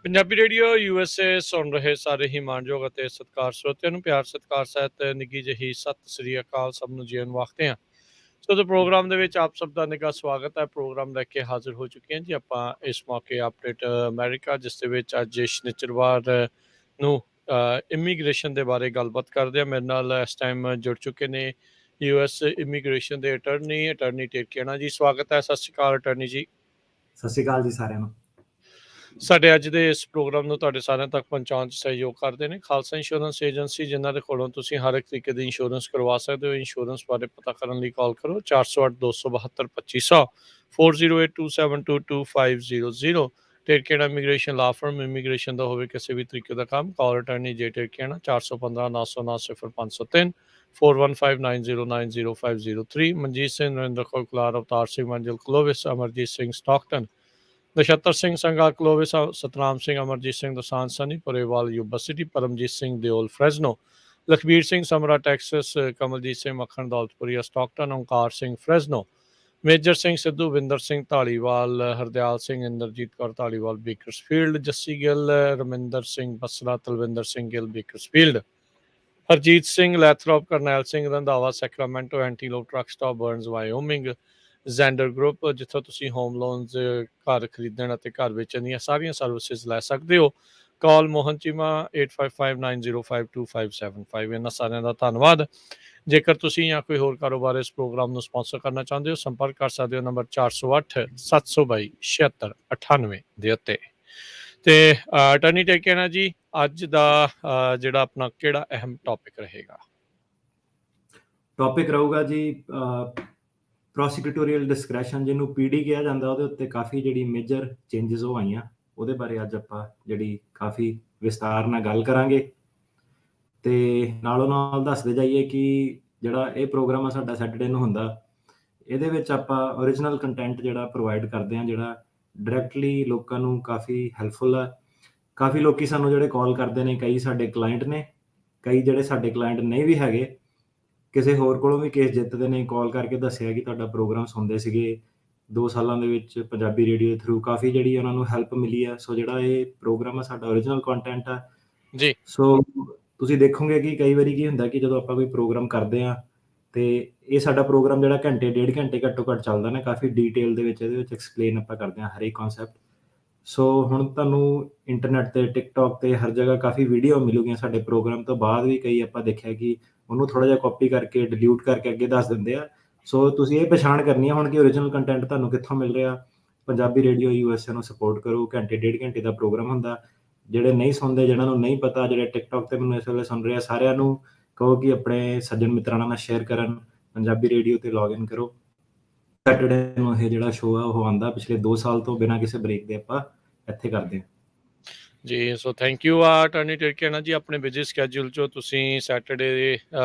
Punjabi radio USA ਸੁਣ ਰਹੇ ਸਾਰੇ ਹੀ ਮਾਣਯੋਗ ਅਤੇ ਸਤਿਕਾਰ ਸਰੋਤਿਆਂ ਨੂੰ ਪਿਆਰ ਸਤਿਕਾਰ ਸਹਿਤ ਨਿੱਘੀ ਜਿਹੀ ਸਤਿ ਸ੍ਰੀ ਅਕਾਲ ਸਭ ਨੂੰ ਜੀਣ ਵਾਖਦੇ ਹਾਂ। ਸੋ ਤੇ ਪ੍ਰੋਗਰਾਮ ਦੇ ਵਿੱਚ ਆਪ ਸਭ ਦਾ ਨਿੱਘਾ ਸਵਾਗਤ ਹੈ। ਪ੍ਰੋਗਰਾਮ ਲੈ ਕੇ ਹਾਜ਼ਰ ਹੋ ਚੁੱਕੇ ਹਾਂ ਜੀ ਆਪਾਂ ਇਸ ਮੌਕੇ ਅਪਡੇਟ ਅਮਰੀਕਾ, ਜਿਸ ਦੇ ਵਿੱਚ ਅੱਜ ਸ਼ਨੀਚਰਵਾਰ ਨੂੰ ਇਮੀਗ੍ਰੇਸ਼ਨ ਦੇ ਬਾਰੇ ਗੱਲਬਾਤ ਕਰਦੇ ਹਾਂ। ਮੇਰੇ ਨਾਲ ਇਸ ਟਾਈਮ ਜੁੜ ਚੁੱਕੇ ਨੇ US ਇਮੀਗ੍ਰੇਸ਼ਨ ਦੇ ਅਟਰਨੀ ਟੇਕਿਆਣਾ ਜੀ। ਸਵਾਗਤ ਹੈ, ਸਤਿ ਸ਼੍ਰੀ ਅਕਾਲ ਅਟਰਨੀ ਜੀ। ਸਤਿ ਸ਼੍ਰੀ ਅਕਾਲ ਜੀ ਸਾਰਿਆਂ ਨੂੰ। ਸਾਡੇ ਅੱਜ ਦੇ ਇਸ ਪ੍ਰੋਗਰਾਮ ਨੂੰ ਤੁਹਾਡੇ ਸਾਰਿਆਂ ਤੱਕ ਪਹੁੰਚਾਉਣ 'ਚ ਸਹਿਯੋਗ ਕਰਦੇ ਨੇ ਖਾਲਸਾ ਇੰਸ਼ੋਰੈਂਸ ਏਜੰਸੀ, ਜਿਨ੍ਹਾਂ ਦੇ ਕੋਲੋਂ ਤੁਸੀਂ ਹਰ ਇੱਕ ਤਰੀਕੇ ਦੀ ਇੰਸ਼ੋਰੈਂਸ ਕਰਵਾ ਸਕਦੇ ਹੋ। ਇੰਸ਼ੋਰੈਂਸ ਬਾਰੇ ਪਤਾ ਕਰਨ ਲਈ ਕਾਲ ਕਰੋ 408 272 2500 4082722500। Tekiana immigration law firm, immigration ਦਾ ਹੋਵੇ ਕਿਸੇ ਵੀ ਤਰੀਕੇ ਦਾ ਕੰਮ, call attorney J Tekiana 415 909 0503 4159090503। Manjit Singh, Narinder Kaur Kular, Avtar Singh Manjal Clovis, Amarjit Singh Stockton, Nachhattar Singh Sangha Clovis, Satnam Singh, Amarjit Singh Dosanjh Sunny Purewal Yuba City, Paramjit Singh Deol Fresno, Lakhbir Singh Samra Texas, Kamaljit Singh Makhan Daulatpuria Stockton, Onkar Singh Fresno, Major Singh Sidhu, Vinder Singh Dhaliwal, Hardial Singh, Inderjit Kaur Dhaliwal Bakersfield, Jassi Gill, Raminder Singh Basra, Talwinder Singh Gill Bakersfield, Harjit Singh Lathrop, Karnail Singh Randhawa Sacramento, Antelope truck stop Burns Wyoming, Zander group, ਜਿੱਥੋਂ ਤੁਸੀਂ ਹੋਮ ਲੋਨਸ, ਘਰ ਖਰੀਦਣ ਅਤੇ ਘਰ ਵੇਚਣ ਦੀਆਂ ਸਾਰੀਆਂ ਸਰਵਿਸਿਜ਼ ਲੈ ਸਕਦੇ ਹੋ। ਕਾਲ ਮੋਹਨ ਚੀਮਾ 8559052575। ਇਹਨਾਂ ਸਾਰਿਆਂ ਦਾ ਧੰਨਵਾਦ। ਜੇਕਰ ਤੁਸੀਂ ਜਾਂ ਕੋਈ ਹੋਰ ਕਾਰੋਬਾਰ ਇਸ ਪ੍ਰੋਗਰਾਮ ਨੂੰ ਸਪਾਂਸਰ ਕਰਨਾ ਚਾਹੁੰਦੇ ਹੋ, ਸੰਪਰਕ ਕਰ ਸਕਦੇ ਹੋ ਨੰਬਰ 408 722 7698 ਦੇ ਉੱਤੇ। ਤੇ ਅਟਰਨੀ ਟੇਕਿਆਣਾ ਜੀ, ਅੱਜ ਦਾ ਜਿਹੜਾ ਆਪਣਾ ਕਿਹੜਾ ਅਹਿਮ ਟੌਪਿਕ ਰਹੇਗਾ? ਟੌਪਿਕ ਰਹੂਗਾ ਜੀ ਪ੍ਰੋਸੀਕਿਊਟੋਰੀਅਲ ਡਿਸਕ੍ਰੈਸ਼ਨ, ਜਿਹਨੂੰ PD ਕਿਹਾ ਜਾਂਦਾ। ਉਹਦੇ ਉੱਤੇ ਕਾਫੀ ਜਿਹੜੀ ਮੇਜਰ ਚੇਂਜਸ ਉਹ ਆਈਆਂ, ਉਹਦੇ ਬਾਰੇ ਅੱਜ ਆਪਾਂ ਜਿਹੜੀ ਕਾਫੀ ਵਿਸਤਾਰ ਨਾਲ ਗੱਲ ਕਰਾਂਗੇ। ਤੇ ਨਾਲੋਂ ਨਾਲ ਦੱਸਦੇ ਜਾਈਏ ਕਿ ਜਿਹੜਾ ਇਹ ਪ੍ਰੋਗਰਾਮ ਆ ਸਾਡਾ ਸੈਟਰਡੇ ਨੂੰ ਹੁੰਦਾ, ਇਹਦੇ ਵਿੱਚ ਆਪਾਂ ਓਰੀਜਨਲ ਕੰਟੈਂਟ ਜਿਹੜਾ ਪ੍ਰੋਵਾਈਡ ਕਰਦੇ ਹਾਂ, ਜਿਹੜਾ ਡਾਇਰੈਕਟਲੀ ਲੋਕਾਂ ਨੂੰ ਕਾਫੀ ਹੈਲਪਫੁਲ ਆ। ਕਾਫੀ ਲੋਕੀ ਸਾਨੂੰ ਜਿਹੜੇ ਕਾਲ ਕਰਦੇ ਨੇ, ਕਈ ਸਾਡੇ ਕਲਾਇੰਟ ਨੇ, ਕਈ ਜਿਹੜੇ ਸਾਡੇ ਕਲਾਇੰਟ ਨਹੀਂ ਵੀ ਹੈਗੇ, ਕਿਸੇ ਹੋਰ ਕੋਲੋਂ ਵੀ ਕੇਸ ਜਿੱਤਦੇ ਨੇ, ਕਾਲ ਕਰਕੇ ਦੱਸਿਆ ਕਿ ਤੁਹਾਡਾ ਪ੍ਰੋਗਰਾਮ ਸੁਣਦੇ ਸੀਗੇ 2 ਸਾਲਾਂ ਦੇ ਵਿੱਚ ਪੰਜਾਬੀ ਰੇਡੀਓ ਥਰੂ, ਕਾਫੀ ਜਿਹੜੀ ਉਹਨਾਂ ਨੂੰ ਹੈਲਪ ਮਿਲੀ ਆ। ਸੋ ਜਿਹੜਾ ਇਹ ਪ੍ਰੋਗਰਾਮ ਆ ਸਾਡਾ ਓਰੀਜਨਲ ਕੰਟੈਂਟ ਆ ਜੀ। ਸੋ ਤੁਸੀਂ ਦੇਖੋਗੇ ਕਿ ਕਈ ਵਾਰੀ ਕੀ ਹੁੰਦਾ ਕਿ ਜਦੋਂ ਆਪਾਂ ਕੋਈ ਪ੍ਰੋਗਰਾਮ ਕਰਦੇ ਹਾਂ ਤੇ ਇਹ ਸਾਡਾ ਪ੍ਰੋਗਰਾਮ ਜਿਹੜਾ ਘੰਟੇ 1.5 ਘੰਟੇ ਘੱਟੋ ਘੱਟ ਚੱਲਦਾ ਨਾ, ਕਾਫੀ ਡੀਟੇਲ ਦੇ ਵਿੱਚ ਇਹਦੇ ਵਿੱਚ ਐਕਸਪਲੇਨ ਆਪਾਂ ਕਰਦੇ ਹਾਂ ਹਰੇਕ ਕਨਸੈਪਟ। ਸੋ ਹੁਣ ਤੁਹਾਨੂੰ ਇੰਟਰਨੈਟ ਤੇ, ਟਿਕਟੋਕ ਤੇ ਹਰ ਜਗ੍ਹਾ ਕਾਫੀ ਵੀਡੀਓ ਮਿਲੂਗੀਆਂ ਸਾਡੇ ਪ੍ਰੋਗਰਾਮ ਤੋਂ ਬਾਅਦ ਵੀ। ਕਈ ਆਪਾਂ ਦੇਖਿਆ ਕਿ ਉਹਨੂੰ ਥੋੜ੍ਹਾ ਜਿਹਾ ਕਾਪੀ ਕਰਕੇ ਡਿਲੀਟ ਕਰਕੇ ਅੱਗੇ ਦੱਸ ਦਿੰਦੇ ਆ। ਸੋ ਤੁਸੀਂ ਇਹ ਪਛਾਣ ਕਰਨੀ ਹੈ ਹੁਣ ਕਿ ਓਰੀਜਨਲ ਕੰਟੈਂਟ ਤੁਹਾਨੂੰ ਕਿੱਥੋਂ ਮਿਲ ਰਿਹਾ। ਪੰਜਾਬੀ ਰੇਡੀਓ USA ਨੂੰ ਸਪੋਰਟ ਕਰੋ। ਘੰਟੇ 1.5 ਘੰਟੇ ਦਾ ਪ੍ਰੋਗਰਾਮ ਹੁੰਦਾ। ਜਿਹੜੇ ਨਹੀਂ ਸੁਣਦੇ, ਜਿਹਨਾਂ ਨੂੰ ਨਹੀਂ ਪਤਾ, ਜਿਹੜੇ ਟਿਕਟੋਕ ਤੇ ਮੈਨੂੰ ਇਸ ਵੇਲੇ ਸੁਣ ਰਹੇ ਆ, ਸਾਰਿਆਂ ਨੂੰ ਕਹੋ ਕਿ ਆਪਣੇ ਸੱਜਣ ਮਿੱਤਰਾਂ ਨਾਲ ਸ਼ੇਅਰ ਕਰਨ, ਪੰਜਾਬੀ ਰੇਡੀਓ ਤੇ ਲੌਗਇਨ ਕਰੋ। ਸੈਟਰਡੇ ਨੂੰ ਇਹ ਜਿਹੜਾ ਸ਼ੋਅ ਆ ਉਹ ਆਉਂਦਾ, ਪਿਛਲੇ 2 ਸਾਲ ਤੋਂ ਬਿਨਾਂ ਕਿਸੇ ਬ੍ਰੇਕ ਦੇ ਆਪਾਂ ਇੱਥੇ ਕਰਦੇ ਹਾਂ ਜੀ। ਸੋ ਥੈਂਕ ਯੂ ਅਟਰਨੀ ਟੇਕਿਆਣਾ ਜੀ, ਆਪਣੇ ਬਿਜੀ ਸਕੈਜੂਲ 'ਚੋਂ ਤੁਸੀਂ ਸੈਟਰਡੇ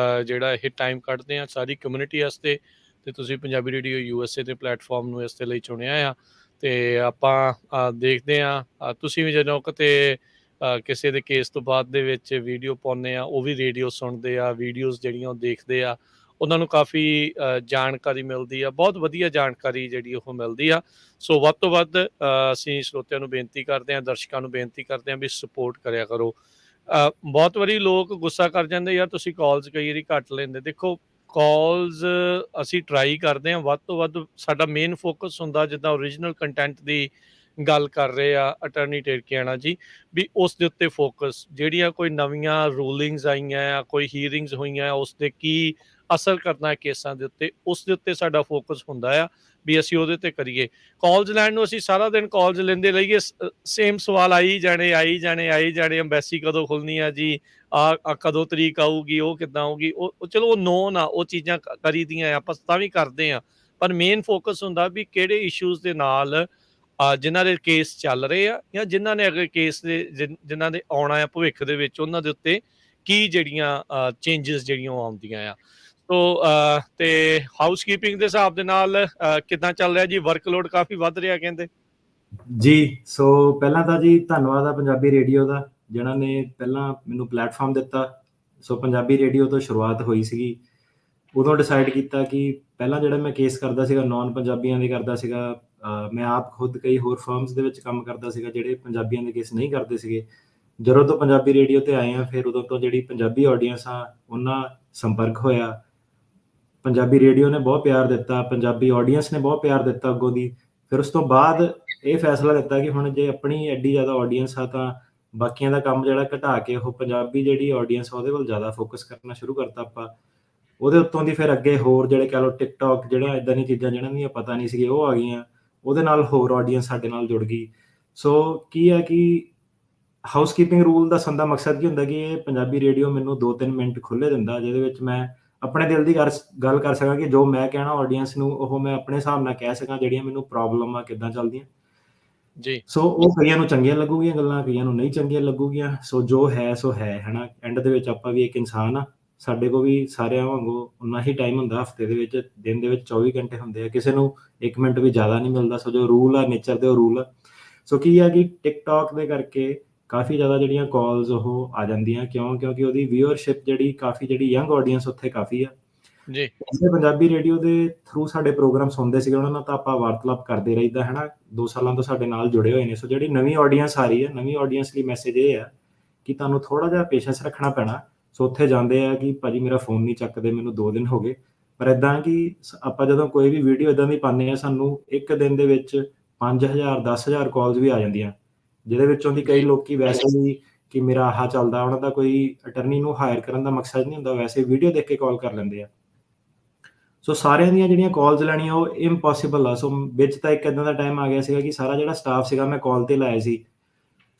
ਜਿਹੜਾ ਇਹ ਟਾਈਮ ਕੱਢਦੇ ਆ ਸਾਰੀ ਕਮਿਊਨਿਟੀ ਵਾਸਤੇ, ਤੇ ਤੁਸੀਂ ਪੰਜਾਬੀ ਰੇਡੀਓ USA ਦੇ ਪਲੇਟਫਾਰਮ ਨੂੰ ਇਸ ਦੇ ਲਈ ਚੁਣਿਆ ਆ। ਤੇ ਆਪਾਂ ਦੇਖਦੇ ਹਾਂ ਤੁਸੀਂ ਵੀ ਜਦੋਂ ਕਿਤੇ ਕਿਸੇ ਦੇ ਕੇਸ ਤੋਂ ਬਾਅਦ ਦੇ ਵਿੱਚ ਵੀਡੀਓ ਪਾਉਂਦੇ ਆ, ਉਹ ਵੀ ਰੇਡੀਓ ਸੁਣਦੇ ਆ, ਵੀਡੀਓਜ਼ ਜਿਹੜੀਆਂ ਉਹ ਦੇਖਦੇ ਆ, ਉਹਨਾਂ ਨੂੰ ਕਾਫੀ ਜਾਣਕਾਰੀ ਮਿਲਦੀ ਆ, ਬਹੁਤ ਵਧੀਆ ਜਾਣਕਾਰੀ ਜਿਹੜੀ ਉਹ ਮਿਲਦੀ ਆ। ਸੋ ਵੱਧ ਤੋਂ ਵੱਧ ਅਸੀਂ ਸਰੋਤਿਆਂ ਨੂੰ ਬੇਨਤੀ ਕਰਦੇ ਹਾਂ, ਦਰਸ਼ਕਾਂ ਨੂੰ ਬੇਨਤੀ ਕਰਦੇ ਹਾਂ ਵੀ ਸਪੋਰਟ ਕਰਿਆ ਕਰੋ। ਬਹੁਤ ਵਾਰੀ ਲੋਕ ਗੁੱਸਾ ਕਰ ਜਾਂਦੇ, ਯਾਰ ਤੁਸੀਂ ਕਾਲਸ ਕਈ ਵਾਰੀ ਘੱਟ ਲੈਂਦੇ। ਦੇਖੋ, ਕਾਲਸ ਅਸੀਂ ਟਰਾਈ ਕਰਦੇ ਹਾਂ ਵੱਧ ਤੋਂ ਵੱਧ। ਸਾਡਾ ਮੇਨ ਫੋਕਸ ਹੁੰਦਾ, ਜਿੱਦਾਂ ਓਰੀਜਨਲ ਕੰਟੈਂਟ ਦੀ ਗੱਲ ਕਰ ਰਹੇ ਆ ਅਟਰਨੀ ਟੇਕਿਆਣਾ ਜੀ, ਵੀ ਉਸ ਦੇ ਉੱਤੇ ਫੋਕਸ, ਜਿਹੜੀਆਂ ਕੋਈ ਨਵੀਆਂ ਰੂਲਿੰਗਸ ਆਈਆਂ ਆ, ਕੋਈ ਹੀਅਰਿੰਗਸ ਹੋਈਆਂ, ਉਸ 'ਤੇ ਕੀ ਅਸਰ ਕਰਨਾ ਕੇਸਾਂ ਦੇ ਉੱਤੇ, ਉਸ ਦੇ ਉੱਤੇ ਸਾਡਾ ਫੋਕਸ ਹੁੰਦਾ ਆ ਵੀ ਅਸੀਂ ਉਹਦੇ 'ਤੇ ਕਰੀਏ। ਕਾਲਸ ਲੈਣ ਨੂੰ ਅਸੀਂ ਸਾਰਾ ਦਿਨ ਕਾਲਸ ਲੈਂਦੇ ਰਹੀਏ, ਸੇਮ ਸਵਾਲ ਆਈ ਜਾਣੇ ਆਈ ਜਾਣੇ ਆਈ ਜਾਣੇ, ਅੰਬੈਸੀ ਕਦੋਂ ਖੁੱਲ੍ਹਣੀ ਆ ਜੀ, ਆ ਕਦੋਂ ਤਰੀਕ ਆਊਗੀ, ਉਹ ਕਿੱਦਾਂ ਆਊਗੀ। ਉਹ ਚਲੋ ਉਹ ਨੋਨ ਆ, ਉਹ ਚੀਜ਼ਾਂ ਕਰੀ ਦੀਆਂ ਆਪਾਂ ਤਾਂ ਵੀ ਕਰਦੇ ਹਾਂ, ਪਰ ਮੇਨ ਫੋਕਸ ਹੁੰਦਾ ਵੀ ਕਿਹੜੇ ਇਸ਼ੂਜ਼ ਦੇ ਨਾਲ ਜਿਨ੍ਹਾਂ ਦੇ ਕੇਸ ਚੱਲ ਰਹੇ ਆ, ਜਾਂ ਜਿਨ੍ਹਾਂ ਨੇ ਅਗਰ ਕੇਸ ਦੇ ਜਿਨ੍ਹਾਂ ਦੇ ਆਉਣਾ ਆ ਭਵਿੱਖ ਦੇ ਵਿੱਚ, ਉਹਨਾਂ ਦੇ ਉੱਤੇ ਕੀ ਜਿਹੜੀਆਂ ਚੇਂਜਸ ਜਿਹੜੀਆਂ ਉਹ ਆਉਂਦੀਆਂ ਆ। ਸੋ ਤੇ ਹਾਊਸ ਕੀਪਿੰਗ ਦੇ ਹਿਸਾਬ ਦੇ ਨਾਲ ਕਿੱਦਾਂ ਚੱਲ ਰਿਹਾ ਜੀ? ਵਰਕਲੋਡ ਕਾਫੀ ਵੱਧ ਰਿਹਾ ਕਹਿੰਦੇ ਜੀ। ਸੋ ਪਹਿਲਾਂ ਤਾਂ ਜੀ ਧੰਨਵਾਦ ਆ ਪੰਜਾਬੀ ਰੇਡੀਓ ਦਾ, ਜਿਨ੍ਹਾਂ ਨੇ ਪਹਿਲਾਂ ਮੈਨੂੰ ਪਲੇਟਫਾਰਮ ਦਿੱਤਾ। ਸੋ ਪੰਜਾਬੀ ਰੇਡੀਓ ਤੋਂ ਸ਼ੁਰੂਆਤ ਹੋਈ ਸੀਗੀ। ਉਦੋਂ ਡਿਸਾਈਡ ਕੀਤਾ ਕਿ ਪਹਿਲਾਂ ਜਿਹੜਾ ਮੈਂ ਕੇਸ ਕਰਦਾ ਸੀਗਾ, ਨੌਨ ਪੰਜਾਬੀਆਂ ਦੇ ਕਰਦਾ ਸੀਗਾ, ਮੈਂ ਆਪ ਖੁਦ ਕਈ ਹੋਰ ਫਰਮਸ ਦੇ ਵਿੱਚ ਕੰਮ ਕਰਦਾ ਸੀਗਾ ਜਿਹੜੇ ਪੰਜਾਬੀਆਂ ਦੇ ਕੇਸ ਨਹੀਂ ਕਰਦੇ ਸੀਗੇ। ਜਦੋਂ ਤੋਂ ਪੰਜਾਬੀ ਰੇਡੀਓ ਤੇ ਆਏ ਆ ਫਿਰ ਉਦੋਂ ਤੋਂ ਜਿਹੜੀ ਪੰਜਾਬੀ ਆਡੀਅנס ਆ ਉਹਨਾਂ ਸੰਪਰਕ ਹੋਇਆ। ਪੰਜਾਬੀ ਰੇਡੀਓ ਨੇ ਬਹੁਤ ਪਿਆਰ ਦਿੱਤਾ, ਪੰਜਾਬੀ ਆਡੀਅנס ਨੇ ਬਹੁਤ ਪਿਆਰ ਦਿੱਤਾ ਅੱਗੋਂ ਦੀ। ਫਿਰ ਉਸ ਤੋਂ ਬਾਅਦ ਇਹ ਫੈਸਲਾ ਲਿੱਤਾ ਕਿ ਹੁਣ ਜੇ ਆਪਣੀ ਐਡੀ ਜ਼ਿਆਦਾ ਆਡੀਅנס ਆ ਤਾਂ ਬਾਕੀਆਂ ਦਾ ਕੰਮ ਜਿਹੜਾ ਘਟਾ ਕੇ ਉਹ ਪੰਜਾਬੀ ਜਿਹੜੀ ਆਡੀਅנס ਆ ਉਹਦੇ ਵੱਲ ਜ਼ਿਆਦਾ ਫੋਕਸ ਕਰਨਾ ਸ਼ੁਰੂ ਕਰਤਾ ਆਪਾਂ। ਉਹਦੇ ਉੱਤੋਂ ਦੀ ਫਿਰ ਅੱਗੇ ਹੋਰ ਜਿਹੜੇ ਕਹਿ ਲਓ ਟਿਕਟੋਕ, ਜਿਹੜਾ ਇਦਾਂ ਦੀਆਂ ਚੀਜ਼ਾਂ ਜਿਹਨਾਂ ਦੀਆਂ ਪਤਾ ਨਹੀਂ ਸੀਗੀ ਉਹ ਆ ਗਈਆਂ। ਉਹਦੇ ਨਾਲ ਹੋਰ ਆਡੀਅנס ਸਾਡੇ ਨਾਲ ਜੁੜ ਗਈ। ਸੋ ਕੀ ਹੈ ਕਿ ਹਾਊਸਕੀਪਿੰਗ ਰੂਲ ਦਾ ਸੰਦਾ ਮਕਸਦ ਕੀ ਹੁੰਦਾ ਕਿ ਇਹ ਪੰਜਾਬੀ ਰੇਡੀਓ ਮੈਨੂੰ 2-3 ਮਿੰਟ ਖੁੱਲ੍ਹੇ ਦਿੰਦਾ, ਜਿਹਦੇ ਵਿੱਚ ਮੈਂ ਆਪਣੇ ਦਿਲ ਦੀ ਗੱਲ ਕਰ ਸਕਾਂ ਕਿ ਜੋ ਮੈਂ ਕਹਿਣਾ ਆਡੀਅנס ਨੂੰ ਉਹ ਮੈਂ ਆਪਣੇ ਹਿਸਾਬ ਨਾਲ ਕਹਿ ਸਕਾਂ, ਜਿਹੜੀਆਂ ਮੈਨੂੰ ਪ੍ਰੋਬਲਮ ਆ ਕਿੱਦਾਂ ਚੱਲਦੀਆਂ। ਜੀ। ਸੋ ਉਹ ਕਈਆਂ ਨੂੰ ਚੰਗੀਆਂ ਲੱਗੂਗੀਆਂ ਗੱਲਾਂ, ਕਈਆਂ ਨੂੰ ਨਹੀਂ ਚੰਗੀਆਂ ਲੱਗੂਗੀਆਂ। ਸੋ ਜੋ ਹੈ ਸੋ ਹੈ, ਹੈ ਨਾ। ਐਂਡ ਦੇ ਵਿੱਚ ਆਪਾਂ ਵੀ ਇੱਕ ਇਨਸਾਨ ਆ, ਸਾਡੇ ਕੋਲ ਵੀ ਸਾਰਿਆਂ ਵਾਂਗੂ ਉਨਾ ਹੀ ਟਾਈਮ ਹੁੰਦਾ ਹਫ਼ਤੇ ਦੇ ਵਿੱਚ, ਦਿਨ ਦੇ ਵਿੱਚ 24 ਘੰਟੇ ਹੁੰਦੇ ਆ, ਕਿਸੇ ਨੂੰ 1 ਮਿੰਟ ਵੀ ਜ਼ਿਆਦਾ ਨਹੀਂ ਮਿਲਦਾ। ਸੋ ਜੋ ਰੂਲ ਆ ਨੇਚਰ ਦੇ ਉਹ ਰੂਲ ਆ। ਸੋ ਕੀ ਆ ਕਿ ਟਿਕਟੋਕ ਦੇ ਕਰਕੇ ਕਾਫੀ ਜ਼ਿਆਦਾ ਜਿਹੜੀਆਂ ਕਾਲਸ ਉਹ ਆ ਜਾਂਦੀਆਂ, ਕਿਉਂਕਿ ਉਹਦੀ ਵਿਊਅਰਸ਼ਿਪ ਜਿਹੜੀ ਕਾਫੀ ਜਿਹੜੀ ਯੰਗ ਆਡੀਅנס ਉੱਥੇ ਕਾਫੀ ਆ। ਜੀ। ਜਿਹੜੇ ਪੰਜਾਬੀ ਰੇਡੀਓ ਦੇ ਥਰੂ ਸਾਡੇ ਪ੍ਰੋਗਰਾਮ ਸੁਣਦੇ ਸੀਗੇ ਉਹਨਾਂ ਨਾਲ ਤਾਂ ਆਪਾਂ ਵਾਰਤਾਲਾਪ ਕਰਦੇ ਰਹੀਦਾ, ਹੈ ਨਾ। 2 ਸਾਲਾਂ ਤੋਂ ਸਾਡੇ ਨਾਲ ਜੁੜੇ ਹੋਏ ਨੇ। ਸੋ ਜਿਹੜੀ ਨਵੀਂ ਆਡੀਅנס ਆ ਰਹੀ ਹੈ, ਨਵੀਂ ਆਡੀਅנס ਲਈ ਮੈਸੇਜ ਇਹ ਆ ਕਿ ਤੁਹਾਨੂੰ ਥੋੜ੍ਹਾ ਜਿਹਾ ਪੇਸ਼ੈਂਸ ਰੱਖਣਾ ਪੈਣਾ। ਸੋ ਉੱਥੇ ਜਾਂਦੇ ਆ ਕਿ ਭਾਜੀ ਮੇਰਾ ਫੋਨ ਨਹੀਂ ਚੱਕਦੇ, ਮੈਨੂੰ 2 ਦਿਨ ਹੋ ਗਏ। ਪਰ ਇੱਦਾਂ ਕਿ ਆਪਾਂ ਜਦੋਂ ਕੋਈ ਵੀ ਵੀਡੀਓ ਇੱਦਾਂ ਦੀ ਪਾਉਂਦੇ ਹਾਂ ਸਾਨੂੰ ਇੱਕ ਦਿਨ ਦੇ ਵਿੱਚ 5000 10,000 ਕਾਲਸ ਵੀ ਆ ਜਾਂਦੀਆਂ, ਜਿਹਦੇ ਵਿੱਚੋਂ ਦੀ ਕਈ ਲੋਕੀ ਵੈਸੇ ਵੀ ਕਿ ਮੇਰਾ ਆਹ ਚੱਲਦਾ, ਉਹਨਾਂ ਦਾ ਕੋਈ ਅਟਰਨੀ ਨੂੰ ਹਾਇਰ ਕਰਨ ਦਾ ਮਕਸਦ ਨਹੀਂ ਹੁੰਦਾ, ਵੈਸੇ ਵੀਡੀਓ ਦੇਖ ਕੇ ਕਾਲ ਕਰ ਲੈਂਦੇ ਆ। ਸੋ ਸਾਰਿਆਂ ਦੀਆਂ ਜਿਹੜੀਆਂ ਕਾਲਸ ਲੈਣੀਆਂ ਉਹ ਇੰਪੋਸੀਬਲ ਆ। ਸੋ ਵਿੱਚ ਤਾਂ ਇੱਕ ਇੱਦਾਂ ਦਾ ਟਾਈਮ ਆ ਗਿਆ ਸੀਗਾ ਕਿ ਸਾਰਾ ਜਿਹੜਾ ਸਟਾਫ ਸੀਗਾ ਮੈਂ ਕਾਲ ਤੇ ਲਾਇਆ ਸੀ।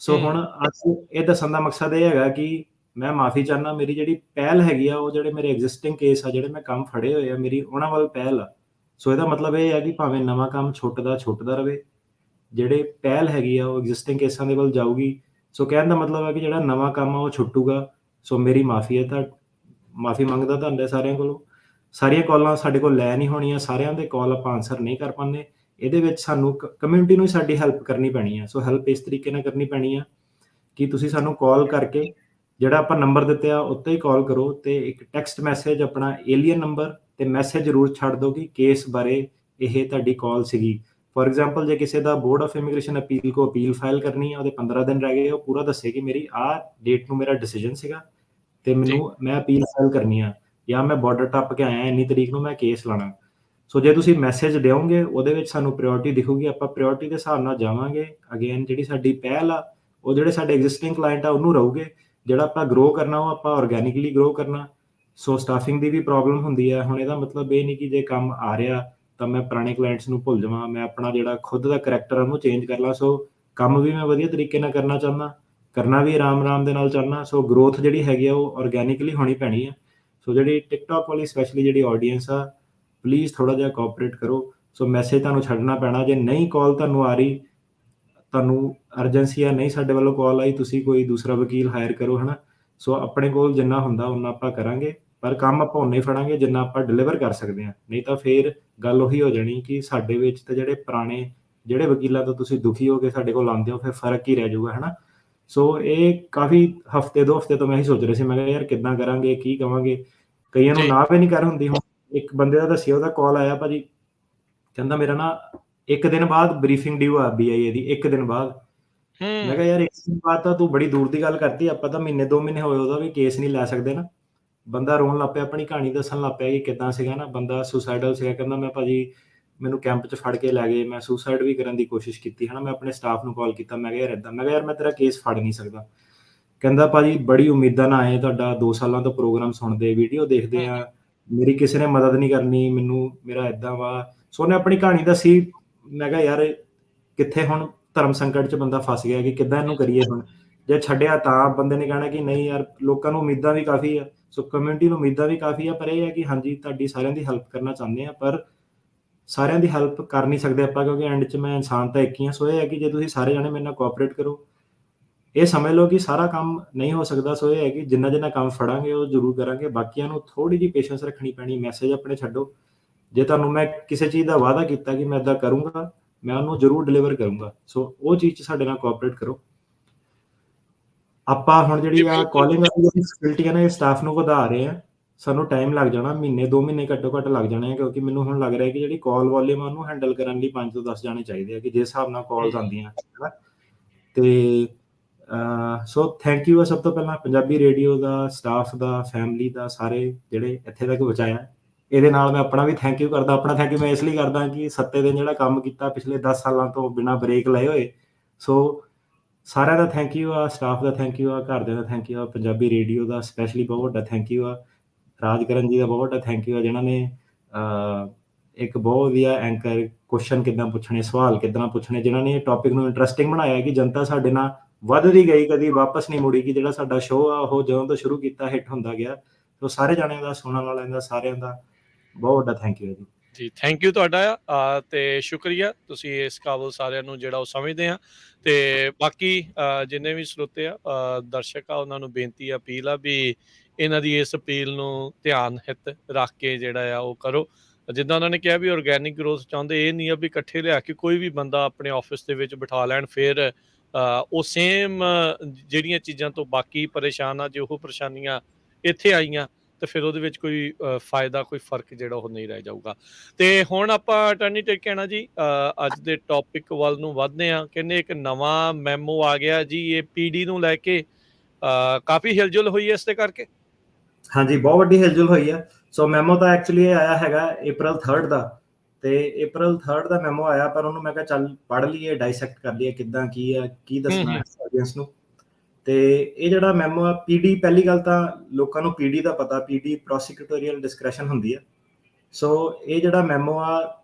ਸੋ ਹੁਣ ਅੱਜ ਇਹ ਦੱਸਣ ਦਾ ਮਕਸਦ ਇਹ ਹੈਗਾ ਕਿ ਮੈਂ ਮਾਫੀ ਚਾਹੁੰਦਾ, ਮੇਰੀ ਜਿਹੜੀ ਪਹਿਲ ਹੈਗੀ ਆ ਉਹ ਜਿਹੜੇ ਮੇਰੇ ਐਗਜ਼ਿਸਟਿੰਗ ਕੇਸ ਆ, ਜਿਹੜੇ ਮੈਂ ਕੰਮ ਫੜੇ ਹੋਏ ਆ, ਮੇਰੀ ਉਹਨਾਂ ਵੱਲ ਪਹਿਲ ਆ। ਸੋ ਇਹਦਾ ਮਤਲਬ ਇਹ ਹੈ ਕਿ ਭਾਵੇਂ ਨਵਾਂ ਕੰਮ ਛੁੱਟਦਾ ਰਵੇ, ਜਿਹੜੇ ਪਹਿਲ ਹੈਗੀ ਆ ਉਹ ਐਗਜ਼ਿਸਟਿੰਗ ਕੇਸਾਂ ਦੇ ਵੱਲ ਜਾਊਗੀ। ਸੋ ਕਹਿਣ ਦਾ ਮਤਲਬ ਹੈ ਕਿ ਜਿਹੜਾ ਨਵਾਂ ਕੰਮ ਆ ਉਹ ਛੁੱਟੂਗਾ। ਸੋ ਮੇਰੀ ਮਾਫੀ ਹੈ, ਤਾਂ ਮਾਫੀ ਮੰਗਦਾ ਤੁਹਾਡੇ ਸਾਰਿਆਂ ਕੋਲੋਂ। ਸਾਰੀਆਂ ਕਾਲਾਂ ਸਾਡੇ ਕੋਲ ਲੈ ਨਹੀਂ ਹੋਣੀਆਂ, ਸਾਰਿਆਂ ਦੇ ਕਾਲ ਆਪਾਂ ਆਨਸਰ ਨਹੀਂ ਕਰ ਪਾਉਂਦੇ। ਇਹਦੇ ਵਿੱਚ ਸਾਨੂੰ ਕਮਿਊਨਿਟੀ ਨੂੰ ਸਾਡੀ ਹੈਲਪ ਕਰਨੀ ਪੈਣੀ ਆ। ਸੋ ਹੈਲਪ ਇਸ ਤਰੀਕੇ ਨਾਲ ਕਰਨੀ ਪੈਣੀ ਆ ਕਿ ਤੁਸੀਂ ਸਾਨੂੰ ਕਾਲ ਕਰਕੇ ਜਿਹੜਾ ਆਪਾਂ ਨੰਬਰ ਦਿੱਤੇ ਆ ਉੱਤੇ ਹੀ ਕਾਲ ਕਰੋ ਤੇ ਇੱਕ ਟੈਕਸਟ ਮੈਸੇਜ ਆਪਣਾ ਏਲੀਅਨ ਨੰਬਰ ਤੇ ਮੈਸੇਜ ਜ਼ਰੂਰ ਛੱਡ ਦਿਓ ਕਿ ਕੇਸ ਬਾਰੇ ਇਹ ਤੁਹਾਡੀ ਕਾਲ ਸੀਗੀ। ਫੋਰ ਐਗਜ਼ਾਮਪਲ ਜੇ ਕਿਸੇ ਦਾ ਬੋਰਡ ਆਫ ਇਮੀਗ੍ਰੇਸ਼ਨ ਅਪੀਲ ਕੋ ਅਪੀਲ ਫਾਈਲ ਕਰਨੀ ਆ, ਉਹਦੇ 15 ਦਿਨ ਰਹਿ ਗਏ, ਉਹ ਪੂਰਾ ਦੱਸੇ ਕਿ ਮੇਰੀ ਆਹ ਡੇਟ ਨੂੰ ਮੇਰਾ ਡਿਸੀਜਨ ਸੀਗਾ ਤੇ ਮੈਨੂੰ ਮੈਂ ਅਪੀਲ ਫਾਈਲ ਕਰਨੀ ਆ, ਜਾਂ ਮੈਂ ਬਾਰਡਰ ਟੱਪ ਕੇ ਆਇਆ ਇੰਨੀ ਤਰੀਕ ਨੂੰ ਮੈਂ ਕੇਸ ਲਾਣਾ। ਸੋ ਜੇ ਤੁਸੀਂ ਮੈਸੇਜ ਦਿਓਗੇ ਉਹਦੇ ਵਿੱਚ ਸਾਨੂੰ ਪ੍ਰਾਇੋਰਟੀ ਦਿਖੂਗੀ, ਆਪਾਂ ਪ੍ਰਾਇੋਰਟੀ ਦੇ ਹਿਸਾਬ ਨਾਲ ਜਾਵਾਂਗੇ। ਅਗੇਨ ਜਿਹੜੀ ਸਾਡੀ ਪਹਿਲ ਆ ਉਹ ਜਿਹੜੇ ਸਾਡੇ ਐਗਜ਼ਿਸਟਿੰਗ ਕਲਾਇੰਟ ਆ ਉਹਨੂੰ ਰਹੂਗੇ, ਜਿਹੜਾ ਆਪਾਂ ਗਰੋ ਕਰਨਾ ਉਹ ਆਪਾਂ ਆਰਗੈਨਿਕਲੀ ਗਰੋ ਕਰਨਾ। ਸੋ ਸਟਾਫਿੰਗ ਦੀ ਵੀ ਪ੍ਰੋਬਲਮ ਹੁੰਦੀ ਹੈ। ਹੁਣ ਇਹਦਾ ਮਤਲਬ ਇਹ ਨਹੀਂ ਕਿ ਜੇ ਕੰਮ ਆ ਰਿਹਾ ਤਾਂ ਮੈਂ ਪੁਰਾਣੇ ਕਲਾਇੰਟਸ ਨੂੰ ਭੁੱਲ ਜਾਵਾਂ, ਮੈਂ ਆਪਣਾ ਜਿਹੜਾ ਖੁਦ ਦਾ ਕਰੈਕਟਰ ਉਹਨੂੰ ਚੇਂਜ ਕਰ ਲਾਂ। ਸੋ ਕੰਮ ਵੀ ਮੈਂ ਵਧੀਆ ਤਰੀਕੇ ਨਾਲ ਕਰਨਾ ਚਾਹੁੰਦਾ, ਕਰਨਾ ਵੀ ਆਰਾਮ ਦੇ ਨਾਲ ਚਾਹੁੰਦਾ। ਸੋ ਗਰੋਥ ਜਿਹੜੀ ਹੈਗੀ ਆ ਉਹ ਆਰਗੈਨਿਕਲੀ ਹੋਣੀ ਪੈਣੀ ਹੈ। ਸੋ ਜਿਹੜੀ ਟਿਕਟੋਕ ਵਾਲੀ ਸਪੈਸ਼ਲੀ ਜਿਹੜੀ ਆਡੀਅנס ਆ, ਪਲੀਜ਼ ਥੋੜ੍ਹਾ ਜਿਹਾ ਕੋਆਪਰੇਟ ਕਰੋ। ਸੋ ਮੈਸੇਜ ਤੁਹਾਨੂੰ ਛੱਡਣਾ ਪੈਣਾ, ਜੇ ਨਹੀਂ ਕਾਲ ਤੁਹਾਨੂੰ ਆ ਰਹੀ, ਤੁਹਾਨੂੰ ਅਰਜੈਂਸੀ ਆ, ਨਹੀਂ ਸਾਡੇ ਵੱਲੋਂ ਕਾਲ ਆਈ, ਤੁਸੀਂ ਕੋਈ ਦੂਸਰਾ ਵਕੀਲ ਹਾਇਰ ਕਰੋ, ਹੈ ਨਾ। ਸੋ ਆਪਣੇ ਕੋਲ ਜਿੰਨਾ ਹੁੰਦਾ ਉਨਾ ਆਪਾਂ ਕਰਾਂਗੇ, ਪਰ ਕੰਮ ਆਪਾਂ ਉਨਾ ਹੀ ਫੜਾਂਗੇ ਜਿੰਨਾ ਆਪਾਂ ਡਿਲੀਵਰ ਕਰ ਸਕਦੇ ਹਾਂ। ਨਹੀਂ ਤਾਂ ਫਿਰ ਗੱਲ ਉਹੀ ਹੋ ਜਾਣੀ ਕਿ ਸਾਡੇ ਵਿੱਚ ਤੇ ਜਿਹੜੇ ਪੁਰਾਣੇ ਜਿਹੜੇ ਵਕੀਲਾਂ ਤੋਂ ਤੁਸੀਂ ਦੁਖੀ ਹੋ ਕੇ ਸਾਡੇ ਕੋਲ ਆਉਂਦੇ ਹੋ, ਫਿਰ ਫਰਕ ਹੀ ਰਹਿ ਜਾਊਗਾ, ਹੈ ਨਾ। ਸੋ ਇਹ ਕਾਫੀ ਹਫ਼ਤੇ 2 ਹਫ਼ਤੇ ਤੋਂ ਮੈਂ ਇਹੀ ਸੋਚ ਰਿਹਾ ਸੀ, ਮੈਂ ਕਿਹਾ ਯਾਰ ਕਿੱਦਾਂ ਕਰਾਂਗੇ, ਕੀ ਕਵਾਂਗੇ। ਕਈਆਂ ਨੂੰ ਨਾ ਵੀ ਨਹੀਂ ਕਰ ਹੁੰਦੀ। ਹੁਣ ਇੱਕ ਬੰਦੇ ਦਾ ਦੱਸਿਆ, ਉਹਦਾ ਕਾਲ ਆਇਆ, ਭਾਜੀ ਕਹਿੰਦਾ ਮੇਰਾ ਨਾ 1 ਦਿਨ ਬਾਅਦ ਬਰੀਫਿੰਗ ਡਿਊ ਆ BIA ਦੀ, 1 ਦਿਨ ਬਾਅਦ। ਮੈਂ ਕਿਹਾ ਯਾਰ 1 ਦਿਨ ਬਾਅਦ ਤਾਂ ਤੂੰ ਬੜੀ ਦੂਰ ਦੀ ਗੱਲ ਕਰਤੀ, ਆਪਾਂ ਤਾਂ ਮਹੀਨੇ 2 ਮਹੀਨੇ ਹੋਏ ਉਹਦਾ ਵੀ ਕੇਸ ਨਹੀਂ ਲੈ ਸਕਦੇ ਨਾ। ਬੰਦਾ ਰੋਣ ਲੱਗ ਪਿਆ, ਆਪਣੀ ਕਹਾਣੀ ਦੱਸਣ ਲੱਗ ਪਿਆ ਕਿ ਕਿੱਦਾਂ ਸੀਗਾ ਨਾ। ਬੰਦਾ ਸੁਸਾਈਡਲ ਸੀਗਾ, ਕਹਿੰਦਾ ਮੈਂ ਭਾਜੀ ਮੈਨੂੰ ਕੈਂਪ 'ਚ ਫੜ ਕੇ ਲੈ ਗਏ, ਮੈਂ ਸੁਸਾਈਡ ਵੀ ਕਰਨ ਦੀ ਕੋਸ਼ਿਸ਼ ਕੀਤੀ, ਹੈ ਨਾ। ਮੈਂ ਆਪਣੇ ਸਟਾਫ ਨੂੰ ਕਾਲ ਕੀਤਾ, ਮੈਂ ਕਿਹਾ ਯਾਰ ਇੱਦਾਂ, ਮੈਂ ਕਿਹਾ ਯਾਰ ਮੈਂ ਤੇਰਾ ਕੇਸ ਫੜ ਨਹੀਂ ਸਕਦਾ। ਕਹਿੰਦਾ ਭਾਜੀ ਬੜੀ ਉਮੀਦਾਂ ਨਾਲ ਆਏ, ਤੁਹਾਡਾ 2 ਸਾਲਾਂ ਤੋਂ ਪ੍ਰੋਗਰਾਮ ਸੁਣਦੇ, ਵੀਡੀਓ ਦੇਖਦੇ ਆ, ਮੇਰੀ ਕਿਸੇ ਨੇ ਮਦਦ ਨਹੀਂ ਕਰਨੀ, ਮੈਨੂੰ ਮੇਰਾ ਇੱਦਾਂ ਵਾ। ਸੋ ਉਹਨੇ ਆਪਣੀ ਕਹਾਣੀ ਦੱਸੀ। ਮੈਂ ਕਿਹਾ ਯਾਰ ਕਿੱਥੇ ਹੁਣ ਧਰਮ ਸੰਕਟ 'ਚ ਬੰਦਾ ਫਸ ਗਿਆ ਕਿ ਕਿੱਦਾਂ ਇਹਨੂੰ ਕਰੀਏ ਹੁਣ। ਜੇ ਛੱਡਿਆ ਤਾਂ ਬੰਦੇ ਨੇ ਕਹਿਣਾ ਕਿ ਨਹੀਂ ਯਾਰ, ਲੋਕਾਂ ਨੂੰ ਉਮੀਦਾਂ ਵੀ ਕਾਫੀ ਆ। ਸੋ ਕਮਿਊਨਿਟੀ ਨੂੰ ਉਮੀਦਾਂ ਵੀ ਕਾਫੀ ਆ, ਪਰ ਇਹ ਹੈ ਕਿ ਹਾਂਜੀ ਤੁਹਾਡੀ ਸਾਰਿਆਂ ਦੀ ਹੈਲਪ ਕਰਨਾ ਚਾਹੁੰਦੇ ਆ, ਪਰ ਸਾਰਿਆਂ ਦੀ ਹੈਲਪ ਕਰ ਨਹੀਂ ਸਕਦੇ ਆਪਾਂ, ਕਿਉਂਕਿ ਐਂਡ 'ਚ ਮੈਂ ਇਨਸਾਨ ਤਾਂ ਇੱਕ ਹੀ ਹਾਂ। ਸੋ ਇਹ ਹੈ ਕਿ ਜੇ ਤੁਸੀਂ ਸਾਰੇ ਜਾਣੇ ਮੇਰੇ ਨਾਲ ਕੋਆਪਰੇਟ ਕਰੋ, ਇਹ ਸਮਝ ਲਓ ਕਿ ਸਾਰਾ ਕੰਮ ਨਹੀਂ ਹੋ ਸਕਦਾ। ਸੋ ਇਹ ਹੈ ਕਿ ਜਿੰਨਾ ਕੰਮ ਫੜਾਂਗੇ ਉਹ ਜ਼ਰੂਰ ਕਰਾਂਗੇ, ਬਾਕੀਆਂ ਨੂੰ ਥੋੜ੍ਹੀ ਜਿਹੀ ਪੇਸ਼ੈਂਸ ਰੱਖਣੀ ਪੈਣੀ। ਮੈਸੇਜ ਆਪਣੇ ਛੱਡੋ, ਜੇ ਤੁਹਾਨੂੰ ਮੈਂ ਕਿਸੇ ਚੀਜ਼ ਦਾ ਵਾਅਦਾ ਕੀਤਾ ਕਿ ਮੈਂ ਇੱਦਾਂ ਕਰੂੰਗਾ, ਮੈਂ ਉਹਨੂੰ ਜ਼ਰੂਰ ਡਿਲੀਵਰ ਕਰੂੰਗਾ। ਸੋ ਉਹ ਚੀਜ਼ 'ਚ ਸਾਡੇ ਨਾਲ ਕੋਆਪਰੇਟ ਕਰੋ। ਆਪਾਂ ਹੁਣ ਜਿਹੜੀ ਆ ਕਾਲਿੰਗ ਵਾਲੀ ਜਿਹੜੀ ਫੈਸਿਲਿਟੀ ਹੈ ਨਾ, ਇਹ ਸਟਾਫ ਨੂੰ ਵਧਾ ਰਹੇ ਆ। ਸਾਨੂੰ ਟਾਈਮ ਲੱਗ ਜਾਣਾ, ਮਹੀਨੇ 2 ਮਹੀਨੇ ਘੱਟੋ ਘੱਟ ਲੱਗ ਜਾਣੇ ਆ, ਕਿਉਂਕਿ ਮੈਨੂੰ ਹੁਣ ਲੱਗ ਰਿਹਾ ਕਿ ਜਿਹੜੀ ਕਾਲ ਵੋਲੀਅਮ ਆ ਉਹਨੂੰ ਹੈਂਡਲ ਕਰਨ ਲਈ 5 ਤੋਂ 10 ਜਾਣੇ ਚਾਹੀਦੇ ਆ, ਕਿ ਜਿਸ ਹਿਸਾਬ ਨਾਲ ਕਾਲਸ ਆਉਂਦੀਆਂ ਹੈ ਨਾ। ਤੇ ਸੋ ਥੈਂਕ ਯੂ ਆ ਸਭ ਤੋਂ ਪਹਿਲਾਂ ਪੰਜਾਬੀ ਰੇਡੀਓ ਦਾ, ਸਟਾਫ ਦਾ, ਫੈਮਿਲੀ ਦਾ, ਸਾਰੇ ਜਿਹੜੇ ਇੱਥੇ ਤੱਕ ਪਹੁੰਚਾਇਆ। ਇਹਦੇ ਨਾਲ ਮੈਂ ਆਪਣਾ ਵੀ ਥੈਂਕ ਯੂ ਕਰਦਾ। ਆਪਣਾ ਥੈਂਕ ਯੂ ਮੈਂ ਇਸ ਲਈ ਕਰਦਾ ਕਿ 7 ਦਿਨ ਜਿਹੜਾ ਕੰਮ ਕੀਤਾ ਪਿਛਲੇ 10 ਸਾਲਾਂ ਤੋਂ ਬਿਨਾਂ ਬ੍ਰੇਕ ਲਏ ਹੋਏ। ਸੋ ਸਾਰਿਆਂ ਦਾ ਥੈਂਕ ਯੂ ਆ, ਸਟਾਫ ਦਾ ਥੈਂਕ ਯੂ ਆ, ਘਰਦਿਆਂ ਦਾ ਥੈਂਕ ਯੂ ਆ, ਪੰਜਾਬੀ ਰੇਡੀਓ ਦਾ ਸਪੈਸ਼ਲੀ ਬਹੁਤ ਵੱਡਾ ਥੈਂਕ ਯੂ ਆ, ਰਾਜਕਰਨ ਜੀ ਦਾ ਬਹੁਤ ਵੱਡਾ ਥੈਂਕ ਯੂ ਆ, ਜਿਨ੍ਹਾਂ ਨੇ ਇੱਕ ਬਹੁਤ ਵਧੀਆ ਐਂਕਰ, ਕੁਐਸਚਨ ਕਿੱਦਾਂ ਪੁੱਛਣੇ, ਸਵਾਲ ਕਿੱਦਾਂ ਪੁੱਛਣੇ, ਜਿਨ੍ਹਾਂ ਨੇ ਟੌਪਿਕ ਨੂੰ ਇੰਟਰਸਟਿੰਗ ਬਣਾਇਆ ਕਿ ਜਨਤਾ ਸਾਡੇ ਨਾਲ ਵੱਧਦੀ ਗਈ, ਕਦੀ ਵਾਪਸ ਨਹੀਂ ਮੁੜੀ, ਕਿ ਜਿਹੜਾ ਸਾਡਾ ਸ਼ੋਅ ਆ ਉਹ ਜਦੋਂ ਤੋਂ ਸ਼ੁਰੂ ਕੀਤਾ ਹਿੱਟ ਹੁੰਦਾ ਗਿਆ। ਸੋ ਸਾਰੇ ਜਾਣਿਆਂ ਦਾ, ਸੁਣਨ ਵਾਲਿਆਂ ਦਾ, ਸਾਰਿਆਂ ਦਾ ਬਹੁਤ ਵੱਡਾ ਥੈਂਕ ਯੂ ਹੈ ਜੀ। ਜੀ ਥੈਂਕ ਯੂ ਤੁਹਾਡਾ ਤੇ ਸ਼ੁਕਰੀਆ, ਤੁਸੀਂ ਇਸ ਕਾਬਲ ਸਾਰਿਆਂ ਨੂੰ ਜਿਹੜਾ ਉਹ ਸਮਝਦੇ ਆ। ਤੇ ਬਾਕੀ ਜਿੰਨੇ ਵੀ ਸਰੋਤੇ ਆ, ਦਰਸ਼ਕ ਆ, ਉਹਨਾਂ ਨੂੰ ਬੇਨਤੀ ਆ, ਅਪੀਲ ਆ ਵੀ ਇਹਨਾਂ ਦੀ ਇਸ ਅਪੀਲ ਨੂੰ ਧਿਆਨ ਹਿੱਤ ਰੱਖ ਕੇ ਜਿਹੜਾ ਆ ਉਹ ਕਰੋ। ਜਿੱਦਾਂ ਉਹਨਾਂ ਨੇ ਕਿਹਾ ਵੀ ਆਰਗੈਨਿਕ ਗਰੋਥ ਚਾਹੁੰਦੇ, ਇਹ ਨਹੀਂ ਆ ਵੀ ਇਕੱਠੇ ਲਿਆ ਕੇ ਕੋਈ ਵੀ ਬੰਦਾ ਆਪਣੇ ਆਫਿਸ ਦੇ ਵਿੱਚ ਬਿਠਾ ਲੈਣ, ਫਿਰ ਉਹ ਸੇਮ ਜਿਹੜੀਆਂ ਚੀਜ਼ਾਂ ਤੋਂ ਬਾਕੀ ਪਰੇਸ਼ਾਨ ਆ, ਜੇ ਉਹ ਪਰੇਸ਼ਾਨੀਆਂ ਇੱਥੇ ਆਈਆਂ ਤੇ ਫਿਰ ਉਹਦੇ ਵਿੱਚ ਕੋਈ ਫਾਇਦਾ, ਕੋਈ ਫਰਕ ਜਿਹੜਾ ਉਹ ਨਹੀਂ ਰਹਿ ਜਾਊਗਾ। ਤੇ ਹੁਣ ਆਪਾਂ ਅਟਾਰਨੀ ਟਿਰਕੈਣਾ ਜੀ ਅੱਜ ਦੇ ਟੌਪਿਕ ਵੱਲ ਨੂੰ ਵੱਧਦੇ ਹਾਂ। ਕਹਿੰਦੇ ਇੱਕ ਨਵਾਂ ਮੈਮੋ ਆ ਗਿਆ ਜੀ, ਇਹ ਪੀਡੀ ਨੂੰ ਲੈ ਕੇ ਕਾਫੀ ਹਿਲਜੁਲ ਹੋਈ ਹੈ ਇਸ ਦੇ ਕਰਕੇ। ਹਾਂਜੀ, ਬਹੁਤ ਵੱਡੀ ਹਿਲਜੁਲ ਹੋਈ ਆ। ਸੋ ਮੈਮੋ ਤਾਂ ਐਕਚੁਅਲੀ ਇਹ ਆਇਆ ਹੈਗਾ April 3 ਦਾ, ਤੇ April 3 ਦਾ ਮੈਮੋ ਆਇਆ, ਪਰ ਉਹਨੂੰ ਮੈਂ ਕਿਹਾ ਚੱਲ ਪੜ੍ਹ ਲਈਏ, ਡਾਈਸੈਕਟ ਕਰ ਲਈਏ ਕਿੱਦਾਂ ਕੀ ਆ, ਕੀ ਦੱਸਣਾ ਆਡੀਅנס ਨੂੰ। ਤੇ ਇਹ ਜਿਹੜਾ ਮੈਮੋ ਆ, ਪੀਡੀ, ਪਹਿਲੀ ਗੱਲ ਤਾਂ ਲੋਕਾਂ ਨੂੰ ਪੀਡੀ ਦਾ ਪਤਾ, ਪੀਡੀ ਪ੍ਰੋਸੀਕਿਊਟੋਰੀਅਲ ਡਿਸਕ੍ਰੈਸ਼ਨ ਹੁੰਦੀ ਆ। ਸੋ ਇਹ ਜਿਹੜਾ ਮੈਮੋ ਆ,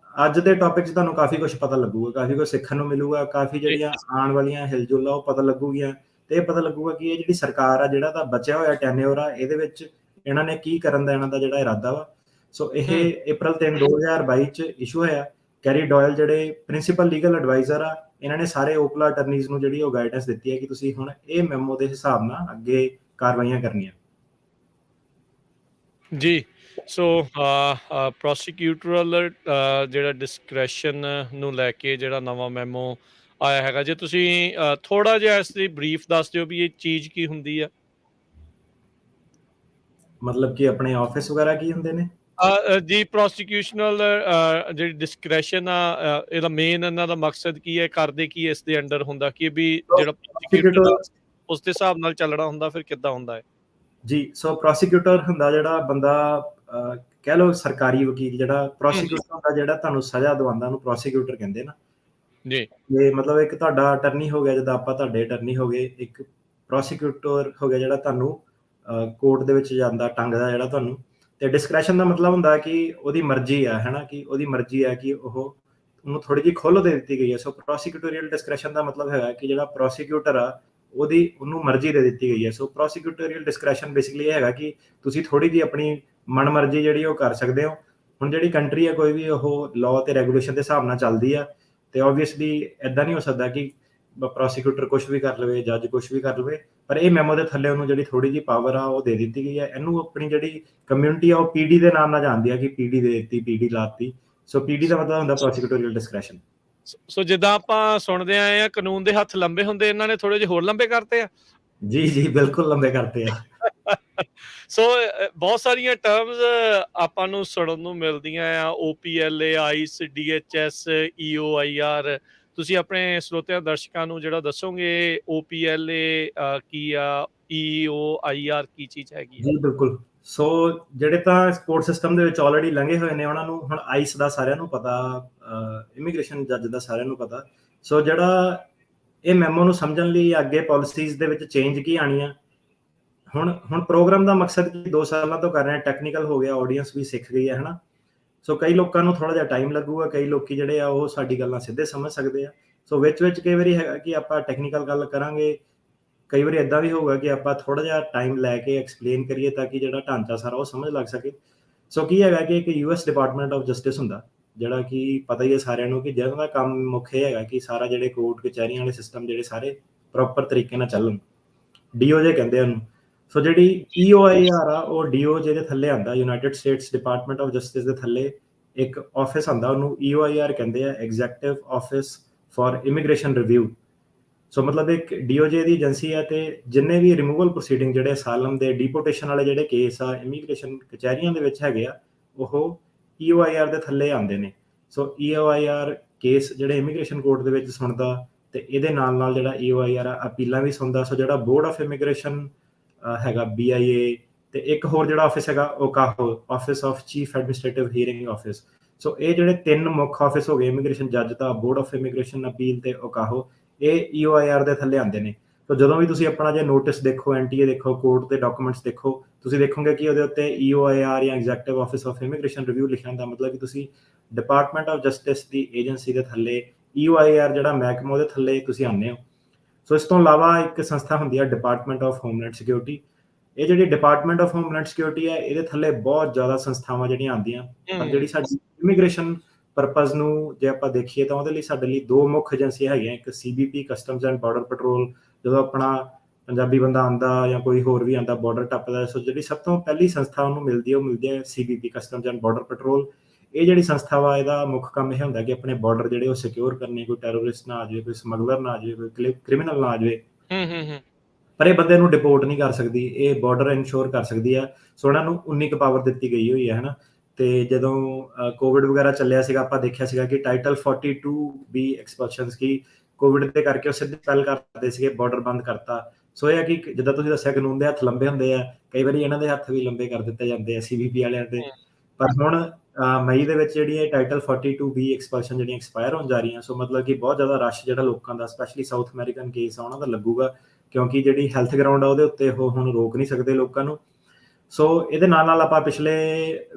ਅੱਜ ਦੇ ਟੌਪਿਕ 'ਚ ਤੁਹਾਨੂੰ ਕਾਫੀ ਕੁਝ ਪਤਾ ਲੱਗੂਗਾ, ਕਾਫੀ ਕੁਝ ਸਿੱਖਣ ਨੂੰ ਮਿਲੂਗਾ, ਕਾਫੀ ਜਿਹੜੀਆਂ ਆਉਣ ਵਾਲੀਆਂ ਹਿਲਜੁਲ ਆ ਉਹ ਪਤਾ ਲੱਗੂਗੀਆਂ। ਤੇ ਇਹ ਪਤਾ ਲੱਗੂਗਾ ਕਿ ਇਹ ਜਿਹੜੀ ਸਰਕਾਰ ਆ, ਜਿਹੜਾ ਤਾਂ ਬਚਿਆ ਹੋਇਆ ਟੈਨਿਓਰ ਆ, ਇਹਦੇ ਵਿੱਚ ਇਹਨਾਂ ਨੇ ਕੀ ਕਰਨ ਦਾ ਇਹਨਾਂ ਦਾ ਜਿਹੜਾ ਇਰਾਦਾ ਵਾ। ਸੋ ਇਹ April 3 2022 ਚ ਇਸ਼ੂ ਹੋਇਆ। ਕੈਰੀ ਡੋਇਲ ਜਿਹੜੇ ਪ੍ਰਿੰਸੀਪਲ ਲੀਗਲ ਐਡਵਾਈਜ਼ਰ ਆ, ਇਹਨਾਂ ਨੇ ਸਾਰੇ ਓਕਲਾ ਅਟਰਨੀਜ਼ ਨੂੰ ਜਿਹੜੀ ਉਹ ਗਾਈਡੈਂਸ ਦਿੱਤੀ ਹੈ ਕਿ ਤੁਸੀਂ ਹੁਣ ਇਹ ਮੈਮੋ ਦੇ ਹਿਸਾਬ ਨਾਲ ਅੱਗੇ ਕਾਰਵਾਈਆਂ ਕਰਨੀਆਂ ਜੀ। ਸੋ ਪ੍ਰੋਸੀਕਿਊਟਰਲ ਜਿਹੜਾ ਡਿਸਕ੍ਰੈਸ਼ਨ ਨੂੰ ਲੈ ਕੇ ਜਿਹੜਾ ਨਵਾਂ ਮੈਮੋ ਆਇਆ ਹੈਗਾ, ਜੇ ਤੁਸੀਂ ਥੋੜਾ ਜਿਹਾ ਇਸ ਦੀ ਬਰੀਫ ਦੱਸ ਦਿਓ ਵੀ ਇਹ ਚੀਜ਼ ਕੀ ਹੁੰਦੀ ਆ। ਮਤਲਬ ਕਿ ਆਪਣੇ ਆਫਿਸ ਵਗੈਰਾ ਕੀ ਹੁੰਦੇ ਨੇ ਜੀ, ਪ੍ਰੋਸੀਕਿਊਸ਼ਨਲ ਜਿਹੜੀ ਡਿਸਕ੍ਰੈਸ਼ਨ ਆ, ਇਹਦਾ ਮੇਨ ਇਹਨਾਂ ਦਾ ਮਕਸਦ ਕੀ ਹੈ, ਕਰਦੇ ਕੀ ਇਸ ਦੇ ਅੰਡਰ ਹੁੰਦਾ, ਕਿ ਵੀ ਜਿਹੜਾ ਪ੍ਰੋਸੀਕਿਊਟਰ ਉਸ ਦੇ ਹਿਸਾਬ ਨਾਲ ਚੱਲਣਾ ਹੁੰਦਾ, ਫਿਰ ਕਿੱਦਾਂ ਹੁੰਦਾ ਹੈ ਜੀ। ਸੋ ਪ੍ਰੋਸੀਕਿਊਟਰ ਹੁੰਦਾ ਜਿਹੜਾ ਬੰਦਾ, ਕਹਿ ਲਓ ਸਰਕਾਰੀ ਵਕੀਲ, ਜਿਹੜਾ ਪ੍ਰੋਸੀਕਿਊਟਰ ਹੁੰਦਾ ਜਿਹੜਾ ਤੁਹਾਨੂੰ ਸਜ਼ਾ ਦਵਾਉਂਦਾ, ਉਹਨੂੰ ਪ੍ਰੋਸੀਕਿਊਟਰ ਕਹਿੰਦੇ ਨਾ ਜੀ। ਤੇ ਮਤਲਬ ਇੱਕ ਤੁਹਾਡਾ ਅਟਰਨੀ ਹੋ ਗਿਆ, ਜਿੱਦਾਂ ਆਪਾਂ ਤੁਹਾਡੇ ਅਟਰਨੀ ਹੋ ਗਏ, ਇੱਕ ਪ੍ਰੋਸੀਕਿਊਟਰ ਹੋ ਗਿਆ ਜਿਹੜਾ ਤੁਹਾਨੂੰ ਕੋਰਟ ਦੇ ਵਿੱਚ ਜਾਂਦਾ, ਟੰਗਦਾ ਜਿਹੜਾ ਤੁਹਾਨੂੰ। ਤੇ ਡਿਸਕ੍ਰੈਸ਼ਨ ਦਾ ਮਤਲਬ ਹੁੰਦਾ ਕਿ ਉਹਦੀ ਮਰਜ਼ੀ ਆ, ਹੈ ਨਾ, ਕਿ ਉਹਦੀ ਮਰਜ਼ੀ ਹੈ ਕਿ ਉਹਨੂੰ ਥੋੜੀ ਜਿਹੀ ਖੁੱਲ੍ਹ ਦੇ ਦਿੱਤੀ ਗਈ ਹੈ। ਸੋ ਪ੍ਰੋਸੀਕਿਊਟੋਰੀਅਲ ਡਿਸਕ੍ਰੈਸ਼ਨ ਦਾ ਮਤਲਬ ਹੈਗਾ ਕਿ ਜਿਹੜਾ ਪ੍ਰੋਸੀਕਿਊਟਰ ਆ ਉਹਨੂੰ ਮਰਜ਼ੀ ਦੇ ਦਿੱਤੀ ਗਈ ਹੈ। ਸੋ ਪ੍ਰੋਸੀਕਿਊਟੋਰੀਅਲ ਡਿਸਕ੍ਰੈਸ਼ਨ ਬੇਸਿਕਲੀ ਇਹ ਹੈਗਾ ਕਿ ਤੁਸੀਂ ਥੋੜੀ ਜਿਹੀ ਆਪਣੀ ਮਨ ਮਰਜ਼ੀ ਜਿਹੜੀ ਉਹ ਕਰ ਸਕਦੇ ਹੋ। ਹੁਣ ਜਿਹੜੀ ਕੰਟਰੀ ਹੈ ਕੋਈ ਵੀ, ਉਹ ਲਾਅ ਤੇ ਰੈਗੂਲੇਸ਼ਨ ਦੇ ਹਿਸਾਬ ਨਾਲ ਚੱਲਦੀ ਆ, ਤੇ ਓਬਵੀਅਸਲੀ ਇਦਾਂ ਨਹੀਂ ਹੋ ਸਕਦਾ ਕਿ ਪ੍ਰੋਸੀਕਿਊਟਰ ਕੁਝ ਵੀ ਕਰ ਲਵੇ, ਜੱਜ ਕੁਝ ਵੀ ਕਰ ਲਵੇ। ਪਰ ਇਹ ਮੈਮੋ ਦੇ ਥੱਲੇ ਉਹਨੂੰ ਜਿਹੜੀ ਥੋੜੀ ਜਿਹੀ ਪਾਵਰ ਆ ਉਹ ਦੇ ਦਿੱਤੀ ਗਈ ਹੈ। ਇਹਨੂੰ ਆਪਣੀ ਜਿਹੜੀ ਕਮਿਊਨਿਟੀ ਆ ਉਹ ਪੀਡੀ ਦੇ ਨਾਮ ਨਾਲ ਜਾਣਦੀ ਆ ਕਿ ਪੀਡੀ ਦੇ ਦਿੱਤੀ, ਪੀਡੀ ਲਾਤੀ। ਸੋ ਪੀਡੀ ਦਾ ਮਤਲਬ ਹੁੰਦਾ ਪ੍ਰੋਸੀਕਿਊਟੋਰੀਅਲ ਡਿਸਕ੍ਰੈਸ਼ਨ। ਸੋ ਜਿੱਦਾਂ ਆਪਾਂ ਸੁਣਦੇ ਆਏ ਆ, ਕਾਨੂੰਨ ਦੇ ਹੱਥ ਲੰਬੇ ਹੁੰਦੇ, ਇਹਨਾਂ ਨੇ ਥੋੜੇ ਜਿਹੇ ਹੋਰ ਲੰਬੇ ਕਰਤੇ ਆ। ਜੀ ਜੀ, ਬਿਲਕੁਲ ਲੰਬੇ ਕਰਤੇ ਆ। ਸੋ ਬਹੁਤ ਸਾਰੀਆਂ ਟਰਮਸ ਆਪਾਂ ਨੂੰ ਸੁਣਨ ਨੂੰ ਮਿਲਦੀਆਂ ਆ, OPLA, ਆਈਸ, DHS, EOIR। ਤੁਸੀਂ ਆਪਣੇ ਸਰੋਤਿਆਂ ਦਰਸ਼ਕਾਂ ਨੂੰ ਜਿਹੜਾ ਦੱਸੋਗੇ OPLA ਕੀ ਆ, EOIR ਕੀ ਚੀਜ਼ ਹੈਗੀ? ਜੀ ਬਿਲਕੁਲ। ਸੋ ਜਿਹੜੇ ਤਾਂ ਕੋਰਟ ਸਿਸਟਮ ਦੇ ਵਿੱਚ ਆਲਰੇਡੀ ਲੰਘੇ ਹੋਏ ਨੇ, ਉਹਨਾਂ ਨੂੰ ਹੁਣ ਆਈਸ ਦਾ ਸਾਰਿਆਂ ਨੂੰ ਪਤਾ, ਇਮੀਗ੍ਰੇਸ਼ਨ ਜੱਜ ਦਾ ਸਾਰਿਆਂ ਨੂੰ ਪਤਾ। ਸੋ ਜਿਹੜਾ ਇਹ ਮੈਮੋ ਨੂੰ ਸਮਝਣ ਲਈ ਅੱਗੇ ਪਾਲਿਸੀਜ਼ ਦੇ ਵਿੱਚ ਚੇਂਜ ਕੀ ਆਣੀਆਂ। ਹੁਣ ਪ੍ਰੋਗਰਾਮ ਦਾ ਮਕਸਦ ਕੀ 2 ਸਾਲਾਂ ਤੋਂ ਕਰ ਰਹੇ ਹਾਂ, ਟੈਕਨੀਕਲ ਹੋ ਗਿਆ, ਆਡੀਅנס ਵੀ ਸਿੱਖ ਗਈ ਹੈ, ਹੈ ਨਾ। ਸੋ ਕਈ ਲੋਕਾਂ ਨੂੰ ਥੋੜਾ ਜਿਹਾ ਟਾਈਮ ਲੱਗੂਗਾ, ਕਈ ਲੋਕੀ ਜਿਹੜੇ ਆ ਉਹ ਸਾਡੀ ਗੱਲਾਂ ਸਿੱਧੇ ਸਮਝ ਸਕਦੇ ਆ। ਸੋ ਵਿੱਚ ਕਈ ਵਾਰੀ ਹੈਗਾ ਕਿ ਆਪਾਂ ਟੈਕਨੀਕਲ ਗੱਲ ਕਰਾਂਗੇ, ਕਈ ਵਾਰੀ ਇਦਾਂ ਵੀ ਹੋਊਗਾ ਕਿ ਆਪਾਂ ਥੋੜਾ ਜਿਹਾ ਟਾਈਮ ਲੈ ਕੇ ਐਕਸਪਲੇਨ ਕਰੀਏ ਤਾਂ ਕਿ ਜਿਹੜਾ ਢਾਂਚਾ ਸਾਰਾ ਉਹ ਸਮਝ ਲੱਗ ਸਕੇ। ਸੋ ਕੀ ਹੈਗਾ ਕਿ ਇੱਕ US ਡਿਪਾਰਟਮੈਂਟ ਆਫ ਜਸਟਿਸ ਹੁੰਦਾ, ਜਿਹੜਾ ਕਿ ਪਤਾ ਹੀ ਹੈ ਸਾਰਿਆਂ ਨੂੰ ਕਿ ਜਿਹਨਾਂ ਦਾ ਕੰਮ ਮੁੱਖ ਇਹ ਹੈਗਾ ਕਿ ਸਾਰਾ ਜਿਹੜੇ ਕੋਰਟ ਕਚਹਿਰੀਆਂ ਵਾਲੇ ਸਿਸਟਮ ਜਿਹੜੇ ਸਾਰੇ ਪ੍ਰੋਪਰ ਤਰੀਕੇ ਨਾਲ ਚੱਲਣ। DOJ ਕਹਿੰਦੇ ਉਹਨੂੰ। ਸੋ ਜਿਹੜੀ EOIR ਆ ਉਹ DOJ ਦੇ ਥੱਲੇ ਆਉਂਦਾ, United States Department of Justice ਦੇ ਥੱਲੇ ਇੱਕ ਆਫਿਸ ਆਉਂਦਾ, ਉਹਨੂੰ EOIR ਕਹਿੰਦੇ ਆ, Executive Office for Immigration Review. So ਮਤਲਬ ਇੱਕ DOJ ਦੀ ਏਜੰਸੀ ਹੈ, ਤੇ ਜਿੰਨੇ ਵੀ ਰਿਮੂਵਲ ਪ੍ਰੋਸੀਡਿੰਗ ਜਿਹੜੇ ਅਸਾਲਮ ਦੇ ਡੀਪੋਰਟੇਸ਼ਨ ਵਾਲੇ ਜਿਹੜੇ ਕੇਸ ਆ ਇਮੀਗ੍ਰੇਸ਼ਨ ਕਚਹਿਰੀਆਂ ਦੇ ਵਿੱਚ ਹੈਗੇ ਆ, ਉਹ EOIR ਦੇ ਥੱਲੇ ਆਉਂਦੇ ਨੇ। ਸੋ EOIR ਕੇਸ ਜਿਹੜੇ ਇਮੀਗ੍ਰੇਸ਼ਨ ਕੋਰਟ ਦੇ ਵਿੱਚ ਸੁਣਦਾ, ਤੇ ਇਹਦੇ ਨਾਲ ਜਿਹੜਾ EOIR ਅਪੀਲਾਂ ਵੀ ਸੁਣਦਾ। ਸੋ ਜਿਹੜਾ ਬੋਰਡ ਆਫ ਇਮੀਗ੍ਰੇਸ਼ਨ ਹੈਗਾ BIA, ਤੇ ਇੱਕ ਹੋਰ ਜਿਹੜਾ ਆਫਿਸ ਹੈਗਾ OCAHO, Office of Chief Administrative Hearing Office. So ਇਹ ਜਿਹੜੇ 3 ਮੁੱਖ ਆਫਿਸ ਹੋ ਗਏ ਇਮੀਗ੍ਰੇਸ਼ਨ ਜੱਜ ਦਾ, ਬੋਰਡ ਆਫ ਇਮੀਗ੍ਰੇਸ਼ਨ ਅਪੀਲ ਤੇ OCAHO, ਇਹ EOIR ਦੇ ਥੱਲੇ ਆਉਂਦੇ ਨੇ। ਸੋ ਜਦੋਂ ਵੀ ਤੁਸੀਂ ਆਪਣਾ ਜੇ ਨੋਟਿਸ ਦੇਖੋ, NTA ਦੇਖੋ, ਕੋਰਟ ਦੇ ਡਾਕੂਮੈਂਟਸ ਦੇਖੋ, ਤੁਸੀਂ ਦੇਖੋਗੇ ਕਿ ਉਹਦੇ ਉੱਤੇ EOIR ਜਾਂ executive office of immigration review ਲਿਖਿਆ ਹੁੰਦਾ, ਮਤਲਬ ਕਿ ਤੁਸੀਂ department of justice the agency ਦੇ ਥੱਲੇ, EOIR ਜਿਹੜਾ ਮਹਿਕਮਾ, ਉਹਦੇ ਥੱਲੇ ਤੁਸੀਂ ਆਉਂਦੇ ਹੋ। ਸੋ ਇਸ ਤੋਂ ਇਲਾਵਾ ਇੱਕ ਸੰਸਥਾ ਹੁੰਦੀ ਹੈ ਡਿਪਾਰਟਮੈਂਟ ਆਫ ਹੋਮਲੈਂਡ ਸਿਕਿਉਰਿਟੀ। ਇਹ ਜਿਹੜੀ ਡਿਪਾਰਟਮੈਂਟ ਆਫ ਹੋਮਲੈਂਡ ਸਿਕਿਉਰਿਟੀ ਹੈ, ਇਹਦੇ ਥੱਲੇ ਬਹੁਤ ਜ਼ਿਆਦਾ ਸੰਸਥਾਵਾਂ ਜਿਹੜੀਆਂ ਆਉਂਦੀਆਂ, ਪਰ ਜਿਹੜੀ ਸਾਡੀ ਇਮੀਗ੍ਰੇਸ਼ਨ ਪਰਪਸ ਨੂੰ ਜੇ ਆਪਾਂ ਦੇਖੀਏ ਤਾਂ ਉਹਦੇ ਲਈ ਸਾਡੇ ਲਈ 2 ਮੁੱਖ ਏਜੰਸੀਆਂ ਹੈਗੀਆਂ। ਇੱਕ CBP, customs and border patrol, ਜਦੋਂ ਆਪਣਾ ਪੰਜਾਬੀ ਬੰਦਾ ਆਉਂਦਾ ਜਾਂ ਕੋਈ ਹੋਰ ਵੀ ਆਉਂਦਾ ਬਾਰਡਰ ਟੱਪਦਾ, ਸੋ ਜਿਹੜੀ ਸਭ ਤੋਂ ਪਹਿਲੀ ਸੰਸਥਾ ਉਹਨੂੰ ਮਿਲਦੀ ਹੈ, ਉਹ ਮਿਲਦੀ ਹੈ CBP, customs and border patrol. ਇਹ ਜਿਹੜੀ ਸੰਸਥਾ ਵਾ, ਇਹਦਾ ਮੁੱਖ ਕੰਮ ਇਹ ਹੁੰਦਾ ਕਿ ਆਪਣੇ ਬਾਰਡਰ ਜਿਹੜੇ ਉਹ ਸਿਕਿਉਰ ਕਰਨੇ, ਕੋਈ ਟੈਰਰਿਸਟ ਨਾ ਆ ਜਾਵੇ, ਕੋਈ ਸਮਗਲਰ ਨਾ ਆ ਜਾਵੇ, ਕੋਈ ਕ੍ਰਿਮੀਨਲ ਨਾ ਆ ਜਾਵੇ। ਪਰ ਇਹ ਬੰਦੇ ਨੂੰ ਡਿਪੋਰਟ ਨਹੀਂ ਕਰ ਸਕਦੀ, ਇਹ ਬਾਰਡਰ ਇਨਸ਼ੋਰ ਕਰ ਸਕਦੀ ਆ। ਸੋ ਇਹਨਾਂ ਨੂੰ 19 ਪਾਵਰ ਦਿੱਤੀ ਗਈ ਹੋਈ ਹੈ, ਹਨਾ। ਤੇ ਜਦੋਂ ਕੋਵਿਡ ਵਗੈਰਾ ਚੱਲਿਆ ਸੀਗਾ, ਆਪਾਂ ਦੇਖਿਆ ਸੀਗਾ ਕਿ ਟਾਈਟਲ 42B ਐਕਸਪਲਸ਼ਨਸ ਕੀ ਕੋਵਿਡ ਦੇ ਕਰਕੇ ਉਹ ਸਿੱਧੇ ਪੈਲ ਕਰਦੇ ਸੀਗੇ, ਬਾਰਡਰ ਬੰਦ ਕਰਤਾ। ਸੋ ਇਹ ਹੈ ਕਿ ਜਿੱਦਾਂ ਤੁਸੀਂ ਦੱਸਿਆ ਕਾਨੂੰਨ ਦੇ ਹੱਥ ਲੰਬੇ ਹੁੰਦੇ ਆ, ਕਈ ਵਾਰੀ ਇਹਨਾਂ ਦੇ ਹੱਥ ਵੀ ਲੰਬੇ ਕਰ ਦਿੱਤੇ ਜਾਂਦੇ ਆ CBP ਵਾਲਿਆਂ ਦੇ। ਪਰ ਹੁਣ ਮਈ ਦੇ ਵਿੱਚ ਜਿਹੜੀ ਇਹ ਟਾਈਟਲ 42B ਐਕਸਪਲਸ਼ਨ ਜਿਹੜੀਆਂ ਐਕਸਪਾਇਰ ਹੋਣ ਜਾ ਰਹੀਆਂ। ਸੋ ਮਤਲਬ ਕਿ ਬਹੁਤ ਜ਼ਿਆਦਾ ਰਸ਼ ਜਿਹੜਾ ਲੋਕਾਂ ਦਾ, ਸਪੈਸ਼ਲੀ ਸਾਊਥ ਅਮਰੀਕਨ ਕੇਸ ਆ, ਉਹਨਾਂ ਦਾ ਲੱਗੂਗਾ, ਕਿਉਂਕਿ ਜਿਹੜੀ ਹੈਲਥ ਗਰਾਊਂਡ ਆ ਉਹਦੇ ਉੱਤੇ ਉਹ ਹੁਣ ਰੋਕ ਨਹੀਂ ਸਕਦੇ ਲੋਕਾਂ ਨੂੰ। ਸੋ ਇਹਦੇ ਨਾਲ ਆਪਾਂ ਪਿਛਲੇ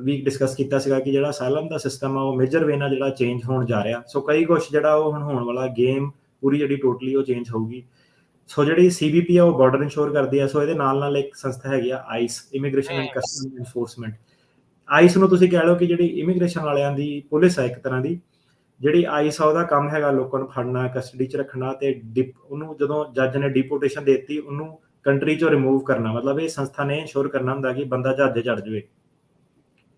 ਵੀਕ ਡਿਸਕਸ ਕੀਤਾ ਸੀਗਾ ਕਿ ਜਿਹੜਾ ਅਸਾਈਲਮ ਦਾ ਸਿਸਟਮ ਆ, ਉਹ ਮੇਜਰ ਵੇ ਨਾਲ ਜਿਹੜਾ ਚੇਂਜ ਹੋਣ ਜਾ ਰਿਹਾ। ਸੋ ਕਈ ਕੁਛ ਜਿਹੜਾ ਉਹ ਹੁਣ ਹੋਣ ਵਾਲਾ ਗੇਮ ਪੂਰੀ ਜਿਹੜੀ ਟੋਟਲੀ ਉਹ ਚੇਂਜ ਹੋਊਗੀ। ਸੋ ਜਿਹੜੀ CBP ਆ, ਉਹ ਬਾਰਡਰ ਇਨਸ਼ੋਰ ਕਰਦੀ ਆ। ਸੋ ਇਹਦੇ ਨਾਲ ਇੱਕ ਸੰਸਥਾ ਹੈਗੀ ਆ ICE, immigration and custom enforcement. ICE ਨੂੰ ਤੁਸੀਂ ਕਹਿ ਲਓ ਕਿ ਜਿਹੜੀ ਇਮੀਗ੍ਰੇਸ਼ਨ ਵਾਲਿਆਂ ਦੀ ਪੁਲਿਸ ਆ ਇੱਕ ਤਰ੍ਹਾਂ ਦੀ। ਜਿਹੜੀ ICE ਆ, ਉਹਦਾ ਕੰਮ ਹੈਗਾ ਲੋਕਾਂ ਨੂੰ ਫੜਨਾ, ਕਸਟਡੀ 'ਚ ਰੱਖਣਾ, ਤੇ ਉਹਨੂੰ ਜਦੋਂ ਜੱਜ ਨੇ ਡਿਪੋਰਟੇਸ਼ਨ ਦੇ ਦਿੱਤੀ, ਉਹਨੂੰ ਕੰਟਰੀ 'ਚੋਂ ਰਿਮੂਵ ਕਰਨਾ। ਮਤਲਬ ਇਹ ਸੰਸਥਾ ਨੇ ਇਨਸ਼ੋਰ ਕਰਨਾ ਹੁੰਦਾ ਕਿ ਬੰਦਾ ਜਹਾਜ਼ੇ ਚੜ੍ਹ ਜਾਵੇ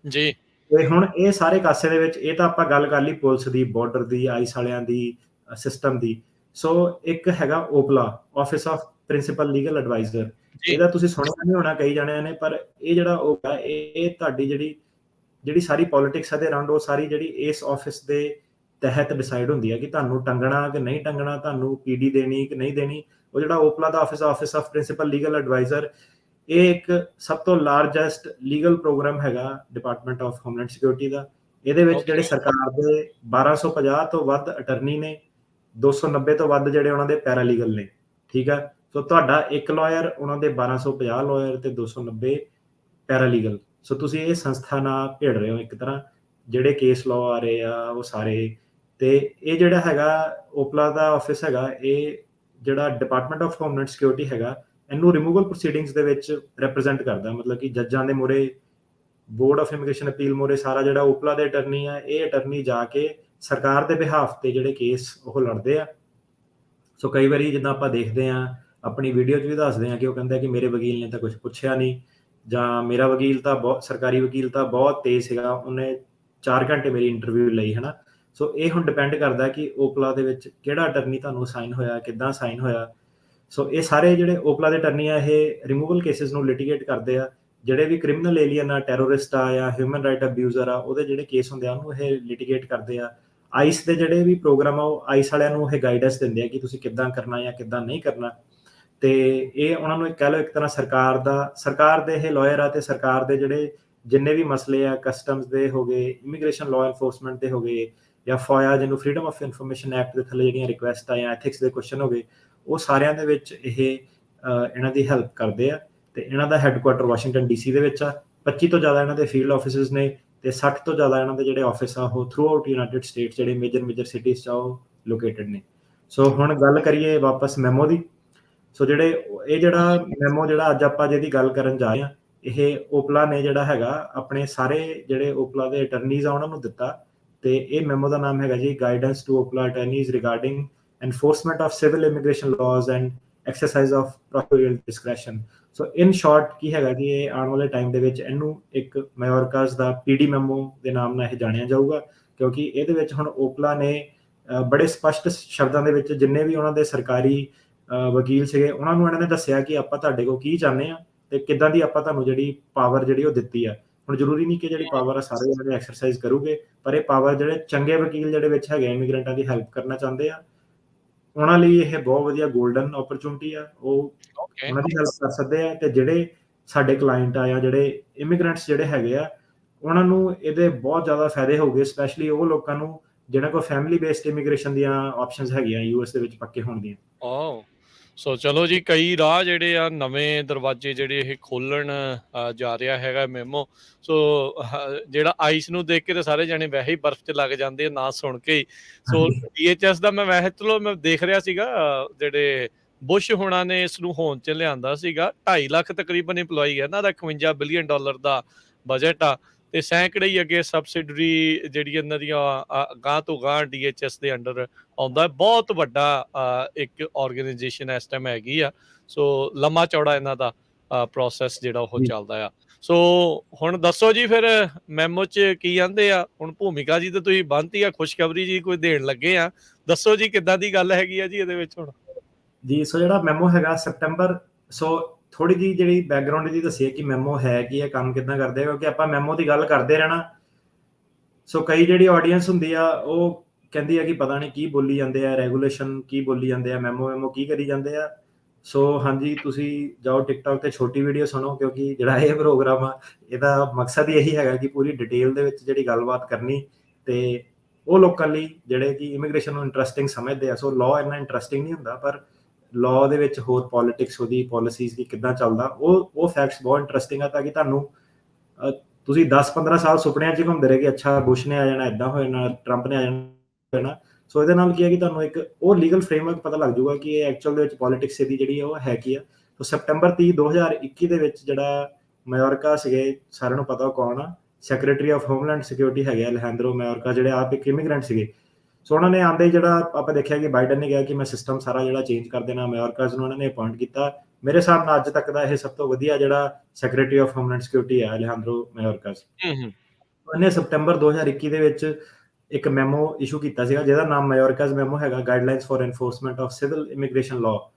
ਜੀ। ਤੇ ਹੁਣ ਇਹ ਸਾਰੇ ਕਾਸੇ ਦੇ ਵਿੱਚ ਇਹ ਤਾਂ ਆਪਾਂ ਗੱਲ ਕਰ ਲਈ ਪੁਲਿਸ ਦੀ, ਬਾਰਡਰ ਦੀ, ICE ਵਾਲਿਆਂ ਦੀ, ਸਿਸਟਮ ਦੀ। ਸੋ ਇੱਕ ਹੈਗਾ OPLA, office of principal legal advisor. ਇਹਦਾ ਤੁਸੀਂ ਸੁਣਿਆ ਨਹੀਂ ਹੋਣਾ ਕਈ ਜਣਿਆਂ ਨੇ, ਪਰ ਇਹ ਜਿਹੜਾ OPLA, ਇਹ ਤੁਹਾਡੀ ਜਿਹੜੀ ਸਾਰੀ ਪੋਲਿਟਿਕਸ ਦੇ ਅਰਾਊਂਡ, ਉਹ ਸਾਰੀ ਜਿਹੜੀ ਇਸ ਆਫਿਸ ਦੇ ਤਹਿਤ ਡਿਸਾਈਡ ਹੁੰਦੀ ਹੈ ਕਿ ਤੁਹਾਨੂੰ ਟੰਗਣਾ ਕਿ ਨਹੀਂ ਟੰਗਣਾ, ਤੁਹਾਨੂੰ PD ਦੇਣੀ ਕਿ ਨਹੀਂ ਦੇਣੀ। ਉਹ ਜਿਹੜਾ OPLA ਦਾ office of principal legal advisor, ਇਹ ਇੱਕ ਸਭ ਤੋਂ ਲਾਰਜੈਸਟ ਲੀਗਲ ਪ੍ਰੋਗਰਾਮ ਹੈਗਾ ਡਿਪਾਰਟਮੈਂਟ ਆਫ ਹੋਮਲੈਂਡ ਸਿਕਿਉਰਿਟੀ ਦਾ। ਇਹਦੇ ਵਿੱਚ ਜਿਹੜੇ ਸਰਕਾਰ ਦੇ 1250 ਤੋਂ ਵੱਧ ਅਟਰਨੀ ਨੇ, 290 ਤੋਂ ਵੱਧ ਜਿਹੜੇ ਉਹਨਾਂ ਦੇ ਪੈਰਾਲੀਗਲ ਨੇ, ਠੀਕ ਆ। ਸੋ ਤੁਹਾਡਾ ਇੱਕ ਲਾਇਰ, ਉਹਨਾਂ ਦੇ 1250 ਲਾਇਰ ਤੇ 290 ਪੈਰਾਲੀਗਲ। ਸੋ ਤੁਸੀਂ ਇਹ ਸੰਸਥਾ ਨਾਲ ਭਿੜ ਰਹੇ ਹੋ ਇੱਕ ਤਰ੍ਹਾਂ, ਜਿਹੜੇ ਕੇਸ ਲਾਅ ਆ ਰਹੇ ਆ ਉਹ ਸਾਰੇ। ਤੇ ਇਹ ਜਿਹੜਾ ਹੈਗਾ OPLA ਦਾ ਆਫਿਸ ਹੈਗਾ, ਇਹ ਜਿਹੜਾ ਡਿਪਾਰਟਮੈਂਟ ਆਫ ਹੋਮਲੈਂਡ ਸਿਕਿਉਰਿਟੀ ਹੈਗਾ, ਇਹਨੂੰ ਰਿਮੂਵਲ ਪ੍ਰੋਸੀਡਿੰਗਸ ਦੇ ਵਿੱਚ ਰਿਪਰੈਜ਼ੈਂਟ ਕਰਦਾ। ਮਤਲਬ ਕਿ ਜੱਜਾਂ ਦੇ ਮੂਹਰੇ, ਬੋਰਡ ਆਫ ਇਮੀਗ੍ਰੇਸ਼ਨ ਅਪੀਲ ਮੂਹਰੇ ਸਾਰਾ ਜਿਹੜਾ OPLA ਦੇ ਅਟਰਨੀ ਆ, ਇਹ ਅਟਰਨੀ ਜਾ ਕੇ ਸਰਕਾਰ ਦੇ ਬਿਹਾਫ ਤੇ ਜਿਹੜੇ ਕੇਸ ਉਹ ਲੜਦੇ ਆ। ਸੋ ਕਈ ਵਾਰੀ ਜਿੱਦਾਂ ਆਪਾਂ ਦੇਖਦੇ ਆ, ਆਪਣੀ ਵੀਡੀਓ 'ਚ ਵੀ ਦੱਸਦੇ ਆ ਕਿ ਉਹ ਕਹਿੰਦਾ ਕਿ ਮੇਰੇ ਵਕੀਲ ਨੇ ਤਾਂ ਕੁਝ ਪੁੱਛਿਆ ਨਹੀਂ, ਜਾਂ ਮੇਰਾ ਵਕੀਲ ਤਾਂ ਸਰਕਾਰੀ ਵਕੀਲ ਤਾਂ ਬਹੁਤ ਤੇਜ਼ ਸੀਗਾ, ਉਹਨੇ 4 ਘੰਟੇ ਮੇਰੀ ਇੰਟਰਵਿਊ ਲਈ, ਹਨਾ। ਸੋ ਇਹ ਹੁਣ ਡਿਪੈਂਡ ਕਰਦਾ ਕਿ OPLA ਦੇ ਵਿੱਚ ਕਿਹੜਾ ਅਟਰਨੀ ਤੁਹਾਨੂੰ ਅਸਾਈਨ ਹੋਇਆ, ਕਿੱਦਾਂ ਅਸਾਈਨ ਹੋਇਆ। ਸੋ ਇਹ ਸਾਰੇ ਜਿਹੜੇ OPLA ਦੇ ਅਟਰਨੀ ਆ, ਇਹ ਰਿਮੂਵਲ ਕੇਸਿਸ ਨੂੰ ਲਿਟੀਗੇਟ ਕਰਦੇ ਆ। ਜਿਹੜੇ ਵੀ ਕ੍ਰਿਮੀਨਲ ਏਲੀਅਨ ਆ, ਟੈਰਰਿਸਟ ਆ, ਜਾਂ ਹਿਊਮਨ ਰਾਈਟ ਅਬਿਊਜ਼ਰ ਆ, ਉਹਦੇ ਜਿਹੜੇ ਕੇਸ ਹੁੰਦੇ ਆ ਉਹਨੂੰ ਇਹ ਲਿਟੀਗੇਟ ਕਰਦੇ ਆ। ICE ਦੇ ਜਿਹੜੇ ਵੀ ਪ੍ਰੋਗਰਾਮ ਆ, ਉਹ ICE ਵਾਲਿਆਂ ਨੂੰ ਇਹ ਗਾਈਡੈਂਸ ਦਿੰਦੇ ਆ ਕਿ ਤੁਸੀਂ ਕਿੱਦਾਂ ਕਰਨਾ ਜਾਂ ਕਿੱਦਾਂ ਨਹੀਂ ਕਰਨਾ। ਤੇ ਇਹ ਉਹਨਾਂ ਨੂੰ ਕਹਿ ਲਓ ਇੱਕ ਤਰ੍ਹਾਂ ਸਰਕਾਰ ਦੇ ਇਹ ਲਾਇਰ ਆ, ਤੇ ਸਰਕਾਰ ਦੇ ਜਿਹੜੇ ਜਿੰਨੇ ਵੀ ਮਸਲੇ ਆ, ਕਸਟਮਸ ਦੇ ਹੋ ਗਏ, ਇਮੀਗ੍ਰੇਸ਼ਨ ਲਾਅ ਐਨਫੋਰਸਮੈਂਟ ਦੇ ਹੋ ਗਏ, ਜਾਂ FOIA ਜਿਹਨੂੰ ਫਰੀडम ਆਫ ਇਨਫੋਰਮੇਸ਼ਨ ਐਕਟ ਦੇ ਥੱਲੇ ਜਿਹੜੀਆਂ ਰਿਕੁਐਸਟ ਆ ਜਾਂ ਐਥਿਕਸ ਦੇ ਕੁਐਸਚਨ ਹੋ ਗਏ, ਉਹ ਸਾਰਿਆਂ ਦੇ ਵਿੱਚ ਇਹ ਇਹਨਾਂ ਦੀ ਹੈਲਪ ਕਰਦੇ ਆ। ਤੇ ਇਹਨਾਂ ਦਾ ਹੈੱਡਕੁਆਟਰ ਵਾਸ਼ਿੰਗਟਨ DC ਦੇ ਵਿੱਚ ਆ। 25 ਤੋਂ ਜ਼ਿਆਦਾ ਇਹਨਾਂ ਦੇ ਫੀਲਡ ਆਫਿਸਿਸ ਨੇ, ਤੇ 60 ਤੋਂ ਜ਼ਿਆਦਾ ਇਹਨਾਂ ਦੇ ਜਿਹੜੇ ਆਫਿਸ ਆ ਉਹ ਥਰੂ ਆਊਟ ਯੂਨਾਈਟਿਡ ਸਟੇਟਸ, ਜਿਹੜੇ ਮੇਜਰ ਸਿਟੀਜ਼ 'ਚ ਆ ਉਹ ਲੋਕੇਟਡ ਨੇ। ਸੋ ਹੁਣ ਗੱਲ ਕਰੀਏ ਵਾਪਸ ਮੈਮੋ ਦੀ। ਸੋ ਇਹ ਜਿਹੜਾ ਮੈਮੋ ਜਿਹੜਾ ਅੱਜ ਆਪਾਂ ਜਿਹਦੀ ਗੱਲ ਕਰਨ ਜਾ ਰਹੇ ਹਾਂ, ਇਹ OPLA ਨੇ ਜਿਹੜਾ ਹੈਗਾ ਆਪਣੇ ਸਾਰੇ ਜਿਹੜੇ OPLA ਦੇ ਅਟਰਨੀਜ਼ ਆ ਉਹਨਾਂ ਨੂੰ ਦਿੱਤਾ। ਤੇ ਇਹ ਮੈਮੋ ਦਾ ਨਾਮ ਹੈਗਾ ਜੀ guidance to OPLA attorneys regarding enforcement of civil immigration laws and exercise of procedural discretion. So in short ਕੀ ਹੈਗਾ ਕਿ ਇਹ ਆਉਣ ਵਾਲੇ ਟਾਈਮ ਦੇ ਵਿੱਚ ਇਹਨੂੰ ਇੱਕ ਮਾਯੋਰਕਾਸ ਦਾ PD ਮੈਮੋ ਦੇ ਨਾਮ ਨਾਲ ਇਹ ਜਾਣਿਆ ਜਾਊਗਾ, ਕਿਉਂਕਿ ਇਹਦੇ ਵਿੱਚ ਹੁਣ OPLA ਨੇ ਬੜੇ ਸਪਸ਼ਟ ਸ਼ਬਦਾਂ ਦੇ ਵਿੱਚ ਜਿੰਨੇ ਵੀ ਉਹਨਾਂ ਦੇ ਸਰਕਾਰੀ ਵਕੀਲ ਸੀਗੇ, ਉਹਨਾਂ ਨੂੰ ਇਹਨਾਂ ਨੇ ਦੱਸਿਆ ਕਿ ਆਪਾਂ ਤੁਹਾਡੇ ਕੋਲ ਕੀ ਚਾਹੁੰਦੇ ਆ ਤੇ ਕਿੱਦਾਂ ਦੀ ਆਪਾਂ ਤੁਹਾਨੂੰ ਜਿਹੜੀ ਪਾਵਰ ਜਿਹੜੀ ਉਹ ਦਿੱਤੀ ਆ। ਹੁਣ ਜ਼ਰੂਰੀ ਨਹੀਂ ਕਿ ਜਿਹੜੀ ਪਾਵਰ ਆ ਸਾਰੇ ਜਿਹੜੇ ਐਕਸਰਸਾਈਜ਼ ਕਰੂਗੇ, ਪਰ ਇਹ ਪਾਵਰ ਜਿਹੜੇ ਚੰਗੇ ਵਕੀਲ ਜਿਹੜੇ ਵਿੱਚ ਹੈਗੇ ਇਮੀਗ੍ਰੈਂਟਾਂ ਦੀ ਹੈਲਪ ਕਰਨਾ ਚਾਹੁੰਦੇ ਆ, ਉਹਨਾਂ ਲਈ ਇਹ ਬਹੁਤ ਵਧੀਆ ਗੋਲਡਨ ਓਪਰਚੁਨਿਟੀ ਆ। ਉਹ ਓਕੇ ਉਹਨਾਂ ਦੀ ਹੈਲਪ ਕਰ ਸਕਦੇ ਆ, ਤੇ ਜਿਹੜੇ ਸਾਡੇ ਕਲਾਇੰਟ ਆ ਜਾਂ ਜਿਹੜੇ ਇਮੀਗ੍ਰੈਂਟਸ ਜਿਹੜੇ ਹੈਗੇ ਆ, ਉਹਨਾਂ ਨੂੰ ਇਹਦੇ ਬਹੁਤ ਜ਼ਿਆਦਾ ਫਾਇਦੇ ਹੋਊਗੇ, ਸਪੈਸ਼ਲੀ ਉਹ ਲੋਕਾਂ ਨੂੰ ਜਿਹਨਾਂ ਕੋਲ ਫੈਮਿਲੀ ਬੇਸਡ ਇਮੀਗ੍ਰੇਸ਼ਨ ਦੀਆਂ ਆਪਸ਼ਨਸ ਹੈਗੀਆਂ ਯੂਐਸ ਦੇ ਵਿੱਚ ਪੱਕੇ ਹੋਣ ਦੀਆਂ। ਓ ਸੋ ਚਲੋ ਜੀ, ਕਈ ਰਾਹ ਜਿਹੜੇ ਆ, ਨਵੇਂ ਦਰਵਾਜ਼ੇ ਜਿਹੜੇ ਇਹ ਖੋਲਣ ਜਾ ਰਿਹਾ ਹੈਗਾ ਮੈਮੋ। ਸੋ ਜਿਹੜਾ ਆਈਸ ਨੂੰ ਦੇਖ ਕੇ ਤਾਂ ਸਾਰੇ ਜਾਣੇ ਵੈਸੇ ਹੀ ਬਰਫ਼ 'ਚ ਲੱਗ ਜਾਂਦੇ ਆ ਨਾ ਸੁਣ ਕੇ ਹੀ। ਸੋ DHS ਦਾ ਮੈਂ ਵੈਸੇ ਚਲੋ ਮੈਂ ਦੇਖ ਰਿਹਾ ਸੀਗਾ, ਜਿਹੜੇ ਬੁਸ਼ ਹੋਣਾ ਨੇ ਇਸ ਨੂੰ ਹੋਂਦ 'ਚ ਲਿਆਂਦਾ ਸੀਗਾ। 2.5 ਲੱਖ ਤਕਰੀਬਨ ਇੰਪਲੋਈ ਹੈ ਇਹਨਾਂ ਦਾ, $51 ਬਿਲੀਅਨ ਦਾ ਬਜਟ ਆ, ਤੇ ਸੈਂਕੜੇ ਹੀ ਅੱਗੇ ਸਬਸਿਡਰੀ ਜਿਹੜੀ ਇਹਨਾਂ ਦੀਆਂ ਗਾਂਹ ਤੋਂ ਗਾਂਹ DHS ਦੇ ਅੰਡਰ ਆਉਂਦਾ। ਬਹੁਤ ਵੱਡਾ ਇੱਕ ਆਰਗੇਨਾਈਜੇਸ਼ਨ ਇਸ ਟਾਈਮ ਹੈਗੀ ਆ। ਸੋ ਲੰਮਾ ਚੌੜਾ ਇਹਨਾਂ ਦਾ ਪ੍ਰੋਸੈਸ ਜਿਹੜਾ ਉਹ ਚੱਲਦਾ ਆ। ਸੋ ਹੁਣ ਦੱਸੋ ਜੀ, ਫਿਰ ਮੈਮੋ 'ਚ ਕੀ ਕਹਿੰਦੇ ਆ? ਹੁਣ ਭੂਮਿਕਾ ਜੀ ਤੇ ਤੁਸੀਂ ਬੰਨ੍ਹਤੀ ਆ, ਖੁਸ਼ਖਬਰੀ ਜੀ ਕੋਈ ਦੇਣ ਲੱਗੇ ਆ, ਦੱਸੋ ਜੀ ਕਿੱਦਾਂ ਦੀ ਗੱਲ ਹੈਗੀ ਆ ਜੀ ਇਹਦੇ ਵਿੱਚ ਹੁਣ? ਜੀ ਸੋ ਜਿਹੜਾ ਮੈਮੋ ਹੈਗਾ ਸੈਪਟੈਂਬਰ, ਸੋ ਥੋੜੀ ਜਿਹੀ ਜਿਹੜੀ ਬੈਕਗਰਾਉਂਡ ਇਹਦੀ ਦੱਸੀਏ ਕਿ ਮੈਮੋ ਹੈ ਕੀ ਹੈ, ਕੰਮ ਕਿੱਦਾਂ ਕਰਦੇ ਆ, ਕਿਉਂਕਿ ਆਪਾਂ ਮੈਮੋ ਦੀ ਗੱਲ ਕਰਦੇ ਰਹਿਣਾ। ਸੋ ਕਈ ਜਿਹੜੀ ਆਡੀਅנס ਹੁੰਦੀ ਆ ਉਹ ਕਹਿੰਦੀ ਆ ਕਿ ਪਤਾ ਨਹੀਂ ਕੀ ਬੋਲੀ ਜਾਂਦੇ ਆ, ਰੈਗੂਲੇਸ਼ਨ ਕੀ ਬੋਲੀ ਜਾਂਦੇ ਆ, ਮੈਮੋ ਕੀ ਕਰੀ ਜਾਂਦੇ ਆ। ਸੋ ਹਾਂਜੀ, ਤੁਸੀਂ ਜਾਓ ਟਿਕਟੌਕ ਤੇ ਛੋਟੀ ਵੀਡੀਓ ਸੁਣੋ, ਕਿਉਂਕਿ ਜਿਹੜਾ ਇਹ ਪ੍ਰੋਗਰਾਮ ਆ ਇਹਦਾ ਮਕਸਦ ਹੀ ਇਹੀ ਹੈਗਾ ਕਿ ਪੂਰੀ ਡਿਟੇਲ ਦੇ ਵਿੱਚ ਜਿਹੜੀ ਗੱਲਬਾਤ ਕਰਨੀ, ਤੇ ਉਹ ਲੋਕਾਂ ਲਈ ਜਿਹੜੇ ਕਿ ਇਮੀਗ੍ਰੇਸ਼ਨ ਨੂੰ ਇੰਟਰਸਟਿੰਗ ਸਮਝਦੇ ਆ। ਸੋ ਲਾਅ ਇੰਨਾ ਇੰਟਰਸਟਿੰਗ ਨਹੀਂ ਹੁੰਦਾ, ਪਰ ਲਾਅ ਦੇ ਵਿੱਚ ਹੋਰ ਪੋਲਿਟਿਕਸ, ਉਹਦੀ ਪਾਲਿਸੀਜ਼ ਦੀ ਕਿੱਦਾਂ ਚੱਲਦਾ, ਉਹ ਫੈਕਟਸ ਬਹੁਤ ਇੰਟਰਸਟਿੰਗ ਆ, ਤਾਂ ਕਿ ਤੁਹਾਨੂੰ ਤੁਸੀਂ 10-15 ਸਾਲ ਸੁਪਨਿਆਂ 'ਚ ਹੀ ਘੁੰਮਦੇ ਰਹੇ ਕਿ ਅੱਛਾ ਬੁਸ਼ ਨੇ ਆ ਜਾਣਾ, ਇੱਦਾਂ ਹੋ ਜਾਣਾ, ਟਰੰਪ ਨੇ ਆ ਜਾਣਾ। ਸੋ ਇਹਦੇ ਨਾਲ ਕੀ ਹੈ ਕਿ ਤੁਹਾਨੂੰ ਇੱਕ ਉਹ ਲੀਗਲ ਫਰੇਮਵਰਕ ਪਤਾ ਲੱਗ ਜਾਊਗਾ ਕਿ ਇਹ ਐਕਚੁਅਲ ਦੇ ਵਿੱਚ ਪੋਲਿਟਿਕਸ ਇਹਦੀ ਜਿਹੜੀ ਉਹ ਹੈ ਕੀ ਆ। ਸੋ ਸੈਪਟੈਂਬਰ 30, 2021 ਦੇ ਵਿੱਚ ਜਿਹੜਾ ਮਾਯੋਰਕਾ ਸੀਗੇ, ਸਾਰਿਆਂ ਨੂੰ ਪਤਾ ਉਹ ਕੌਣ ਆ, ਸੈਕਟਰੀ ਆਫ ਹੋਮਲੈਂਡ ਸਿਕਿਉਰਿਟੀ ਹੈਗੇ ਅਲੈਜੈਂਡਰੋ ਮਾਯੋਰਕਾ, ਜਿਹੜੇ ਆਪ ਇੱਕ ਇਮੀਗ੍ਰੈਂਟ ਸੀਗੇ। ਸੋ ਉਹਨਾਂ ਨੇ ਆਉਂਦੇ ਜਿਹੜਾ ਆਪਾਂ ਦੇਖਿਆ ਕਿ ਬਾਈਡਨ ਨੇ ਕਿਹਾ ਕਿ ਮੈਂ ਸਿਸਟਮ ਸਾਰਾ ਜਿਹੜਾ ਚੇਂਜ ਕਰ ਦੇਣਾ, ਮਾਯੋਰਕਾਜ਼ ਨੂੰ ਉਹਨਾਂ ਨੇ ਅਪਾਇੰਟ ਕੀਤਾ। ਮੇਰੇ ਹਿਸਾਬ ਨਾਲ ਅੱਜ ਤੱਕ ਦਾ ਇਹ ਸਭ ਤੋਂ ਵਧੀਆ ਜਿਹੜਾ ਸੈਕਟਰੀ ਆਫ ਹੋਮਲੈਂਡ ਸਿਕਿਉਰਿਟੀ ਹੈ ਅਲੈਜੈਂਡਰੋ ਮਾਯੋਰਕਾਜ਼। ਉਹਨੇ ਸਪਟੈਂਬਰ 2021 ਦੇ ਵਿੱਚ ਇੱਕ ਮੈਮੋ ਇਸ਼ੂ ਕੀਤਾ ਸੀਗਾ, ਜਿਹਦਾ ਨਾਮ ਮਾਯੋਰਕਾਜ਼ ਮੈਮੋ ਹੈਗਾ, guidelines for enforcement of civil immigration law.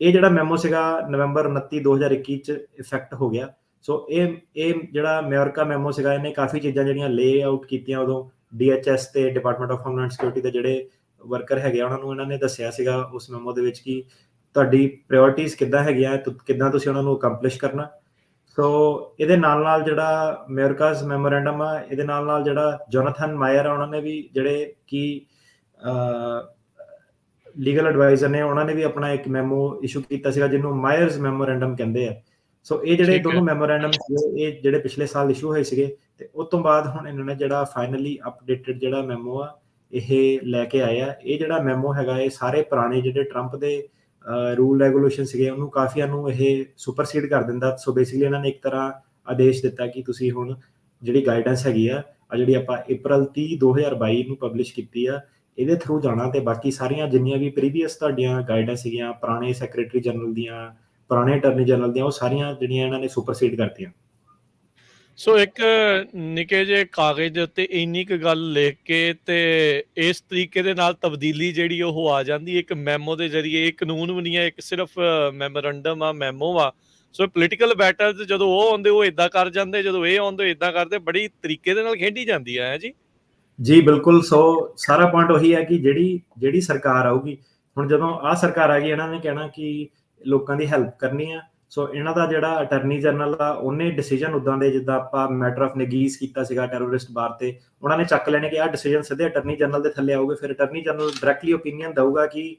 ਇਹ ਜਿਹੜਾ ਮੈਮੋ ਸੀਗਾ ਨਵੰਬਰ 29, 2021 ਚ ਇਫੈਕਟ ਹੋ ਗਿਆ। ਸੋ ਇਹ ਜਿਹੜਾ ਮਾਯੋਰਕਾ ਮੈਮੋ ਸੀਗਾ, ਇਹਨੇ ਕਾਫੀ ਚੀਜ਼ਾਂ ਜਿਹੜੀਆਂ ਲੇ ਆਊਟ ਕੀਤੀਆਂ ਉਦੋਂ DHS ਤੇ ਡਿਪਾਰਟਮੈਂਟ ਆਫ ਹੋਮਲੈਂਡ ਸਿਕਿਉਰਿਟੀ ਦੇ ਜਿਹੜੇ ਵਰਕਰ ਹੈਗੇ ਆ, ਉਹਨਾਂ ਨੂੰ ਇਹਨਾਂ ਨੇ ਦੱਸਿਆ ਸੀਗਾ ਉਸ ਮੈਮੋ ਦੇ ਵਿੱਚ ਕਿ ਤੁਹਾਡੀ ਪ੍ਰਾਇੋਰਟੀਜ਼ ਕਿੱਦਾਂ ਹੈਗੀਆਂ, ਕਿੱਦਾਂ ਤੁਸੀਂ ਉਹਨਾਂ ਨੂੰ ਅਕੰਪਲਿਸ਼ ਕਰਨਾ। ਸੋ ਇਹਦੇ ਨਾਲ ਜਿਹੜਾ ਮਾਯੋਰਕਾਜ਼ ਮੈਮੋਰੈਂਡਮ ਆ, ਇਹਦੇ ਨਾਲ ਜਿਹੜਾ ਜੋਨਾਥਨ ਮਾਇਰ ਆ, ਉਹਨਾਂ ਨੇ ਵੀ ਜਿਹੜੇ ਕਿ ਲੀਗਲ ਐਡਵਾਈਜ਼ਰ ਨੇ, ਉਹਨਾਂ ਨੇ ਵੀ ਆਪਣਾ ਇੱਕ ਮੈਮੋ ਇਸ਼ੂ ਕੀਤਾ ਸੀਗਾ, ਜਿਹਨੂੰ ਮਾਇਰਸ ਮੈਮੋਰੈਂਡਮ ਕਹਿੰਦੇ ਆ। ਸੋ ਇਹ ਜਿਹੜੇ ਦੋਨੋਂ ਮੈਮੋਰੈਂਡਮ ਸੀਗੇ, ਇਹ ਜਿਹੜੇ ਪਿਛਲੇ ਸਾਲ ਇਸ਼ੂ ਹੋਏ ਸੀਗੇ, ਤੇ ਉਸ ਤੋਂ ਬਾਅਦ ਹੁਣ ਇਹਨਾਂ ਨੇ ਜਿਹੜਾ ਫਾਈਨਲੀ ਅਪਡੇਟਡ ਜਿਹੜਾ ਮੈਮੋ ਆ ਇਹ ਲੈ ਕੇ ਆਏ ਆ। ਇਹ ਜਿਹੜਾ ਮੈਮੋ ਹੈਗਾ, ਇਹ ਸਾਰੇ ਪੁਰਾਣੇ ਜਿਹੜੇ ਟਰੰਪ ਦੇ ਰੂਲ ਰੈਗੂਲੇਸ਼ਨ ਸੀਗੇ, ਉਹਨੂੰ ਕਾਫੀਆਂ ਨੂੰ ਇਹ ਸੁਪਰਸੀਡ ਕਰ ਦਿੰਦਾ। ਸੋ ਬੇਸਿਕਲੀ ਇਹਨਾਂ ਨੇ ਇੱਕ ਤਰ੍ਹਾਂ ਆਦੇਸ਼ ਦਿੱਤਾ ਕਿ ਤੁਸੀਂ ਹੁਣ ਜਿਹੜੀ ਗਾਈਡੈਂਸ ਹੈਗੀ ਆ ਜਿਹੜੀ ਆਪਾਂ April 30, 2022 ਨੂੰ ਪਬਲਿਸ਼ ਕੀਤੀ ਆ, ਇਹਦੇ ਥਰੂ ਜਾਣਾ, ਤੇ ਬਾਕੀ ਸਾਰੀਆਂ ਜਿੰਨੀਆਂ ਵੀ ਪ੍ਰੀਵੀਅਸ ਤੁਹਾਡੀਆਂ ਗਾਈਡੈਂਸ ਸੀਗੀਆਂ, ਪੁਰਾਣੇ ਸੈਕਟਰੀ ਜਨਰਲ ਦੀਆਂ, ਪੁਰਾਣੇ ਅਟਰਨੀ ਜਨਰਲ ਦੀਆਂ, ਉਹ ਸਾਰੀਆਂ ਜਿਹੜੀਆਂ ਇਹਨਾਂ ਨੇ ਸੁਪਰਸੀਡ ਕਰਤੀਆਂ। ਸੋ ਇੱਕ ਨਿੱਕੇ ਜਿਹੇ ਕਾਗਜ਼ ਦੇ ਉੱਤੇ ਇੰਨੀ ਕੁ ਗੱਲ ਲਿਖ ਕੇ ਤੇ ਇਸ ਤਰੀਕੇ ਦੇ ਨਾਲ ਤਬਦੀਲੀ ਜਿਹੜੀ ਉਹ ਆ ਜਾਂਦੀ, ਇੱਕ ਮੈਮੋ ਦੇ ਜ਼ਰੀਏ। ਇਹ ਕਾਨੂੰਨ ਵੀ ਨਹੀਂ ਹੈ, ਇੱਕ ਸਿਰਫ ਮੈਮੋਰੰਡਮ ਆ, ਮੈਮੋ ਆ। ਸੋ ਪੋਲੀਟੀਕਲ ਬੈਟਲ ਜਦੋਂ ਉਹ ਆਉਂਦੇ ਉਹ ਇਦਾਂ ਕਰ ਜਾਂਦੇ, ਜਦੋਂ ਇਹ ਆਉਂਦੇ ਇਦਾਂ ਕਰਦੇ, ਬੜੀ ਤਰੀਕੇ ਦੇ ਨਾਲ ਖੇਡੀ ਜਾਂਦੀ ਹੈ ਜੀ। ਜੀ ਬਿਲਕੁਲ। ਸੋ ਸਾਰਾ ਪੁਆਇੰਟ ਉਹੀ ਹੈ ਕਿ ਜਿਹੜੀ ਸਰਕਾਰ ਆਊਗੀ, ਹੁਣ ਜਦੋਂ ਆਹ ਸਰਕਾਰ ਆ ਗਈ, ਇਹਨਾਂ ਨੇ ਕਹਿਣਾ ਕਿ ਲੋਕਾਂ ਦੀ ਹੈਲਪ ਕਰਨੀ ਆ। ਸੋ ਇਹਨਾਂ ਦਾ ਜਿਹੜਾ ਅਟਰਨੀ ਜਨਰਲ ਆ, ਉਹਨੇ ਡਿਸੀਜਨ ਉਦਾਂ ਦੇ, ਜਿੱਦਾਂ ਆਪਾਂ ਮੈਟਰ ਆਫ ਨਗੀਜ਼ ਕੀਤਾ ਸੀਗਾ ਟੈਰੋਰਿਸਟ ਬਾਰ ਤੇ, ਉਹਨਾਂ ਨੇ ਚੱਕ ਲੈਣੇ ਕਿ ਆਹ ਡਿਸੀਜਨ ਸਿੱਧੇ ਅਟਰਨੀ ਜਨਰਲ ਦੇ ਥੱਲੇ ਆਊਗੇ। ਫਿਰ ਅਟਰਨੀ ਜਨਰਲ ਡਾਇਰੈਕਟਲੀ ਓਪੀਨੀਅਨ ਦਊਗਾ ਕਿ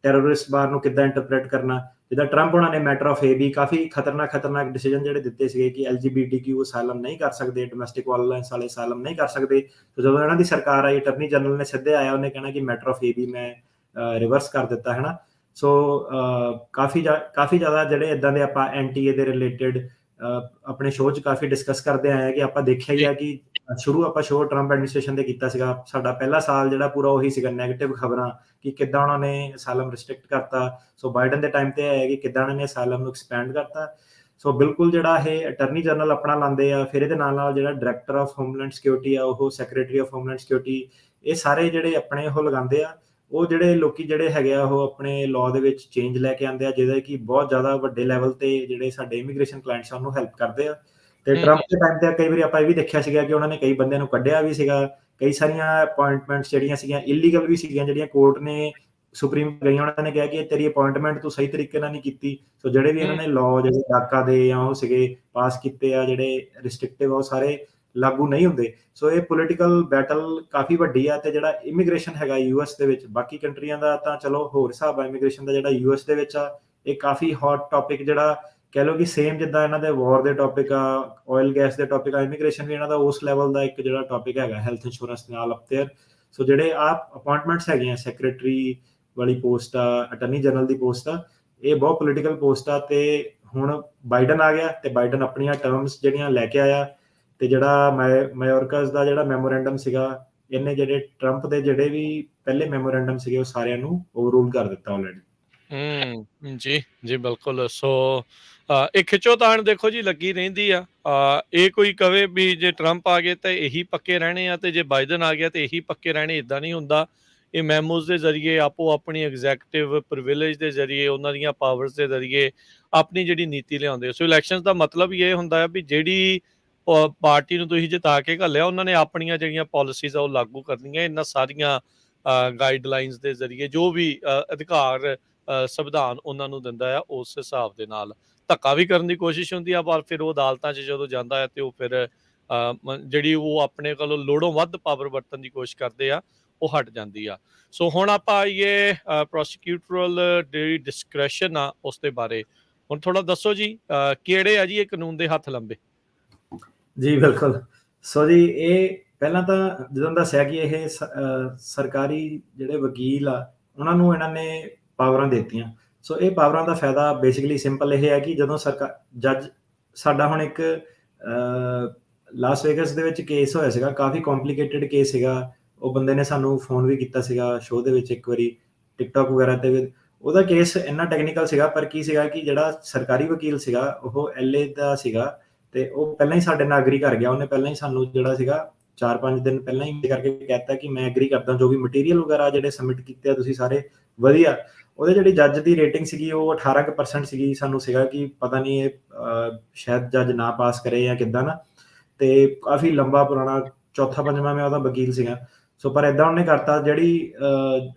ਟੈਰੋਰਿਸਟ ਬਾਰ ਨੂੰ ਕਿੱਦਾਂ ਇੰਟਰਪ੍ਰੇਟ ਕਰਨਾ। ਜਿੱਦਾਂ ਟਰੰਪ ਉਹਨਾਂ ਨੇ ਮੈਟਰ ਆਫ AB ਕਾਫੀ ਖਤਰਨਾਕ ਡਿਸੀਜਨ ਜਿਹੜੇ ਦਿੱਤੇ ਸੀਗੇ ਕਿ LGBTQ ਅਸਾਈਲਮ ਨਹੀਂ ਕਰ ਸਕਦੇ, ਡੋਮੈਸਟਿਕ ਵਾਇਲੈਂਸ ਵਾਲੇ ਅਸਾਈਲਮ ਨਹੀਂ ਕਰ ਸਕਦੇ। ਤੇ ਜਦੋਂ ਇਹਨਾਂ ਦੀ ਸਰਕਾਰ ਆਈ, ਅਟਰਨੀ ਜਨਰਲ ਨੇ ਸਿੱਧੇ ਆਇਆ, ਉਹਨੇ ਕਹਿਣਾ ਕਿ ਮੈਟਰ ਆਫ AB ਮੈਂ ਰਿਵਰਸ ਕਰ ਦਿੱਤਾ ਹੈ ਨਾ। ਸੋ ਕਾਫੀ ਜ਼ਿਆਦਾ ਜਿਹੜੇ ਇਦਾਂ ਦੇ ਆਪਾਂ NTA ਦੇ ਰਿਲੇਟਡ ਆਪਣੇ ਸ਼ੋਅ 'ਚ ਕਾਫੀ ਡਿਸਕਸ ਕਰਦੇ ਆਏ ਆ ਕਿ ਆਪਾਂ ਦੇਖਿਆ ਹੀ ਆ ਕਿ ਸ਼ੁਰੂ ਆਪਾਂ ਸ਼ੋਅ ਟਰੰਪ ਐਡਮਿਨਿਸਟ੍ਰੇਸ਼ਨ ਦੇ ਕੀਤਾ ਸੀਗਾ। ਸਾਡਾ ਪਹਿਲਾ ਸਾਲ ਜਿਹੜਾ ਪੂਰਾ ਉਹੀ ਸੀਗਾ, ਨੈਗੇਟਿਵ ਖਬਰਾਂ ਕਿ ਕਿੱਦਾਂ ਉਹਨਾਂ ਨੇ ਅਸਾਈਲਮ ਰਿਸਟ੍ਰਿਕਟ ਕਰਤਾ। ਸੋ ਬਾਈਡਨ ਦੇ ਟਾਈਮ ਤੇ ਆਇਆ ਕਿ ਕਿੱਦਾਂ ਉਹਨਾਂ ਨੇ ਅਸਾਈਲਮ ਨੂੰ ਐਕਸਪੈਂਡ ਕਰਤਾ। ਸੋ ਬਿਲਕੁਲ ਜਿਹੜਾ ਇਹ ਅਟਰਨੀ ਜਨਰਲ ਆਪਣਾ ਲਾਉਂਦੇ ਆ, ਫਿਰ ਇਹਦੇ ਨਾਲ ਜਿਹੜਾ ਡਾਇਰੈਕਟਰ ਆਫ ਹੋਮਲੈਂਡ ਸਿਕਿਉਰਿਟੀ ਆ, ਉਹ ਸੈਕਟਰੀ ਆਫ ਹੋਮਲੈਂਡ ਸਿਕਿਉਰਿਟੀ, ਇਹ ਸਾਰੇ ਜਿਹੜੇ ਆਪਣੇ ਉਹ ਲਗਾਉਂਦੇ ਆ। ਉਹ ਜਿਹੜੇ ਲੋਕੀ ਜਿਹੜੇ ਹੈਗੇ ਆ ਉਹ ਆਪਣੇ ਲਾਅ ਦੇ ਵਿੱਚ ਚੇਂਜ ਲੈ ਕੇ ਆਉਂਦੇ ਆ, ਜਿਹਦੇ ਕਿ ਬਹੁਤ ਜ਼ਿਆਦਾ ਵੱਡੇ ਲੈਵਲ ਤੇ ਜਿਹੜੇ ਸਾਡੇ ਇਮੀਗ੍ਰੇਸ਼ਨ ਕਲਾਇੰਟਸ ਆ ਉਹਨੂੰ ਹੈਲਪ ਕਰਦੇ ਆ। ਤੇ ਹੂੰ, ਟਰੰਪ ਦੇ ਟਾਈਮ ਤੇ ਕਈ ਵਾਰੀ ਆਪਾਂ ਇਹ ਵੀ ਦੇਖਿਆ ਸੀਗਾ ਕਿ ਉਹਨਾਂ ਨੇ ਕਈ ਬੰਦਿਆਂ ਨੂੰ ਕੱਢਿਆ ਵੀ ਸੀਗਾ। ਕਈ ਸਾਰੀਆਂ ਅਪਾਇੰਟਮੈਂਟਸ ਜਿਹੜੀਆਂ ਸੀਗੀਆਂ ਇਲੀਗਲ ਵੀ ਸੀਗੀਆਂ, ਜਿਹੜੀਆਂ ਕੋਰਟ ਨੇ ਸੁਪਰੀਮ ਗਈਆਂ, ਉਹਨਾਂ ਨੇ ਕਿਹਾ ਕਿ ਤੇਰੀ ਅਪਾਇੰਟਮੈਂਟ ਤੂੰ ਸਹੀ ਤਰੀਕੇ ਨਾਲ ਨਹੀਂ ਕੀਤੀ। ਸੋ ਜਿਹੜੇ ਵੀ ਇਹਨਾਂ ਹੂੰ, ਨੇ ਲਾਅ ਜਿਹੜੇ ਡਾਕਾ ਦੇ ਜਾਂ ਉਹ ਸੀਗੇ ਪਾਸ ਕੀਤੇ ਆ, ਜਿਹੜੇ ਰਿਸਟ੍ਰਿਕਟਿਵ ਆ, ਉਹ ਸਾਰੇ ਲਾਗੂ ਨਹੀਂ ਹੁੰਦੇ। ਸੋ ਇਹ ਪੋਲੀਟੀਕਲ ਬੈਟਲ ਕਾਫੀ ਵੱਡੀ ਆ। ਤੇ ਜਿਹੜਾ ਇਮੀਗ੍ਰੇਸ਼ਨ ਹੈਗਾ ਯੂਐਸ ਦੇ ਵਿੱਚ, ਬਾਕੀ ਕੰਟਰੀਆਂ ਦਾ ਤਾਂ ਚਲੋ ਹੋਰ ਹਿਸਾਬ ਆ, ਇਮੀਗ੍ਰੇਸ਼ਨ ਦਾ ਜਿਹੜਾ ਯੂਐਸ ਦੇ ਵਿੱਚ ਆ ਇਹ ਕਾਫੀ ਹੌਟ ਟੌਪਿਕ, ਜਿਹੜਾ ਕਹਿ ਲਓ ਕਿ ਸੇਮ ਜਿੱਦਾਂ ਇਹਨਾਂ ਦੇ ਵਾਰ ਦੇ ਟੌਪਿਕ ਆ, ਆਇਲ ਗੈਸ ਦੇ ਟੌਪਿਕ ਆ, ਇਮੀਗ੍ਰੇਸ਼ਨ ਵੀ ਇਹਨਾਂ ਦਾ ਉਸ ਲੈਵਲ ਦਾ ਇੱਕ ਜਿਹੜਾ ਟੌਪਿਕ ਹੈਗਾ ਹੈਲਥ ਇੰਸ਼ੋਰੈਂਸ ਨਾਲ ਅਪ ਦੇਅਰ। ਸੋ ਜਿਹੜੇ ਅਪਾਇੰਟਮੈਂਟਸ ਹੈਗੀਆਂ, ਸੈਕਟਰੀ ਵਾਲੀ ਪੋਸਟ ਆ, ਅਟਰਨੀ ਜਨਰਲ ਦੀ ਪੋਸਟ ਆ, ਇਹ ਬਹੁਤ ਪੋਲੀਟੀਕਲ ਪੋਸਟ ਆ। ਤੇ ਹੁਣ ਬਾਈਡਨ ਆ ਗਿਆ ਤੇ ਬਾਈਡਨ ਆਪਣੀਆਂ ਟਰਮਸ ਜਿਹੜੀਆਂ ਲੈ ਕੇ ਆਇਆ, ਤੇ ਜਿਹੜਾ ਮਾਇਓਰਕਸ ਦਾ ਜਿਹੜਾ ਮੈਮੋਰੈਂਡਮ ਸੀਗਾ, ਇਹਨੇ ਜਿਹੜੇ ਟਰੰਪ ਦੇ ਜਿਹੜੇ ਵੀ ਪਹਿਲੇ ਮੈਮੋਰੈਂਡਮ ਸੀਗੇ ਉਹ ਸਾਰਿਆਂ ਨੂੰ ਓਵਰਰੂਲ ਕਰ ਦਿੱਤਾ ਆਲਰੇਡੀ। ਜੀ, ਜੀ ਬਿਲਕੁਲ। ਸੋ ਇਹ ਖਿੱਚੋਤਾਣ ਦੇਖੋ ਜੀ ਲੱਗੀ ਰਹਿੰਦੀ ਆ। ਇਹ ਕੋਈ ਕਵੇ ਵੀ ਜੇ ਟਰੰਪ ਆ ਗਏ ਤਾਂ ਇਹੀ ਪੱਕੇ ਰਹਿਣੇ ਆ, ਤੇ ਜੇ ਬਾਈਡਨ ਆ ਗਿਆ ਤੇ ਇਹੀ ਪੱਕੇ ਰਹਿਣੇ, ਇਦਾਂ ਨਹੀਂ ਹੁੰਦਾ। ਇਹ ਮੈਮੋਜ਼ ਦੇ ਜ਼ਰੀਏ ਆਪੋ ਆਪਣੀ ਐਗਜ਼ੈਕਟਿਵ ਪ੍ਰਿਵਿਲੇਜ ਦੇ ਜ਼ਰੀਏ, ਉਹਨਾਂ ਦੀਆਂ ਪਾਵਰਸ ਦੇ ਜ਼ਰੀਏ ਆਪਣੀ ਜਿਹੜੀ ਨੀਤੀ ਲਿਆਉਂਦੇ। ਸੋ ਇਲੈਕਸ਼ਨਸ ਦਾ ਮਤਲਬ ਹੀ ਇਹ ਹੁੰਦਾ ਹੈ ਵੀ ਜਿਹੜੀ ਪਾਰਟੀ ਨੂੰ ਤੁਸੀਂ ਜਿਤਾ ਕੇ ਘੱਲਿਆ, ਉਹਨਾਂ ਨੇ ਆਪਣੀਆਂ ਜਿਹੜੀਆਂ ਪਾਲਿਸੀਜ਼ ਆ ਉਹ ਲਾਗੂ ਕਰਨੀਆਂ। ਇਹਨਾਂ ਸਾਰੀਆਂ ਗਾਈਡਲਾਈਨਸ ਦੇ ਜ਼ਰੀਏ ਜੋ ਵੀ ਅਧਿਕਾਰ ਸੰਵਿਧਾਨ ਉਹਨਾਂ ਨੂੰ ਦਿੰਦਾ ਆ, ਉਸ ਹਿਸਾਬ ਦੇ ਨਾਲ ਧੱਕਾ ਵੀ ਕਰਨ ਦੀ ਕੋਸ਼ਿਸ਼ ਹੁੰਦੀ ਆ। ਪਰ ਫਿਰ ਉਹ ਅਦਾਲਤਾਂ 'ਚ ਜਦੋਂ ਜਾਂਦਾ ਹੈ ਤੇ ਉਹ ਫਿਰ ਜਿਹੜੀ ਉਹ ਆਪਣੇ ਕੋਲੋਂ ਲੋੜੋਂ ਵੱਧ ਪਾਵਰ ਵਰਤਣ ਦੀ ਕੋਸ਼ਿਸ਼ ਕਰਦੇ ਆ, ਉਹ ਹਟ ਜਾਂਦੀ ਆ। ਸੋ ਹੁਣ ਆਪਾਂ ਆਈਏ ਪ੍ਰੋਸੀਕਿਊਟਰਲ ਜਿਹੜੀ ਡਿਸਕ੍ਰੈਸ਼ਨ ਆ ਉਸ ਦੇ ਬਾਰੇ। ਹੁਣ ਥੋੜਾ ਦੱਸੋ ਜੀ, ਕਿਹੜੇ ਆ ਜੀ ਇਹ ਕਾਨੂੰਨ ਦੇ ਹੱਥ ਲੰਬੇ? ਜੀ ਬਿਲਕੁਲ। ਸੋ ਜੀ ਇਹ ਪਹਿਲਾਂ ਤਾਂ ਜਦੋਂ ਦੱਸਿਆ ਕਿ ਇਹ ਸਰਕਾਰੀ ਜਿਹੜੇ ਵਕੀਲ ਆ ਉਹਨਾਂ ਨੂੰ ਇਹਨਾਂ ਨੇ ਪਾਵਰਾਂ ਦਿੱਤੀਆਂ। ਸੋ ਇਹ ਪਾਵਰਾਂ ਦਾ ਫਾਇਦਾ ਬੇਸਿਕਲੀ ਸਿੰਪਲ ਇਹ ਹੈ ਕਿ ਜਦੋਂ ਜੱਜ ਸਾਡਾ ਹੁਣ ਇੱਕ ਲਾਸ ਵੇਗਸ ਦੇ ਵਿੱਚ ਕੇਸ ਹੋਇਆ ਸੀਗਾ, ਕਾਫੀ ਕੰਪਲਿਕੇਟਡ ਕੇਸ ਸੀਗਾ। ਉਹ ਬੰਦੇ ਨੇ ਸਾਨੂੰ ਫੋਨ ਵੀ ਕੀਤਾ ਸੀਗਾ ਸ਼ੋਅ ਦੇ ਵਿੱਚ ਇੱਕ ਵਾਰੀ, ਟਿਕਟੌਕ ਵਗੈਰਾ ਤੇ। ਉਹਦਾ ਕੇਸ ਇੰਨਾ ਟੈਕਨੀਕਲ ਸੀਗਾ, ਪਰ ਕੀ ਸੀਗਾ ਕਿ ਜਿਹੜਾ ਸਰਕਾਰੀ ਵਕੀਲ ਸੀਗਾ ਉਹ LA ਦਾ ਸੀਗਾ, ਤੇ ਉਹ ਪਹਿਲਾਂ ਹੀ ਸਾਡੇ ਨਾਲ ਐਗਰੀ ਕਰ ਗਿਆ। ਉਹਨੇ ਪਹਿਲਾਂ ਹੀ ਸਾਨੂੰ ਜਿਹੜਾ ਸੀਗਾ 4-5 ਦਿਨ ਪਹਿਲਾਂ ਹੀ ਕਰਕੇ ਕਹਿਤਾ ਕਿ ਮੈਂ ਐਗਰੀ ਕਰਦਾ, ਜੋ ਵੀ ਮਟੀਰੀਅਲ ਵਗੈਰਾ ਜਿਹੜੇ ਸਬਮਿਟ ਕੀਤੇ ਆ ਤੁਸੀਂ ਸਾਰੇ ਵਧੀਆ। ਉਹਦੇ ਜਿਹੜੀ ਜੱਜ ਦੀ ਰੇਟਿੰਗ ਸੀਗੀ ਉਹ 18% ਸੀਗੀ। ਸਾਨੂੰ ਸੀਗਾ ਕਿ ਪਤਾ ਨਹੀਂ ਇਹ ਸ਼ਾਇਦ ਜੱਜ ਨਾ ਪਾਸ ਕਰੇ ਜਾਂ ਕਿੱਦਾਂ ਨਾ। ਤੇ ਕਾਫੀ ਲੰਬਾ ਪੁਰਾਣਾ 4-5ਵਾਂ ਮੈਂ ਉਹਦਾ ਵਕੀਲ ਸੀਗਾ। ਸੋ ਪਰ ਏਦਾਂ ਉਹਨੇ ਕਰਤਾ, ਜਿਹੜੀ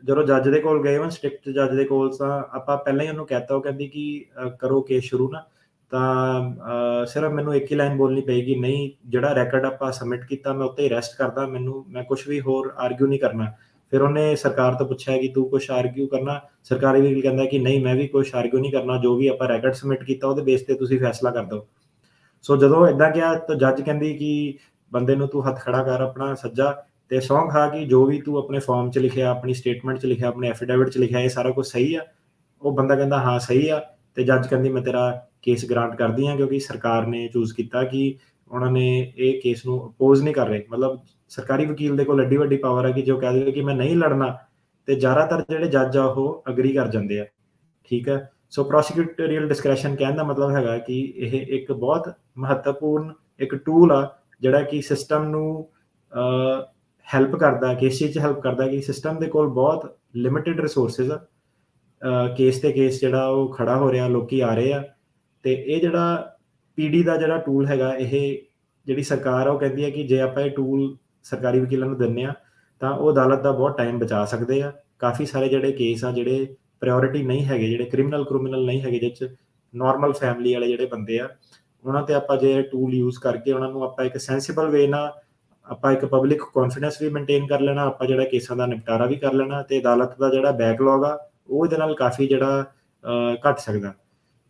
ਜਦੋਂ ਜੱਜ ਦੇ ਕੋਲ ਗਏ, ਸਟ੍ਰਿਕਟ ਜੱਜ ਦੇ ਕੋਲ, ਤਾਂ ਆਪਾਂ ਪਹਿਲਾਂ ਹੀ ਉਹਨੂੰ ਕਹਿਤਾ। ਉਹ ਕਹਿੰਦੀ ਕਿ ਕਰੋ ਕੇਸ ਸ਼ੁਰੂ ਨਾ। ਤਾਂ ਸਿਰਫ ਮੈਨੂੰ ਇੱਕ ਹੀ ਲਾਈਨ ਬੋਲਣੀ ਪਏਗੀ, ਨਹੀਂ ਜਿਹੜਾ ਰੈਕਡ ਆਪਾਂ ਸਬਮਿਟ ਕੀਤਾ ਮੈਂ ਉੱਤੇ ਹੀ ਰੈਸਟ ਕਰਦਾ, ਮੈਂ ਕੁਝ ਵੀ ਹੋਰ ਆਰਗਿਊ ਨਹੀਂ ਕਰਨਾ। ਫਿਰ ਉਹਨੇ ਸਰਕਾਰ ਤੋਂ ਪੁੱਛਿਆ ਕਿ ਤੂੰ ਕੁਝ ਆਰਗਿਊ ਕਰਨਾ? ਸਰਕਾਰੀ ਵਕੀਲ ਕਹਿੰਦਾ ਕਿ ਨਹੀਂ, ਮੈਂ ਵੀ ਕੁਝ ਆਰਗਿਊ ਨਹੀਂ ਕਰਨਾ, ਜੋ ਵੀ ਆਪਾਂ ਰੈਕਡ ਸਬਮਿਟ ਕੀਤਾ ਉਹਦੇ ਬੇਸ ਤੇ ਤੁਸੀਂ ਫੈਸਲਾ ਕਰ ਦਿਓ। ਸੋ ਜਦੋਂ ਇਦਾਂ ਕਿਹਾ ਤਾਂ ਜੱਜ ਕਹਿੰਦੀ ਕਿ ਬੰਦੇ ਨੂੰ ਤੂੰ ਹੱਥ ਖੜਾ ਕਰ ਆਪਣਾ ਸੱਜਾ, ਤੇ ਸਹੁੰ ਖਾ ਕਿ ਜੋ ਵੀ ਤੂੰ ਆਪਣੇ ਫਾਰਮ 'ਚ ਲਿਖਿਆ, ਆਪਣੀ ਸਟੇਟਮੈਂਟ 'ਚ ਲਿਖਿਆ, ਆਪਣੇ ਐਫੀਡੇਵਿਟ 'ਚ ਲਿਖਿਆ, ਇਹ ਸਾਰਾ ਕੁਝ ਸਹੀ ਆ? ਉਹ ਬੰਦਾ ਕਹਿੰਦਾ ਹਾਂ ਸਹੀ ਆ। ਤੇ ਜੱਜ ਕਹਿੰਦੀ ਮੈਂ ਤੇਰਾ ਕੇਸ ਗ੍ਰਾਂਟ ਕਰਦੀ ਹਾਂ, ਕਿਉਂਕਿ ਸਰਕਾਰ ਨੇ ਚੂਜ਼ ਕੀਤਾ ਕਿ ਉਹਨਾਂ ਨੇ ਇਹ ਕੇਸ ਨੂੰ ਅਪੋਜ਼ ਨਹੀਂ ਕਰ ਰਹੇ। ਮਤਲਬ ਸਰਕਾਰੀ ਵਕੀਲ ਦੇ ਕੋਲ ਐਡੀ ਵੱਡੀ ਪਾਵਰ ਹੈ ਕਿ ਜੋ ਕਹਿ ਦੇਵੇ ਕਿ ਮੈਂ ਨਹੀਂ ਲੜਨਾ, ਤੇ ਜ਼ਿਆਦਾਤਰ ਜਿਹੜੇ ਜੱਜ ਆ ਉਹ ਅਗਰੀ ਕਰ ਜਾਂਦੇ ਆ। ਠੀਕ ਹੈ। ਸੋ ਪ੍ਰੋਸੀਕਿਊਟਰੀਅਲ ਡਿਸਕ੍ਰੈਸ਼ਨ ਕਹਿਣ ਦਾ ਮਤਲਬ ਹੈਗਾ ਕਿ ਇਹ ਇੱਕ ਬਹੁਤ ਮਹੱਤਵਪੂਰਨ ਇੱਕ ਟੂਲ ਆ, ਜਿਹੜਾ ਕਿ ਸਿਸਟਮ ਨੂੰ ਹੈਲਪ ਕਰਦਾ, ਕੇਸਿਸ 'ਚ ਹੈਲਪ ਕਰਦਾ, ਕਿ ਸਿਸਟਮ ਦੇ ਕੋਲ ਬਹੁਤ ਲਿਮਿਟਿਡ ਰਿਸੋਰਸਿਸ ਆ। ਕੇਸ ਤੇ ਕੇਸ ਜਿਹੜਾ ਉਹ ਖੜਾ ਹੋ ਰਿਹਾ, ਲੋਕੀ ਆ ਰਹੇ ਆ। ਤੇ ਇਹ ਜਿਹੜਾ PD ਦਾ ਜਿਹੜਾ ਟੂਲ ਹੈਗਾ, ਇਹ ਜਿਹੜੀ ਸਰਕਾਰ ਆ ਉਹ ਕਹਿੰਦੀ ਹੈ ਕਿ ਜੇ ਆਪਾਂ ਇਹ ਟੂਲ ਸਰਕਾਰੀ ਵਕੀਲਾਂ ਨੂੰ ਦਿੰਦੇ ਆ ਤਾਂ ਉਹ ਅਦਾਲਤ ਦਾ ਬਹੁਤ ਟਾਈਮ ਬਚਾ ਸਕਦੇ ਆ। ਕਾਫੀ ਸਾਰੇ ਜਿਹੜੇ ਕੇਸ ਆ ਜਿਹੜੇ ਪ੍ਰਾਇਓਰਿਟੀ ਨਹੀਂ ਹੈਗੇ, ਜਿਹੜੇ ਕ੍ਰਿਮੀਨਲ ਨਹੀਂ ਹੈਗੇ, ਜਿਹਦੇ 'ਚ ਨਾਰਮਲ ਫੈਮਿਲੀ ਵਾਲੇ ਜਿਹੜੇ ਬੰਦੇ ਆ, ਉਹਨਾਂ ਤੇ ਆਪਾਂ ਜੇ ਟੂਲ ਯੂਜ਼ ਕਰਕੇ ਉਹਨਾਂ ਨੂੰ ਆਪਾਂ ਇੱਕ ਸੈਂਸੀਬਲ ਵੇ ਨਾਲ ਆਪਾਂ ਇੱਕ ਪਬਲਿਕ ਕੌਨਫੀਡੈਂਸ ਵੀ ਮੇਨਟੇਨ ਕਰ ਲੈਣਾ, ਆਪਾਂ ਜਿਹੜਾ ਕੇਸਾਂ ਦਾ ਨਿਪਟਾਰਾ ਵੀ ਕਰ ਲੈਣਾ, ਤੇ ਅਦਾਲਤ ਦਾ ਜਿਹੜਾ ਬੈਕਲੌਗ ਆ ਉਹ ਇਹਦੇ ਨਾਲ ਕਾਫੀ ਜਿਹੜਾ ਘੱਟ ਸਕਦਾ।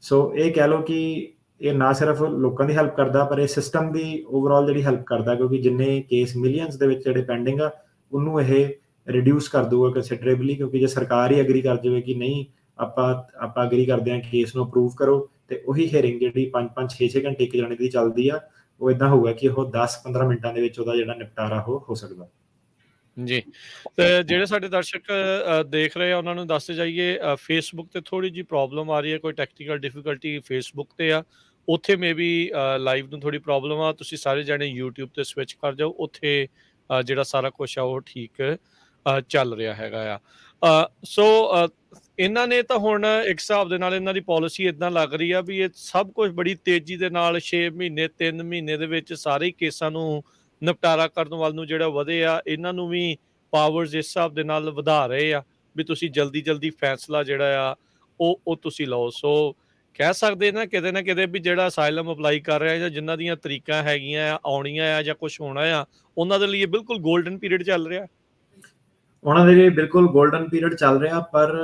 ਸੋ ਇਹ ਕਹਿ ਲਓ ਕਿ ਇਹ ਨਾ ਸਿਰਫ ਲੋਕਾਂ ਦੀ ਹੈਲਪ ਕਰਦਾ, ਪਰ ਇਹ ਸਿਸਟਮ ਦੀ ਓਵਰਆਲ ਜਿਹੜੀ ਹੈਲਪ ਕਰਦਾ, ਕਿਉਂਕਿ ਜਿੰਨੇ ਕੇਸ ਮਿਲੀਅਨਸ ਦੇ ਵਿੱਚ ਜਿਹੜੇ ਪੈਂਡਿੰਗ ਆ ਉਹਨੂੰ ਇਹ ਰਿਡਿਊਸ ਕਰ ਦੂਗਾ ਕੰਸੀਡਰੇਬਲੀ। ਕਿਉਂਕਿ ਜੇ ਸਰਕਾਰ ਹੀ ਐਗਰੀ ਕਰ ਜਾਵੇ ਕਿ ਨਹੀਂ ਆਪਾਂ ਐਗਰੀ ਕਰਦੇ ਹਾਂ ਕੇਸ ਨੂੰ ਅਪਰੂਵ ਕਰੋ, ਤੇ ਉਹੀ ਹੀਅਰਿੰਗ ਜਿਹੜੀ 5-5 6-6 ਘੰਟੇ ਇੱਕ ਜਾਣੇ ਦੀ ਚੱਲਦੀ ਆ, ਉਹ ਇਦਾਂ ਹੋਊਗਾ ਕਿ ਉਹ 10-15 ਮਿੰਟਾਂ ਦੇ ਵਿੱਚ ਉਹਦਾ ਜਿਹੜਾ ਨਿਪਟਾਰਾ ਹੋ ਸਕਦਾ। ਜੀ, ਤੇ ਜਿਹੜੇ ਸਾਡੇ ਦਰਸ਼ਕ ਦੇਖ ਰਹੇ ਆ ਉਹਨਾਂ ਨੂੰ ਦੱਸਦੇ ਜਾਈਏ, ਫੇਸਬੁੱਕ ਤੇ ਥੋੜੀ ਜਿਹੀ ਪ੍ਰੋਬਲਮ ਆ ਰਹੀ ਹੈ, ਕੋਈ ਟੈਕਨੀਕਲ ਡਿਫਿਕਲਟੀ ਫੇਸਬੁੱਕ ਤੇ ਆ, ਉੱਥੇ ਮੇਬੀ ਲਾਈਵ ਨੂੰ ਥੋੜੀ ਪ੍ਰੋਬਲਮ ਆ। ਤੁਸੀਂ ਸਾਰੇ ਜਣੇ YouTube ਤੇ ਸਵਿਚ ਕਰ ਜਾਓ, ਉੱਥੇ ਜਿਹੜਾ ਸਾਰਾ ਕੁਝ ਆ ਉਹ ਠੀਕ ਚੱਲ ਰਿਹਾ ਹੈਗਾ ਆ। ਸੋ ਇਹਨਾਂ ਨੇ ਤਾਂ ਹੁਣ ਇੱਕ ਹਿਸਾਬ ਦੇ ਨਾਲ ਇਹਨਾਂ ਦੀ ਪਾਲਿਸੀ ਇੱਦਾਂ ਲੱਗ ਰਹੀ ਆ ਵੀ ਇਹ ਸਭ ਕੁਝ ਬੜੀ ਤੇਜ਼ੀ ਦੇ ਨਾਲ 6 ਮਹੀਨੇ 3 ਮਹੀਨੇ ਦੇ ਵਿੱਚ ਸਾਰੇ ਹੀ ਕੇਸਾਂ ਨੂੰ ਨਿਪਟਾਰਾ ਕਰਨ ਵੱਲ ਨੂੰ ਜਿਹੜਾ ਵਧੇ ਆ, ਇਹਨਾਂ ਨੂੰ ਵੀ ਪਾਵਰਸ ਇਸ ਹਿਸਾਬ ਦੇ ਨਾਲ ਵਧਾ ਰਹੇ ਆ ਵੀ ਤੁਸੀਂ ਜਲਦੀ ਜਲਦੀ ਫੈਸਲਾ ਜਿਹੜਾ ਆ ਉਹ ਤੁਸੀਂ ਲਓ। ਸੋ ਕਹਿ ਸਕਦੇ ਨਾ ਕਿਤੇ ਵੀ ਜਿਹੜਾ ਅਸਾਈਲਮ ਅਪਲਾਈ ਕਰ ਰਿਹਾ ਜਾਂ ਜਿਨ੍ਹਾਂ ਦੀਆਂ ਤਰੀਕਾਂ ਹੈਗੀਆਂ ਆ, ਆਉਣੀਆਂ ਆ ਜਾਂ ਕੁਛ ਹੋਣਾ ਆ, ਉਹਨਾਂ ਦੇ ਲਈ ਇਹ ਬਿਲਕੁਲ ਗੋਲਡਨ ਪੀਰੀਅਡ ਚੱਲ ਰਿਹਾ। ਉਹਨਾਂ ਦੇ ਲਈ ਬਿਲਕੁਲ ਗੋਲਡਨ ਪੀਰੀਅਡ ਚੱਲ ਰਿਹਾ, ਪਰ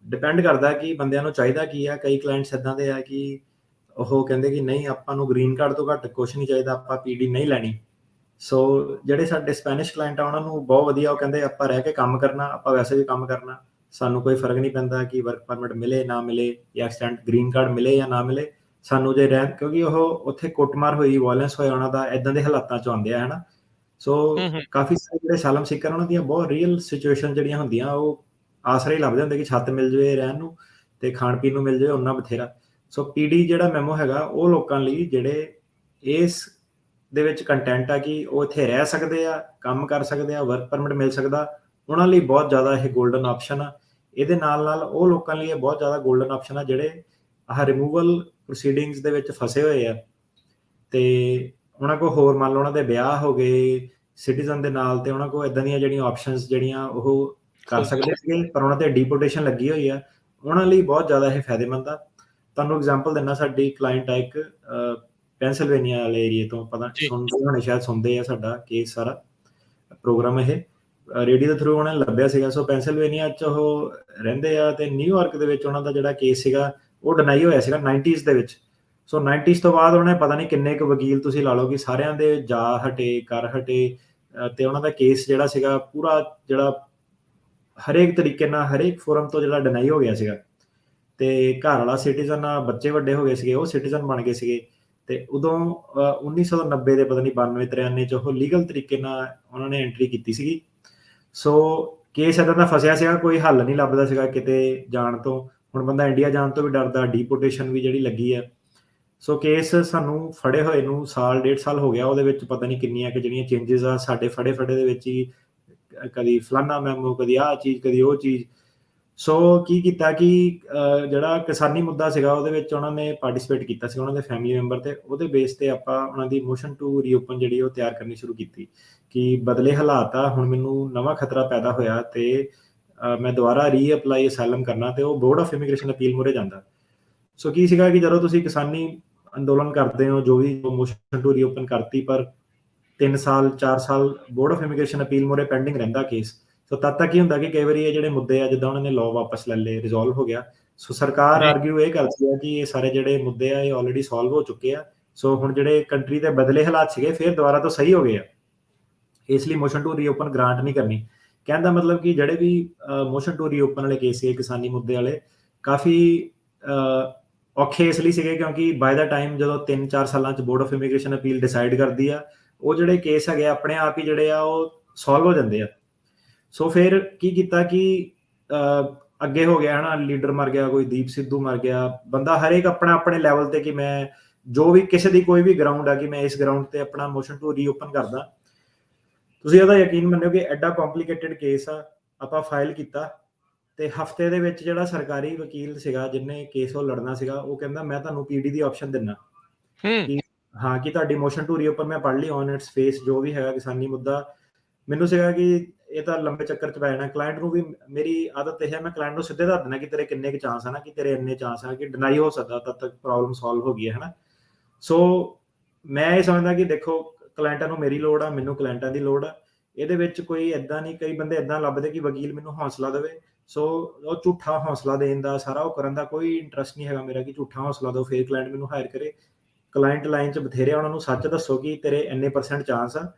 ਡਿਪੈਂਡ ਕਰਦਾ ਕਿ ਬੰਦਿਆਂ ਨੂੰ ਚਾਹੀਦਾ ਕੀ ਆ। ਕਈ ਕਲਾਇੰਟਸ ਇੱਦਾਂ ਦੇ ਆ ਕਿ ਉਹ ਕਹਿੰਦੇ ਕਿ ਨਹੀਂ, ਆਪਾਂ ਨੂੰ ਗ੍ਰੀਨ ਕਾਰਡ ਤੋਂ ਘੱਟ ਕੁਛ ਨਹੀਂ ਚਾਹੀਦਾ, ਆਪਾਂ ਪੀਡੀ ਨਹੀਂ ਲੈਣੀ। ਸੋ ਜਿਹੜੇ ਸਾਡੇ ਸਪੈਨਿਸ਼ ਕਲਾਇੰਟ ਆ ਉਹਨਾਂ ਨੂੰ ਬਹੁਤ ਵਧੀਆ, ਉਹ ਕਹਿੰਦੇ ਆਪਾਂ ਰਹਿ ਕੇ ਕੰਮ ਕਰਨਾ, ਆਪਾਂ ਵੈਸੇ ਵੀ ਕੰਮ ਕਰਨਾ, ਸਾਨੂੰ ਕੋਈ ਫਰਕ ਨਹੀਂ ਪੈਂਦਾ ਕਿ ਵਰਕ ਪਰਮਿਟ ਮਿਲੇ ਨਾ ਮਿਲੇ ਜਾਂ ਸਟੈਂਡ ਗ੍ਰੀਨ ਕਾਰਡ ਮਿਲੇ ਜਾਂ ਨਾ ਮਿਲੇ, ਸਾਨੂੰ ਜੇ ਰਹਿਣ, ਕਿਉਂਕਿ ਉਹ ਉੱਥੇ ਕੁੱਟਮਾਰ ਹੋਈ, ਵਾਇਲੈਂਸ ਹੋਇਆ ਉਹਨਾਂ ਦਾ, ਇਦਾਂ ਦੇ ਹਾਲਾਤਾਂ 'ਚ ਆਉਂਦੇ ਆ, ਹੈ ਨਾ। ਸੋ ਕਾਫੀ ਸਾਰੇ ਜਿਹੜੇ ਅਸਾਈਲਮ ਸੀਕਰ ਉਹਨਾਂ ਦੀਆਂ ਬਹੁਤ ਰੀਅਲ ਸਿਚੁਏਸ਼ਨ ਜਿਹੜੀਆਂ ਹੁੰਦੀਆਂ, ਉਹ ਆਸਰੇ ਹੀ ਲੱਭਦੇ ਹੁੰਦੇ ਕਿ ਛੱਤ ਮਿਲ ਜਾਵੇ ਰਹਿਣ ਨੂੰ ਤੇ ਖਾਣ ਪੀਣ ਨੂੰ ਮਿਲ ਜਾਵੇ, ਉਹਨਾਂ ਬਥੇਰਾ। ਸੋ ਪੀਡੀ ਜਿਹੜਾ ਮੈਮੋ ਹੈਗਾ ਉਹ ਲੋਕਾਂ ਲਈ ਜਿਹੜੇ ਇਸ ਦੇ ਵਿੱਚ ਕੰਟੈਂਟ ਆ ਕਿ ਉਹ ਇੱਥੇ ਰਹਿ ਸਕਦੇ ਆ, ਕੰਮ ਕਰ ਸਕਦੇ ਆ, ਵਰਕ ਪਰਮਿਟ ਮਿਲ ਸਕਦਾ, ਉਹਨਾਂ ਲਈ ਬਹੁਤ ਜ਼ਿਆਦਾ ਇਹ ਗੋਲਡਨ ਆਪਸ਼ਨ ਆ। ਇਹਦੇ ਨਾਲ ਨਾਲ ਉਹ ਲੋਕਾਂ ਲਈ ਇਹ ਬਹੁਤ ਜ਼ਿਆਦਾ ਗੋਲਡਨ ਆਪਸ਼ਨ ਆ ਜਿਹੜੇ ਆਹ ਰਿਮੂਵਲ ਪ੍ਰੋਸੀਡਿੰਗਸ ਦੇ ਵਿੱਚ ਫਸੇ ਹੋਏ ਆ ਤੇ ਉਹਨਾਂ ਕੋਲ ਹੋਰ ਮੰਨ ਲਓ ਉਹਨਾਂ ਦੇ ਵਿਆਹ ਹੋ ਗਏ ਸਿਟੀਜ਼ਨ ਦੇ ਨਾਲ, ਤੇ ਉਹਨਾਂ ਕੋਲ ਇਦਾਂ ਦੀਆਂ ਜਿਹੜੀਆਂ ਆਪਸ਼ਨਸ ਜਿਹੜੀਆਂ ਉਹ ਕਰ ਸਕਦੇ ਸੀਗੇ, ਪਰ ਉਹਨਾਂ ਤੇ ਡੀਪੋਰਟੇਸ਼ਨ ਲੱਗੀ ਹੋਈ ਆ, ਉਹਨਾਂ ਲਈ ਬਹੁਤ ਜ਼ਿਆਦਾ ਇਹ ਫਾਇਦੇਮੰਦ ਆ। ਤੁਹਾਨੂੰ ਐਗਜ਼ਾਮਪਲ ਦਿੰਦਾ, ਸਾਡੀ ਕਲਾਇੰਟ ਆ ਇੱਕ ਪੈਂਸਿਲਵੇਨੀਆ ਵਾਲੇ ਏਰੀਏ ਤੋਂ, ਪਤਾ ਸੁਣਦੇ ਹੋਣੇ, ਸ਼ਾਇਦ ਸੁਣਦੇ ਆ ਸਾਡਾ ਕੇਸ ਸਾਰਾ ਪ੍ਰੋਗਰਾਮ, ਇਹ ਰੇਡੀਓ ਦੇ ਥਰੂ ਉਹਨਾਂ ਨੇ ਲੱਭਿਆ ਸੀਗਾ। ਸੋ ਪੈਂਸਿਲਵੇਨੀਆ 'ਚ ਉਹ ਰਹਿੰਦੇ ਆ ਤੇ ਨਿਊਯਾਰਕ ਦੇ ਵਿੱਚ ਉਹਨਾਂ ਦਾ ਜਿਹੜਾ ਕੇਸ ਸੀਗਾ ਉਹ ਡਿਨਾਈ ਹੋਇਆ ਸੀਗਾ 90s ਦੇ ਵਿੱਚ। ਸੋ 90s ਤੋਂ ਬਾਅਦ ਉਹਨੇ ਪਤਾ ਨਹੀਂ ਕਿੰਨੇ ਕੁ ਵਕੀਲ ਤੁਸੀਂ ਲਾ ਲਓ ਕਿ ਸਾਰਿਆਂ ਦੇ ਜਾ ਹਟੇ, ਕਰ ਹਟੇ, ਤੇ ਉਹਨਾਂ ਦਾ ਕੇਸ ਜਿਹੜਾ ਸੀਗਾ ਪੂਰਾ ਜਿਹੜਾ ਹਰੇਕ ਤਰੀਕੇ ਨਾਲ ਹਰੇਕ ਫੋਰਮ ਤੋਂ ਜਿਹੜਾ ਡਿਨਾਈ ਹੋ ਗਿਆ ਸੀਗਾ। ਤੇ ਘਰ ਵਾਲਾ ਸਿਟੀਜ਼ਨ ਆ, ਬੱਚੇ ਵੱਡੇ ਹੋ ਗਏ ਸੀਗੇ, ਉਹ ਸਿਟੀਜ਼ਨ ਬਣ ਗਏ ਸੀਗੇ। ਤੇ ਉਦੋਂ 1990 ਦੇ ਪਤਾ ਨਹੀਂ 92-93 ਚ ਉਹ ਲੀਗਲ ਤਰੀਕੇ ਨਾਲ ਉਹਨਾਂ ਨੇ ਐਂਟਰੀ ਕੀਤੀ ਸੀਗੀ। ਸੋ ਕੇਸ ਇੱਦਾਂ ਦਾ ਫਸਿਆ ਸੀਗਾ, ਕੋਈ ਹੱਲ ਨਹੀਂ ਲੱਭਦਾ ਸੀਗਾ ਕਿਤੇ ਜਾਣ ਤੋਂ। ਹੁਣ ਬੰਦਾ ਇੰਡੀਆ ਜਾਣ ਤੋਂ ਵੀ ਡਰਦਾ, ਡੀਪੋਰਟੇਸ਼ਨ ਵੀ ਜਿਹੜੀ ਲੱਗੀ ਆ। ਸੋ ਕੇਸ ਸਾਨੂੰ ਫੜੇ ਹੋਏ ਨੂੰ ਸਾਲ 1.5 ਸਾਲ ਹੋ ਗਿਆ, ਉਹਦੇ ਵਿੱਚ ਪਤਾ ਨਹੀਂ ਕਿੰਨੀਆਂ ਕਿ ਜਿਹੜੀਆਂ ਚੇਂਜਸ ਆ ਸਾਡੇ ਫੜੇ ਦੇ ਵਿੱਚ ਹੀ, ਕਦੀ ਫਲਾਨਾ ਮੈਮੋ, ਕਦੀ ਆਹ ਚੀਜ਼, ਕਦੀ ਉਹ ਚੀਜ਼। ਸੋ ਕੀ ਕੀਤਾ ਕਿ ਜਿਹੜਾ ਕਿਸਾਨੀ ਮੁੱਦਾ ਸੀਗਾ ਉਹਦੇ ਵਿੱਚ ਉਹਨਾਂ ਨੇ ਪਾਰਟਿਸਿਪੇਟ ਕੀਤਾ ਸੀ, ਉਹਨਾਂ ਦੇ ਫੈਮਿਲੀ ਮੈਂਬਰ, ਤੇ ਉਹਦੇ ਬੇਸ ਤੇ ਆਪਾਂ ਉਹਨਾਂ ਦੀ ਮੋਸ਼ਨ ਟੂ ਰੀਓਪਨ ਜਿਹੜੀ ਉਹ ਤਿਆਰ ਕਰਨੀ ਸ਼ੁਰੂ ਕੀਤੀ ਕਿ ਬਦਲੇ ਹਾਲਾਤ ਆ, ਹੁਣ ਮੈਨੂੰ ਨਵਾਂ ਖਤਰਾ ਪੈਦਾ ਹੋਇਆ ਤੇ ਮੈਂ ਦੁਬਾਰਾ ਰੀਅਪਲਾਈ ਅਸਾਈਲਮ ਕਰਨਾ, ਤੇ ਉਹ ਬੋਰਡ ਆਫ ਇਮੀਗ੍ਰੇਸ਼ਨ ਅਪੀਲ ਮੂਹਰੇ ਜਾਂਦਾ। ਸੋ ਕੀ ਸੀਗਾ ਕਿ ਜਦੋਂ ਤੁਸੀਂ ਕਿਸਾਨੀ ਅੰਦੋਲਨ ਕਰਦੇ ਹੋ, ਜੋ ਵੀ ਮੋਸ਼ਨ ਟੂ ਰੀਓਪਨ ਕਰਤੀ, ਪਰ 3 ਸਾਲ 4 ਸਾਲ ਬੋਰਡ ਆਫ ਇਮੀਗ੍ਰੇਸ਼ਨ ਅਪੀਲ ਮੂਹਰੇ ਪੈਂਡਿੰਗ ਰਹਿੰਦਾ ਕੇਸ। ਸੋ ਤਦ ਤੱਕ ਕੀ ਹੁੰਦਾ ਕਿ ਕਈ ਵਾਰੀ ਇਹ ਜਿਹੜੇ ਮੁੱਦੇ ਆ, ਜਿੱਦਾਂ ਉਹਨਾਂ ਨੇ ਲਾਅ ਵਾਪਸ ਲੈ ਲਏ, ਰਿਜ਼ੋਲਵ ਹੋ ਗਿਆ। ਸੋ ਸਰਕਾਰ ਆਰਗਿਊ ਇਹ ਕਰਦੀ ਆ ਕਿ ਇਹ ਸਾਰੇ ਜਿਹੜੇ ਮੁੱਦੇ ਆ ਇਹ ਆਲਰੇਡੀ ਸੋਲਵ ਹੋ ਚੁੱਕੇ ਆ। ਸੋ ਹੁਣ ਜਿਹੜੇ ਕੰਟਰੀ ਦੇ ਬਦਲੇ ਹਾਲਾਤ ਸੀਗੇ ਫਿਰ ਦੁਬਾਰਾ ਤੋਂ ਸਹੀ ਹੋ ਗਏ ਆ, ਇਸ ਲਈ ਮੋਸ਼ਨ ਟੂ ਰੀਓਪਨ ਗ੍ਰਾਂਟ ਨਹੀਂ ਕਰਨੀ। ਕਹਿਣ ਦਾ ਮਤਲਬ ਕਿ ਜਿਹੜੇ ਵੀ ਮੋਸ਼ਨ ਟੂ ਰੀਓਪਨ ਵਾਲੇ ਕੇਸ ਸੀਗੇ ਕਿਸਾਨੀ ਮੁੱਦੇ ਵਾਲੇ, ਕਾਫੀ ਔਖੇ ਇਸ ਲਈ ਸੀਗੇ ਕਿਉਂਕਿ ਬਾਏ ਦਾ ਟਾਈਮ ਜਦੋਂ 3-4 ਸਾਲਾਂ 'ਚ board of Immigration appeal decide ਕਰਦੀ ਆ, ਉਹ ਜਿਹੜੇ ਕੇਸ ਹੈਗੇ ਆਪਣੇ ਆਪ ਹੀ ਜਿਹੜੇ ਆ ਉਹ ਸੋਲਵ ਹੋ ਜਾਂਦੇ ਆ। ਸੋ ਫਿਰ ਕੀ ਕੀਤਾ ਕਿ ਅੱਗੇ ਹੋ ਗਿਆ, ਹੈ ਨਾ, ਲੀਡਰ ਮਰ ਗਿਆ, ਕੋਈ ਦੀਪ ਸਿੱਧੂ ਮਰ ਗਿਆ, ਬੰਦਾ ਹਰੇਕ ਆਪਣਾ ਆਪਣੇ ਲੈਵਲ ਤੇ ਕਿ ਮੈਂ ਜੋ ਵੀ ਕਿਸੇ ਦੀ ਕੋਈ ਵੀ ਗਰਾਊਂਡ ਆ ਕਿ ਮੈਂ ਇਸ ਗਰਾਊਂਡ ਤੇ ਆਪਣਾ ਮੋਸ਼ਨ ਟੂ ਰੀਓਪਨ ਕਰਦਾ। ਤੁਸੀਂ ਉਹਦਾ ਯਕੀਨ ਮੰਨਿਓ ਕਿ ਐਡਾ ਕੰਪਲਿਕੇਟਡ ਕੇਸ ਆ, ਆਪਾਂ ਫਾਈਲ ਕੀਤਾ ਤੇ ਹਫਤੇ ਦੇ ਵਿੱਚ ਜਿਹੜਾ ਸਰਕਾਰੀ ਵਕੀਲ ਸੀਗਾ ਜਿਹਨੇ ਕੇਸ ਉਹ ਲੜਨਾ ਸੀਗਾ, ਉਹ ਕਹਿੰਦਾ ਮੈਂ ਤੁਹਾਨੂੰ ਪੀਡੀ ਦੀ ਆਪਸ਼ਨ ਦਿੰਦਾ ਕਿ ਹਾਂ ਕਿ ਤੁਹਾਡੀ ਮੋਸ਼ਨ ਟੂ ਰੀਓਪਨ ਮੈਂ ਪੜ੍ਹ ਲਈ ਔਨ ਇਟਸ ਫੇਸ, ਜੋ ਵੀ ਹੈਗਾ ਕਿਸਾਨੀ ਮੁੱਦਾ। ਮੈਨੂੰ ਸੀਗਾ ਕਿ ਇਹ ਤਾਂ ਲੰਬੇ ਚੱਕਰ 'ਚ ਪੈ ਜਾਣਾ। ਕਲਾਇੰਟ ਨੂੰ ਵੀ ਮੇਰੀ ਆਦਤ ਇਹ ਹੈ, ਮੈਂ ਕਲਾਇੰਟ ਨੂੰ ਸਿੱਧੇ ਦੱਸ ਦਿੰਦਾ ਕਿ ਤੇਰੇ ਕਿੰਨੇ ਕੁ ਚਾਂਸ ਆ, ਨਾ ਕਿ ਤੇਰੇ ਇੰਨੇ ਚਾਂਸ ਆ ਕਿ ਡਿਨਾਈ ਹੋ ਸਕਦਾ, ਤਦ ਤੱਕ ਪ੍ਰੋਬਲਮ ਸੋਲਵ ਹੋ ਗਈ ਹੈ, ਨਾ। ਸੋ ਮੈਂ ਇਹ ਸਮਝਦਾ ਕਿ ਦੇਖੋ, ਕਲਾਇੰਟਾਂ ਨੂੰ ਮੇਰੀ ਲੋੜ ਆ, ਮੈਨੂੰ ਕਲਾਇੰਟਾਂ ਦੀ ਲੋੜ ਆ। ਇਹਦੇ ਵਿੱਚ ਕੋਈ ਏਦਾਂ ਨਹੀਂ, ਕਈ ਬੰਦੇ ਏਦਾਂ ਲੱਭਦੇ ਕਿ ਵਕੀਲ ਮੈਨੂੰ ਹੌਸਲਾ ਦੇਵੇ। ਸੋ ਉਹ ਝੂਠਾ ਹੌਸਲਾ ਦੇਣ ਦਾ, ਸਾਰਾ ਉਹ ਕਰਨ ਦਾ ਕੋਈ ਇੰਟਰਸਟ ਨਹੀਂ ਹੈਗਾ ਮੇਰਾ ਕਿ ਝੂਠਾ ਹੌਸਲਾ ਦਿਓ ਫਿਰ ਕਲਾਇੰਟ ਮੈਨੂੰ ਹਾਇਰ ਕਰੇ। ਕਲਾਇੰਟ ਲਾਈਨ 'ਚ ਬਥੇਰੇ, ਉਹਨਾਂ ਨੂੰ ਸੱਚ ਦੱਸੋ ਕਿ ਤੇਰੇ ਇੰਨੇ % ਚਾਂਸ ਆ,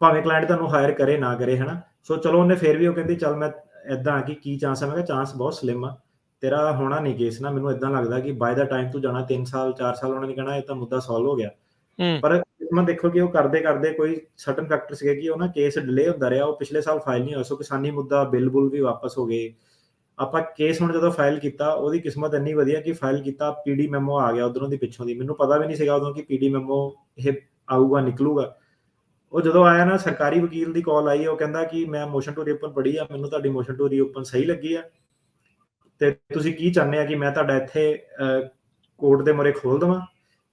ਭਾਵੇਂ ਕਲਾਇੰਟ ਤੁਹਾਨੂੰ ਹਾਇਰ ਕਰੇ ਨਾ ਕਰੇ, ਹੈ ਨਾ। ਸੋ ਚਲੋ ਉਹਨੇ ਫਿਰ ਵੀ ਉਹ ਕਹਿੰਦੀ ਚੱਲ ਮੈਂ ਇੱਦਾਂ ਕਿ ਕੀ ਚਾਂਸ ਆ, ਮੈਂ ਕਿਹਾ ਚਾਂਸ ਬਹੁਤ ਸਲਿਮ ਆ, ਤੇਰਾ ਹੋਣਾ ਨਹੀਂ ਕੇਸ ਨਾ। ਮੈਨੂੰ ਇੱਦਾਂ ਲੱਗਦਾ ਕਿ ਬਾਏ ਦਾ ਟਾਈਮ ਤੂੰ ਜਾਣਾ 3 ਸਾਲ 4 ਸਾਲ, ਉਹਨਾਂ ਨੇ ਕਹਿਣਾ ਇਹ ਤਾਂ ਮੁੱਦਾ ਸੋਲਵ ਹੋ ਗਿਆ। ਪਰ ਮੈਂ ਦੇਖੋ ਕਿ ਉਹ ਕਰਦੇ ਕੋਈ ਸਰਟਨ ਫੈਕਟਰ ਸੀਗੇ ਕਿ ਉਹ ਨਾ ਕੇਸ ਡਿਲੇ ਹੁੰਦਾ ਰਿਹਾ, ਉਹ ਪਿਛਲੇ ਸਾਲ ਫਾਈਲ ਨਹੀਂ ਹੋਇਆ। ਸੋ ਕਿਸਾਨੀ ਮੁੱਦਾ ਬਿੱਲ ਬੁੱਲ ਵੀ ਵਾਪਸ ਹੋ ਗਏ। ਆਪਾਂ ਕੇਸ ਹੁਣ ਜਦੋਂ ਫਾਈਲ ਕੀਤਾ, ਉਹਦੀ ਕਿਸਮਤ ਇੰਨੀ ਵਧੀਆ ਕਿ ਫਾਈਲ ਕੀਤਾ, ਪੀਡੀ ਮੈਮੋ ਆ ਗਿਆ ਉਧਰੋਂ ਦੀ ਪਿੱਛੋਂ ਦੀ। ਮੈਨੂੰ ਪਤਾ ਵੀ ਨਹੀਂ ਸੀਗਾ ਉਦੋਂ ਕਿ ਪੀਡੀ ਮੈਮੋ ਇਹ ਆਊਗਾ, ਨਿਕਲੂਗਾ। ਉਹ ਜਦੋਂ ਆਇਆ ਨਾ, ਸਰਕਾਰੀ ਵਕੀਲ ਦੀ ਕਾਲ ਆਈ, ਉਹ ਕਹਿੰਦਾ ਕਿ ਮੈਂ ਮੋਸ਼ਨ ਟੂ ਰੀਓਪਨ ਪੜ੍ਹੀ ਆ, ਮੈਨੂੰ ਤੁਹਾਡੀ ਮੋਸ਼ਨ ਟੂ ਰੀਓਪਨ ਸਹੀ ਲੱਗੀ ਆ, ਤੇ ਤੁਸੀਂ ਕੀ ਚਾਹੁੰਦੇ ਆ ਕਿ ਮੈਂ ਤੁਹਾਡਾ ਇੱਥੇ ਕੋਰਟ ਦੇ ਮੂਹਰੇ ਖੋਲ ਦੇਵਾਂ,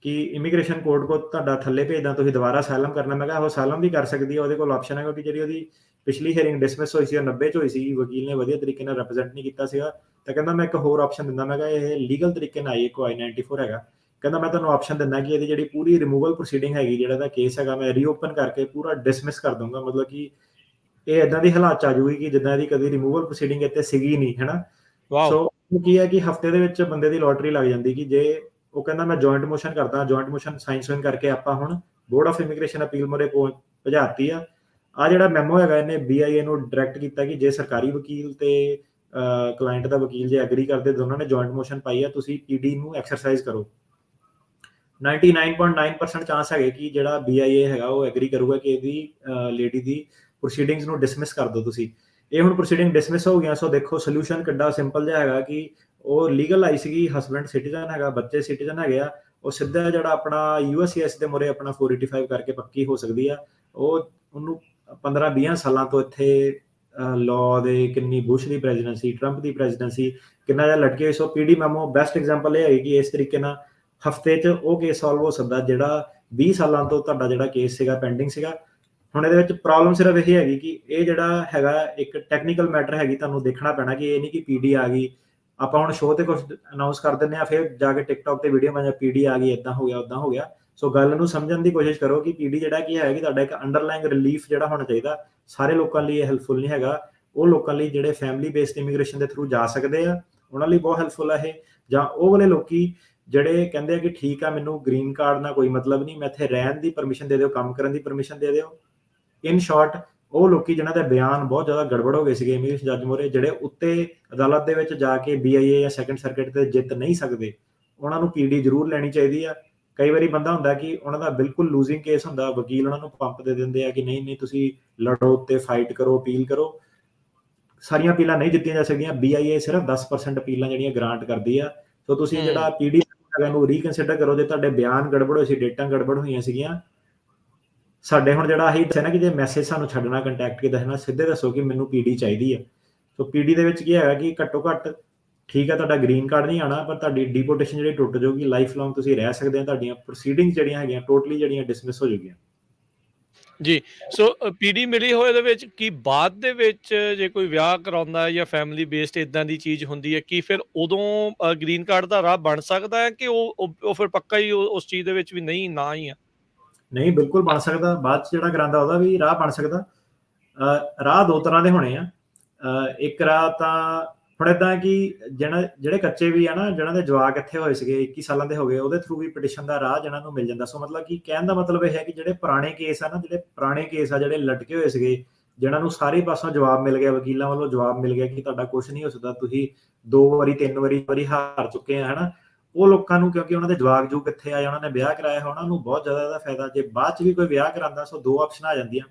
ਕਿ ਇਮੀਗ੍ਰੇਸ਼ਨ ਕੋਰਟ ਕੋ ਤੁਹਾਡਾ ਥੱਲੇ ਭੇਜਦਾ, ਤੁਸੀਂ ਦੁਬਾਰਾ ਅਸਾਈਲਮ ਕਰਨਾ? ਮੈਂ ਕਿਹਾ ਉਹ ਅਸਾਈਲਮ ਵੀ ਕਰ ਸਕਦੀ ਹੈ, ਉਹਦੇ ਕੋਲ ਆਪਸ਼ਨ ਹੈ, ਕਿਉਂਕਿ ਜਿਹੜੀ ਉਹਦੀ ਪਿਛਲੀ ਹੀਅਰਿੰਗ ਡਿਸਮਿਸ ਹੋਈ ਸੀ ਉਹ 90 'ਚ ਹੋਈ ਸੀ, ਵਕੀਲ ਨੇ ਵਧੀਆ ਤਰੀਕੇ ਨਾਲ ਰਿਪਰੈਜ਼ੈਂਟ ਨਹੀਂ ਕੀਤਾ ਸੀਗਾ। ਤਾਂ ਕਹਿੰਦਾ ਮੈਂ ਇੱਕ ਹੋਰ ਆਪਸ਼ਨ ਦਿੰਦਾ। ਮੈਂ ਕਿਹਾ ਇਹ ਲੀਗਲ ਤਰੀਕੇ ਨਾਲ ਆਈ ਕੋ I-94 ਹੈਗਾ। ਕਹਿੰਦਾ ਮੈਂ ਤੁਹਾਨੂੰ ਆਪਸ਼ਨ ਦਿੰਦਾ ਕਿ ਇਹਦੀ ਜਿਹੜੀ ਪੂਰੀ ਰਿਮੂਵਲ ਪ੍ਰੋਸੀਡਿੰਗ ਹੈਗੀ, ਜਿਹੜਾ ਦਾ ਕੇਸ ਹੈਗਾ, ਮੈਂ ਰੀਓਪਨ ਕਰਕੇ ਪੂਰਾ ਡਿਸਮਿਸ ਕਰ ਦੂੰਗਾ, ਮਤਲਬ ਕਿ ਇਹ ਇਦਾਂ ਦੀ ਹਾਲਾਤ 'ਚ ਆ ਜਾਊਗੀ ਕਿ ਜਿੱਦਾਂ ਦੀ ਕਦੀ ਰਿਮੂਵਲ ਪ੍ਰੋਸੀਡਿੰਗ ਇੱਥੇ ਸੀਗੀ ਨਹੀਂ, ਹੈ ਨਾ। ਵਾਓ। ਸੋ ਉਹ ਕੀ ਹੈ ਕਿ ਹਫਤੇ ਦੇ ਵਿੱਚ ਬੰਦੇ ਦੀ ਲੋਟਰੀ ਲੱਗ ਜਾਂਦੀ, ਕਿ ਜੇ ਉਹ ਕਹਿੰਦਾ ਮੈਂ ਜੁਆਇੰਟ ਮੋਸ਼ਨ ਕਰਦਾ, ਜੁਆਇੰਟ ਮੋਸ਼ਨ ਸਾਈਨ ਸੂਨ ਕਰਕੇ ਆਪਾਂ ਹੁਣ ਬੋਰਡ ਆਫ ਇਮੀਗ੍ਰੇਸ਼ਨ ਅਪੀਲ ਮੂਹਰੇ ਭਜਾਤੀ ਆ। ਆ ਜਿਹੜਾ ਮੈਮੋ ਹੈਗਾ, ਇਹਨੇ BIA ਨੂੰ ਡਾਇਰੈਕਟ ਕੀਤਾ ਕਿ ਜੇ ਸਰਕਾਰੀ ਵਕੀਲ ਤੇ ਕਲਾਇੰਟ ਦਾ ਵਕੀਲ ਜੇ ਐਗਰੀ ਕਰਦੇ, ਦੋਨਾਂ ਨੇ ਜੁਆਇੰਟ ਮੋਸ਼ਨ ਪਾਈ ਆ, ਤੁਸੀਂ PD ਨੂੰ ਐਕਸਰਸਾਈਜ਼ ਕਰੋ। 99.9% ਚਾਂਸ ਹੈਗੇ ਕਿ ਜਿਹੜਾ BIA ਹੈਗਾ ਉਹ ਐਗਰੀ ਕਰੂਗਾ ਕਿ ਇਹਦੀ ਲੇਡੀ ਦੀ ਪ੍ਰੋਸੀਡਿੰਗਸ ਨੂੰ ਡਿਸਮਿਸ ਕਰ ਦਿਓ ਤੁਸੀਂ। ਇਹ ਹੁਣ ਪ੍ਰੋਸੀਡਿੰਗ ਡਿਸਮਿਸ ਹੋ ਗਈਆਂ। ਸੋ ਦੇਖੋ ਸੋਲੂਸ਼ਨ ਕਿੱਡਾ ਸਿੰਪਲ ਜਿਹਾ ਹੈਗਾ ਕਿ ਉਹ ਲੀਗਲ ਆਈ ਸੀਗੀ, ਹਸਬੈਂਡ ਸਿਟੀਜ਼ਨ ਹੈਗਾ, ਬੱਚੇ ਸਿਟੀਜ਼ਨ ਹੈਗੇ ਆ, ਉਹ ਸਿੱਧਾ ਜਿਹੜਾ ਆਪਣਾ USCIS ਦੇ ਮੂਹਰੇ ਆਪਣਾ 485 ਕਰਕੇ ਪੱਕੀ ਹੋ ਸਕਦੀ ਆ। ਉਹਨੂੰ 15-20 ਸਾਲਾਂ ਤੋਂ ਇੱਥੇ ਲਾਅ ਦੇ, ਕਿੰਨੀ ਬੁਸ਼ ਦੀ ਪ੍ਰੈਜ਼ੀਡੈਂਸੀ, ਟਰੰਪ ਦੀ ਪ੍ਰੈਜ਼ੀਡੈਂਸੀ, ਕਿੰਨਾ ਜਿਹਾ ਲਟਕੇ। ਸੋ PD ਮੈਮੋ ਬੈਸਟ ਐਗਜ਼ਾਮਪਲ ਇਹ ਹੈਗੀ ਕਿ ਇਸ ਤਰੀਕੇ ਨਾਲ ਹਫਤੇ 'ਚ ਉਹ ਕੇਸ ਸੋਲਵ ਹੋ ਸਕਦਾ ਜਿਹੜਾ 20 ਸਾਲਾਂ ਤੋਂ ਤੁਹਾਡਾ ਜਿਹੜਾ ਕੇਸ ਸੀਗਾ ਪੈਂਡਿੰਗ ਸੀਗਾ। ਹੁਣ ਇਹਦੇ ਵਿੱਚ ਪ੍ਰੋਬਲਮ ਸਿਰਫ ਇਹ ਹੈਗੀ ਕਿ ਇਹ ਜਿਹੜਾ ਹੈਗਾ ਇੱਕ ਟੈਕਨੀਕਲ ਮੈਟਰ ਹੈਗੀ, ਤੁਹਾਨੂੰ ਦੇਖਣਾ ਪੈਣਾ ਕਿ ਇਹ ਨਹੀਂ ਕਿ PD ਆ ਗਈ, ਆਪਾਂ ਹੁਣ ਸ਼ੋਅ ਤੇ ਕੁਝ ਅਨਾਉਂਸ ਕਰ ਦਿੰਦੇ ਆ, ਫਿਰ ਜਾ ਕੇ TikTok ਤੇ ਵੀਡੀਓ ਬਣਾ PD ਆ ਗਈ, ਇਦਾਂ ਹੋ ਗਿਆ, ਉਦਾਂ ਹੋ ਗਿਆ। ਸੋ ਗੱਲ ਨੂੰ ਸਮਝਣ ਦੀ ਕੋਸ਼ਿਸ਼ ਕਰੋ ਕਿ PD ਜਿਹੜਾ ਕੀ ਹੈ ਕਿ ਤੁਹਾਡਾ ਇੱਕ ਅੰਡਰਲਾਈਂਗ ਰਿਲੀਫ ਜਿਹੜਾ ਹੋਣਾ ਚਾਹੀਦਾ। ਸਾਰੇ ਲੋਕਾਂ ਲਈ ਇਹ ਹੈਲਪਫੁਲ ਨਹੀਂ ਹੈਗਾ। ਉਹ ਲੋਕਾਂ ਲਈ ਜਿਹੜੇ ਫੈਮਿਲੀ ਬੇਸਡ ਇਮੀਗ੍ਰੇਸ਼ਨ ਦੇ ਥਰੂ ਜਾ ਸਕਦੇ ਆ, ਉਹਨਾਂ ਲਈ ਬਹੁਤ ਹੈਲਪਫੁਲ ਹੈ ਇਹ। ਜਾਂ ਉਹ ਵਾਲੇ ਲੋਕੀ ਜਿਹੜੇ ਕਹਿੰਦੇ ਆ ਕਿ ਠੀਕ ਆ, ਮੈਨੂੰ ਗ੍ਰੀਨ ਕਾਰਡ ਨਾਲ ਕੋਈ ਮਤਲਬ ਨਹੀਂ, ਮੈਂ ਇੱਥੇ ਰਹਿਣ ਦੀ ਪਰਮਿਸ਼ਨ ਦੇ ਦਿਓ, ਕੰਮ ਕਰਨ ਦੀ ਪਰਮਿਸ਼ਨ ਦੇ ਦਿਓ। ਇਨ ਸ਼ਾਰਟ, ਉਹ ਲੋਕੀ ਜਿਨ੍ਹਾਂ ਦੇ ਬਿਆਨ ਬਹੁਤ ਜ਼ਿਆਦਾ ਗੜਬੜ ਹੋ ਗਏ ਸੀਗੇ ਇਮੀਗ੍ਰੇਸ਼ਨ ਜੱਜ ਮੂਹਰੇ, ਜਿਹੜੇ ਉੱਤੇ ਅਦਾਲਤ ਦੇ ਵਿੱਚ ਜਾ ਕੇ BIA ਜਾਂ ਸੈਕੰਡ ਸਰਕਟ ਤੇ ਜਿੱਤ ਨਹੀਂ ਸਕਦੇ, ਉਹਨਾਂ ਨੂੰ PD ਜ਼ਰੂਰ ਲੈਣੀ ਚਾਹੀਦੀ ਆ। ਕਈ ਵਾਰੀ ਬੰਦਾ ਹੁੰਦਾ ਕਿ ਉਹਨਾਂ ਦਾ ਬਿਲਕੁਲ ਲੂਜ਼ਿੰਗ ਕੇਸ ਹੁੰਦਾ, ਵਕੀਲ ਉਹਨਾਂ ਨੂੰ ਪੰਪ ਦੇ ਦਿੰਦੇ ਆ ਕਿ ਨਹੀਂ ਨਹੀਂ ਤੁਸੀਂ ਲੜੋ, ਉੱਤੇ ਫਾਈਟ ਕਰੋ, ਅਪੀਲ ਕਰੋ। ਸਾਰੀਆਂ ਅਪੀਲਾਂ ਨਹੀਂ ਜਿੱਤੀਆਂ ਜਾ ਸਕਦੀਆਂ। BIA ਸਿਰਫ 10% ਅਪੀਲਾਂ ਜਿਹੜੀਆਂ ਗ੍ਰਾਂਟ ਕਰਦੀ ਆ। ਸੋ ਤੁਸੀਂ ਜਿਹੜਾ PD ਹੈਗਾ ਨੂੰ ਰੀਕਨਸੀਡਰ ਕਰੋ। ਜੇ ਤੁਹਾਡੇ ਬਿਆਨ ਗੜਬੜ ਹੋਏ ਸੀ, ਡੇਟਾਂ ਗੜਬੜ ਹੋਈਆਂ ਸੀਗੀਆਂ, ਸਾਡੇ ਹੁਣ ਜਿਹੜਾ ਆਹੀ ਦੱਸਿਆ ਨਾ ਕਿ ਜੇ ਮੈਸੇਜ ਸਾਨੂੰ ਛੱਡਣਾ, ਕੰਟੈਕਟ ਕੇ ਦੱਸਣਾ, ਸਿੱਧੇ ਦੱਸੋ ਕਿ ਮੈਨੂੰ PD ਚਾਹੀਦੀ ਆ। ਸੋ PD ਦੇ ਵਿੱਚ ਕੀ ਹੈਗਾ ਕਿ ਘੱਟੋ ਘੱਟ ਠੀਕ ਹੈ, ਤੁਹਾਡਾ ਗ੍ਰੀਨ ਕਾਰਡ ਨਹੀਂ ਆਉਣਾ, ਪਰ ਤੁਹਾਡੀ ਡਿਪੋਰਟੇਸ਼ਨ ਜਿਹੜੀ ਟੁੱਟ ਜਾਊਗੀ, ਲਾਈਫ ਲੌਂਗ ਤੁਸੀਂ ਰਹਿ ਸਕਦੇ ਆ, ਤੁਹਾਡੀਆਂ ਪ੍ਰੋਸੀਡਿੰਗ ਜਿਹੜੀਆਂ ਹੈਗੀਆਂ ਟੋਟਲੀ ਜਿਹੜੀਆਂ ਡਿਸਮਿਸ ਹੋ ਜਾਊਗੀਆਂ ਜੀ। ਸੋ PD ਮਿਲੀ ਹੋਏ ਦੇ ਵਿੱਚ ਕੀ ਬਾਅਦ ਦੇ ਵਿੱਚ ਜੇ ਕੋਈ ਵਿਆਹ ਕਰਾਉਂਦਾ ਜਾਂ ਫੈਮਿਲੀ ਬੇਸਡ ਇਦਾਂ ਦੀ ਚੀਜ਼ ਹੁੰਦੀ ਹੈ, ਕੀ ਫਿਰ ਉਦੋਂ ਗ੍ਰੀਨ ਕਾਰਡ ਦਾ ਰਾਹ ਬਣ ਸਕਦਾ ਹੈ ਕਿ ਉਹ ਫਿਰ ਪੱਕਾ ਹੀ ਉਸ ਚੀਜ਼ ਦੇ ਵਿੱਚ ਵੀ ਨਹੀਂ, ਨਾ ਹੀ ਆ? ਨਹੀਂ, ਬਿਲਕੁਲ ਬਣ ਸਕਦਾ। ਬਾਅਦ 'ਚ ਜਿਹੜਾ ਕਰਾਉਂਦਾ ਉਹਦਾ ਵੀ ਰਾਹ ਬਣ ਸਕਦਾ। ਰਾਹ ਦੋ ਤਰ੍ਹਾਂ ਦੇ ਹੋਣੇ ਆ। ਇੱਕ ਰਾਹ ਤਾਂ ਹੁਣ ਏਦਾਂ ਕਿ ਜਿਹੜੇ ਕੱਚੇ ਵੀ ਆ ਨਾ, ਜਿਹਨਾਂ ਦੇ ਜਵਾਕ ਇੱਥੇ ਹੋਏ ਸੀਗੇ, 21 ਸਾਲਾਂ ਦੇ ਹੋ ਗਏ, ਉਹਦੇ ਥਰੂ ਵੀ ਪਟੀਸ਼ਨ ਦਾ ਰਾਹ ਜਿਹਨਾਂ ਨੂੰ ਮਿਲ ਜਾਂਦਾ। ਸੋ ਮਤਲਬ ਕਿ ਕਹਿਣ ਦਾ ਮਤਲਬ ਇਹ ਹੈ ਕਿ ਜਿਹੜੇ ਪੁਰਾਣੇ ਕੇਸ ਆ, ਜਿਹੜੇ ਲਟਕੇ ਹੋਏ ਸੀਗੇ, ਜਿਹਨਾਂ ਨੂੰ ਸਾਰੇ ਪਾਸੋਂ ਜਵਾਬ ਮਿਲ ਗਿਆ, ਵਕੀਲਾਂ ਵੱਲੋਂ ਜਵਾਬ ਮਿਲ ਗਿਆ ਕਿ ਤੁਹਾਡਾ ਕੁਝ ਨਹੀਂ ਹੋ ਸਕਦਾ, ਤੁਸੀਂ 2 ਵਾਰੀ 3 ਵਾਰੀ ਹਾਰ ਚੁੱਕੇ ਆ, ਹਨਾ। ਉਹ ਲੋਕਾਂ ਨੂੰ, ਕਿਉਂਕਿ ਉਹਨਾਂ ਦੇ ਜਵਾਕ ਜੋ ਕਿੱਥੇ ਆਏ, ਉਹਨਾਂ ਨੇ ਵਿਆਹ ਕਰਾਇਆ, ਉਹਨਾਂ ਨੂੰ ਬਹੁਤ ਜ਼ਿਆਦਾ ਇਹਦਾ ਫਾਇਦਾ। ਜੇ ਬਾਅਦ 'ਚ ਵੀ ਕੋਈ ਵਿਆਹ ਕਰਾਉਂਦਾ, ਸੋ 2 ਆਪਸ਼ਨ ਆ ਜਾਂਦੀਆਂ।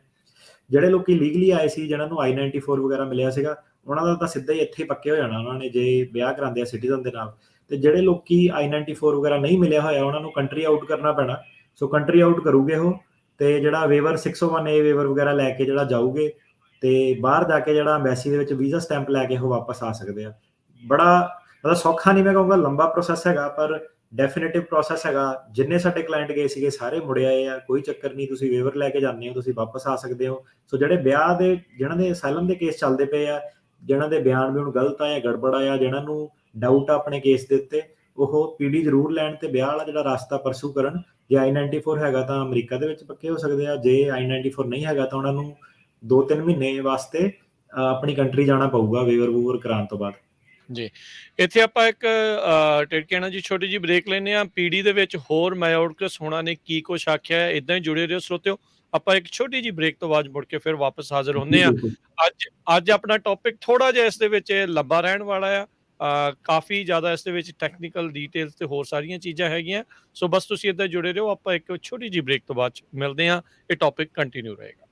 ਜਿਹੜੇ ਲੋਕੀ ਲੀਗਲੀ ਆਏ ਸੀ, ਜਿਹਨਾਂ ਨੂੰ I-94 ਵਗੈਰਾ ਮਿਲਿਆ ਸੀਗਾ, ਉਹਨਾਂ ਦਾ ਤਾਂ ਸਿੱਧਾ ਹੀ ਇੱਥੇ ਪੱਕੇ ਹੋ ਜਾਣਾ ਉਹਨਾਂ ਨੇ, ਜੇ ਵਿਆਹ ਕਰਾਉਂਦੇ ਆ ਸਿਟੀਜ਼ਨ ਦੇ ਨਾਲ। ਤੇ ਜਿਹੜੇ ਲੋਕੀ I-94 ਵਗੈਰਾ ਨਹੀਂ ਮਿਲਿਆ ਹੋਇਆ, ਉਹਨਾਂ ਨੂੰ ਕੰਟਰੀ ਆਊਟ ਕਰਨਾ ਪੈਣਾ। ਸੋ ਕੰਟਰੀ ਆਊਟ ਕਰੂਗੇ ਉਹ, ਤੇ ਜਿਹੜਾ ਵੇਵਰ 601A ਵੇਵਰ ਵਗੈਰਾ ਲੈ ਕੇ ਜਿਹੜਾ ਜਾਊਗੇ, ਤੇ ਬਾਹਰ ਜਾ ਕੇ ਜਿਹੜਾ ਐਮਬੈਸੀ ਦੇ ਵਿੱਚ ਵੀਜ਼ਾ ਸਟੈਂਪ ਲੈ ਕੇ ਉਹ ਵਾਪਸ ਆ ਸਕਦੇ ਆ। ਬੜਾ ਮਤਲਬ ਸੌਖਾ ਨਹੀਂ, ਮੈਂ ਕਹੂੰਗਾ ਲੰਬਾ ਪ੍ਰੋਸੈਸ ਹੈਗਾ, ਪਰ ਡੈਫੀਨੇਟਿਵ ਪ੍ਰੋਸੈਸ ਹੈਗਾ। ਜਿੰਨੇ ਸਾਡੇ ਕਲਾਇੰਟ ਗਏ ਸੀਗੇ ਸਾਰੇ ਮੁੜ ਆਏ ਆ, ਕੋਈ ਚੱਕਰ ਨਹੀਂ। ਤੁਸੀਂ ਵੇਵਰ ਲੈ ਕੇ ਜਾਂਦੇ ਹੋ, ਤੁਸੀਂ ਵਾਪਸ ਆ ਸਕਦੇ ਹੋ। ਸੋ ਜਿਹੜੇ ਵਿਆਹ ਦੇ, ਜਿਹਨਾਂ ਦੇ ਅਸਾਈਲਮ ਦੇ ਕੇਸ ਚੱਲਦੇ ਪਏ ਆ, ਜਿਹਨਾਂ ਦੇ ਬਿਆਨ ਵੀ ਹੁਣ ਗਲਤ ਆ ਜਾਂ ਗੜਬੜ ਆ, ਜਿਹਨਾਂ ਨੂੰ ਡਾਊਟ ਆ ਆਪਣੇ ਕੇਸ ਦੇ ਉੱਤੇ, ਉਹ PD ਜ਼ਰੂਰ ਲੈਣ ਤੇ ਵਿਆਹ ਵਾਲਾ ਜਿਹੜਾ ਰਸਤਾ ਪਰਸੂ ਕਰਨ। ਜੇ I-94 ਹੈਗਾ ਤਾਂ ਅਮਰੀਕਾ ਦੇ ਵਿੱਚ ਪੱਕੇ ਹੋ ਸਕਦੇ ਆ। ਜੇ I-94 ਨਹੀਂ ਹੈਗਾ ਤਾਂ ਉਹਨਾਂ ਨੂੰ 2-3 ਮਹੀਨੇ ਵਾਸਤੇ ਆਪਣੀ ਕੰਟਰੀ ਜਾਣਾ ਪਊਗਾ ਵੇਵਰ ਵੂਵਰ ਕਰਾਉਣ ਤੋਂ ਬਾਅਦ। ਜੀ, ਇੱਥੇ ਆਪਾਂ ਇੱਕ ਟਿੜਕਿਆਣਾ ਜੀ ਛੋਟੀ ਜਿਹੀ ਬ੍ਰੇਕ ਲੈਂਦੇ ਹਾਂ। PD ਦੇ ਵਿੱਚ ਹੋਰ ਮਾਇਓਰਕਸ ਹੋਣਾ ਨੇ ਕੀ ਕੁਛ ਆਖਿਆ ਹੈ, ਇੱਦਾਂ ਹੀ ਜੁੜੇ ਰਹੋ ਸਰੋਤਿਓ। ਆਪਾਂ ਇੱਕ ਛੋਟੀ ਜਿਹੀ ਬ੍ਰੇਕ ਤੋਂ ਬਾਅਦ ਮੁੜ ਕੇ ਫਿਰ ਵਾਪਸ ਹਾਜ਼ਰ ਹੁੰਦੇ ਹਾਂ। ਅੱਜ ਆਪਣਾ ਟੌਪਿਕ ਥੋੜਾ ਜਿਹਾ ਇਸ ਦੇ ਵਿੱਚ ਲੰਬਾ ਰਹਿਣ ਵਾਲਾ ਆ। ਕਾਫੀ ਜ਼ਿਆਦਾ ਇਸ ਦੇ ਵਿੱਚ ਟੈਕਨੀਕਲ ਡੀਟੇਲਸ ਤੇ ਹੋਰ ਸਾਰੀਆਂ ਚੀਜ਼ਾਂ ਹੈਗੀਆਂ। ਸੋ ਬਸ ਤੁਸੀਂ ਇੱਦਾਂ ਜੁੜੇ ਰਹੋ। ਆਪਾਂ ਇੱਕ ਛੋਟੀ ਜਿਹੀ ਬ੍ਰੇਕ ਤੋਂ ਬਾਅਦ ਮਿਲਦੇ ਹਾਂ। ਇਹ ਟੌਪਿਕ ਕੰਟੀਨਿਊ ਰਹੇਗਾ।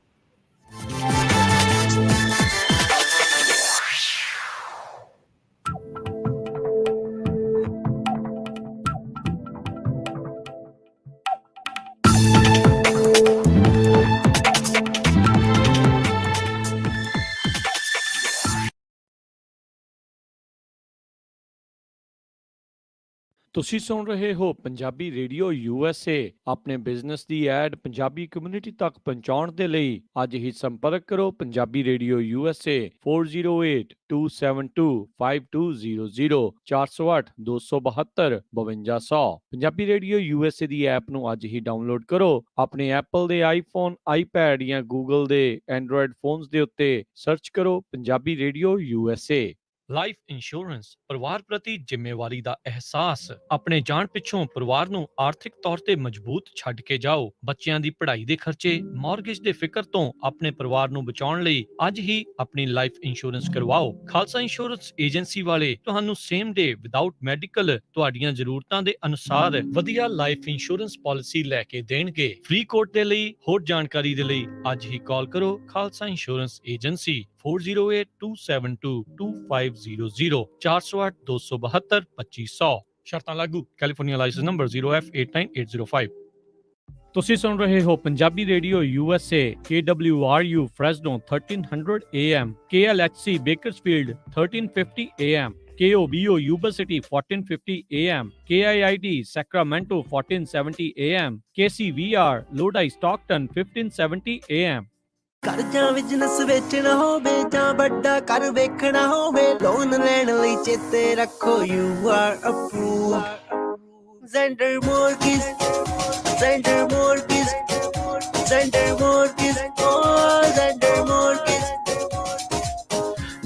ਤੁਸੀਂ ਸੁਣ ਰਹੇ ਹੋ ਪੰਜਾਬੀ ਰੇਡੀਓ USA। ਆਪਣੇ ਬਿਜ਼ਨਸ ਦੀ ਐਡ ਪੰਜਾਬੀ ਕਮਿਊਨਿਟੀ ਤੱਕ ਪਹੁੰਚਾਉਣ ਦੇ ਲਈ ਅੱਜ ਹੀ ਸੰਪਰਕ ਕਰੋ Punjabi radio USA 4082725200 408 272 5200। Punjabi radio USA ਦੀ ਐਪ ਨੂੰ ਅੱਜ ਹੀ ਡਾਊਨਲੋਡ ਕਰੋ। ਆਪਣੇ ਐਪਲ ਦੇ ਆਈਫੋਨ, ਆਈਪੈਡ ਜਾਂ ਗੂਗਲ ਦੇ ਐਂਡਰੋਇਡ ਫੋਨਸ ਦੇ ਉੱਤੇ ਸਰਚ ਕਰੋ Punjabi radio USA। Life insurance ਪਰਿਵਾਰ ਪ੍ਰਤੀ ਜ਼ਿੰਮੇਵਾਰੀ ਦਾ ਅਹਿਸਾਸ। ਆਪਣੇ ਜਾਣ ਪਿੱਛੋਂ ਪਰਿਵਾਰ ਨੂੰ ਆਰਥਿਕ ਤੌਰ ਤੇ ਮਜ਼ਬੂਤ ਛੱਡ ਕੇ ਜਾਓ। ਬੱਚਿਆਂ ਦੀ ਪੜ੍ਹਾਈ ਦੇ ਖਰਚੇ, ਮਾਰਗੇਜ ਦੇ ਫਿਕਰ ਤੋਂ ਆਪਣੇ ਪਰਿਵਾਰ ਨੂੰ ਬਚਾਉਣ ਲਈ ਅੱਜ ਹੀ ਆਪਣੀ ਲਾਈਫ ਇੰਸ਼ੋਰੈਂਸ ਕਰਵਾਓ। ਖਾਲਸਾ ਇੰਸ਼ੋਰੈਂਸ ਏਜੰਸੀ ਵਾਲੇ ਤੁਹਾਨੂੰ ਸੇਮ ਡੇ ਵਿਦਆਊਟ ਮੈਡੀਕਲ ਤੁਹਾਡੀਆਂ ਜ਼ਰੂਰਤਾਂ ਦੇ ਅਨੁਸਾਰ ਵਧੀਆ ਲਾਈਫ ਇੰਸ਼ੋਰੈਂਸ ਪਾਲਿਸੀ ਲੈ ਕੇ ਦੇਣਗੇ। ਫ੍ਰੀ ਕੋਟ ਦੇ ਲਈ ਹੋਰ ਜਾਣਕਾਰੀ ਦੇ ਲਈ ਅੱਜ ਹੀ ਕਾਲ ਕਰੋ ਖਾਲਸਾ ਇੰਸ਼ੋਰੈਂਸ ਏਜੰਸੀ 4082722500 408 272 2500। ਸ਼ਰਤਾਂ ਲਾਗੂ। California license number 0F89805। ਤੁਸੀਂ ਸੁਣ ਰਹੇ ਹੋ Punjabi radio USA KWRU Fresno 1300 AM, KLHC Bakersfield 1350 AM, KOBO Yuba City 1450 AM, KIID Sacramento 1470 AM, KCVR Lodi Stockton 1570 AM। ਕਰ ਜਾਂ ਬਿਜ਼ਨਸ ਵੇਚਣਾ ਹੋਵੇ ਜਾਂ ਵੱਡਾ ਕਰ ਵੇਖਣਾ ਹੋਵੇ, ਲੋਨ ਲੈਣ ਲਈ ਚੇਤੇ ਰੱਖੋ you are approved। Zender Mortgage, Zender Mortgage, Zender Mortgage, oh Zender Mortgage।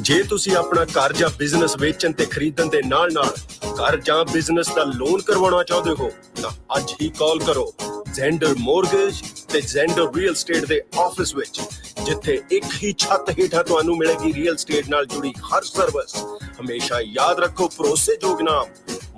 ਜੇ ਤੁਸੀਂ ਆਪਣਾ ਘਰ ਜਾਂ ਬਿਜ਼ਨਸ ਵੇਚਣ ਤੇ ਖਰੀਦਣ ਦੇ ਨਾਲ-ਨਾਲ ਘਰ ਜਾਂ ਬਿਜ਼ਨਸ ਦਾ ਲੋਨ ਕਰਵਾਉਣਾ ਚਾਹੁੰਦੇ ਹੋ ਤਾਂ ਅੱਜ ਹੀ ਕਾਲ ਕਰੋ ਜ਼ੈਂਡਰ ਮੋਰਗੇਜ ਤੇ ਜ਼ੈਂਡਰ ਰੀਅਲ ਸਟੇਟ ਦੇ ਆਫਿਸ ਵਿੱਚ, ਜਿੱਥੇ ਇੱਕ ਹੀ ਛੱਤ ਹੇਠਾਂ ਤੁਹਾਨੂੰ ਮਿਲੇਗੀ ਰੀਅਲ ਸਟੇਟ ਨਾਲ ਜੁੜੀ ਹਰ ਸਰਵਿਸ। ਹਮੇਸ਼ਾ ਯਾਦ ਰੱਖੋ ਭਰੋਸੇਯੋਗ ਨਾਮ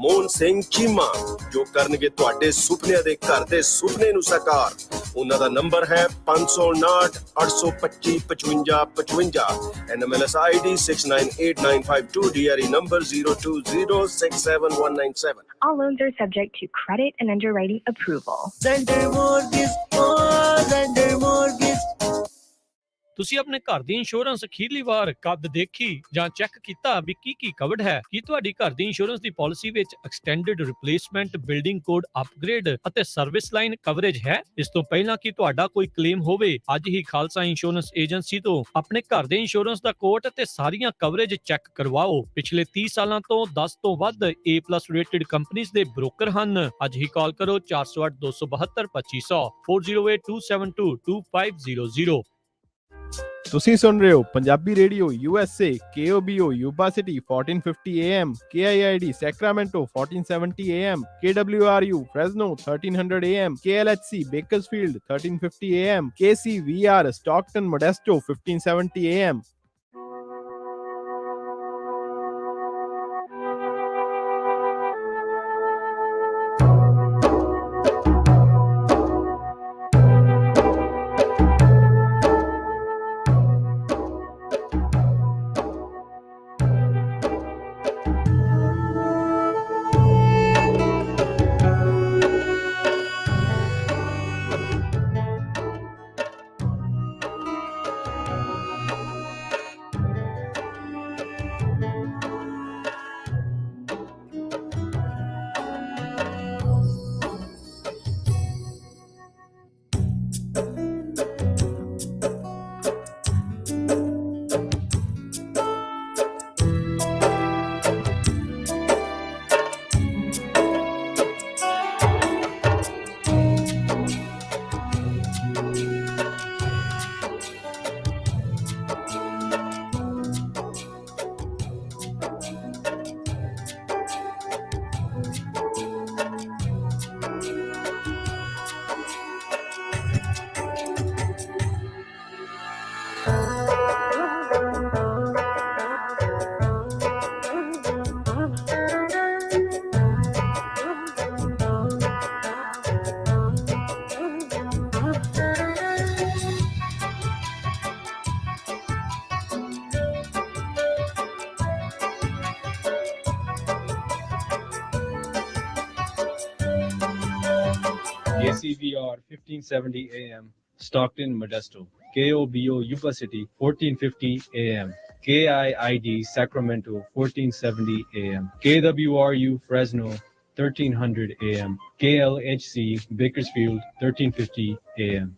ਮੋਹਨ ਸਿੰਘ ਚੀਮਾ, ਜੋ ਕਰਨਗੇ ਤੁਹਾਡੇ ਸੁਪਨਿਆਂ ਦੇ ਘਰ ਦੇ ਸੁਪਨੇ ਨੂੰ ਸਾਕਾਰ। ਉਹਨਾਂ ਦਾ ਨੰਬਰ ਹੈ 559 825 5555, NMLS ID 698952, DRE number 020671197। All loans are subject to credit and underwriting approval. Zender Mortgage, oh Zender Mortgage। ਤੁਸੀਂ ਆਪਣੇ ਘਰ ਦੀ ਇੰਸ਼ੋਰੈਂਸ ਅਖੀਰਲੀ ਵਾਰ ਕਦ ਦੇਖੀ ਜਾਂ ਚੈੱਕ ਕੀਤਾ ਵੀ ਕੀ ਕਵਰਡ ਹੈ? ਕੀ ਤੁਹਾਡੀ ਘਰ ਦੀ ਇੰਸ਼ੋਰੈਂਸ ਦੀ ਪਾਲਿਸੀ ਵਿੱਚ extended replacement, building code upgrade ਅਤੇ ਸਰਵਿਸ ਲਾਈਨ ਕਵਰੇਜ ਹੈ? ਇਸ ਤੋਂ ਪਹਿਲਾਂ ਕਿ ਤੁਹਾਡਾ ਕੋਈ ਕਲੇਮ ਹੋਵੇ, ਅੱਜ ਹੀ ਖਾਲਸਾ ਇੰਸ਼ੋਰੈਂਸ ਏਜੰਸੀ ਤੋਂ ਆਪਣੇ ਘਰ ਦੇ ਇੰਸ਼ੋਰੈਂਸ ਦਾ ਕੋਟ ਅਤੇ ਸਾਰੀਆਂ ਕਵਰੇਜ ਚੈੱਕ ਕਰਵਾਓ। ਪਿਛਲੇ 30 ਸਾਲਾਂ ਤੋਂ 10 ਤੋਂ ਵੱਧ A+ ਰੇਟਡ ਕੰਪਨੀਆਂ ਦੇ ਬ੍ਰੋਕਰ ਹਨ। ਅੱਜ ਹੀ ਕਾਲ ਕਰੋ 408 272 2500 4082722500। ਤੁਸੀਂ ਸੁਣ ਰਹੇ ਹੋ Punjabi radio USA KOBO Yuba City 1450 AM, KIID Sacramento 1470 AM, KWRU Fresno 1300 AM, KLHC Bakersfield 1350 AM, KCVR Stockton Modesto 1570 AM। KCVR 1570 AM, Stockton, Modesto. KOBO Yuba City 1450 AM. KIID Sacramento 1470 AM. KWRU Fresno 1300 AM. KLHC, Bakersfield, 1350 AM.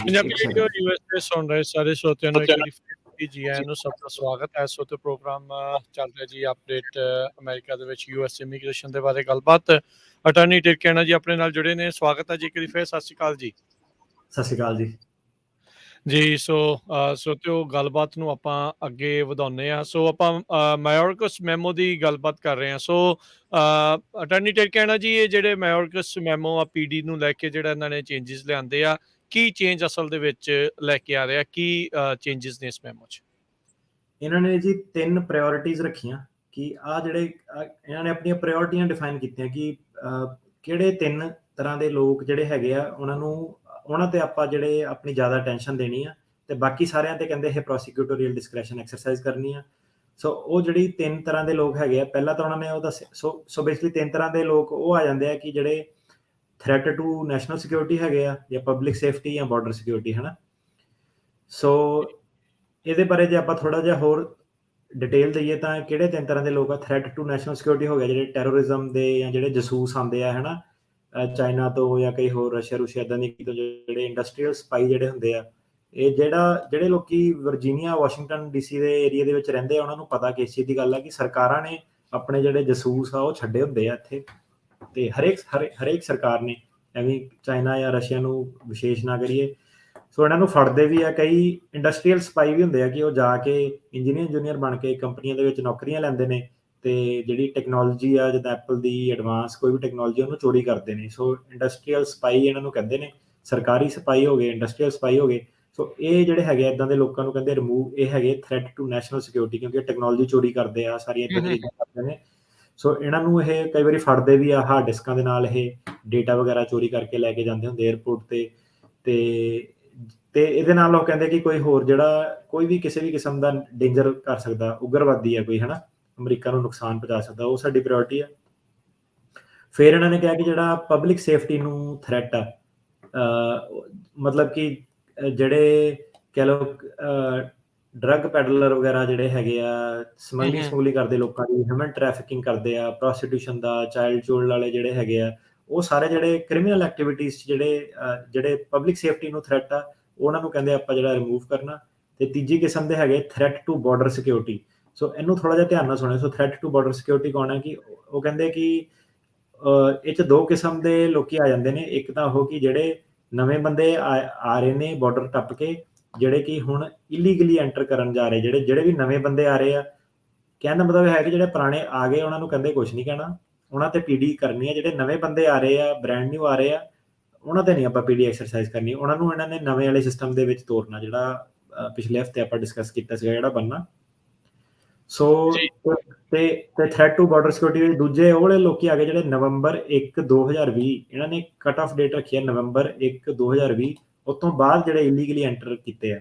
Punjabi radio USA ਸੁਣ ਰਹੇ ਸਾਰੇ ਸਰੋਤਿਆਂ ਨੂੰ ਇੱਕ ਵਾਰੀ ਫਿਰ ਜੀ ਆਇਆਂ ਨੂੰ, ਸਭ ਦਾ ਸਵਾਗਤ ਹੈ। ਇਸ ਵਕਤ ਪ੍ਰੋਗਰਾਮ ਚੱਲ ਰਿਹਾ ਜੀ ਅਪਡੇਟ ਅਮਰੀਕਾ ਦੇ ਵਿੱਚ ਯੂਐਸ ਇਮੀਗ੍ਰੇਸ਼ਨ ਦੇ ਬਾਰੇ ਗੱਲਬਾਤ। ਅਟਾਰਨੀ ਟਿਰਕੈਨਾ ਜੀ ਆਪਣੇ ਨਾਲ ਜੁੜੇ ਨੇ, ਸਵਾਗਤ ਹੈ ਜੀ ਇੱਕ ਵਾਰੀ ਫਿਰ। ਸਤਿ ਸ਼੍ਰੀ ਅਕਾਲ ਜੀ। ਸਤਿ ਸ਼੍ਰੀ ਅਕਾਲ ਜੀ। ਜੀ ਸਰੋਤਿਓ, ਗੱਲਬਾਤ ਨੂੰ ਆਪਾਂ ਅੱਗੇ ਵਧਾਉਂਦੇ ਹਾਂ। ਸੋ ਆਪਾਂ ਮਾਇਓਰਕਸ ਮੈਮੋ ਦੀ ਗੱਲਬਾਤ ਕਰ ਰਹੇ ਹਾਂ। ਸੋ ਅਟਾਰਨੀ ਟਿਰਕੈਨਾ ਜੀ, ਇਹ ਜਿਹੜੇ ਮਾਇਓਰਕਸ ਮੈਮੋ ਆ ਪੀਡੀ ਨੂੰ ਲੈ ਕੇ ਜਿਹੜਾ ਇਹਨਾਂ ਨੇ ਚੇਂਜਸ ਲਿਆਂਦੇ ਆ, ਕੀ ਚੇਂਜ ਅਸਲ ਦੇ ਵਿੱਚ ਲੈ ਕੇ ਆ ਰਿਹਾ, ਕੀ ਚੇਂਜਸ ਨੇ ਇਸ ਮੈਮੋ 'ਚ? ਇਹਨਾਂ ਨੇ ਜੀ 3 ਪ੍ਰਾਇਓਰਟੀਜ਼ ਰੱਖੀਆਂ ਕਿ ਇਹਨਾਂ ਨੇ ਆਪਣੀਆਂ ਪ੍ਰਾਇਓਰਟੀਆਂ ਡਿਫਾਈਨ ਕੀਤੀਆਂ ਕਿ ਕਿਹੜੇ 3 ਤਰ੍ਹਾਂ ਦੇ ਲੋਕ ਜਿਹੜੇ ਹੈਗੇ ਆ ਉਹਨਾਂ ਤੇ ਆਪਾਂ ਜਿਹੜੇ ਆਪਣੀ ਜ਼ਿਆਦਾ ਅਟੈਂਸ਼ਨ ਦੇਣੀ ਆ, ਤੇ ਬਾਕੀ ਸਾਰਿਆਂ ਤੇ ਕਹਿੰਦੇ ਇਹ ਪ੍ਰੋਸੀਕਿਊਟੋਰੀਅਲ ਡਿਸਕ੍ਰੈਸ਼ਨ ਐਕਸਰਸਾਈਜ਼ ਕਰਨੀ ਆ। ਸੋ ਉਹ ਜਿਹੜੀ 3 ਤਰ੍ਹਾਂ ਦੇ ਲੋਕ ਹੈਗੇ ਆ, ਪਹਿਲਾਂ ਤਾਂ ਉਹਨਾਂ ਨੇ ਉਹ ਦੱਸਿਆ। ਸੋ ਬੇਸਿਕਲੀ 3 ਤਰ੍ਹਾਂ ਦੇ ਲੋਕ ਉਹ ਆ ਜਾਂਦੇ ਆ ਕਿ ਜਿਹੜੇ ਥ੍ਰੈਟ ਟੂ ਨੈਸ਼ਨਲ ਸਿਕਿਉਰਿਟੀ ਹੈਗੇ ਆ, ਜਾਂ ਪਬਲਿਕ ਸੇਫਟੀ, ਜਾਂ ਬਾਰਡਰ ਸਿਕਿਉਰਿਟੀ, ਹੈ ਨਾ। ਸੋ ਇਹਦੇ ਬਾਰੇ ਜੇ ਆਪਾਂ ਥੋੜ੍ਹਾ ਜਿਹਾ ਹੋਰ ਡਿਟੇਲ ਦਈਏ ਤਾਂ ਕਿਹੜੇ 3 ਤਰ੍ਹਾਂ ਦੇ ਲੋਕ ਆ। ਥ੍ਰੈਟ ਟੂ ਨੈਸ਼ਨਲ ਸਿਕਿਉਰਿਟੀ ਹੋ ਗਿਆ ਜਿਹੜੇ ਟੈਰੋਰਿਜ਼ਮ ਦੇ ਜਾਂ ਜਿਹੜੇ ਜਸੂਸ ਆਉਂਦੇ ਆ, ਹੈ ਨਾ, ਚਾਈਨਾ ਤੋਂ ਜਾਂ ਕਈ ਹੋਰ ਰਸ਼ੀਆ ਇੱਦਾਂ ਦੀ ਤੋਂ, ਜਿਹੜੇ ਇੰਡਸਟਰੀਅਲ ਸਪਾਈ ਜਿਹੜੇ ਹੁੰਦੇ ਆ, ਇਹ ਜਿਹੜੇ ਲੋਕੀ ਵਰਜੀਨੀਆ, ਵਾਸ਼ਿੰਗਟਨ ਡੀਸੀ ਦੇ ਏਰੀਆ ਦੇ ਵਿੱਚ ਰਹਿੰਦੇ ਆ, ਉਹਨਾਂ ਨੂੰ ਪਤਾ ਕਿ ਇਸ ਚੀਜ਼ ਦੀ ਗੱਲ ਆ ਕਿ ਸਰਕਾਰਾਂ ਨੇ ਆਪਣੇ ਜਿਹੜੇ ਜਸੂਸ ਆ ਉਹ ਛੱਡੇ ਹੁੰਦੇ ਆ ਇੱਥੇ, ਤੇ ਹਰੇਕ ਸਰਕਾਰ ਨੇ, ਐਵੇਂ ਚਾਈਨਾ ਜਾਂ ਰਸ਼ੀਆ ਨੂੰ ਵਿਸ਼ੇਸ਼ ਨਾ ਕਰੀਏ। ਸੋ ਇਹਨਾਂ ਨੂੰ ਫੜਦੇ ਵੀ ਆ। ਕਈ ਇੰਡਸਟਰੀਅਲ ਸਪਾਈ ਵੀ ਹੁੰਦੇ ਆ ਕਿ ਉਹ ਜਾ ਕੇ ਇੰਜੀਨੀਅਰ ਬਣ ਕੇ ਕੰਪਨੀਆਂ ਦੇ ਵਿੱਚ ਨੌਕਰੀਆਂ ਲੈਂਦੇ ਨੇ, ਤੇ ਜਿਹੜੀ ਟੈਕਨੋਲੋਜੀ ਆ, ਜਿੱਦਾਂ ਐਪਲ ਦੀ ਐਡਵਾਂਸ ਕੋਈ ਵੀ ਟੈਕਨੋਲੋਜੀ, ਉਹਨੂੰ ਚੋਰੀ ਕਰਦੇ ਨੇ। ਸੋ ਇੰਡਸਟਰੀਅਲ ਸਪਾਈ ਇਹਨਾਂ ਨੂੰ ਕਹਿੰਦੇ ਨੇ। ਸਰਕਾਰੀ ਸਪਾਈ ਹੋ ਗਏ, ਇੰਡਸਟਰੀਅਲ ਸਪਾਈ ਹੋ ਗਏ। ਸੋ ਇਹ ਜਿਹੜੇ ਹੈਗੇ ਇੱਦਾਂ ਦੇ ਲੋਕਾਂ ਨੂੰ ਕਹਿੰਦੇ ਰਿਮੂਵ, ਇਹ ਹੈਗੇ ਥ੍ਰੈਟ ਟੂ ਨੈਸ਼ਨਲ ਸਿਕਿਉਰਿਟੀ, ਕਿਉਂਕਿ ਟੈਕਨੋਲੋਜੀ ਚੋਰੀ ਕਰਦੇ ਆ, ਸਾਰੀਆਂ ਇੱਦਾਂ ਦੀਆਂ ਚੀਜ਼ਾਂ ਕਰਦੇ ਨੇ। ਸੋ ਇਹਨਾਂ ਨੂੰ ਇਹ ਕਈ ਵਾਰੀ ਫੜਦੇ ਵੀ ਆ, ਹਾਰਡ ਡਿਸਕਾਂ ਦੇ ਨਾਲ ਇਹ ਡੇਟਾ ਵਗੈਰਾ ਚੋਰੀ ਕਰਕੇ ਲੈ ਕੇ ਜਾਂਦੇ ਹੁੰਦੇ ਏਅਰਪੋਰਟ ਤੇ ਇਹਦੇ ਨਾਲ ਉਹ ਕਹਿੰਦੇ ਕਿ ਕੋਈ ਹੋਰ ਜਿਹੜਾ ਕੋਈ ਵੀ ਕਿਸੇ ਵੀ ਕਿਸਮ ਦਾ ਡੇਂਜਰ ਕਰ ਸਕਦਾ, ਉਗਰਵਾਦੀ ਆ ਕੋਈ, ਹੈ ਨਾ, ਅਮਰੀਕਾ ਨੂੰ ਨੁਕਸਾਨ ਪਹੁੰਚਾ ਸਕਦਾ, ਉਹ ਸਾਡੀ ਪ੍ਰਾਇੋਰਟੀ ਆ। ਫਿਰ ਇਹਨਾਂ ਨੇ ਕਿਹਾ ਕਿ ਜਿਹੜਾ ਪਬਲਿਕ ਸੇਫਟੀ ਨੂੰ ਥ੍ਰੈਟ ਆ, ਮਤਲਬ ਕਿ ਜਿਹੜੇ ਕਹਿ ਲਓ ਡਰੱਗ ਪੈਡਲਰ ਵਗੈਰਾ ਜਿਹੜੇ ਹੈਗੇ ਆ, ਸਮਗਲਿੰਗ ਕਰਦੇ ਲੋਕਾਂ ਦੀ, ਹਿਊਮਨ ਟ੍ਰੈਫਿਕਿੰਗ ਕਰਦੇ ਆ, ਪ੍ਰੋਸਟੀਟਿਊਸ਼ਨ ਦਾ, ਚਾਈਲਡ ਵਾਲੇ ਜਿਹੜੇ ਹੈਗੇ ਆ, ਉਹ ਸਾਰੇ ਜਿਹੜੇ ਕ੍ਰਿਮੀਨਲ ਐਕਟੀਵਿਟੀਜ਼ ਜਿਹੜੇ ਪਬਲਿਕ ਸੇਫਟੀ ਨੂੰ ਥ੍ਰੈਟ ਆ, ਉਹਨਾਂ ਨੂੰ ਕਹਿੰਦੇ ਆਪਾਂ ਜਿਹੜਾ ਰਿਮੂਵ ਕਰਨਾ। ਤੇ ਤੀਜੀ ਕਿਸਮ ਦੇ ਹੈਗੇ ਥ੍ਰੈਟ ਟੂ ਬਾਰਡਰ ਸਿਕਿਉਰਿਟੀ। ਸੋ ਇਹਨੂੰ ਥੋੜਾ ਜਿਹਾ ਧਿਆਨ ਨਾਲ ਸੁਣਿਓ। ਸੋ ਥ੍ਰੈਟ ਟੂ ਬਾਰਡਰ ਸਿਕਿਉਰਿਟੀ ਕੌਣ ਹੈ? ਕਿ ਉਹ ਕਹਿੰਦੇ ਕਿ ਇਹ 'ਚ 2 ਕਿਸਮ ਦੇ ਲੋਕੀ ਆ ਜਾਂਦੇ ਨੇ। ਇੱਕ ਤਾਂ ਉਹ ਕਿ ਜਿਹੜੇ ਨਵੇਂ ਬੰਦੇ ਆ ਰਹੇ ਨੇ ਬਾਰਡਰ ਟੱਪ ਕੇ, ਜਿਹੜੇ ਕਿ ਹੁਣ ਇਲੀਗਲੀ ਐਂਟਰ ਕਰਨ ਜਾ ਰਹੇ, ਜਿਹੜੇ ਵੀ ਨਵੇਂ ਬੰਦੇ ਆ ਰਹੇ ਆ, ਕਹਿਣ ਦਾ ਮਤਲਬ ਹੈ ਕਿ ਜਿਹੜੇ ਪੁਰਾਣੇ ਆ ਗਏ ਉਹਨਾਂ ਨੂੰ ਕਹਿੰਦੇ ਕੁਝ ਨਹੀਂ ਕਹਿਣਾ, ਉਹਨਾਂ ਤੇ ਪੀਡੀ ਕਰਨੀ ਹੈ। ਜਿਹੜੇ ਨਵੇਂ ਬੰਦੇ ਆ ਰਹੇ ਆ, ਬ੍ਰੈਂਡ ਨਿਊ ਆ ਰਹੇ ਆ, ਉਹਨਾਂ ਤੇ ਨਹੀਂ ਆਪਾਂ ਪੀਡੀ ਐਕਸਰਸਾਈਜ਼ ਕਰਨੀ। ਉਹਨਾਂ ਨੂੰ ਇਹਨਾਂ ਨੇ ਨਵੇਂ ਵਾਲੇ ਸਿਸਟਮ ਦੇ ਵਿੱਚ ਤੋਰਨਾ, ਜਿਹੜਾ ਪਿਛਲੇ ਹਫਤੇ ਆਪਾਂ ਡਿਸਕਸ ਕੀਤਾ ਸੀਗਾ, ਜਿਹੜਾ ਬਣਨਾ। ਸੋ ਤੇ ਥ੍ਰੈਟ ਟੂ ਬਾਰਡਰ ਸਿਕਿਉਰਿਟੀ ਵਿੱਚ ਦੂਜੇ ਉਹ ਵਾਲੇ ਲੋਕੀ ਆ ਗਏ ਜਿਹੜੇ ਨਵੰਬਰ 1, 2020, ਇਹਨਾਂ ਨੇ ਕੱਟ ਆਫ ਡੇਟ ਰੱਖੀ ਹੈ ਨਵੰਬਰ 1, 2020, ਉਸ ਤੋਂ ਬਾਅਦ ਜਿਹੜੇ ਇਲੀਗਲੀ ਐਂਟਰ ਕੀਤੇ ਆ।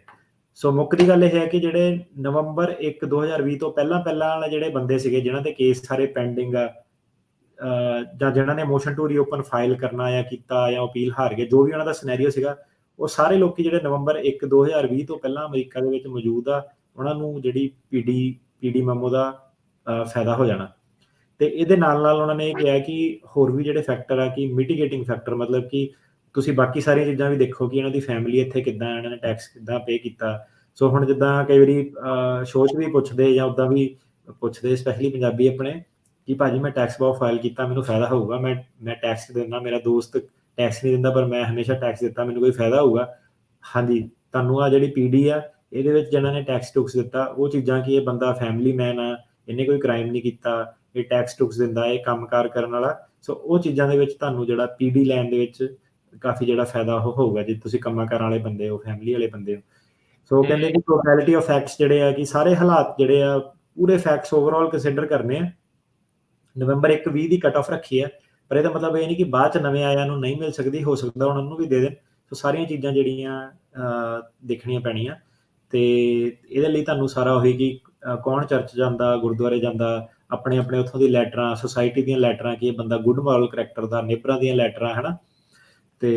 ਸੋ ਮੁੱਖ ਦੀ ਗੱਲ ਇਹ ਹੈ ਕਿ ਜਿਹੜੇ ਨਵੰਬਰ 1, 2020 ਤੋਂ ਪਹਿਲਾਂ ਵਾਲੇ ਜਿਹੜੇ ਬੰਦੇ ਸੀਗੇ, ਜਿਨ੍ਹਾਂ ਦੇ ਕੇਸ ਸਾਰੇ ਪੈਂਡਿੰਗ ਆ, ਜਾਂ ਜਿਨ੍ਹਾਂ ਨੇ ਮੋਸ਼ਨ ਟੂ ਰੀਓਪਨ ਫਾਈਲ ਕਰਨਾ ਜਾਂ ਕੀਤਾ ਜਾਂ ਅਪੀਲ ਹਾਰ ਗਏ, ਜੋ ਵੀ ਉਹਨਾਂ ਦਾ ਸਿਨੈਰੀਓ ਸੀਗਾ, ਉਹ ਸਾਰੇ ਲੋਕੀ ਜਿਹੜੇ ਨਵੰਬਰ 1, 2020 ਤੋਂ ਪਹਿਲਾਂ ਅਮਰੀਕਾ ਦੇ ਵਿੱਚ ਮੌਜੂਦ ਆ, ਉਹਨਾਂ ਨੂੰ ਜਿਹੜੀ ਪੀਡੀ ਮੈਮੋ ਦਾ ਫਾਇਦਾ ਹੋ ਜਾਣਾ। ਤੇ ਇਹਦੇ ਨਾਲ ਉਹਨਾਂ ਨੇ ਇਹ ਕਿਹਾ ਕਿ ਹੋਰ ਵੀ ਜਿਹੜੇ ਫੈਕਟਰ ਆ ਕਿ ਮਿਟੀਗੇਟਿੰਗ ਫੈਕਟਰ, ਮਤਲਬ ਕਿ ਤੁਸੀਂ ਬਾਕੀ ਸਾਰੀਆਂ ਚੀਜ਼ਾਂ ਵੀ ਦੇਖੋ ਕਿ ਇਹਨਾਂ ਦੀ ਫੈਮਿਲੀ ਇੱਥੇ ਕਿੱਦਾਂ, ਇਹਨਾਂ ਨੇ ਟੈਕਸ ਕਿੱਦਾਂ ਪੇ ਕੀਤਾ। ਸੋ ਹੁਣ ਜਿੱਦਾਂ ਕਈ ਵਾਰੀ ਸ਼ੋਅ 'ਚ ਵੀ ਪੁੱਛਦੇ ਜਾਂ ਉੱਦਾਂ ਵੀ ਪੁੱਛਦੇ, ਸਪੈਸ਼ਲੀ ਪੰਜਾਬੀ ਆਪਣੇ, ਕਿ ਭਾਜੀ ਮੈਂ ਟੈਕਸ ਬਹੁਤ ਫਾਈਲ ਕੀਤਾ, ਮੈਨੂੰ ਫਾਇਦਾ ਹੋਊਗਾ, ਮੈਂ ਟੈਕਸ ਦਿੰਦਾ, ਮੇਰਾ ਦੋਸਤ ਟੈਕਸ ਨਹੀਂ ਦਿੰਦਾ ਪਰ ਮੈਂ ਹਮੇਸ਼ਾ ਟੈਕਸ ਦਿੱਤਾ, ਮੈਨੂੰ ਕੋਈ ਫਾਇਦਾ ਹੋਊਗਾ? ਹਾਂਜੀ, ਤੁਹਾਨੂੰ ਆ ਜਿਹੜੀ ਪੀਡੀ ਆ, ਇਹਦੇ ਵਿੱਚ ਜਿਹਨਾਂ ਨੇ ਟੈਕਸ ਟੁਕਸ ਦਿੱਤਾ, ਉਹ ਚੀਜ਼ਾਂ ਕਿ ਇਹ ਬੰਦਾ ਫੈਮਿਲੀ ਮੈਨ ਆ, ਇਹਨੇ ਕੋਈ ਕ੍ਰਾਈਮ ਨਹੀਂ ਕੀਤਾ, ਇਹ ਟੈਕਸ ਟੁਕਸ ਦਿੰਦਾ, ਇਹ ਕੰਮਕਾਰ ਕਰਨ ਵਾਲਾ। ਸੋ ਉਹ ਚੀਜ਼ਾਂ ਦੇ ਵਿੱਚ ਤੁਹਾਨੂੰ ਜਿਹੜਾ ਪੀਡੀ ਲੈਣ ਦੇ ਵਿੱਚ ਕਾਫੀ ਜਿਹੜਾ ਫਾਇਦਾ ਉਹ ਹੋਊਗਾ ਜੇ ਤੁਸੀਂ ਕੰਮਾਂ ਕਰਨ ਵਾਲੇ ਬੰਦੇ ਹੋ, ਫੈਮਿਲੀ ਵਾਲੇ ਬੰਦੇ ਹੋ। ਸੋ ਕਹਿੰਦੇ ਕਿ ਟੋਟੈਲਿਟੀ ਆਫ ਫੈਕਟਸ ਜਿਹੜੇ ਆ ਕਿ ਸਾਰੇ ਹਾਲਾਤ ਜਿਹੜੇ ਆ ਪੂਰੇ ਫੈਕਟਸ ਓਵਰਆਲ ਕੰਸੀਡਰ ਕਰਨੇ ਆ। ਨਵੰਬਰ 1-20 ਦੀ ਕੱਟ ਆਫ ਰੱਖੀ ਹੈ, ਪਰ ਇਹਦਾ ਮਤਲਬ ਇਹ ਨਹੀਂ ਕਿ ਬਾਅਦ 'ਚ ਨਵੇਂ ਆਇਆਂ ਨੂੰ ਨਹੀਂ ਮਿਲ ਸਕਦੀ, ਹੋ ਸਕਦਾ ਉਹਨਾਂ ਨੂੰ ਵੀ ਦੇ ਦੇਣ। ਸੋ ਸਾਰੀਆਂ ਚੀਜ਼ਾਂ ਜਿਹੜੀਆਂ ਦੇਖਣੀਆਂ ਪੈਣੀਆਂ, ਅਤੇ ਇਹਦੇ ਲਈ ਤੁਹਾਨੂੰ ਸਾਰਾ ਉਹੀ ਕਿ ਕੌਣ ਚਰਚ ਜਾਂਦਾ, ਗੁਰਦੁਆਰੇ ਜਾਂਦਾ, ਆਪਣੇ ਆਪਣੇ ਉੱਥੋਂ ਦੀ ਲੈਟਰਾਂ, ਸੁਸਾਇਟੀ ਦੀਆਂ ਲੈਟਰਾਂ, ਕਿ ਇਹ ਬੰਦਾ ਗੁੱਡ ਮੋਰਲ ਕਰੈਕਟਰ ਦਾ, ਨੇਬਰਾਂ ਦੀਆਂ ਲੈਟਰਾਂ, ਹੈ ਨਾ, ਅਤੇ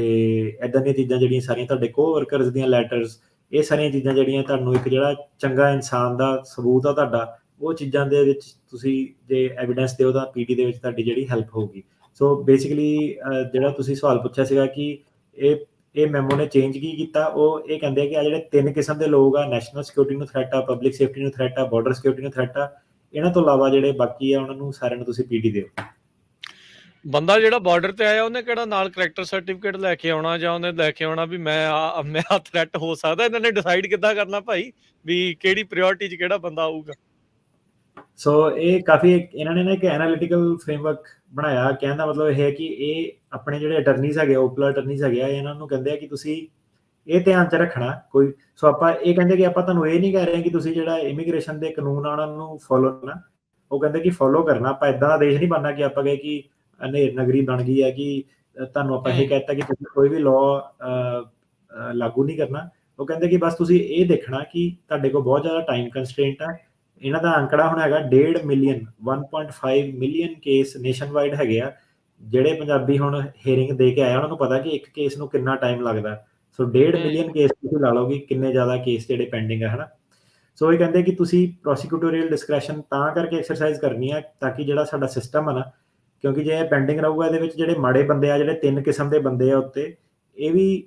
ਇੱਦਾਂ ਦੀਆਂ ਚੀਜ਼ਾਂ ਜਿਹੜੀਆਂ ਸਾਰੀਆਂ, ਤੁਹਾਡੇ ਕੋ-ਵਰਕਰਸ ਦੀਆਂ ਲੈਟਰਸ, ਇਹ ਸਾਰੀਆਂ ਚੀਜ਼ਾਂ ਜਿਹੜੀਆਂ ਤੁਹਾਨੂੰ ਇੱਕ ਜਿਹੜਾ ਚੰਗਾ ਇਨਸਾਨ ਦਾ ਸਬੂਤ ਆ ਤੁਹਾਡਾ, ਉਹ ਚੀਜ਼ਾਂ ਦੇ ਵਿੱਚ ਤੁਸੀਂ ਜੇ ਐਵੀਡੈਂਸ ਦਿਓ ਤਾਂ ਪੀਟੀ ਦੇ ਵਿੱਚ ਤੁਹਾਡੀ ਜਿਹੜੀ ਹੈਲਪ ਹੋਊਗੀ। ਸੋ ਬੇਸਿਕਲੀ ਜਿਹੜਾ ਤੁਸੀਂ ਸਵਾਲ ਪੁੱਛਿਆ ਸੀਗਾ ਕਿ ਇਹ ਮੈਮੋ ਨੇ ਚੇਂਜ ਕੀ ਕੀਤਾ, ਉਹ ਇਹ ਕਹਿੰਦੇ ਆ ਕਿ ਆ ਜਿਹੜੇ 3 ਕਿਸਮ ਦੇ ਲੋਕ ਆ, ਨੈਸ਼ਨਲ ਸਿਕਿਉਰਿਟੀ ਨੂੰ ਥ੍ਰੈਟ ਆ, ਪਬਲਿਕ ਸੇਫਟੀ ਨੂੰ ਥ੍ਰੈਟ ਆ, ਬਾਰਡਰ ਸਿਕਿਉਰਿਟੀ ਨੂੰ ਥ੍ਰੈਟ ਆ, ਇਹਨਾਂ ਤੋਂ ਇਲਾਵਾ ਜਿਹੜੇ ਬਾਕੀ ਆ ਉਹਨਾਂ ਨੂੰ ਸਾਰਿਆਂ ਨੂੰ ਤੁਸੀਂ ਪੀਟੀ ਦਿਓ। ਬੰਦਾ ਜਿਹੜਾ ਬਾਰਡਰ ਤੇ ਆਇਆ ਉਹਨੇ ਕਿਹੜਾ ਨਾਲ ਕਰੈਕਟਰ ਸਰਟੀਫਿਕੇਟ ਲੈ ਕੇ ਆਉਣਾ, ਜਾਂ ਉਹਨੇ ਲੈ ਕੇ ਆਉਣਾ ਵੀ ਮੈਂ ਆ ਥ੍ਰੈਟ ਹੋ ਸਕਦਾ? ਇਹਨਾਂ ਨੇ ਡਿਸਾਈਡ ਕਿੱਦਾਂ ਕਰਨਾ ਭਾਈ ਵੀ ਕਿਹੜੀ ਪ੍ਰਾਇੋਰਟੀ 'ਚ ਕਿਹੜਾ ਬੰਦਾ ਆਊਗਾ? ਸੋ ਇਹ ਕਾਫੀ ਇਹਨਾਂ ਨੇ ਨਾ ਇੱਕ ਐਨਾਲਿਟੀਕਲ ਫਰੇਮਵਰਕ ਬਣਾਇਆ। ਕਹਿਣ ਦਾ ਮਤਲਬ ਇਹ ਹੈ ਕਿ ਇਹ ਆਪਣੇ ਜਿਹੜੇ ਅਟਰਨੀਜ਼ ਹੈਗੇ, ਓਪਲਰ ਅਟਰਨੀਜ਼ ਹੈਗੇ ਆ, ਇਹਨਾਂ ਨੂੰ ਕਹਿੰਦੇ ਆ ਕਿ ਤੁਸੀਂ ਇਹ ਧਿਆਨ 'ਚ ਰੱਖਣਾ ਕੋਈ। ਸੋ ਆਪਾਂ ਇਹ ਕਹਿੰਦੇ ਕਿ ਆਪਾਂ ਤੁਹਾਨੂੰ ਇਹ ਨਹੀਂ ਕਹਿ ਰਹੇ ਕਿ ਤੁਸੀਂ ਜਿਹੜਾ ਇਮੀਗ੍ਰੇਸ਼ਨ ਦੇ ਕਾਨੂੰਨ ਆ ਉਹਨਾਂ ਨੂੰ ਫੋਲੋ ਕਰਨਾ, ਉਹ ਕਹਿੰਦੇ ਕਿ ਫੋਲੋ ਕਰਨਾ। ਆਪਾਂ ਇੱਦਾਂ ਦਾ ਦੇਸ਼ ਨਹੀਂ ਬਣਨਾ ਕਿ ਆਪਾਂ ਕਹੇ ਕਿ ਹਨੇਰ ਨਗਰੀ ਬਣ ਗਈ ਹੈ ਕਿ ਤੁਹਾਨੂੰ ਆਪਾਂ ਇਹ ਕਹਿਤਾ ਕਿ ਤੁਸੀਂ ਕੋਈ ਵੀ ਲਾਅ ਲਾਗੂ ਨਹੀਂ ਕਰਨਾ। ਉਹ ਕਹਿੰਦੇ ਕਿ ਬਸ ਤੁਸੀਂ ਇਹ ਦੇਖਣਾ ਕਿ ਤੁਹਾਡੇ ਕੋਲ ਬਹੁਤ ਜ਼ਿਆਦਾ ਟਾਈਮ ਕੰਸਟ੍ਰੇਂਟ ਆ। ਇਹਨਾਂ ਦਾ ਅੰਕੜਾ ਹੁਣ ਹੈਗਾ 1.5 million, 1.5 million case nation wide ਹੈਗੇ ਆ। ਜਿਹੜੇ ਪੰਜਾਬੀ ਹੁਣ ਹੀਅਰਿੰਗ ਦੇ ਕੇ ਆਇਆ ਉਹਨਾਂ ਨੂੰ ਪਤਾ ਕਿ ਇੱਕ ਕੇਸ ਨੂੰ ਕਿੰਨਾ ਟਾਈਮ ਲੱਗਦਾ। ਸੋ 1.5 ਮਿਲੀਅਨ ਕੇਸ ਤੁਸੀਂ ਲਾ ਲਓ ਕਿ ਕਿੰਨੇ ਜ਼ਿਆਦਾ ਕੇਸ ਜਿਹੜੇ ਪੈਂਡਿੰਗ ਆ, ਹੈ ਨਾ। ਸੋ ਇਹ ਕਹਿੰਦੇ ਕਿ ਤੁਸੀਂ ਪ੍ਰੋਸੀਕਿਊਟੋਰੀਅਲ ਡਿਸਕ੍ਰੈਸ਼ਨ ਤਾਂ ਕਰਕੇ ਐਕਸਰਸਾਈਜ਼ ਕਰਨੀ ਆ ਤਾਂ ਕਿ ਜਿਹੜਾ ਸਾਡਾ ਸਿਸਟਮ ਆ ਨਾ, ਕਿਉਂਕਿ ਜੇ ਇਹ ਪੈਂਡਿੰਗ ਰਹੂਗਾ ਇਹਦੇ ਵਿੱਚ ਜਿਹੜੇ ਮਾੜੇ ਬੰਦੇ ਆ, ਜਿਹੜੇ 3 ਕਿਸਮ ਦੇ ਬੰਦੇ ਆ ਉੱਤੇ, ਇਹ ਵੀ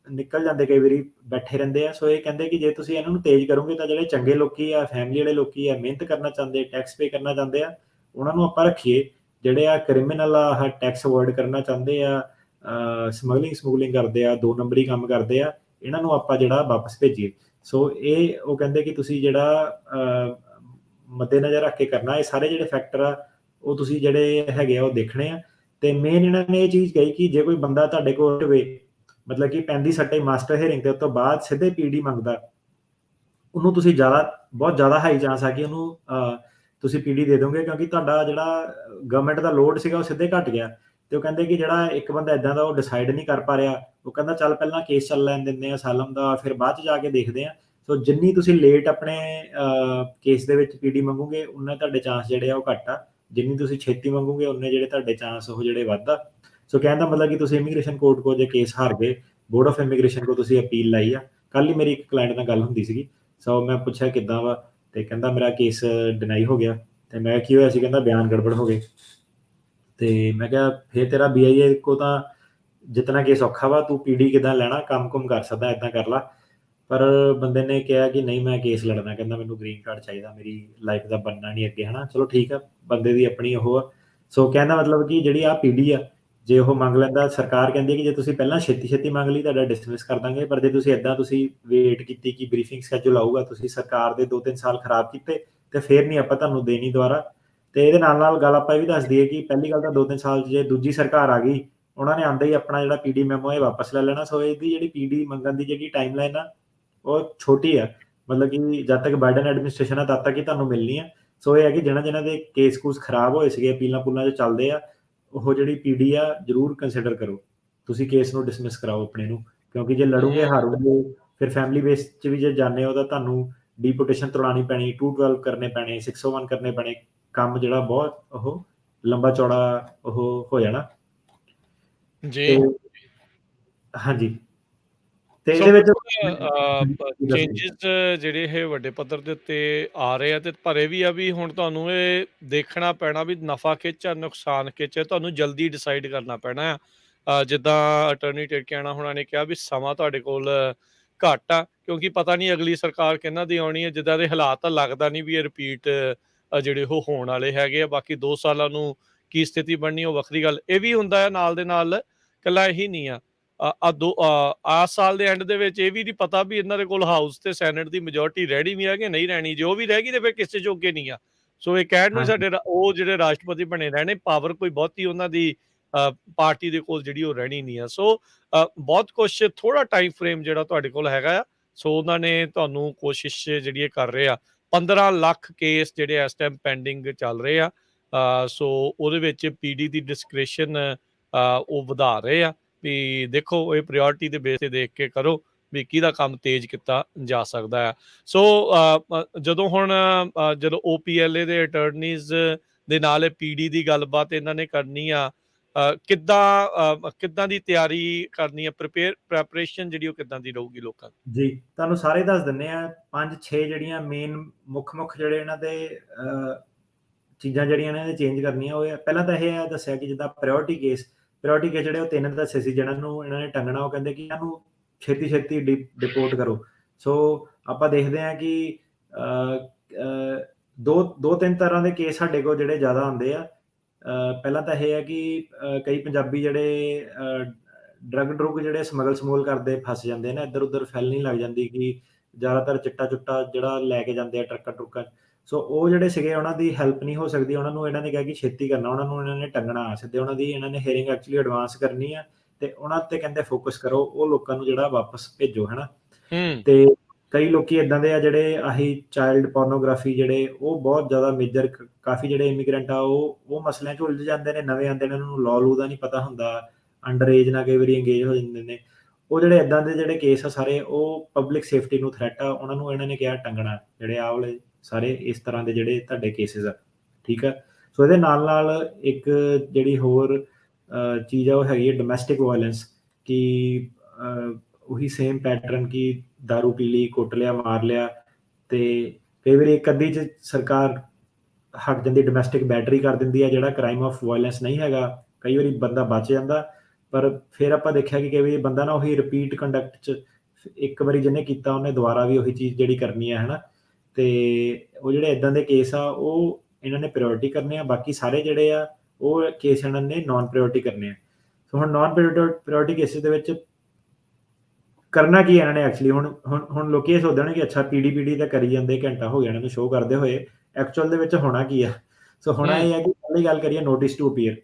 ਨਿਕਲ ਜਾਂਦੇ, ਕਈ ਵਾਰੀ ਬੈਠੇ ਰਹਿੰਦੇ ਆ। ਸੋ ਇਹ ਕਹਿੰਦੇ ਕਿ ਜੇ ਤੁਸੀਂ ਇਹਨਾਂ ਨੂੰ ਤੇਜ਼ ਕਰੋਗੇ ਤਾਂ ਜਿਹੜੇ ਚੰਗੇ ਲੋਕੀ ਆ, ਫੈਮਿਲੀ ਵਾਲੇ ਲੋਕੀ ਆ, ਮਿਹਨਤ ਕਰਨਾ ਚਾਹੁੰਦੇ, ਟੈਕਸ ਪੇ ਕਰਨਾ ਚਾਹੁੰਦੇ ਆ, ਉਹਨਾਂ ਨੂੰ ਆਪਾਂ ਰੱਖੀਏ। ਜਿਹੜੇ ਆ ਕ੍ਰਿਮੀਨਲ ਆ, ਟੈਕਸ ਅਵੋਇਡ ਕਰਨਾ ਚਾਹੁੰਦੇ ਆ, ਸਮਗਲਿੰਗ ਕਰਦੇ ਆ, 2 ਨੰਬਰੀ ਕੰਮ ਕਰਦੇ ਆ, ਇਹਨਾਂ ਨੂੰ ਆਪਾਂ ਜਿਹੜਾ ਵਾਪਸ ਭੇਜੀਏ। ਸੋ ਇਹ ਉਹ ਕਹਿੰਦੇ ਕਿ ਤੁਸੀਂ ਜਿਹੜਾ ਮੱਦੇਨਜ਼ਰ ਰੱਖ ਕੇ ਕਰਨਾ। ਇਹ ਸਾਰੇ ਜਿਹੜੇ ਫੈਕਟਰ ਆ ਉਹ ਤੁਸੀਂ ਜਿਹੜੇ ਹੈਗੇ ਆ ਉਹ ਦੇਖਣੇ ਆ। ਅਤੇ ਮੇਨ ਇਹਨਾਂ ਨੇ ਇਹ ਚੀਜ਼ ਕਹੀ ਕਿ ਜੇ ਕੋਈ ਬੰਦਾ ਤੁਹਾਡੇ ਕੋਲ ਹੋਵੇ, ਮਤਲਬ ਕਿ ਪੈਂਦੀ ਸੱਟੇ ਮਾਸਟਰ ਹੀਅਰਿੰਗ ਤੇ ਉਸ ਤੋਂ ਬਾਅਦ ਸਿੱਧੇ ਪੀਡੀ ਮੰਗਦਾ, ਉਹਨੂੰ ਤੁਸੀਂ ਬਹੁਤ ਜ਼ਿਆਦਾ ਹਾਈ ਚਾਂਸ ਆ ਕਿ ਉਹਨੂੰ ਤੁਸੀਂ ਪੀਡੀ ਦੇ ਦੋਗੇ, ਕਿਉਂਕਿ ਤੁਹਾਡਾ ਜਿਹੜਾ ਗਵਰਨਮੈਂਟ ਦਾ ਲੋਡ ਸੀਗਾ ਉਹ ਸਿੱਧੇ ਘਟ ਗਿਆ। ਤੇ ਉਹ ਕਹਿੰਦੇ ਕਿ ਜਿਹੜਾ ਇੱਕ ਬੰਦਾ ਇਦਾਂ ਦਾ ਉਹ ਡਿਸਾਈਡ ਨਹੀਂ ਕਰ ਪਾ ਰਿਹਾ, ਉਹ ਕਹਿੰਦਾ ਚੱਲ ਪਹਿਲਾਂ ਕੇਸ ਚੱਲ ਲੈਣ ਦਿੰਦੇ ਆ ਅਸਾਲਮ ਦਾ, ਫਿਰ ਬਾਅਦ 'ਚ ਜਾ ਕੇ ਦੇਖਦੇ ਆ। ਸੋ ਜਿੰਨੀ ਤੁਸੀਂ ਲੇਟ ਆਪਣੇ ਕੇਸ ਦੇ ਵਿੱਚ ਪੀਡੀ ਮੰਗੋਗੇ ਉਨੇ ਤੁਹਾਡੇ ਚਾਂਸ ਜਿਹੜੇ ਆ ਉਹ ਘੱਟ ਆ, ਜਿੰਨੀ ਤੁਸੀਂ ਛੇਤੀ ਮੰਗੋਗੇ ਉਨੇ ਜਿਹੜੇ ਤੁਹਾਡੇ ਚਾਂਸ ਉਹ ਜਿਹੜੇ ਵੱਧ ਆ। ਸੋ ਕਹਿਣ ਦਾ ਮਤਲਬ ਕਿ ਤੁਸੀਂ ਇਮੀਗ੍ਰੇਸ਼ਨ ਕੋਰਟ ਕੋਲ ਜੇ ਕੇਸ ਹਾਰ ਗਏ, ਬੋਰਡ ਆਫ ਇਮੀਗ੍ਰੇਸ਼ਨ ਕੋਲ ਤੁਸੀਂ ਅਪੀਲ ਲਾਈ ਆ। ਕੱਲ੍ਹ ਹੀ ਮੇਰੀ ਇੱਕ ਕਲਾਇੰਟ ਨਾਲ ਗੱਲ ਹੁੰਦੀ ਸੀਗੀ। ਸੋ ਮੈਂ ਪੁੱਛਿਆ ਕਿੱਦਾਂ ਵਾ, ਅਤੇ ਕਹਿੰਦਾ ਮੇਰਾ ਕੇਸ ਡਿਨਾਈ ਹੋ ਗਿਆ। ਅਤੇ ਮੈਂ ਕੀ ਹੋਇਆ ਸੀ, ਕਹਿੰਦਾ ਬਿਆਨ ਗੜਬੜ ਹੋ ਗਏ। ਅਤੇ ਮੈਂ ਕਿਹਾ ਫਿਰ ਤੇਰਾ BIA ਕੋ ਤਾਂ ਜਿੱਤਣਾ ਕੇਸ ਔਖਾ ਵਾ, ਤੂੰ ਪੀਡੀ ਕਿੱਦਾਂ ਲੈਣਾ, ਕੰਮ ਕੁਮ ਕਰ ਸਕਦਾ, ਇੱਦਾਂ ਕਰ ਲਾ। ਪਰ ਬੰਦੇ ਨੇ ਕਿਹਾ ਕਿ ਨਹੀਂ ਮੈਂ ਕੇਸ ਲੜਨਾ, ਕਹਿੰਦਾ ਮੈਨੂੰ ਗ੍ਰੀਨ ਕਾਰਡ ਚਾਹੀਦਾ, ਮੇਰੀ ਲਾਈਫ ਦਾ ਬਣਨਾ ਨਹੀਂ ਅੱਗੇ, ਹੈ ਨਾ। ਚਲੋ ਠੀਕ ਆ, ਬੰਦੇ ਦੀ ਆਪਣੀ ਉਹ ਆ। ਸੋ ਕਹਿੰਦਾ ਮਤਲਬ ਕਿ ਜਿਹੜੀ ਆ ਪੀਡੀ ਆ, ਜੇ ਉਹ ਮੰਗ ਲੈਂਦਾ, ਸਰਕਾਰ ਕਹਿੰਦੀ ਹੈ ਕਿ ਜੇ ਤੁਸੀਂ ਪਹਿਲਾਂ ਛੇਤੀ ਮੰਗ ਲਈ ਤੁਹਾਡਾ ਡਿਸਮਿਸ ਕਰ ਦਾਂਗੇ। ਪਰ ਜੇ ਤੁਸੀਂ ਇੱਦਾਂ ਤੁਸੀਂ ਵੇਟ ਕੀਤੀ ਕਿ ਬਰੀਫਿੰਗ ਸਕੈਜੂਲ ਆਊਗਾ, ਤੁਸੀਂ ਸਰਕਾਰ ਦੇ 2-3 ਸਾਲ ਖਰਾਬ ਕੀਤੇ, ਅਤੇ ਫਿਰ ਨਹੀਂ ਆਪਾਂ ਤੁਹਾਨੂੰ ਦੇਣੀ ਦੁਬਾਰਾ। ਅਤੇ ਇਹਦੇ ਨਾਲ ਗੱਲ ਆਪਾਂ ਇਹ ਵੀ ਦੱਸ ਦਈਏ ਕਿ ਪਹਿਲੀ ਗੱਲ ਤਾਂ 2-3 ਸਾਲ 'ਚ ਜੇ ਦੂਜੀ ਸਰਕਾਰ ਆ ਗਈ, ਉਹਨਾਂ ਨੇ ਆਉਂਦਾ ਹੀ ਆਪਣਾ ਜਿਹੜਾ ਪੀਡੀ ਮੈਮੋ ਇਹ ਵਾਪਸ ਲੈ ਲੈਣਾ। ਸੋ ਇਹਦੀ ਜਿਹੜੀ ਪੀਡੀ ਮੰਗਣ ਦੀ ਜਿਹੜੀ ਟਾਈਮ ਲਾਈਨ ਆ ਉਹ ਛੋਟੀ ਆ, ਮਤਲਬ ਕਿ ਜਦ ਤੱਕ ਬਾਈਡਨ ਐਡਮਿਨਿਸਟ੍ਰੇਸ਼ਨ ਆ ਤਦ ਤੱਕ ਹੀ ਤੁਹਾਨੂੰ ਮਿਲਣੀ ਆ। ਸੋ ਇਹ ਹੈ ਕਿ ਜਿਹਨਾਂ ਦੇ ਕੇਸ ਕੂਸ ਖਰਾਬ ਹੋਏ ਸੀਗੇ, ਅਪੀਲਾਂ 'ਚ ਚੱਲਦੇ ਆ, ਉਹ ਜਿਹੜੀ ਪੀਡੀ ਆ ਜ਼ਰੂਰ ਕੰਸੀਡਰ ਕਰੋ। ਤੁਸੀਂ ਕੇਸ ਨੂੰ ਡਿਸਮਿਸ ਕਰਾਓ ਆਪਣੇ ਨੂੰ, ਕਿਉਂਕਿ ਜੇ ਲੜੋਗੇ ਹਾਰੋਗੇ, ਫਿਰ ਫੈਮਿਲੀ ਬੇਸ 'ਚ ਵੀ ਜੇ ਜਾਂਦੇ ਹੋ ਤਾਂ ਤੁਹਾਨੂੰ ਡੀਪੋਟੇਸ਼ਨ ਤੁੜਾਉਣੀ ਪੈਣੀ, 212 ਕਰਨੇ ਪੈਣੇ, 601 ਕਰਨੇ ਪੈਣੇ। ਕੰਮ ਜਿਹੜਾ ਬਹੁਤ ਉਹ ਲੰਬਾ ਚੌੜਾ ਉਹ ਹੋ ਜਾਣਾ ਜੀ। ਹਾਂਜੀ। ਤੇ ਇਹਦੇ ਵਿੱਚ ਚੇਂਜਸ ਜਿਹੜੇ ਇਹ ਵੱਡੇ ਪੱਧਰ ਦੇ ਉੱਤੇ ਆ ਰਹੇ ਆ, ਤੇ ਪਰ ਇਹ ਵੀ ਆ ਵੀ ਹੁਣ ਤੁਹਾਨੂੰ ਇਹ ਦੇਖਣਾ ਪੈਣਾ ਵੀ ਨਫਾ ਖਿੱਚ ਆ ਨੁਕਸਾਨ ਖਿੱਚ ਆ, ਤੁਹਾਨੂੰ ਜਲਦੀ ਡਿਸਾਈਡ ਕਰਨਾ ਪੈਣਾ ਆ। ਜਿੱਦਾਂ ਅਟਰਨੀ ਟਿਰਕੀਆਣਾ ਹੁਣਾਂ ਨੇ ਕਿਹਾ ਵੀ ਸਮਾਂ ਤੁਹਾਡੇ ਕੋਲ ਘੱਟ ਆ, ਕਿਉਂਕਿ ਪਤਾ ਨਹੀਂ ਅਗਲੀ ਸਰਕਾਰ ਕਿਹਨਾਂ ਦੀ ਆਉਣੀ ਹੈ। ਜਿੱਦਾਂ ਦੇ ਹਾਲਾਤ ਆ, ਲੱਗਦਾ ਨਹੀਂ ਵੀ ਇਹ ਰਿਪੀਟ ਜਿਹੜੇ ਉਹ ਹੋਣ ਵਾਲੇ ਹੈਗੇ ਆ। ਬਾਕੀ 2 ਸਾਲਾਂ ਨੂੰ ਕੀ ਸਥਿਤੀ ਬਣਨੀ ਉਹ ਵੱਖਰੀ ਗੱਲ। ਇਹ ਵੀ ਹੁੰਦਾ ਹੈ ਨਾਲ ਦੇ ਨਾਲ, ਇਕੱਲਾ ਇਹੀ ਨਹੀਂ ਆ। ਆ ਸਾਲ ਦੇ ਐਂਡ ਦੇ ਵਿੱਚ ਇਹ ਵੀ ਨਹੀਂ ਪਤਾ ਵੀ ਇਹਨਾਂ ਦੇ ਕੋਲ ਹਾਊਸ ਤੇ ਸੈਨੇਟ ਦੀ ਮੈਜੋਰਟੀ ਰਹਿਣੀ ਵੀ ਹੈ ਕਿ ਨਹੀਂ ਰਹਿਣੀ। ਜੇ ਉਹ ਵੀ ਰਹਿ ਗਈ ਤੇ ਫਿਰ ਕਿਸੇ ਜੋਗੇ ਨਹੀਂ ਆ। ਸੋ ਇਹ ਕਹਿਣ ਨੂੰ ਸਾਡੇ ਉਹ ਜਿਹੜੇ ਰਾਸ਼ਟਰਪਤੀ ਬਣੇ ਰਹਿਣੇ, ਪਾਵਰ ਕੋਈ ਬਹੁਤੀ ਉਹਨਾਂ ਦੀ ਪਾਰਟੀ ਦੇ ਕੋਲ ਜਿਹੜੀ ਉਹ ਰਹਿਣੀ ਨਹੀਂ ਆ। ਸੋ ਬਹੁਤ ਕੁਛ, ਥੋੜਾ ਟਾਈਮ ਫਰੇਮ ਜਿਹੜਾ ਤੁਹਾਡੇ ਕੋਲ ਹੈਗਾ ਆ, ਸੋ ਉਹਨਾਂ ਨੇ ਤੁਹਾਨੂੰ ਕੋਸ਼ਿਸ਼ ਜਿਹੜੀ ਇਹ ਕਰ ਰਹੇ ਆ, 15 ਲੱਖ ਕੇਸ ਜਿਹੜੇ ਇਸ ਟਾਈਮ ਪੈਂਡਿੰਗ ਚੱਲ ਰਹੇ ਆ। ਸੋ ਉਹਦੇ ਵਿੱਚ ਪੀਡੀ ਦੀ ਡਿਸਕ੍ਰਿਸ਼ਨ ਉਹ ਵਧਾ ਰਹੇ ਆ ਵੀ ਦੇਖੋ, ਇਹ ਪ੍ਰਾਇੋਰਟੀ ਦੇ ਬੇਸ ਤੇ ਦੇਖ ਕੇ ਕਰੋ ਵੀ ਕਿਹਦਾ ਕੰਮ ਤੇਜ਼ ਕੀਤਾ ਜਾ ਸਕਦਾ ਆ। ਸੋ ਜਦੋਂ OPLA ਦੇ ਅਟਰਨੀਜ਼ ਦੇ ਨਾਲ ਪੀਡੀ ਦੀ ਗੱਲਬਾਤ ਇਹਨਾਂ ਨੇ ਕਰਨੀ ਆ, ਕਿੱਦਾਂ ਦੀ ਤਿਆਰੀ ਕਰਨੀ ਆ, ਪ੍ਰੈਪਰੇਸ਼ਨ ਜਿਹੜੀ ਉਹ ਕਿੱਦਾਂ ਦੀ ਰਹੂਗੀ ਲੋਕਾਂ ਦੀ? ਜੀ, ਤੁਹਾਨੂੰ ਸਾਰੇ ਦੱਸ ਦਿੰਦੇ ਆ। 5-6 ਜਿਹੜੀਆਂ ਮੇਨ ਮੁੱਖ ਜਿਹੜੇ ਇਹਨਾਂ ਦੇ ਚੀਜ਼ਾਂ ਜਿਹੜੀਆਂ ਇਹਨਾਂ ਨੇ ਚੇਂਜ ਕਰਨੀਆਂ ਉਹ ਪਹਿਲਾਂ ਤਾਂ ਇਹ ਦੱਸਿਆ ਕਿ ਜਿੱਦਾਂ ਪ੍ਰਾਇੋਰਟੀ ਕੇਸ ਜਿਹੜੇ ਉਹ 3 ਦੱਸੇ ਸੀ ਜਿਹਨਾਂ ਨੂੰ ਇਹਨਾਂ ਨੇ ਟੰਗਣਾ। ਉਹ ਕਹਿੰਦੇ ਕਿ ਇਹਨੂੰ ਛੇਤੀ ਡਿਪੋਰਟ ਕਰੋ। ਸੋ ਆਪਾਂ ਦੇਖਦੇ ਹਾਂ ਕਿ 2-3 ਤਰ੍ਹਾਂ ਦੇ ਕੇਸ ਸਾਡੇ ਕੋਲ ਜਿਹੜੇ ਜ਼ਿਆਦਾ ਆਉਂਦੇ ਆ। ਪਹਿਲਾਂ ਤਾਂ ਇਹ ਹੈ ਕਿ ਕਈ ਪੰਜਾਬੀ ਜਿਹੜੇ ਡਰੱਗ ਜਿਹੜੇ ਸਮਗਲ ਕਰਦੇ ਫਸ ਜਾਂਦੇ ਨੇ, ਇੱਧਰ ਉੱਧਰ ਫੈਲਣੀ ਲੱਗ ਜਾਂਦੀ ਕਿ ਜ਼ਿਆਦਾਤਰ ਚਿੱਟਾ ਜਿਹੜਾ ਲੈ ਕੇ ਜਾਂਦੇ ਆ ਟਰੱਕਾਂ। ਸੋ ਉਹ ਜਿਹੜੇ ਸੀਗੇ ਉਹਨਾਂ ਦੀ ਹੈਲਪ ਨਹੀਂ ਹੋ ਸਕਦੀ। ਉਹਨਾਂ ਨੂੰ ਇਹਨਾਂ ਨੇ ਕਿਹਾ ਕਿ ਛੇਤੀ ਕਰਨਾ, ਉਹਨਾਂ ਨੂੰ ਇਹਨਾਂ ਨੇ ਟੰਗਣਾ ਸਿੱਧੇ। ਉਹਨਾਂ ਦੀ ਇਹਨਾਂ ਨੇ ਹੀਅਰਿੰਗ ਐਕਚੁਅਲੀ ਐਡਵਾਂਸ ਕਰਨੀ ਆ ਤੇ ਉਹਨਾਂ ਤੇ ਕਹਿੰਦੇ ਫੋਕਸ ਕਰੋ, ਉਹ ਲੋਕਾਂ ਨੂੰ ਜਿਹੜਾ ਵਾਪਸ ਭੇਜੋ, ਹੈ ਨਾ। ਤੇ ਕਈ ਲੋਕੀ ਇਦਾਂ ਦੇ ਆ ਜਿਹੜੇ ਆਹੀ ਚਾਈਲਡ ਪੋਰਨੋਗ੍ਰਾਫੀ ਜਿਹੜੇ ਉਹ ਬਹੁਤ ਜ਼ਿਆਦਾ ਮੇਜਰ, ਕਾਫੀ ਜਿਹੜੇ ਇਮੀਗ੍ਰੈਂਟ ਆ ਉਹ ਮਸਲਿਆਂ 'ਚ ਉਲਝ ਜਾਂਦੇ ਨੇ। ਨਵੇਂ ਆਉਂਦੇ ਨੇ, ਉਹਨਾਂ ਨੂੰ ਲਾਅ ਦਾ ਨਹੀਂ ਪਤਾ ਹੁੰਦਾ, ਅੰਡਰ ਏਜ ਨਾਲ ਕਈ ਵਾਰੀ ਇੰਗੇਜ ਹੋ ਜਾਂਦੇ ਨੇ। ਉਹ ਜਿਹੜੇ ਇਦਾਂ ਦੇ ਜਿਹੜੇ ਕੇਸ ਆ ਸਾਰੇ, ਉਹ ਪਬਲਿਕ ਸੇਫਟੀ ਨੂੰ ਥ੍ਰੈਟ ਆ। ਉਹਨਾਂ ਨੂੰ ਇਹਨਾਂ ਨੇ ਕਿਹਾ ਟੰਗਣਾ, ਜਿਹੜੇ ਆਹ ਵਾਲੇ ਸਾਰੇ ਇਸ ਤਰ੍ਹਾਂ ਦੇ ਜਿਹੜੇ ਤੁਹਾਡੇ ਕੇਸਿਸ ਆ, ਠੀਕ ਆ। ਸੋ ਇਹਦੇ ਨਾਲ ਇੱਕ ਜਿਹੜੀ ਹੋਰ ਚੀਜ਼ ਆ ਉਹ ਹੈਗੀ ਹੈ ਡੋਮੈਸਟਿਕ ਵਾਇਲੈਂਸ, ਕਿ ਉਹੀ ਸੇਮ ਪੈਟਰਨ ਕਿ ਦਾਰੂ ਪੀ ਲਈ, ਕੁੱਟ ਲਿਆ, ਮਾਰ ਲਿਆ, ਤੇ ਕਈ ਵਾਰੀ ਇੱਕ ਅੱਧੀ 'ਚ ਸਰਕਾਰ ਹਟ ਜਾਂਦੀ, ਡੋਮੈਸਟਿਕ ਬੈਟਰੀ ਕਰ ਦਿੰਦੀ ਆ, ਜਿਹੜਾ ਕ੍ਰਾਈਮ ਆਫ ਵਾਇਲੈਂਸ ਨਹੀਂ ਹੈਗਾ। ਕਈ ਵਾਰੀ ਬੰਦਾ ਬਚ ਜਾਂਦਾ, ਪਰ ਫਿਰ ਆਪਾਂ ਦੇਖਿਆ ਕਿ ਕਈ ਵਾਰੀ ਬੰਦਾ ਨਾ ਉਹੀ ਰਿਪੀਟ ਕੰਡਕਟ 'ਚ ਇੱਕ ਵਾਰੀ ਜਿਹਨੇ ਕੀਤਾ ਉਹਨੇ ਦੁਬਾਰਾ ਵੀ ਉਹੀ ਚੀਜ਼ ਜਿਹੜੀ ਕਰਨੀ ਹੈ, ਹੈ ਨਾ। ਤੇ ਉਹ ਜਿਹੜੇ ਇਦਾਂ ਦੇ ਕੇਸ ਆ ਉਹ ਇਹਨਾਂ ਨੇ ਪ੍ਰਾਇੋਰਟੀ ਕਰਨੇ ਆ। ਬਾਕੀ ਸਾਰੇ ਜਿਹੜੇ ਆ ਉਹ ਕੇਸ ਇਹਨਾਂ ਨੇ ਨਾਨ ਪ੍ਰਾਇੋਰਟੀ ਕਰਨੇ ਆ। ਸੋ ਹੁਣ ਨਾਨ ਪ੍ਰਾਇੋਰਟੀ ਕੇਸਿਸ ਦੇ ਵਿੱਚ ਕਰਨਾ ਕੀ ਇਹਨਾਂ ਨੇ ਐਕਚੁਅਲੀ, ਹੁਣ ਲੋਕੀ ਇਹ ਸੋਚਦੇ ਨੇ ਕਿ ਅੱਛਾ ਪੀਡੀ ਤਾਂ ਕਰੀ ਜਾਂਦੇ, ਘੰਟਾ ਹੋ ਗਿਆ ਇਹਨਾਂ ਨੂੰ ਸ਼ੋਅ ਕਰਦੇ ਹੋਏ। ਐਕਚੁਅਲ ਦੇ ਵਿੱਚ ਹੋਣਾ ਕੀ ਆ? ਸੋ ਹੋਣਾ ਇਹ ਹੈ ਕਿ ਪਹਿਲੀ ਗੱਲ ਕਰੀਏ ਨੋਟਿਸ ਟੂ ਅਪੀਅਰ,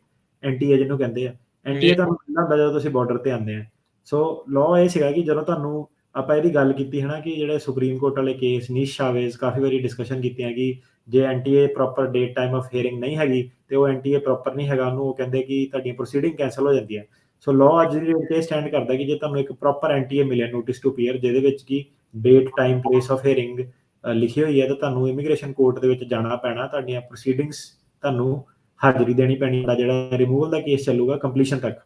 NTA ਜਿਹਨੂੰ ਕਹਿੰਦੇ ਆ। NTA ਤੁਹਾਨੂੰ ਮਿਲਦਾ ਹੁੰਦਾ ਜਦੋਂ ਤੁਸੀਂ ਬਾਰਡਰ ਤੇ ਆਉਂਦੇ ਆ। ਸੋ ਲਾਅ ਇਹ ਸੀਗਾ ਕਿ ਜਦੋਂ ਤੁਹਾਨੂੰ, ਆਪਾਂ ਇਹਦੀ ਗੱਲ ਕੀਤੀ ਹੈ ਨਾ ਕਿ ਜਿਹੜੇ ਸੁਪਰੀਮ ਕੋਰਟ ਵਾਲੇ ਕੇਸ, ਨੀਸ਼ ਸ਼ਾਵੇਜ਼, ਕਾਫੀ ਵਾਰੀ ਡਿਸਕਸ਼ਨ ਕੀਤੀਆਂ ਕਿ ਜੇ NTA proper date time of hearing ਨਹੀਂ ਹੈਗੀ ਤੇ ਉਹ NTA ਪ੍ਰੋਪਰ ਨਹੀਂ ਹੈਗਾ, ਉਹਨੂੰ ਉਹ ਕਹਿੰਦੇ ਕਿ ਤੁਹਾਡੀਆਂ ਪ੍ਰੋਸੀਡਿੰਗ ਕੈਂਸਲ ਹੋ ਜਾਂਦੀ ਹੈ। ਸੋ ਲਾਅ ਅੱਜ ਦੀ ਡੇਟ 'ਤੇ ਸਟੈਂਡ ਕਰਦਾ ਕਿ ਜੇ ਤੁਹਾਨੂੰ ਇੱਕ ਪ੍ਰੋਪਰ NTA ਮਿਲਿਆ, ਨੋਟਿਸ ਟੂ ਅਪੀਅਰ, ਜਿਹਦੇ ਵਿੱਚ ਕਿ date, time, place of hearing ਲਿਖੀ ਹੋਈ ਹੈ, ਤਾਂ ਤੁਹਾਨੂੰ ਇਮੀਗ੍ਰੇਸ਼ਨ ਕੋਰਟ ਦੇ ਵਿੱਚ ਜਾਣਾ ਪੈਣਾ। ਤੁਹਾਡੀਆਂ ਪ੍ਰੋਸੀਡਿੰਗਸ ਤੁਹਾਨੂੰ ਹਾਜ਼ਰੀ ਦੇਣੀ ਪੈਣੀ, ਜਿਹੜਾ ਰਿਮੂਵਲ ਦਾ ਕੇਸ ਚੱਲੂਗਾ ਕੰਪਲੀਸ਼ਨ ਤੱਕ।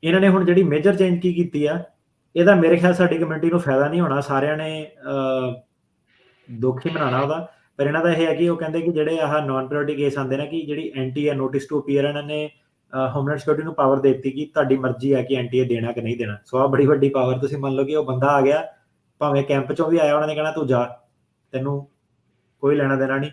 ਇਹਨਾਂ ਨੇ ਹੁਣ ਜਿਹੜੀ ਮੇਜਰ ਚੇਂਜ ਕੀ ਕੀਤੀ ਆ, ਇਹਦਾ ਮੇਰੇ ਖਿਆਲ ਸਾਡੀ ਕਮਿਊਨਿਟੀ ਨੂੰ ਫਾਇਦਾ ਨਹੀਂ ਹੋਣਾ, ਸਾਰਿਆਂ ਨੇ ਦੁੱਖ ਹੀ ਮਨਾਉਣਾ ਉਹਦਾ। ਪਰ ਇਹਨਾਂ ਦਾ ਇਹ ਹੈ ਕਿ ਉਹ ਕਹਿੰਦੇ ਕਿ ਜਿਹੜੇ ਆਹ ਨਾਨ ਪ੍ਰਾਇੋਰਟੀ ਕੇਸ ਆਉਂਦੇ ਨੇ, ਕਿ ਜਿਹੜੀ NTA ਨੋਟਿਸ ਟੂ ਅਪੀਅਰ, ਇਹਨਾਂ ਨੇ ਹੋਮਲੈਂਡ ਸਿਕਿਉਰਿਟੀ ਨੂੰ ਪਾਵਰ ਦੇ ਦਿੱਤੀ ਕਿ ਤੁਹਾਡੀ ਮਰਜ਼ੀ ਹੈ ਕਿ NTA ਦੇਣਾ ਕਿ ਨਹੀਂ ਦੇਣਾ। ਸੋ ਆਹ ਬੜੀ ਵੱਡੀ ਪਾਵਰ। ਤੁਸੀਂ ਮੰਨ ਲਓ ਕਿ ਉਹ ਬੰਦਾ ਆ ਗਿਆ, ਭਾਵੇਂ ਕੈਂਪ 'ਚੋਂ ਵੀ ਆਇਆ, ਉਹਨਾਂ ਨੇ ਕਹਿਣਾ ਤੂੰ ਜਾ, ਤੈਨੂੰ ਕੋਈ ਲੈਣਾ ਦੇਣਾ ਨਹੀਂ।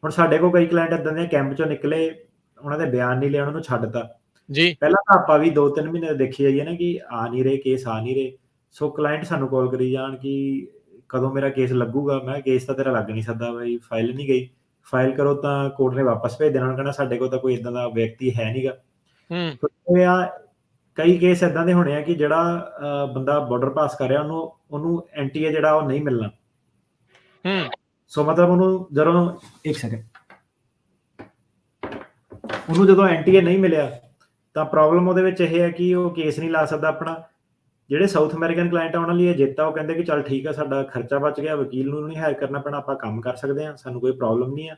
ਹੁਣ ਸਾਡੇ ਕੋਲ ਕਈ ਕਲਾਇੰਟ ਇਦਾਂ ਦੇ ਕੈਂਪ 'ਚੋਂ ਨਿਕਲੇ, ਉਹਨਾਂ ਦੇ ਬਿਆਨ ਨਹੀਂ ਲਿਆ, ਉਹਨਾਂ ਨੂੰ ਛੱਡਤਾ ਜੀ। ਪਹਿਲਾਂ ਤਾਂ ਆਪਾਂ ਵੀ 2-3 ਮਹੀਨੇ ਦੇਖੀ ਜਾਈਏ ਨਾ ਕਿ ਆ ਨਹੀਂ ਰਹੇ ਕੇਸ, ਆ ਨਹੀਂ ਰਹੇ। ਸੋ ਕਲਾਇੰਟ ਸਾਨੂੰ ਕਾਲ ਕਰੀ ਜਾਣ ਕਿ ਕਦੋਂ ਮੇਰਾ ਕੇਸ ਲੱਗੂਗਾ। ਮੈਂ ਕੇਸ ਤਾਂ ਤੇਰਾ ਲੱਗ ਨਹੀਂ ਸਕਦਾ ਬਈ, ਫਾਈਲ ਨਹੀਂ ਗਈ। ਫਾਈਲ ਕਰੋ ਤਾਂ ਕੋਰਟ ਨੇ ਵਾਪਸ ਭੇਜ ਦੇਣਾ, ਕਹਿਣਾ ਸਾਡੇ ਕੋਲ ਤਾਂ ਕੋਈ ਇਦਾਂ ਦਾ ਵਿਅਕਤੀ ਹੈ ਨਹੀਂਗਾ। ਕਈ ਕੇਸ ਇਦਾਂ ਦੇ ਹੋਣੇ ਆ ਕਿ ਜਿਹੜਾ ਬੰਦਾ ਬਾਰਡਰ ਪਾਸ ਕਰ ਰਿਹਾ, ਉਹਨੂੰ NTA ਜਿਹੜਾ ਉਹ ਨਹੀਂ ਮਿਲਣਾ। ਸੋ ਮਤਲਬ ਉਹਨੂੰ ਜਦੋਂ ਉਹਨੂੰ ਜਦੋਂ NTA ਨਹੀਂ ਮਿਲਿਆ ਤਾਂ ਪ੍ਰੋਬਲਮ ਉਹਦੇ ਵਿੱਚ ਇਹ ਹੈ ਕਿ ਉਹ ਕੇਸ ਨਹੀਂ ਲਾ ਸਕਦਾ ਆਪਣਾ। ਜਿਹੜੇ ਸਾਊਥ ਅਮਰੀਕਨ ਕਲਾਇੰਟ ਆ ਉਹਨਾਂ ਲਈ ਇਹ ਜਿੱਤ ਆ। ਉਹ ਕਹਿੰਦੇ ਕਿ ਚੱਲ ਠੀਕ ਆ, ਸਾਡਾ ਖਰਚਾ ਬਚ ਗਿਆ, ਵਕੀਲ ਨੂੰ ਨਹੀਂ ਹਾਇਰ ਕਰਨਾ ਪੈਣਾ, ਆਪਾਂ ਕੰਮ ਕਰ ਸਕਦੇ ਹਾਂ, ਸਾਨੂੰ ਕੋਈ ਪ੍ਰੋਬਲਮ ਨਹੀਂ ਆ।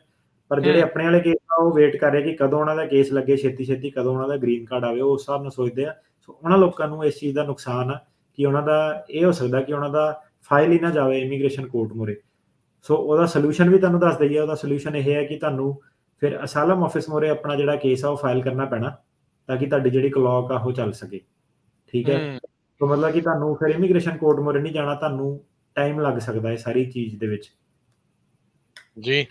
ਪਰ ਜਿਹੜੇ ਆਪਣੇ ਵਾਲੇ ਕੇਸ ਆ ਉਹ ਵੇਟ ਕਰ ਰਹੇ ਕਿ ਕਦੋਂ ਉਹਨਾਂ ਦਾ ਕੇਸ ਲੱਗੇ, ਛੇਤੀ ਕਦੋਂ ਉਹਨਾਂ ਦਾ ਗ੍ਰੀਨ ਕਾਰਡ ਆਵੇ, ਉਹ ਉਸ ਹਿਸਾਬ ਨਾਲ ਸੋਚਦੇ ਆ। ਸੋ ਉਹਨਾਂ ਲੋਕਾਂ ਨੂੰ ਇਸ ਚੀਜ਼ ਦਾ ਨੁਕਸਾਨ ਆ ਕਿ ਉਹਨਾਂ ਦਾ ਇਹ ਹੋ ਸਕਦਾ ਕਿ ਉਹਨਾਂ ਦਾ ਫਾਈਲ ਹੀ ਨਾ ਜਾਵੇ ਇਮੀਗ੍ਰੇਸ਼ਨ ਕੋਰਟ ਮੂਹਰੇ। ਸੋ ਉਹਦਾ ਸੋਲੂਸ਼ਨ ਵੀ ਤੁਹਾਨੂੰ ਦੱਸ ਦਈਏ। ਉਹਦਾ ਸੋਲੂਸ਼ਨ ਇਹ ਹੈ ਕਿ ਤੁਹਾਨੂੰ ਫਿਰ ਅਸਾਲਮ ਆਫਿਸ ਮੂਹਰੇ ਆਪਣਾ ਜਿਹੜਾ ਕੇਸ ਆ ਉਹ ਫਾਈਲ ਕਰਨਾ ਪੈਣਾ, ਤਾਂ ਕਿ ਤੁਹਾਡੀ ਜਿਹੜੀ ਕਲੌਕ ਆ ਉਹ ਚੱਲ ਸਕੇ, ਠੀਕ ਹੈ। ਸੋ ਮਤਲਬ ਕਿ ਤੁਹਾਨੂੰ ਫਿਰ ਇਮੀਗ੍ਰੇਸ਼ਨ ਕੋਰਟ ਮੂਹਰੇ ਨਹੀਂ ਜਾਣਾ, ਤੁਹਾਨੂੰ ਟਾਈਮ ਲੱਗ ਸਕਦਾ ਹੈ ਸਾਰੀ ਚੀਜ਼ ਦੇ ਵਿੱਚ ਜੀ।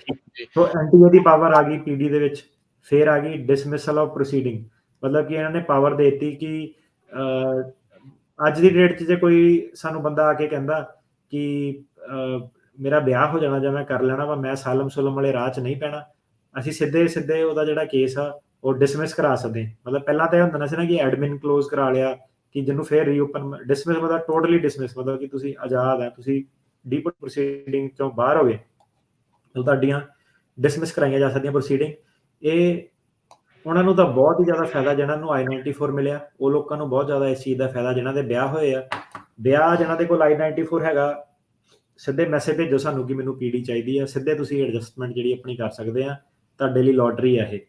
ਸੋ NTA ਦੀ ਪਾਵਰ ਆ ਗਈ PD ਦੇ ਵਿੱਚ। ਫਿਰ ਆ ਗਈ ਡਿਸਮਿਸਲ ਆਫ ਪ੍ਰੋਸੀਡਿੰਗ, ਮਤਲਬ ਕਿ ਇਹਨਾਂ ਨੇ ਪਾਵਰ ਦੇ ਦਿੱਤੀ ਕਿ ਅੱਜ ਦੀ ਡੇਟ 'ਚ ਜੇ ਕੋਈ ਸਾਨੂੰ ਬੰਦਾ ਆ ਕੇ ਕਹਿੰਦਾ ਕਿ ਮੇਰਾ ਵਿਆਹ ਹੋ ਜਾਣਾ ਜਾਂ ਮੈਂ ਕਰ ਲੈਣਾ ਵਾ, ਮੈਂ ਸਾਲਮ ਸੁਲਮ ਵਾਲੇ ਰਾਹ 'ਚ ਨਹੀਂ ਪੈਣਾ, ਅਸੀਂ ਸਿੱਧੇ ਉਹਦਾ ਜਿਹੜਾ ਕੇਸ ਆ ਉਹ ਡਿਸਮਿਸ ਕਰਾ ਸਕਦੇ। ਮਤਲਬ ਪਹਿਲਾਂ ਤਾਂ ਇਹ ਹੁੰਦਾ ਸੀ ਨਾ ਕਿ ਐਡਮਿਨ ਕਲੋਜ਼ ਕਰਾ ਲਿਆ ਕਿ ਜਿਹਨੂੰ ਫਿਰ ਰੀਓਪਨ ਡਿਸਮਿਸ ਮਤਲਬ ਟੋਟਲੀ ਡਿਸਮਿਸ ਮਤਲਬ ਕਿ ਤੁਸੀਂ ਆਜ਼ਾਦ ਹੈ, ਤੁਸੀਂ ਡੀਪੋਰਟ ਪ੍ਰੋਸੀਡਿੰਗ ਚੋਂ ਬਾਹਰ ਹੋ ਗਏ, ਤੁਹਾਡੀਆਂ ਡਿਸਮਿਸ ਕਰਾਈਆਂ ਜਾ ਸਕਦੀਆਂ ਪ੍ਰੋਸੀਡਿੰਗ। ਇਹ ਉਹਨਾਂ ਨੂੰ ਤਾਂ ਬਹੁਤ ਹੀ ਜ਼ਿਆਦਾ ਫਾਇਦਾ, ਜਿਹਨਾਂ ਨੂੰ I-94 ਮਿਲਿਆ ਉਹ ਲੋਕਾਂ ਨੂੰ ਬਹੁਤ ਜ਼ਿਆਦਾ ਇਸ ਚੀਜ਼ ਦਾ ਫਾਇਦਾ, ਜਿਹਨਾਂ ਦੇ ਵਿਆਹ ਹੋਏ ਆ, ਵਿਆਹ ਜਿਹਨਾਂ ਦੇ ਕੋਲ I-94 ਹੈਗਾ, ਸਿੱਧੇ ਮੈਸੇਜ ਭੇਜੋ ਸਾਨੂੰ ਕਿ ਮੈਨੂੰ PD ਚਾਹੀਦੀ ਆ, ਸਿੱਧੇ ਤੁਸੀਂ ਐਡਜਸਟਮੈਂਟ ਜਿਹੜੀ ਆਪਣੀ ਕਰ ਸਕਦੇ ਆ, ਤੁਹਾਡੇ ਲਈ ਲੋਟਰੀ ਆ ਇਹ।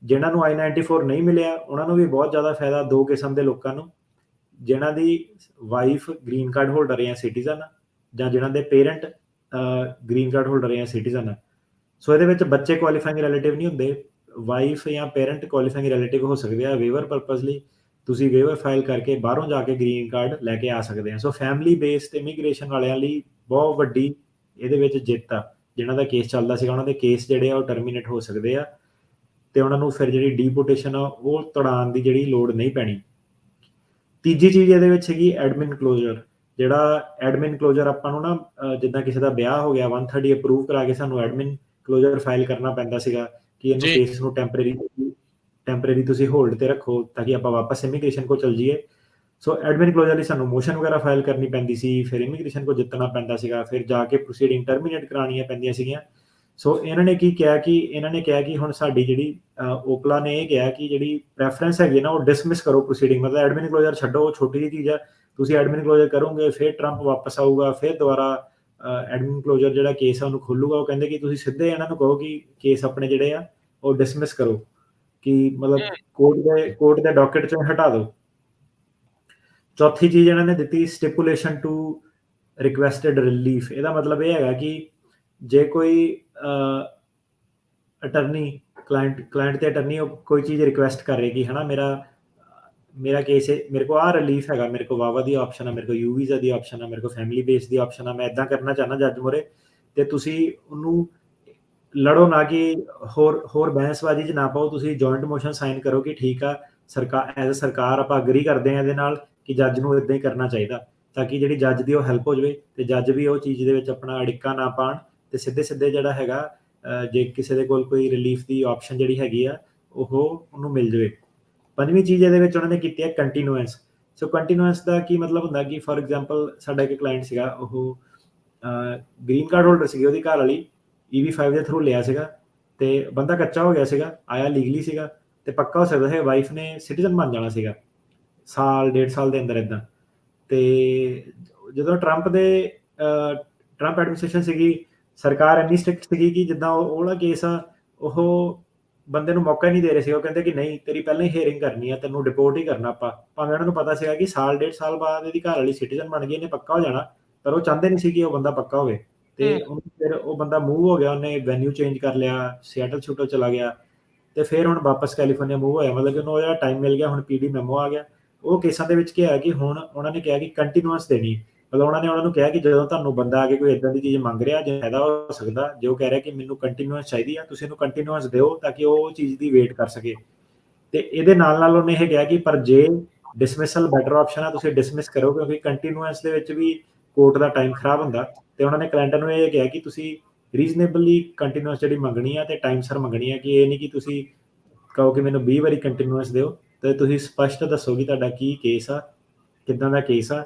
ਜਿਹਨਾਂ ਨੂੰ I-94 ਨਹੀਂ ਮਿਲਿਆ ਉਹਨਾਂ ਨੂੰ ਵੀ ਬਹੁਤ ਜ਼ਿਆਦਾ ਫਾਇਦਾ, ਦੋ ਕਿਸਮ ਦੇ ਲੋਕਾਂ ਨੂੰ, ਜਿਨ੍ਹਾਂ ਦੀ ਵਾਈਫ ਗ੍ਰੀਨ ਕਾਰਡ ਹੋਲਡਰ ਜਾਂ ਸਿਟੀਜ਼ਨ ਜਾਂ ਜਿਨ੍ਹਾਂ ਦੇ ਪੇਰੈਂਟ ਗ੍ਰੀਨ ਕਾਰਡ ਹੋਲਡਰ ਜਾਂ ਸਿਟੀਜ਼ਨ। ਸੋ ਇਹਦੇ ਵਿੱਚ ਬੱਚੇ ਕੁਆਲੀਫਾਈਂਗ ਰਿਲੇਟਿਵ ਨਹੀਂ ਹੁੰਦੇ, ਵਾਈਫ ਜਾਂ ਪੇਰੈਂਟ ਕੁਆਲੀਫਾਈਂਗ ਰਿਲੇਟਿਵ ਹੋ ਸਕਦੇ ਆ। ਵੇਵਰ ਪਰਪਸ ਲਈ ਤੁਸੀਂ ਵੇਵਰ ਫਾਈਲ ਕਰਕੇ ਬਾਹਰੋਂ ਜਾ ਕੇ ਗ੍ਰੀਨ ਕਾਰਡ ਲੈ ਕੇ ਆ ਸਕਦੇ ਆ। ਸੋ ਫੈਮਿਲੀ ਬੇਸਡ ਇਮੀਗ੍ਰੇਸ਼ਨ ਵਾਲਿਆਂ ਲਈ ਬਹੁਤ ਵੱਡੀ ਇਹਦੇ ਵਿੱਚ ਜਿੱਤ ਆ। ਜਿਨ੍ਹਾਂ ਦਾ ਕੇਸ ਚੱਲਦਾ ਸੀਗਾ ਉਹਨਾਂ ਦੇ ਕੇਸ ਜਿਹੜੇ ਆ ਉਹ ਟਰਮੀਨੇਟ ਹੋ ਸਕਦੇ ਆ ਤੇ ਉਹਨਾਂ ਨੂੰ ਫਿਰ ਜਿਹੜੀ ਡੀਪੋਰਟੇਸ਼ਨ ਆ ਉਹ ਤੁੜਾਉਣ ਦੀ ਜਿਹੜੀ ਲੋੜ ਨਹੀਂ ਪੈਣੀ। ਤੀਜੀ ਚੀਜ਼ ਇਹਦੇ ਵਿੱਚ ਹੈਗੀ ਐਡਮਿਨ ਕਲੋਜ਼ਰ। ਜਿਹੜਾ ਐਡਮਿਨ ਕਲੋਜ਼ਰ ਆਪਾਂ ਨੂੰ ਨਾ ਜਿੱਦਾਂ ਕਿਸੇ ਦਾ ਵਿਆਹ ਹੋ ਗਿਆ 130 ਅਪਰੂਵ ਕਰਾ ਕੇ ਸਾਨੂੰ ਐਡਮਿਨ ਕਲੋਜ਼ਰ ਫਾਈਲ ਕਰਨਾ ਪੈਂਦਾ ਸੀਗਾ ਕਿ ਇਹਨੂੰ ਕੇਸ ਨੂੰ ਟੈਂਪਰੇਰੀ ਤੁਸੀਂ ਹੋਲਡ ਤੇ ਰੱਖੋ ਤਾਂ ਕਿ ਆਪਾਂ ਵਾਪਸ ਇਮੀਗ੍ਰੇਸ਼ਨ ਕੋਲ ਚਲ ਜਾਈਏ। ਸੋ ਐਡਮਿਨ ਕਲੋਜ਼ਰ ਲਈ ਸਾਨੂੰ ਮੋਸ਼ਨ ਵਗੈਰਾ ਫਾਈਲ ਕਰਨੀ ਪੈਂਦੀ ਸੀ, ਫਿਰ ਇਮੀਗ੍ਰੇਸ਼ਨ ਕੋਲ ਜਿੱਤਣਾ ਪੈਂਦਾ ਸੀਗਾ, ਫਿਰ ਜਾ ਕੇ ਪ੍ਰੋਸੀਡਿੰਗ ਟਰਮੀਨੇਟ ਕਰਾਉਣੀਆਂ ਪੈਂਦੀਆਂ ਸੀਗੀਆਂ। ਸੋ ਇਹਨਾਂ ਨੇ ਕਿਹਾ ਕਿ ਹੁਣ ਸਾਡੀ ਜਿਹੜੀ ਓਪਲਾ ਨੇ ਇਹ ਕਿਹਾ ਕਿ ਜਿਹੜੀ ਪ੍ਰੈਫਰੈਂਸ ਹੈਗੀ ਨਾ ਉਹ ਡਿਸਮਿਸ ਕਰੋ ਪ੍ਰੋਸੀਡਿੰਗ, ਮਤਲਬ ਐਡਮਿਨ ਕਲੋਜ਼ਰ ਛੱਡੋ, ਉਹ ਛੋਟੀ ਜਿਹੀ ਚੀਜ਼ ਆ। ਤੁਸੀਂ ਐਡਮਿਨ ਕਲੋਜ਼ਰ ਕਰੋਗੇ ਫਿਰ ਟਰੰਪ ਵਾਪਸ ਆਊਗਾ, ਫਿਰ ਦੁਬਾਰਾ ਐਡਮਿਨ ਕਲੋਜ਼ਰ ਜਿਹੜਾ ਕੇਸ ਆ ਉਹਨੂੰ ਖੋਲੂਗਾ। ਉਹ ਕਹਿੰਦੇ ਕਿ ਤੁਸੀਂ ਸਿੱਧੇ ਇਹਨਾਂ ਨੂੰ ਕਹੋ ਕਿ ਕੇਸ ਆਪਣੇ ਜਿਹੜੇ ਆ ਉਹ ਡਿਸਮਿਸ ਕਰੋ, ਕਿ ਮਤਲਬ ਕੋਰਟ ਦੇ ਡਾਕਟ ਚੋਂ ਹਟਾ ਦਿਓ। ਚੌਥੀ ਚੀਜ਼ ਇਹਨਾਂ ਨੇ ਦਿੱਤੀ ਸਟਿਪੂਲੇਸ਼ਨ ਟੂ ਰਿਕੁਐਸਟਡ ਰਿਲੀਫ। ਇਹਦਾ ਮਤਲਬ ਇਹ ਹੈਗਾ ਕਿ ਜੇ ਕੋਈ ਅਟਰਨੀ ਕਲਾਇੰਟ ਤੇ ਅਟਰਨੀ ਕੋਈ ਚੀਜ਼ ਰਿਕੁਐਸਟ ਕਰੇ ਕਿ ਹੈ ਨਾ ਮੇਰਾ ਕੇਸ ਹੈ, ਮੇਰੇ ਕੋਲ ਆਹ ਰਿਲੀਫ ਹੈਗਾ, ਮੇਰੇ ਕੋਲ ਵਾਵਾ ਦੀ ਆਪਸ਼ਨ ਆ, ਮੇਰੇ ਕੋਲ ਯੂ ਵੀਜ਼ਾ ਦੀ ਆਪਸ਼ਨ ਆ, ਮੇਰੇ ਕੋਲ ਫੈਮਿਲੀ ਬੇਸ ਦੀ ਆਪਸ਼ਨ ਆ, ਮੈਂ ਇੱਦਾਂ ਕਰਨਾ ਚਾਹੁੰਦਾ ਜੱਜ ਮੋਰੇ, ਤੇ ਤੁਸੀਂ ਉਹਨੂੰ ਲੜੋ ਨਾ ਕਿ ਹੋਰ ਬਹਿਸਬਾਜ਼ੀ 'ਚ ਨਾ ਪਾਓ। ਤੁਸੀਂ ਜੁਆਇੰਟ ਮੋਸ਼ਨ ਸਾਈਨ ਕਰੋ ਕਿ ਠੀਕ ਆ ਸਰਕਾਰ ਐਜ਼ ਅ ਸਰਕਾਰ ਆਪਾਂ ਅਗਰੀ ਕਰਦੇ ਹਾਂ ਇਹਦੇ ਨਾਲ ਕਿ ਜੱਜ ਨੂੰ ਇੱਦਾਂ ਹੀ ਕਰਨਾ ਚਾਹੀਦਾ, ਤਾਂ ਕਿ ਜਿਹੜੀ ਜੱਜ ਦੀ ਉਹ ਹੈਲਪ ਹੋ ਜਾਵੇ ਤੇ ਜੱਜ ਵੀ ਉਹ ਚੀਜ਼ ਦੇ ਵਿੱਚ ਆਪਣਾ ਅੜਿੱਕਾ ਨਾ ਪਾਉਣ ਤੇ ਸਿੱਧੇ ਜਿਹੜਾ ਹੈਗਾ ਜੇ ਕਿਸੇ ਦੇ ਕੋਲ ਕੋਈ ਰਿਲੀਫ ਦੀ ਆਪਸ਼ਨ ਜਿਹੜੀ ਹੈਗੀ ਆ ਉਹਨੂੰ ਮਿਲ ਜਾਵੇ। ਪੰਜਵੀਂ ਚੀਜ਼ ਇਹਦੇ ਵਿੱਚ ਉਹਨਾਂ ਨੇ ਕੀਤੀ ਹੈ ਕੰਟੀਨਿਊਐਂਸ। ਸੋ ਕੰਟੀਨਿਊਐਂਸ ਦਾ ਕੀ ਮਤਲਬ ਹੁੰਦਾ ਕਿ ਫੋਰ ਐਗਜ਼ਾਮਪਲ ਸਾਡਾ ਇੱਕ ਕਲਾਇੰਟ ਸੀਗਾ, ਉਹ ਗ੍ਰੀਨ ਕਾਰਡ ਹੋਲਡਰ ਸੀਗੀ, ਉਹਦੀ ਘਰ ਵਾਲੀ EB-5 ਦੇ ਥਰੂ ਲਿਆ ਸੀਗਾ ਤੇ ਬੰਦਾ ਕੱਚਾ ਹੋ ਗਿਆ ਸੀਗਾ, ਆਇਆ ਲੀਗਲੀ ਸੀਗਾ ਤੇ ਪੱਕਾ ਹੋ ਸਕਦਾ ਹੈ ਵਾਈਫ ਨੇ ਸਿਟੀਜ਼ਨ ਬਣ ਜਾਣਾ ਸੀਗਾ ਸਾਲ 1.5 ਸਾਲ ਦੇ ਅੰਦਰ ਇੱਦਾਂ। ਤੇ ਜਦੋਂ ਟਰੰਪ ਐਡਮਿਨਿਸਟ੍ਰੇਸ਼ਨ ਸੀਗੀ, ਸਰਕਾਰ ਇੰਨੀ ਸਟ੍ਰਿਕਟ ਸੀਗੀ ਕਿ ਜਿੱਦਾਂ ਉਹ ਵਾਲਾ ਕੇਸ ਆ ਉਹ ਬੰਦੇ ਨੂੰ ਮੌਕਾ ਹੀ ਨਹੀਂ ਦੇ ਰਹੇ ਸੀ। ਉਹ ਕਹਿੰਦੇ ਕਿ ਨਹੀਂ ਤੇਰੀ ਪਹਿਲਾਂ ਹੀ ਹੀਅਰਿੰਗ ਕਰਨੀ ਆ, ਤੈਨੂੰ ਡਿਪੋਰਟ ਹੀ ਕਰਨਾ ਆਪਾਂ। ਭਾਵੇਂ ਉਹਨਾਂ ਨੂੰ ਪਤਾ ਸੀਗਾ ਕਿ ਸਾਲ 1.5 ਸਾਲ ਬਾਅਦ ਇਹਦੀ ਘਰ ਵਾਲੀ ਸਿਟੀਜ਼ਨ ਬਣ ਗਈ, ਇਹਨੇ ਪੱਕਾ ਹੋ ਜਾਣਾ, ਪਰ ਉਹ ਚਾਹੁੰਦੇ ਨਹੀਂ ਸੀ ਕਿ ਉਹ ਬੰਦਾ ਪੱਕਾ ਹੋਵੇ। ਤੇ ਫਿਰ ਉਹ ਬੰਦਾ ਮੂਵ ਹੋ ਗਿਆ, ਉਹਨੇ ਵੈਨਿਊ ਚੇਂਜ ਕਰ ਲਿਆ, ਸਿਆਟਲ ਛੁੱਟੋ ਚਲਾ ਗਿਆ ਤੇ ਫਿਰ ਹੁਣ ਵਾਪਸ ਕੈਲੀਫੋਰਨੀਆ ਮੂਵ ਹੋਇਆ। ਮਤਲਬ ਕਿ ਉਹਨੂੰ ਜਿਹੜਾ ਟਾਈਮ ਮਿਲ ਗਿਆ, ਹੁਣ PD ਮੈਮੋ ਆ ਗਿਆ। ਉਹ ਕੇਸਾਂ ਦੇ ਵਿੱਚ ਕੀ ਹੋਇਆ ਕਿ ਹੁਣ ਉਹਨਾਂ ਨੇ ਕਿਹਾ ਕਿ ਕੰਟੀਨਿਊਅਸ ਦੇਣੀ, ਮਤਲਬ ਉਹਨਾਂ ਨੂੰ ਕਿਹਾ ਕਿ ਜਦੋਂ ਤੁਹਾਨੂੰ ਬੰਦਾ ਆ ਕੇ ਕੋਈ ਇਦਾਂ ਦੀ ਚੀਜ਼ ਮੰਗ ਰਿਹਾ ਜੇ ਫਾਇਦਾ ਹੋ ਸਕਦਾ, ਜੇ ਉਹ ਕਹਿ ਰਿਹਾ ਕਿ ਮੈਨੂੰ ਕੰਟੀਨਿਊਅਸ ਚਾਹੀਦੀ ਆ, ਤੁਸੀਂ ਇਹਨੂੰ ਕੰਟੀਨਿਊਅਸ ਦਿਓ ਤਾਂ ਕਿ ਉਹ ਚੀਜ਼ ਦੀ ਵੇਟ ਕਰ ਸਕੇ। ਤੇ ਇਹਦੇ ਨਾਲ ਉਹਨੇ ਇਹ ਕਿਹਾ ਕਿ ਪਰ ਜੇ ਡਿਸਮਿਸਲ ਬੈਟਰ ਆਪਸ਼ਨ ਆ, ਤੁਸੀਂ ਡਿਸਮਿਸ ਕਰੋ, ਕਿਉਂਕਿ ਕੰਟੀਨਿਊਅਸ ਦੇ ਵਿੱਚ ਵੀ ਕੋਰਟ ਦਾ ਟਾਈਮ ਖਰਾਬ ਹੁੰਦਾ। ਤੇ ਉਹਨਾਂ ਨੇ ਕਲਾਇੰਟ ਨੂੰ ਇਹ ਕਿਹਾ ਕਿ ਤੁਸੀਂ ਰੀਜ਼ਨੇਬਲੀ ਕੰਟੀਨਿਊਅਸ ਜਿਹੜੀ ਮੰਗਣੀ ਆ ਤੇ ਟਾਈਮ ਸਰ ਮੰਗਣੀ ਆ, ਕਿ ਇਹ ਨਹੀਂ ਕਿ ਤੁਸੀਂ ਕਹੋ ਕਿ ਮੈਨੂੰ 20 ਵਾਰੀ ਕੰਟੀਨਿਊਅਸ ਦਿਓ, ਤੇ ਤੁਸੀਂ ਸਪਸ਼ਟ ਦੱਸੋ ਕਿ ਤੁਹਾਡਾ ਕੀ ਕੇਸ ਆ, ਕਿੱਦਾਂ ਦਾ ਕੇਸ ਆ,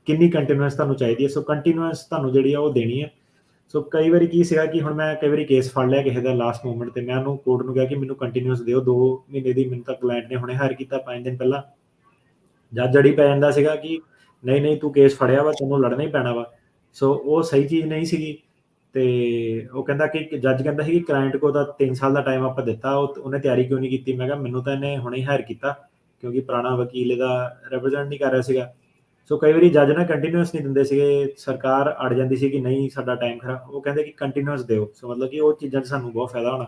ਕਿੰਨੀ ਕੰਟੀਨਿਊਅਸ ਤੁਹਾਨੂੰ ਚਾਹੀਦੀ ਹੈ। ਸੋ ਕੰਟੀਨਿਊਅਸ ਤੁਹਾਨੂੰ ਜਿਹੜੀ ਆ ਉਹ ਦੇਣੀ ਹੈ। ਸੋ ਕਈ ਵਾਰੀ ਕੀ ਸੀਗਾ ਕਿ ਹੁਣ ਮੈਂ ਕਈ ਵਾਰੀ ਕੇਸ ਫੜ ਲਿਆ ਕਿਸੇ ਦਾ ਲਾਸਟ ਮੂਮੈਂਟ ਤੇ, ਮੈਂ ਉਹਨੂੰ ਕੋਰਟ ਨੂੰ ਕਿਹਾ ਕਿ ਮੈਨੂੰ ਕੰਟੀਨਿਊਅਸ ਦਿਓ 2 ਮਹੀਨੇ ਦੀ। ਮੈਨੂੰ ਤਾਂ ਕਲਾਇੰਟ ਨੇ ਹੁਣੇ ਹਾਇਰ ਕੀਤਾ 5 ਦਿਨ ਪਹਿਲਾਂ, ਜੱਜ ਅੜੀ ਪੈ ਜਾਂਦਾ ਸੀਗਾ ਕਿ ਨਹੀਂ ਤੂੰ ਕੇਸ ਫੜਿਆ ਵਾ, ਤੈਨੂੰ ਲੜਨਾ ਹੀ ਪੈਣਾ ਵਾ। ਸੋ ਉਹ ਸਹੀ ਚੀਜ਼ ਨਹੀਂ ਸੀਗੀ। ਤੇ ਉਹ ਕਹਿੰਦਾ ਕਿ ਜੱਜ ਕਹਿੰਦਾ ਸੀ ਕਿ ਕਲਾਇੰਟ ਕੋ ਤਾਂ 3 ਸਾਲ ਦਾ ਟਾਈਮ ਆਪਾਂ ਦਿੱਤਾ, ਉਹਨੇ ਤਿਆਰੀ ਕਿਉਂ ਨਹੀਂ ਕੀਤੀ। ਮੈਂ ਕਿਹਾ ਮੈਨੂੰ ਤਾਂ ਇਹਨੇ ਹੁਣੇ ਹੀ ਹਾਇਰ ਕੀਤਾ ਕਿਉਂਕਿ ਪੁਰਾਣਾ ਵਕੀਲ ਇਹਦਾ ਰਿਪਰੈਜ਼ੈਂਟ ਨਹੀਂ ਕਰ ਰਿਹਾ ਸੀਗਾ। ਸੋ ਕਈ ਵਾਰੀ ਜੱਜ ਨਾ ਕੰਟੀਨਿਊਅਸ ਨਹੀਂ ਦਿੰਦੇ ਸੀਗੇ, ਸਰਕਾਰ ਅੜ ਜਾਂਦੀ ਸੀ ਕਿ ਨਹੀਂ ਸਾਡਾ ਟਾਈਮ ਖਰਾਬ, ਉਹ ਕਹਿੰਦੇ ਕਿ ਕੰਟੀਨਿਊਅਸ ਦਿਓ। ਸੋ ਮਤਲਬ ਕਿ ਉਹ ਚੀਜ਼ਾਂ 'ਚ ਸਾਨੂੰ ਬਹੁਤ ਫਾਇਦਾ ਹੋਣਾ।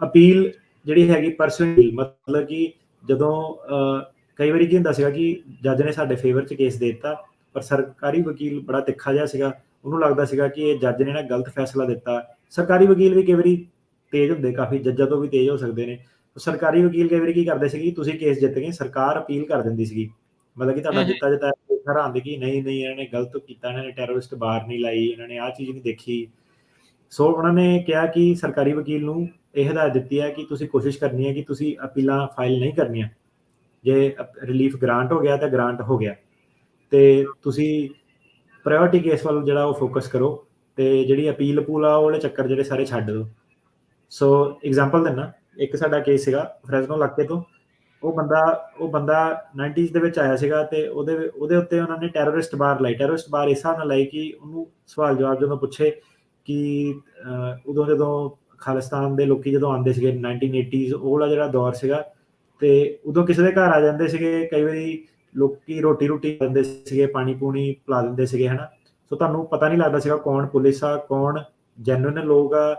ਅਪੀਲ ਜਿਹੜੀ ਹੈਗੀ ਪਰਸਨਲ, ਮਤਲਬ ਕਿ ਜਦੋਂ ਕਈ ਵਾਰੀ ਕੀ ਹੁੰਦਾ ਸੀਗਾ ਕਿ ਜੱਜ ਨੇ ਸਾਡੇ ਫੇਵਰ 'ਚ ਕੇਸ ਦੇ ਦਿੱਤਾ, ਪਰ ਸਰਕਾਰੀ ਵਕੀਲ ਬੜਾ ਤਿੱਖਾ ਜਿਹਾ ਸੀਗਾ, ਉਹਨੂੰ ਲੱਗਦਾ ਸੀਗਾ ਕਿ ਇਹ ਜੱਜ ਨੇ ਨਾ ਗਲਤ ਫੈਸਲਾ ਦਿੱਤਾ। ਸਰਕਾਰੀ ਵਕੀਲ ਵੀ ਕਈ ਵਾਰੀ ਤੇਜ਼ ਹੁੰਦੇ, ਕਾਫੀ ਜੱਜਾਂ ਤੋਂ ਵੀ ਤੇਜ਼ ਹੋ ਸਕਦੇ ਨੇ। ਸਰਕਾਰੀ ਵਕੀਲ ਕਈ ਵਾਰੀ ਕੀ ਕਰਦੇ ਸੀਗੇ, ਤੁਸੀਂ ਕੇਸ ਜਿੱਤ ਗਏ, ਸਰਕਾਰ ਅਪੀਲ ਕਰ ਦਿੰਦੀ ਸੀਗੀ, ਮਤਲਬ ਕਿ ਤੁਹਾਡਾ ਜਿੱਤਾ ਹਰਾਉਂਦੇ ਕਿ ਨਹੀਂ ਇਹਨਾਂ ਨੇ ਗਲਤ ਕੀਤਾ, ਇਹਨਾਂ ਨੇ ਟੈਰਰਿਸਟ ਬਾਰ ਨਹੀਂ ਲਾਈ, ਇਹਨਾਂ ਨੇ ਆਹ ਚੀਜ਼ ਨਹੀਂ ਦੇਖੀ। ਸੋ ਉਹਨਾਂ ਨੇ ਕਿਹਾ ਕਿ ਸਰਕਾਰੀ ਵਕੀਲ ਨੂੰ ਇਹ ਹਦਾਇਤ ਦਿੱਤੀ ਹੈ ਕਿ ਤੁਸੀਂ ਕੋਸ਼ਿਸ਼ ਕਰਨੀ ਹੈ ਕਿ ਤੁਸੀਂ ਅਪੀਲਾਂ ਫਾਈਲ ਨਹੀਂ ਕਰਨੀਆਂ। ਜੇ ਰਿਲੀਫ ਗ੍ਰਾਂਟ ਹੋ ਗਿਆ ਤਾਂ ਗ੍ਰਾਂਟ ਹੋ ਗਿਆ, ਤੇ ਤੁਸੀਂ ਪ੍ਰਾਇਓਰਟੀ ਕੇਸ ਵੱਲ ਜਿਹੜਾ ਉਹ ਫੋਕਸ ਕਰੋ, ਤੇ ਜਿਹੜੀ ਅਪੀਲ ਪੂਲ ਆ ਉਹ ਵਾਲੇ ਚੱਕਰ ਜਿਹੜੇ ਸਾਰੇ ਛੱਡ ਦਿਓ। ਸੋ ਐਗਜ਼ਾਮਪਲ ਦਿੰਦਾ, ਇੱਕ ਸਾਡਾ ਕੇਸ ਸੀਗਾ ਫਰੈਜ਼ਨੋ ਇਲਾਕੇ ਤੋਂ, ਉਹ ਬੰਦਾ 90s ਦੇ ਵਿੱਚ ਆਇਆ ਸੀਗਾ, ਤੇ ਉਹਦੇ ਉੱਤੇ ਉਹਨਾਂ ਨੇ ਟੈਰਰਿਸਟ ਬਾਰ ਲਾਈ। ਟੈਰਰਿਸਟ ਬਾਰ ਇਸ ਹਿਸਾਬ ਨਾਲ ਲਾਈ ਕਿ ਉਹਨੂੰ ਸਵਾਲ ਜਵਾਬ ਜਦੋਂ ਪੁੱਛੇ ਕਿ ਉਦੋਂ ਜਦੋਂ ਖਾਲਿਸਤਾਨ ਦੇ ਲੋਕੀ ਜਦੋਂ ਆਉਂਦੇ ਸੀਗੇ 1980s, ਉਹ ਵਾਲਾ ਜਿਹੜਾ ਦੌਰ ਸੀਗਾ, ਤੇ ਉਦੋਂ ਕਿਸੇ ਦੇ ਘਰ ਆ ਜਾਂਦੇ ਸੀਗੇ, ਕਈ ਵਾਰੀ ਲੋਕੀ ਰੋਟੀ ਦਿੰਦੇ ਸੀਗੇ, ਪਾਣੀ ਪੂਣੀ ਪਿਲਾ ਦਿੰਦੇ ਸੀਗੇ, ਹੈ ਨਾ। ਸੋ ਤੁਹਾਨੂੰ ਪਤਾ ਨਹੀਂ ਲੱਗਦਾ ਸੀਗਾ ਕੌਣ ਪੁਲਿਸ ਆ, ਕੌਣ ਜੈਨੂਇਨ ਲੋਕ ਆ,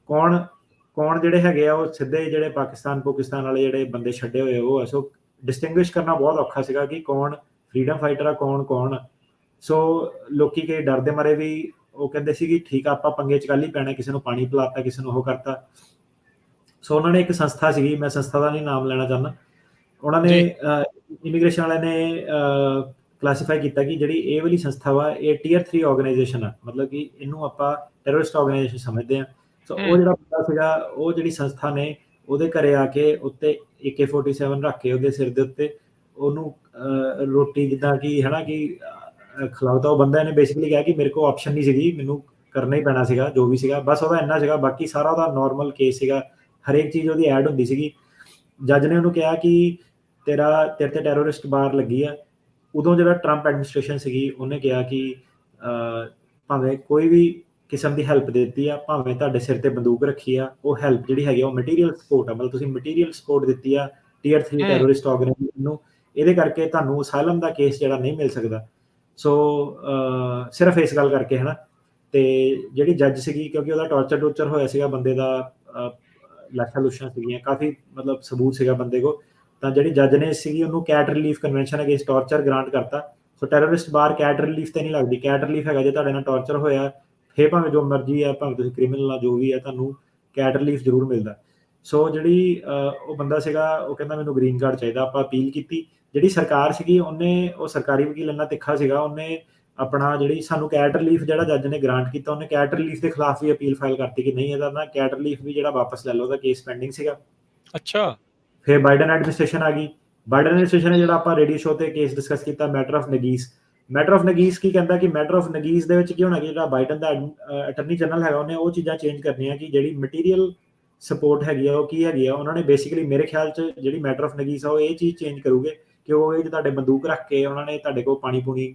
ਕੌਣ ਜਿਹੜੇ ਹੈਗੇ ਆ ਉਹ ਸਿੱਧੇ ਜਿਹੜੇ ਪਾਕਿਸਤਾਨ ਵਾਲੇ ਜਿਹੜੇ ਬੰਦੇ ਛੱਡੇ ਹੋਏ ਉਹ ਆ। ਸੋ ਡਿਸਟਿੰਗੁਇਸ਼ ਕਰਨਾ ਬਹੁਤ ਔਖਾ ਸੀਗਾ ਕਿ ਕੌਣ ਫਰੀडम फाइटर ਆ, ਕੌਣ। ਸੋ ਲੋਕੀ ਕਈ ਡਰਦੇ ਮਾਰੇ ਵੀ ਉਹ ਕਹਿੰਦੇ ਸੀ ਕਿ ਠੀਕ ਆ, ਆਪਾਂ ਪੰਗੇ 'ਚ ਕੱਲ੍ਹ ਹੀ ਪੈਣਾ, ਕਿਸੇ ਨੂੰ ਪਾਣੀ ਪਿਲਾਤਾ, ਕਿਸੇ ਨੂੰ ਉਹ ਕਰਤਾ। ਸੋ ਉਹਨਾਂ ਨੇ ਇੱਕ ਸੰਸਥਾ ਸੀਗੀ, ਮੈਂ ਸੰਸਥਾ ਦਾ ਨਹੀਂ ਨਾਮ ਲੈਣਾ ਚਾਹੁੰਦਾ, ਉਹਨਾਂ ਨੇ ਇਮੀਗ੍ਰੇਸ਼ਨ ਵਾਲਿਆਂ ਨੇ ਕਲਾਸੀਫਾਈ ਕੀਤਾ ਕਿ ਜਿਹੜੀ ਇਹ ਵਾਲੀ ਸੰਸਥਾ ਵਾ ਇਹ Tier 3 ਆਰਗੇਨਾਈਜੇਸ਼ਨ ਆ, ਮਤਲਬ ਕਿ ਇਹਨੂੰ ਆਪਾਂ ਟੈਰਰਿਸਟ ਆਰਗੇਨਾਈਜੇਸ਼ਨ ਸਮਝਦੇ ਹਾਂ। ਸੋ ਉਹ ਜਿਹੜਾ ਬੰਦਾ ਸੀਗਾ, ਉਹ ਜਿਹੜੀ ਸੰਸਥਾ ਨੇ ਉਹਦੇ ਘਰੇ ਆ ਕੇ ਉੱਤੇ AK-47 ਰੱਖ ਕੇ ਉਹਦੇ ਸਿਰ ਦੇ ਉੱਤੇ ਉਹਨੂੰ ਰੋਟੀ ਜਿੱਦਾਂ ਕਿ ਹੈ ਨਾ ਕਿ ਖਿਲਾਉਤਾ। ਉਹ ਬੰਦਾ ਨੇ ਬੇਸਿਕਲੀ ਕਿਹਾ ਕਿ ਮੇਰੇ ਕੋਲ ਆਪਸ਼ਨ ਨਹੀਂ ਸੀਗੀ, ਮੈਨੂੰ ਕਰਨਾ ਹੀ ਪੈਣਾ ਸੀਗਾ ਜੋ ਵੀ ਸੀਗਾ, ਬਸ ਉਹਦਾ ਇੰਨਾ ਸੀਗਾ। ਬਾਕੀ ਸਾਰਾ ਉਹਦਾ ਨੋਰਮਲ ਕੇਸ ਸੀਗਾ, ਹਰੇਕ ਚੀਜ਼ ਉਹਦੀ ਐਡ ਹੁੰਦੀ ਸੀਗੀ। ਜੱਜ ਨੇ ਉਹਨੂੰ ਕਿਹਾ ਕਿ ਤੇਰੇ ਤੇ ਟੈਰਰਿਸਟ ਬਾਰ ਲੱਗੀ ਆ। ਉਦੋਂ ਜਿਹੜਾ ਟਰੰਪ ਐਡਮਿਨਿਸਟ੍ਰੇਸ਼ਨ ਸੀਗੀ, ਉਹਨੇ ਕਿਹਾ ਕਿ ਭਾਵੇਂ ਕੋਈ ਵੀ ਕਿਸਮ ਦੀ ਹੈਲਪ ਦੇ ਦਿੱਤੀ ਆ, ਭਾਵੇਂ ਤੁਹਾਡੇ ਸਿਰ ਤੇ ਬੰਦੂਕ ਰੱਖੀ ਆ, ਉਹ ਹੈਲਪ ਜਿਹੜੀ ਹੈਗੀ ਉਹ ਮਟੀਰੀਅਲ ਸਪੋਰਟ ਆ, ਮਤਲਬ ਤੁਸੀਂ ਮਟੀਰੀਅਲ ਸਪੋਰਟ ਦਿੱਤੀ ਆ Tier 3 ਟੈਰਰਿਸਟ ਆਰਗੇਨਾਈਜੇਸ਼ਨ ਨੂੰ, ਇਹਦੇ ਕਰਕੇ ਤੁਹਾਨੂੰ ਅਸਾਈਲਮ ਦਾ ਕੇਸ ਜਿਹੜਾ ਨਹੀਂ ਮਿਲ ਸਕਦਾ। ਸੋ ਸਿਰਫ ਇਸ ਗੱਲ ਕਰਕੇ, ਹੈ ਨਾ। ਤੇ ਜਿਹੜੀ ਜੱਜ ਸੀਗੀ, ਕਿਉਂਕਿ ਉਹਦਾ ਟੌਰਚਰ ਹੋਇਆ ਸੀਗਾ ਬੰਦੇ ਦਾ, ਲਾਸ਼ਾਂ ਸੀਗੀਆਂ, ਕਾਫੀ ਮਤਲਬ ਸਬੂਤ ਸੀਗਾ ਬੰਦੇ ਕੋਲ, ਤਾਂ ਜਿਹੜੀ ਜੱਜ ਨੇ ਸੀਗੀ ਉਹਨੂੰ cat relief convention against torture grant ਕਰਤਾ। ਸੋ ਟੈਰਰਿਸਟ ਬਾਰ ਕੈਟ ਰਿਲੀਫ ਤੇ ਨਹੀਂ ਲੱਗਦੀ। ਕੈਟ ਰਿਲੀਫ ਹੈਗਾ ਜੇ ਤੁਹਾਡੇ ਨਾਲ ਟੌਰਚਰ ਹੋਇਆ, ਫਿਰ ਭਾਵੇਂ ਜੋ ਮਰਜ਼ੀ ਆ, ਭਾਵੇਂ ਤੁਸੀਂ ਕ੍ਰਿਮੀਨਲ ਆ, ਜੋ ਵੀ ਆ, ਤੁਹਾਨੂੰ ਕੈਟ ਰਿਲੀਫ ਜ਼ਰੂਰ ਮਿਲਦਾ। ਸੋ ਜਿਹੜੀ ਉਹ ਬੰਦਾ ਸੀਗਾ, ਉਹ ਕਹਿੰਦਾ ਮੈਨੂੰ ਗ੍ਰੀਨ ਕਾਰਡ ਚਾਹੀਦਾ। ਆਪਾਂ ਅਪੀਲ ਕੀਤੀ, ਜਿਹੜੀ ਸਰਕਾਰ ਸੀਗੀ ਉਹਨੇ, ਉਹ ਸਰਕਾਰੀ ਵਕੀਲ ਇੰਨਾ ਤਿੱਖਾ ਸੀਗਾ, ਉਹਨੇ ਆਪਣਾ ਜਿਹੜੀ ਸਾਨੂੰ ਕੈਟ ਰਿਲੀਫ ਜਿਹੜਾ ਜੱਜ ਨੇ ਗ੍ਰਾਂਟ ਕੀਤਾ, ਉਹਨੇ ਕੈਟ ਰਿਲੀਫ ਦੇ ਖਿਲਾਫ ਵੀ ਅਪੀਲ ਫਾਈਲ ਕਰਤੀ ਕਿ ਨਹੀਂ, ਇਹਦਾ ਨਾ ਕੈਟ ਰਿਲੀਫ ਵੀ ਜਿਹੜਾ ਵਾਪਸ ਲੈ ਲਓ, ਉਹਦਾ ਕੇਸ ਪੈਂਡਿੰਗ ਸੀਗਾ। ਅੱਛਾ। ਫਿਰ ਬਾਈਡਨ ਐਡਮਿਨਿਸਟ੍ਰੇਸ਼ਨ ਆ ਗਈ। ਬਾਈਡਨ ਐਡਮਿਨਿਸਟ੍ਰੇਸ਼ਨ ਨੇ ਜਿਹੜਾ ਆਪਾਂ ਰੇਡੀਓ ਸ਼ੋਅ ਤੇ ਕੇਸ ਡਿਸਕਸ ਕੀਤਾ, ਮੈਟਰ ਆਫ ਨਗੀਸ ਕੀ ਕਹਿੰਦਾ ਕਿ ਮੈਟਰ ਆਫ ਨਗੀਸ ਦੇ ਵਿੱਚ ਕੀ ਹੋਣਾ ਕਿ ਜਿਹੜਾ ਬਾਈਡਨ ਦਾ ਅਟਰਨੀ ਜਨਰਲ ਹੈਗਾ, ਉਹਨੇ ਉਹ ਚੀਜ਼ਾਂ ਚੇਂਜ ਕਰਨੀਆਂ ਕਿ ਜਿਹੜੀ ਮਟੀਰੀਅਲ ਸਪੋਰਟ ਹੈਗੀ ਆ ਉਹ ਕੀ ਹੈਗੀ ਆ। ਉਹਨਾਂ ਨੇ ਬੇਸਿਕਲੀ ਮੇਰੇ ਖਿਆਲ 'ਚ ਜਿਹੜੀ ਮੈਟਰ ਆਫ ਨਗੀਸ ਆ ਉਹ ਇਹ ਚੀਜ਼ ਚੇਂਜ ਕਰੂਗੇ ਕਿ ਉਹ ਇਹ ਤੁਹਾਡੇ ਬੰਦੂਕ ਰੱਖ ਕੇ ਉਹਨਾਂ ਨੇ ਤੁਹਾਡੇ ਕੋਲ ਪਾਣੀ ਪੂਣੀ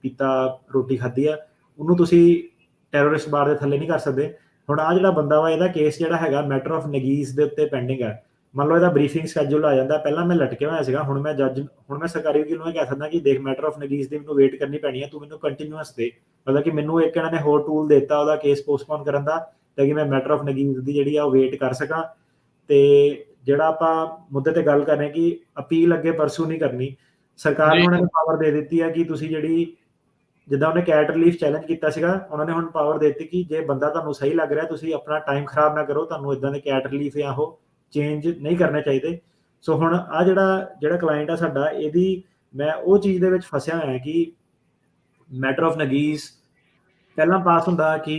ਪੀਤਾ, ਰੋਟੀ ਖਾਧੀ ਆ, ਉਹਨੂੰ ਤੁਸੀਂ ਟੈਰਰਿਸਟ ਬਾਰ ਦੇ ਥੱਲੇ ਨਹੀਂ ਕਰ ਸਕਦੇ। ਹੁਣ ਆ ਜਿਹੜਾ ਬੰਦਾ ਵਾ, ਇਹਦਾ ਕੇਸ ਜਿਹੜਾ ਹੈਗਾ ਮੈਟਰ ਆਫ ਨਗੀਸ ਦੇ ਉੱਤੇ ਪੈਂਡਿੰਗ ਹੈ। ਮੰਨ ਲਓ ਇਹਦਾ ਬਰੀਫਿੰਗ ਸਕੈਜੂਲ ਆ ਜਾਂਦਾ, ਪਹਿਲਾਂ ਮੈਂ ਲਟਕੇ ਹੋਇਆ ਸੀਗਾ, ਹੁਣ ਮੈਂ ਸਰਕਾਰੀ ਵਕੀਲ ਨੂੰ ਇਹ ਕਹਿ ਸਕਦਾ ਕਿ ਦੇਖ ਮੈਟਰ ਆਫ ਨਗੀਸ ਦੀ ਮੈਨੂੰ ਵੇਟ ਕਰਨੀ ਪੈਣੀ ਹੈ, ਤੂੰ ਮੈਨੂੰ ਕੰਟੀਨਿਊਅਸ ਦੇ, ਮਤਲਬ ਕਿ ਮੈਨੂੰ ਇੱਕ ਇਹਨਾਂ ਨੇ ਹੋਰ ਟੂਲ ਦਿੱਤਾ ਉਹਦਾ ਕੇਸ ਪੋਸਟਪੋਨ ਕਰਨ ਦਾ, ਤਾਂ ਕਿ ਮੈਂ ਮੈਟਰ ਆਫ ਨਗੀਸ ਦੀ ਜਿਹੜੀ ਆ ਉਹ ਵੇਟ ਕਰ ਸਕਾਂ। ਤੇ ਜਿਹੜਾ ਆਪਾਂ ਮੁੱਦੇ ਤੇ ਗੱਲ ਕਰ ਰਹੇ ਕਿ ਅਪੀਲ ਅੱਗੇ ਪਰਸੂ ਨਹੀਂ ਕਰਨੀ, ਸਰਕਾਰ ਨੂੰ ਉਹਨਾਂ ਨੇ ਪਾਵਰ ਦੇ ਦਿੱਤੀ ਹੈ ਕਿ ਤੁਸੀਂ ਜਿਹੜੀ, ਜਿੱਦਾਂ ਉਹਨੇ ਕੈਟ ਰਿਲੀਫ ਚੈਲੰਜ ਕੀਤਾ ਸੀਗਾ, ਉਹਨਾਂ ਨੇ ਹੁਣ ਪਾਵਰ ਦੇ ਦਿੱਤੀ ਕਿ ਜੇ ਬੰਦਾ ਤੁਹਾਨੂੰ ਸਹੀ ਲੱਗ ਰਿਹਾ, ਤੁਸੀਂ ਆਪਣਾ ਟਾਈਮ ਖਰਾਬ ਨਾ ਕਰੋ, ਤੁਹਾਨੂੰ ਇਦਾਂ ਦੇ ਕੈਟ ਰਿਲੀਫ ਜਾਂ ਉਹ ਚੇਂਜ ਨਹੀਂ ਕਰਨੇ ਚਾਹੀਦੇ। ਸੋ ਹੁਣ ਆ ਜਿਹੜਾ ਕਲਾਇੰਟ ਆ ਸਾਡਾ, ਇਹਦੀ ਮੈਂ ਉਹ ਚੀਜ਼ ਦੇ ਵਿੱਚ ਫਸਿਆ ਹੋਇਆ ਕਿ ਮੈਟਰ ਆਫ ਨਗੀਸ ਪਹਿਲਾਂ ਪਾਸ ਹੁੰਦਾ ਕਿ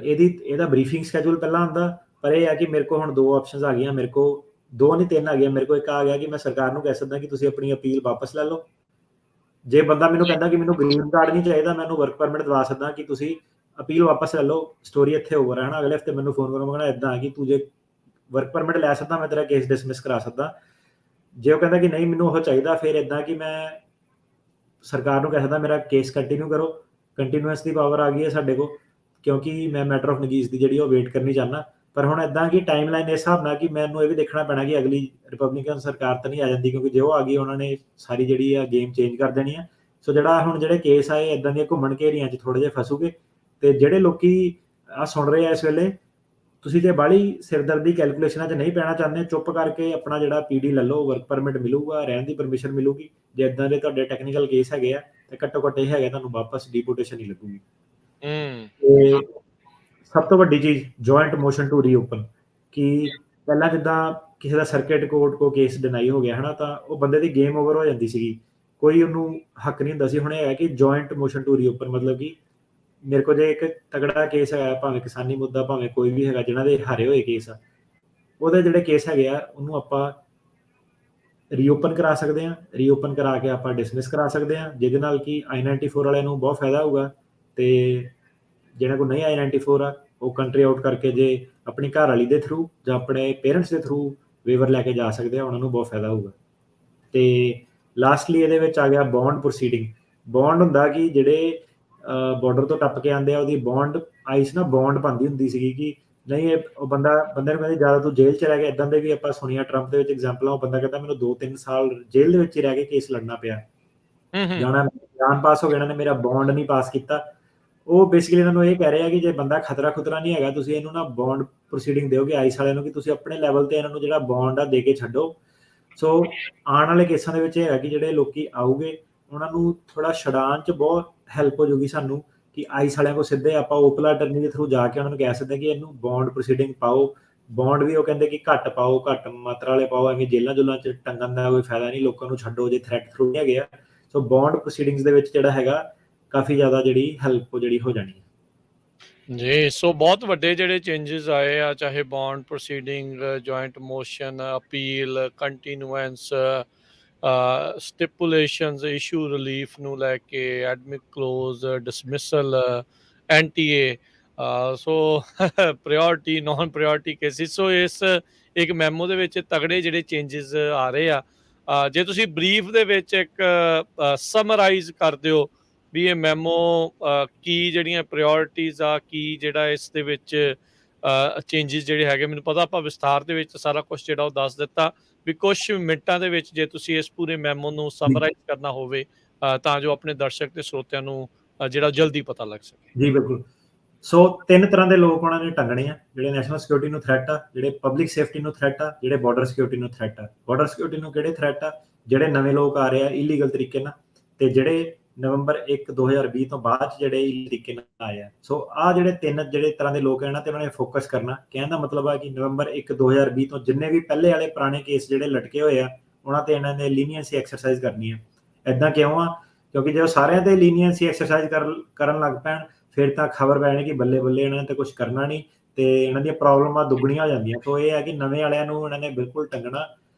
ਇਹਦਾ ਬਰੀਫਿੰਗ ਸਕੈਜੂਲ ਪਹਿਲਾਂ ਆਉਂਦਾ, ਪਰ ਇਹ ਹੈ ਕਿ ਮੇਰੇ ਕੋਲ ਹੁਣ 2 ਆਪਸ਼ਨਸ ਆ ਗਈਆਂ, ਮੇਰੇ ਕੋਲ 2 ਨਹੀਂ 3 ਆ ਗਈਆਂ। ਮੇਰੇ ਕੋਲ ਇੱਕ ਆ ਗਿਆ ਕਿ ਮੈਂ ਸਰਕਾਰ ਨੂੰ ਕਹਿ ਸਕਦਾ ਕਿ ਤੁਸੀਂ ਆਪਣੀ ਅਪੀਲ ਵਾਪਸ ਲੈ ਲਓ। ਜੇ ਬੰਦਾ ਮੈਨੂੰ ਕਹਿੰਦਾ ਕਿ ਮੈਨੂੰ ਗ੍ਰੀਨ ਕਾਰਡ ਨਹੀਂ ਚਾਹੀਦਾ, ਮੈਨੂੰ ਵਰਕ ਪਰਮਿਟ ਦਵਾ ਸਕਦਾ ਕਿ ਤੁਸੀਂ ਅਪੀਲ ਵਾਪਸ ਲੈ ਲਓ, ਸਟੋਰੀ ਇੱਥੇ ਓਵਰ ਹੈ ਨਾ। ਅਗਲੇ ਹਫਤੇ ਮੈਨੂੰ ਫੋਨ ਕਰੋ, ਮੈਂ ਇੱਦਾਂ ਕਿ ਤੂੰ ਜੇ ਵਰਕ ਪਰਮਿਟ ਲੈ ਸਕਦਾ, ਮੈਂ ਤੇਰਾ ਕੇਸ ਡਿਸਮਿਸ ਕਰਾ ਸਕਦਾ। ਜੇ ਉਹ ਕਹਿੰਦਾ ਕਿ ਨਹੀਂ ਮੈਨੂੰ ਉਹ ਚਾਹੀਦਾ, ਫਿਰ ਇੱਦਾਂ ਕਿ ਮੈਂ ਸਰਕਾਰ ਨੂੰ ਕਹਿ ਸਕਦਾ ਮੇਰਾ ਕੇਸ ਕੰਟੀਨਿਊ ਕਰੋ। ਕੰਟੀਨਿਊਅਸ ਦੀ ਪਾਵਰ ਆ ਗਈ ਹੈ ਸਾਡੇ ਕੋਲ, ਕਿਉਂਕਿ ਮੈਂ ਮੈਟਰ ਆਫ ਨਗੀਸ ਦੀ ਜਿਹੜੀ ਉਹ ਵੇਟ ਕਰਨੀ ਚਾਹੁੰਦਾ। ਪਰ ਹੁਣ ਇੱਦਾਂ ਕਿ ਟਾਈਮ ਲਾਈਨ ਇਸ ਹਿਸਾਬ ਨਾਲ ਕਿ ਮੈਨੂੰ ਇਹ ਵੀ ਦੇਖਣਾ ਪੈਣਾ ਕਿ ਅਗਲੀ ਰਿਪਬਲਿਕਨ ਸਰਕਾਰ ਤਾਂ ਨਹੀਂ ਆ ਜਾਂਦੀ, ਕਿਉਂਕਿ ਜੇ ਉਹ ਆ ਗਈ ਉਹਨਾਂ ਨੇ ਸਾਰੀ ਜਿਹੜੀ ਆ ਗੇਮ ਚੇਂਜ ਕਰ ਦੇਣੀ ਆ। ਸੋ ਜਿਹੜੇ ਕੇਸ ਆਏ ਇੱਦਾਂ ਦੀਆਂ ਘੁੰਮਣ ਘੇਰੀਆਂ 'ਚ ਥੋੜ੍ਹੇ ਜਿਹੇ ਫਸੂਗੇ। ਤੇ ਜਿਹੜੇ ਲੋਕੀ ਆ ਸੁਣ ਰਹੇ ਆ ਇਸ ਵੇਲੇ, ਤੁਸੀਂ ਜੇ ਬਾਹਲੀ ਸਿਰਦਰਦੀ ਕੈਲਕੂਲੇਸ਼ਨਾਂ 'ਚ ਨਹੀਂ ਪੈਣਾ ਚਾਹੁੰਦੇ, ਚੁੱਪ ਕਰਕੇ ਆਪਣਾ ਜਿਹੜਾ PD ਲੈ ਲਓ, ਵਰਕ ਪਰਮਿਟ ਮਿਲੂਗਾ, ਰਹਿਣ ਦੀ ਪਰਮਿਸ਼ਨ ਮਿਲੂਗੀ। ਜੇ ਇੱਦਾਂ ਦੇ ਤੁਹਾਡੇ ਟੈਕਨੀਕਲ ਕੇਸ ਹੈਗੇ ਆ ਤੇ ਘੱਟੋ ਘੱਟ ਇਹ ਹੈਗਾ ਤੁਹਾਨੂੰ ਵਾਪਸ ਡੀਪੋਰਟੇਸ਼ਨ ਹੀ ਲੱਗੂਗੀ। ਤੇ ਸਭ ਤੋਂ ਵੱਡੀ ਚੀਜ਼ ਜੁਆਇੰਟ ਮੋਸ਼ਨ ਟੂ ਰੀਓਪਨ, ਕਿ ਪਹਿਲਾਂ ਜਿੱਦਾਂ ਕਿਸੇ ਦਾ ਸਰਕਿਟ ਕੋਰਟ ਕੋ ਕੇਸ ਡਿਨਾਈ ਹੋ ਗਿਆ ਹੈ ਨਾ, ਤਾਂ ਉਹ ਬੰਦੇ ਦੀ ਗੇਮ ਓਵਰ ਹੋ ਜਾਂਦੀ ਸੀਗੀ, ਕੋਈ ਉਹਨੂੰ ਹੱਕ ਨਹੀਂ ਹੁੰਦਾ ਸੀ। ਹੁਣ ਇਹ ਹੈ ਕਿ ਜੁਆਇੰਟ ਮੋਸ਼ਨ ਟੂ ਰੀਓਪਨ, ਮਤਲਬ ਕਿ ਮੇਰੇ ਕੋਲ ਜੇ ਇੱਕ ਤਗੜਾ ਕੇਸ ਹੈਗਾ, ਭਾਵੇਂ ਕਿਸਾਨੀ ਮੁੱਦਾ, ਭਾਵੇਂ ਕੋਈ ਵੀ ਹੈਗਾ, ਜਿਹਨਾਂ ਦੇ ਹਾਰੇ ਹੋਏ ਕੇਸ ਆ, ਉਹਦੇ ਜਿਹੜੇ ਕੇਸ ਹੈਗੇ ਆ ਉਹਨੂੰ ਆਪਾਂ ਰੀਓਪਨ ਕਰਾ ਸਕਦੇ ਹਾਂ। ਰੀਓਪਨ ਕਰਾ ਕੇ ਆਪਾਂ ਡਿਸਮਿਸ ਕਰਾ ਸਕਦੇ ਹਾਂ, ਜਿਹਦੇ ਨਾਲ ਕਿ I-94 ਵਾਲਿਆਂ ਨੂੰ ਬਹੁਤ ਫਾਇਦਾ ਹੋਊਗਾ। ਅਤੇ ਜਿਹਨਾਂ ਕੋਲ ਨਹੀਂ I-94 ਆ, ਉਹ ਕੰਟਰੀ ਆਊਟ ਕਰਕੇ ਜੇ ਆਪਣੀ ਘਰ ਵਾਲੀ ਦੇ ਥਰੂ ਜਾਂ ਆਪਣੇ ਪੇਰੈਂਟਸ ਦੇ ਥਰੂ ਵੇਵਰ ਲੈ ਕੇ ਜਾ ਸਕਦੇ ਆ, ਉਹਨਾਂ ਨੂੰ ਬਹੁਤ ਫਾਇਦਾ ਹੋਊਗਾ। ਅਤੇ ਲਾਸਟਲੀ ਇਹਦੇ ਵਿੱਚ ਆ ਗਿਆ ਬੌਂਡ ਪ੍ਰੋਸੀਡਿੰਗ। ਬੌਂਡ ਹੁੰਦਾ ਕਿ ਜਿਹੜੇ ਬਾਰਡਰ ਤੋਂ ਟੱਪ ਕੇ ਆਉਂਦੇ ਆ, ਉਹਦੀ ਬੌਂਡ ਆਈਸ ਨਾ ਬੌਂਡ ਬਣਦੀ ਹੁੰਦੀ ਸੀਗੀ ਕਿ ਨਹੀਂ ਇਹ ਉਹ ਬੰਦੇ ਨੂੰ ਕਹਿੰਦੇ ਜ਼ਿਆਦਾ ਤੂੰ ਜੇਲ੍ਹ 'ਚ ਰਹਿ ਗਿਆ। ਇੱਦਾਂ ਦੇ ਵੀ ਆਪਾਂ ਸੁਣੀਆਂ ਟਰੰਪ ਦੇ ਵਿੱਚ ਐਗਜ਼ਾਮਪਲਾਂ। ਉਹ ਬੰਦਾ ਕਹਿੰਦਾ ਮੈਨੂੰ 2-3 ਸਾਲ ਜੇਲ੍ਹ ਦੇ ਵਿੱਚ ਹੀ ਰਹਿ ਕੇ ਕੇਸ ਲੜਨਾ ਪਿਆ, ਜਾਣਾ ਜਾਨ ਪਾਸ ਹੋ ਗਿਆ, ਇਹਨਾਂ ਨੇ ਮੇਰਾ ਬੌਂਡ ਨਹੀਂ ਪਾਸ ਕੀਤਾ। ਉਹ ਬੇਸਿਕਲੀ ਇਹਨਾਂ ਨੂੰ ਇਹ ਕਹਿ ਰਹੇ ਆ ਕਿ ਜੇ ਬੰਦਾ ਖਤਰਾ ਨਹੀਂ ਹੈਗਾ, ਤੁਸੀਂ ਇਹਨੂੰ ਨਾ ਬੌਂਡ ਪ੍ਰੋਸੀਡਿੰਗ ਦਿਓਗੇ ਆਈਸ ਵਾਲਿਆਂ ਨੂੰ ਕਿ ਤੁਸੀਂ ਆਪਣੇ ਲੈਵਲ 'ਤੇ ਇਹਨਾਂ ਨੂੰ ਜਿਹੜਾ ਬੌਂਡ ਆ ਦੇ ਕੇ ਛੱਡੋ। ਸੋ ਆਉਣ ਵਾਲੇ ਕੇਸਾਂ ਦੇ ਵਿੱਚ ਇਹ ਹੈਗਾ ਕਿ ਜਿਹੜੇ ਲੋਕੀ ਆਊਗੇ ਉਹਨਾਂ ਨੂੰ ਥੋੜ੍ਹਾ ਛਡਾਉਣ 'ਚ ਬਹੁਤ ਹੈਲਪ ਹੋ ਜੂਗੀ ਸਾਨੂੰ, ਕਿ ਆਈਸ ਵਾਲਿਆਂ ਕੋਲ ਸਿੱਧੇ ਆਪਾਂ ਓਪਲਾ ਅਟਰਨੀ ਦੇ ਥਰੂ ਜਾ ਕੇ ਉਹਨਾਂ ਨੂੰ ਕਹਿ ਸਕਦੇ ਕਿ ਇਹਨੂੰ ਬੌਂਡ ਪ੍ਰੋਸੀਡਿੰਗ ਪਾਓ। ਬੌਂਡ ਵੀ ਉਹ ਕਹਿੰਦੇ ਕਿ ਘੱਟ ਪਾਓ, ਘੱਟ ਮਾਤਰਾ ਵਾਲੇ ਪਾਓ, ਐਵੇਂ ਜੇਲ੍ਹਾਂ ਜੁਲਾਂ 'ਚ ਟੰਗਣ ਦਾ ਕੋਈ ਫਾਇਦਾ ਨਹੀਂ, ਲੋਕਾਂ ਨੂੰ ਛੱਡੋ ਜੇ ਥ੍ਰੈਟ ਥਰੂ ਨਹੀਂ ਹੈਗੇ ਆ। ਸੋ ਬੌਂਡ ਪ੍ਰੋਸੀਡਿੰਗਸ ਦੇ ਵਿੱਚ ਜਿਹੜਾ ਹੈਗਾ ਕਾਫੀ ਜ਼ਿਆਦਾ ਜਿਹੜੀ ਹੈਲਪ ਜਿਹੜੀ ਹੋ ਜਾਣੀ ਹੈ। ਜੀ, ਸੋ ਬਹੁਤ ਵੱਡੇ ਜਿਹੜੇ ਚੇਂਜਸ ਆਏ ਆ, ਚਾਹੇ bond proceeding, joint motion, appeal, continuance, stipulations, issue relief ਨੂੰ ਲੈ ਕੇ, admit close, dismissal, NTA, so priority, non priority cases. So ਇਸ ਇੱਕ ਮੈਮੋ ਦੇ ਵਿੱਚ ਤਗੜੇ ਜਿਹੜੇ ਚੇਂਜਸ ਆ ਰਹੇ ਆ। ਜੇ ਤੁਸੀਂ ਬਰੀਫ ਦੇ ਵਿੱਚ ਇੱਕ ਸਮਰਾਈਜ਼ ਕਰ ਦਿਓ ਵੀ ਇਹ ਮੈਮੋ ਕੀ ਜਿਹੜੀਆਂ ਪ੍ਰਾਇਓਰਟੀਜ਼ ਆ, ਕੀ ਜਿਹੜਾ ਇਸ ਦੇ ਵਿੱਚ ਚੇਂਜਸ ਜਿਹੜੇ ਹੈਗੇ, ਮੈਨੂੰ ਪਤਾ ਆਪਾਂ ਵਿਸਥਾਰ ਦੇ ਵਿੱਚ ਸਾਰਾ ਕੁਝ ਜਿਹੜਾ ਉਹ ਦੱਸ ਦਿੱਤਾ, ਵੀ ਕੁਛ ਮਿੰਟਾਂ ਦੇ ਵਿੱਚ ਜੇ ਤੁਸੀਂ ਇਸ ਪੂਰੇ ਮੈਮੋ ਨੂੰ ਸਮਰਾਈਜ਼ ਕਰਨਾ ਹੋਵੇ ਤਾਂ ਜੋ ਆਪਣੇ ਦਰਸ਼ਕ ਤੇ ਸਰੋਤਿਆਂ ਨੂੰ ਜਿਹੜਾ ਜਲਦੀ ਪਤਾ ਲੱਗ ਸਕੇ। ਜੀ ਬਿਲਕੁਲ। ਸੋ 3 ਤਰ੍ਹਾਂ ਦੇ ਲੋਕ ਉਹਨਾਂ ਨੇ ਟੰਗਣੇ ਆ, ਜਿਹੜੇ ਨੈਸ਼ਨਲ ਸਿਕਿਉਰਿਟੀ ਨੂੰ ਥ੍ਰੈਟ ਆ, ਜਿਹੜੇ ਪਬਲਿਕ ਸੇਫਟੀ ਨੂੰ ਥ੍ਰੈਟ ਆ, ਜਿਹੜੇ ਬਾਰਡਰ ਸਿਕਿਉਰਿਟੀ ਨੂੰ ਥ੍ਰੈਟ ਆ। ਬਾਰਡਰ ਸਿਕਿਉਰਿਟੀ ਨੂੰ ਕਿਹੜੇ ਥ੍ਰੈਟ ਆ? ਜਿਹੜੇ ਨਵੇਂ ਲੋਕ ਆ ਰਹੇ ਆ ਇਲੀਗਲ ਤਰੀਕੇ ਨਾਲ, ਤੇ ਜਿਹੜੇ ਨਵੰਬਰ 1 2020 ਤੋਂ ਬਾਅਦ 'ਚ ਜਿਹੜੇ ਇਲੀਗਲ ਤਰੀਕੇ ਨਾਲ ਆਏ ਆ। ਸੋ ਆਹ ਜਿਹੜੇ 3 ਜਿਹੜੇ ਤਰ੍ਹਾਂ ਦੇ ਲੋਕ ਆ, ਇਹਨਾਂ ਤੇ ਉਹਨਾਂ ਨੇ ਫੋਕਸ ਕਰਨਾ। ਕਹਿਣ ਦਾ ਮਤਲਬ ਆ ਕਿ ਨਵੰਬਰ 1 2020 ਤੋਂ ਜਿੰਨੇ ਵੀ ਪਹਿਲੇ ਵਾਲੇ ਪੁਰਾਣੇ ਕੇਸ ਜਿਹੜੇ ਲਟਕੇ ਹੋਏ ਆ, ਉਹਨਾਂ ਤੇ ਇਹਨਾਂ ਨੇ ਲੀਨੀਅੰਸੀ ਐਕਸਰਸਾਈਜ਼ ਕਰਨੀ ਆ। ਇੱਦਾਂ ਕਿਉਂ ਆ? ਕਿਉਂਕਿ ਜੇ ਉਹ ਸਾਰਿਆਂ ਤੇ ਲੀਨੀਅੰਸੀ ਐਕਸਰਸਾਈਜ਼ ਕਰਨ ਲੱਗ ਪੈਣ, ਫਿਰ ਤਾਂ ਖਬਰ ਪੈ ਜਾਣੀ ਕਿ ਬੱਲੇ ਬੱਲੇ ਇਹਨਾਂ ਨੇ ਤਾਂ ਕੁਛ ਕਰਨਾ ਨਹੀਂ, ਤੇ ਇਹਨਾਂ ਦੀਆਂ ਪ੍ਰੋਬਲਮਾਂ ਦੁੱਗਣੀਆਂ ਹੋ ਜਾਂਦੀਆਂ। ਸੋ ਇਹ ਹੈ ਕਿ ਨਵੇਂ ਵਾਲਿਆਂ ਨੂੰ ਇਹਨਾਂ ਨੇ ਬਿਲਕੁਲ ਟੰਗਣਾ।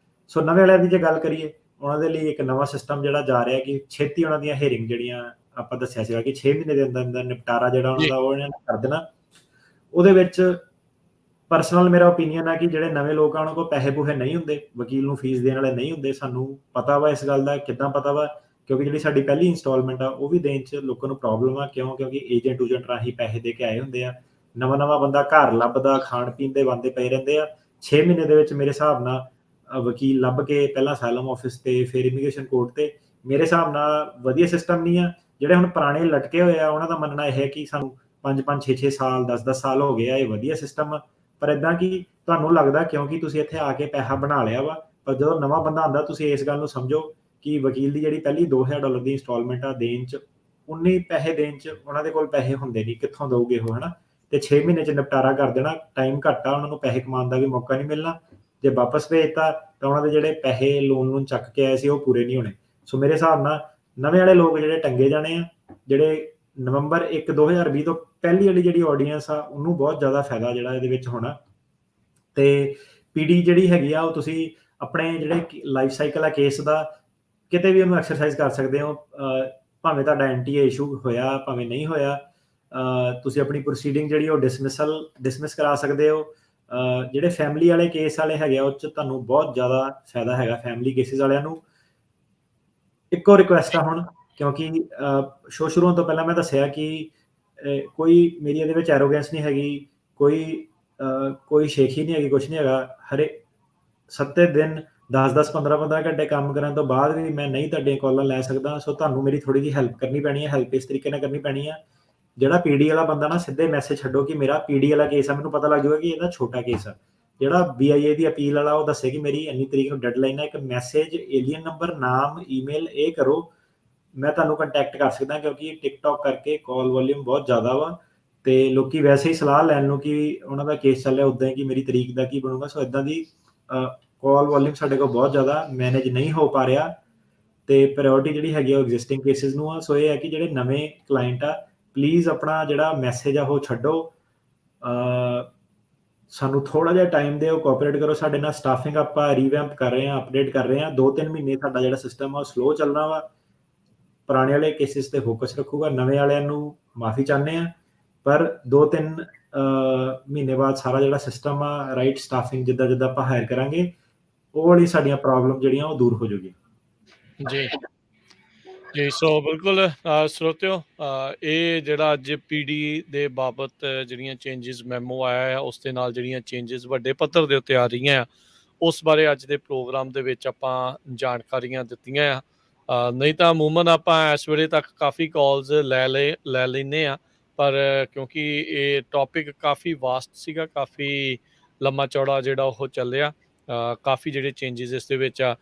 ਸੋ ਨਵੇਂ ਵਾਲਿਆਂ ਦੀ ਜੇ ਗੱਲ ਕਰੀਏ, ਉਹਨਾਂ ਦੇ ਲਈ ਇੱਕ ਨਵਾਂ ਸਿਸਟਮ ਜਿਹੜਾ ਜਾ ਰਿਹਾ ਕਿ ਛੇਤੀ ਉਹਨਾਂ ਦੀਆਂ ਹੀਅਰਿੰਗ ਜਿਹੜੀਆਂ ਆਪਾਂ ਦੱਸਿਆ ਸੀਗਾ ਕਿ 6 ਮਹੀਨੇ ਦੇ ਅੰਦਰ ਅੰਦਰ ਨਿਪਟਾਰਾ ਜਿਹੜਾ ਉਹਨਾਂ ਦਾ ਉਹ ਇਹਨਾਂ ਨੇ ਕਰ ਦੇਣਾ। ਉਹਦੇ ਵਿੱਚ ਪਰਸਨਲ ਮੇਰਾ ਓਪੀਨੀਅਨ ਹੈ ਕਿ ਜਿਹੜੇ ਨਵੇਂ ਲੋਕ ਆ ਉਹਨਾਂ ਕੋਲ ਪੈਸੇ ਪੂਸੇ ਨਹੀਂ ਹੁੰਦੇ, ਵਕੀਲ ਨੂੰ ਫੀਸ ਦੇਣ ਵਾਲੇ ਨਹੀਂ ਹੁੰਦੇ। ਸਾਨੂੰ ਪਤਾ ਵਾ ਇਸ ਗੱਲ ਦਾ। ਕਿੱਦਾਂ ਪਤਾ ਵਾ? ਕਿਉਂਕਿ ਜਿਹੜੀ ਸਾਡੀ ਪਹਿਲੀ ਇੰਸਟਾਲਮੈਂਟ ਆ ਉਹ ਵੀ ਦੇਣ 'ਚ ਲੋਕਾਂ ਨੂੰ ਪ੍ਰੋਬਲਮ ਆ। ਕਿਉਂ? ਕਿਉਂਕਿ ਏਜੰਟ ਰਾਹੀਂ ਪੈਸੇ ਦੇ ਕੇ ਆਏ ਹੁੰਦੇ ਆ। ਨਵਾਂ ਬੰਦਾ ਘਰ ਲੱਭਦਾ, ਖਾਣ ਪੀਣ ਦੇ ਵਾਂਦੇ ਪਏ ਰਹਿੰਦੇ ਆ। 6 ਮਹੀਨੇ ਦੇ ਵਿੱਚ ਮੇਰੇ ਹਿਸਾਬ ਨਾਲ ਵਕੀਲ ਲੱਭ ਕੇ ਪਹਿਲਾਂ ਅਸਾਈਲਮ ਆਫਿਸ ਤੇ ਫਿਰ ਇਮੀਗ੍ਰੇਸ਼ਨ ਕੋਰਟ ਤੇ, ਮੇਰੇ ਹਿਸਾਬ ਨਾਲ ਵਧੀਆ ਸਿਸਟਮ ਨਹੀਂ ਆ। ਜਿਹੜੇ ਹੁਣ ਪੁਰਾਣੇ ਲਟਕੇ ਹੋਏ ਆ ਉਹਨਾਂ ਦਾ ਮੰਨਣਾ ਇਹ ਹੈ ਕਿ ਸਾਨੂੰ 5-5 6-6 ਸਾਲ 10-10 ਸਾਲ ਹੋ ਗਏ ਆ, ਇਹ ਵਧੀਆ ਸਿਸਟਮ ਆ। ਪਰ ਇੱਦਾਂ ਕਿ ਤੁਹਾਨੂੰ ਲੱਗਦਾ ਕਿਉਂਕਿ ਤੁਸੀਂ ਇੱਥੇ ਆ ਕੇ ਪੈਸਾ ਬਣਾ ਲਿਆ ਵਾ, ਪਰ ਜਦੋਂ ਨਵਾਂ ਬੰਦਾ ਆਉਂਦਾ ਤੁਸੀਂ ਇਸ ਗੱਲ ਨੂੰ ਸਮਝੋ ਕਿ ਵਕੀਲ ਦੀ ਜਿਹੜੀ ਪਹਿਲੀ $2000 ਦੀ ਇੰਸਟਾਲਮੈਂਟ ਆ ਦੇਣ 'ਚ, ਉਨੇ ਪੈਸੇ ਦੇਣ 'ਚ ਉਹਨਾਂ ਦੇ ਕੋਲ ਪੈਸੇ ਹੁੰਦੇ ਨਹੀਂ, ਕਿੱਥੋਂ ਦਊਗੇ ਉਹ, ਹੈ ਨਾ। ਤੇ 6 ਮਹੀਨੇ 'ਚ ਨਿਪਟਾਰਾ ਕਰ ਦੇਣਾ, ਟਾਈਮ ਘੱਟ ਆ, ਉਹਨਾਂ ਨੂੰ ਪੈਸੇ ਕਮਾਉਣ ਦਾ ਵੀ ਮੌਕਾ ਨਹੀਂ ਮਿਲਣਾ। ਜੇ ਵਾਪਸ ਭੇਜਤਾ ਤਾਂ ਉਹਨਾਂ ਦੇ ਜਿਹੜੇ ਪੈਸੇ ਲੋਨ ਚੱਕ ਕੇ ਆਏ ਸੀ ਉਹ ਪੂਰੇ ਨਹੀਂ ਹੋਣੇ। ਸੋ ਮੇਰੇ ਹਿਸਾਬ ਨਾਲ ਨਵੇਂ ਵਾਲੇ ਲੋਕ ਜਿਹੜੇ ਟੰਗੇ ਜਾਣੇ ਆ, ਜਿਹੜੇ ਨਵੰਬਰ 1 2020 ਤੋਂ ਪਹਿਲੀ ਵਾਲੀ ਜਿਹੜੀ ਆਡੀਅנס ਆ ਉਹਨੂੰ ਬਹੁਤ ਜ਼ਿਆਦਾ ਫਾਇਦਾ ਜਿਹੜਾ ਇਹਦੇ ਵਿੱਚ ਹੋਣਾ। ਤੇ PD ਜਿਹੜੀ ਹੈਗੀ ਆ ਉਹ ਤੁਸੀਂ ਆਪਣੇ ਜਿਹੜੇ ਲਾਈਫ ਸਾਈਕਲ ਆ ਕੇਸ ਦਾ ਕਿਤੇ ਵੀ ਉਹਨੂੰ ਐਕਸਰਸਾਈਜ਼ ਕਰ ਸਕਦੇ ਹੋ। ਭਾਵੇਂ ਤੁਹਾਡਾ NTA ਇਸ਼ੂ ਹੋਇਆ ਭਾਵੇਂ ਨਹੀਂ ਹੋਇਆ, ਤੁਸੀਂ ਆਪਣੀ ਪ੍ਰੋਸੀਡਿੰਗ ਜਿਹੜੀ ਉਹ ਡਿਸਮਿਸ ਕਰਾ ਸਕਦੇ ਹੋ। ਜਿਹੜੇ ਫੈਮਿਲੀ ਵਾਲੇ ਕੇਸ ਵਾਲੇ ਹੈਗੇ ਆ ਉਹ 'ਚ ਤੁਹਾਨੂੰ ਬਹੁਤ ਜ਼ਿਆਦਾ ਫਾਇਦਾ ਹੈਗਾ। ਫੈਮਿਲੀ ਕੇਸਿਸ ਵਾਲਿਆਂ ਨੂੰ ਇੱਕੋ ਰਿਕੁਐਸਟ ਆ ਹੁਣ, ਕਿਉਂਕਿ ਸ਼ੋਅ ਸ਼ੁਰੂ ਹੋਣ ਤੋਂ ਪਹਿਲਾਂ ਮੈਂ ਦੱਸਿਆ ਕਿ ਕੋਈ ਮੇਰੀ ਇਹਦੇ ਵਿੱਚ ਐਰੋਗੈਂਸ ਨਹੀਂ ਹੈਗੀ, ਕੋਈ ਸ਼ੇਖੀ ਨਹੀਂ ਹੈਗੀ, ਕੁਛ ਨਹੀਂ ਹੈਗਾ। ਹਰੇ 7 ਦਿਨ 10-10 15-15 ਘੰਟੇ ਕੰਮ ਕਰਨ ਤੋਂ ਬਾਅਦ ਵੀ ਮੈਂ ਨਹੀਂ ਤੁਹਾਡੀਆਂ ਕਾਲਾਂ ਲੈ ਸਕਦਾ। ਸੋ ਤੁਹਾਨੂੰ ਮੇਰੀ ਥੋੜ੍ਹੀ ਜਿਹੀ ਹੈਲਪ ਕਰਨੀ ਪੈਣੀ ਹੈ। ਹੈਲਪ ਇਸ ਤਰੀਕੇ ਨਾਲ ਕਰਨੀ ਪੈਣੀ ਆ, ਜਿਹੜਾ PD ਵਾਲਾ ਬੰਦਾ ਨਾ ਸਿੱਧੇ ਮੈਸੇਜ ਛੱਡੋ ਕਿ ਮੇਰਾ PD ਵਾਲਾ ਕੇਸ ਆ, ਮੈਨੂੰ ਪਤਾ ਲੱਗ ਜਾਊਗਾ ਕਿ ਇਹਦਾ ਛੋਟਾ ਕੇਸ ਆ। ਜਿਹੜਾ BIA ਦੀ ਅਪੀਲ ਵਾਲਾ ਉਹ ਦੱਸੇ ਕਿ ਮੇਰੀ ਇੰਨੀ ਤਰੀਕ ਨੂੰ ਡੈਡਲਾਈਨ ਹੈ, ਇੱਕ ਮੈਸੇਜ, ਏਲੀਅਨ ਨੰਬਰ, ਨਾਮ, ਈਮੇਲ ਇਹ ਕਰੋ, ਮੈਂ ਤੁਹਾਨੂੰ ਕੰਟੈਕਟ ਕਰ ਸਕਦਾ। ਕਿਉਂਕਿ ਟਿਕਟੌਕ ਕਰਕੇ ਕਾਲ ਵੋਲੀਅਮ ਬਹੁਤ ਜ਼ਿਆਦਾ ਵਾ, ਤੇ ਲੋਕੀ ਵੈਸੇ ਹੀ ਸਲਾਹ ਲੈਣ ਨੂੰ ਕਿ ਉਹਨਾਂ ਦਾ ਕੇਸ ਚੱਲਿਆ ਉੱਦਾਂ ਹੀ ਕਿ ਮੇਰੀ ਤਰੀਕ ਦਾ ਕੀ ਬਣੂਗਾ। ਸੋ ਇੱਦਾਂ ਦੀ ਕਾਲ ਵੋਲੀਅਮ ਸਾਡੇ ਕੋਲ ਬਹੁਤ ਜ਼ਿਆਦਾ ਮੈਨੇਜ ਨਹੀਂ ਹੋ ਪਾ ਰਿਹਾ, ਤੇ ਪ੍ਰਾਇਓਰਟੀ ਜਿਹੜੀ ਹੈਗੀ ਉਹ ਐਗਜ਼ਿਸਟਿੰਗ ਕੇਸਿਸ ਨੂੰ ਆ। ਸੋ ਇਹ ਹੈ ਕਿ ਜਿਹੜੇ ਨਵੇਂ ਕਲਾਇੰਟ ਆ, ਪਲੀਜ਼ ਆਪਣਾ ਜਿਹੜਾ ਮੈਸੇਜ ਆ ਉਹ ਛੱਡੋ। ਸਾਨੂੰ ਥੋੜ੍ਹਾ ਜਿਹਾ ਟਾਈਮ ਦਿਓ, ਕੋਆਪਰੇਟ ਕਰੋ ਸਾਡੇ ਨਾਲ। ਸਟਾਫਿੰਗ ਆਪਾਂ ਰੀਵੈਂਪ ਕਰ ਰਹੇ ਹਾਂ, ਅਪਡੇਟ ਕਰ ਰਹੇ ਹਾਂ। 2-3 ਮਹੀਨੇ ਸਾਡਾ ਜਿਹੜਾ ਸਿਸਟਮ ਆ ਉਹ ਸਲੋ ਚੱਲਣਾ ਵਾ। ਪੁਰਾਣੇ ਵਾਲੇ ਕੇਸਿਸ ਤੇ ਫੋਕਸ ਰੱਖੂਗਾ, ਨਵੇਂ ਵਾਲਿਆਂ ਨੂੰ ਮਾਫੀ ਚਾਹੁੰਦੇ ਹਾਂ, ਪਰ 2-3 ਮਹੀਨੇ ਬਾਅਦ ਸਾਰਾ ਜਿਹੜਾ ਸਿਸਟਮ ਆ, ਰਾਈਟ ਸਟਾਫਿੰਗ ਜਿੱਦਾਂ ਜਿੱਦਾਂ ਆਪਾਂ ਹਾਇਰ ਕਰਾਂਗੇ, ਉਹ ਵਾਲੀ ਸਾਡੀਆਂ ਪ੍ਰੋਬਲਮ ਜਿਹੜੀਆਂ ਉਹ ਦੂਰ ਹੋ ਜੂਗੀ। ਜੀ ਜੀ, ਸੋ ਬਿਲਕੁਲ ਸਰੋਤਿਓ, ਇਹ ਜਿਹੜਾ ਅੱਜ ਪੀਡੀ ਦੇ ਬਾਬਤ ਜਿਹੜੀਆਂ ਚੇਂਜਸ ਮੈਮੋ ਆਇਆ ਆ, ਉਸ ਦੇ ਨਾਲ ਜਿਹੜੀਆਂ ਚੇਂਜਸ ਵੱਡੇ ਪੱਧਰ ਦੇ ਉੱਤੇ ਆ ਰਹੀਆਂ ਆ, ਉਸ ਬਾਰੇ ਅੱਜ ਦੇ ਪ੍ਰੋਗਰਾਮ ਦੇ ਵਿੱਚ ਆਪਾਂ ਜਾਣਕਾਰੀਆਂ ਦਿੱਤੀਆਂ ਆ। ਨਹੀਂ ਤਾਂ ਅਮੂਮਨ ਆਪਾਂ ਇਸ ਵੇਲੇ ਤੱਕ ਕਾਫੀ ਕਾਲਸ ਲੈ ਲੈਂਦੇ ਆ, ਪਰ ਕਿਉਂਕਿ ਇਹ ਟੌਪਿਕ ਕਾਫੀ ਵਾਸਟ ਸੀਗਾ, ਕਾਫੀ ਲੰਮਾ ਚੌੜਾ ਜਿਹੜਾ ਉਹ ਚੱਲਿਆ, ਕਾਫੀ ਜਿਹੜੇ ਚੇਂਜਸ ਇਸ ਦੇ ਵਿੱਚ ਆ।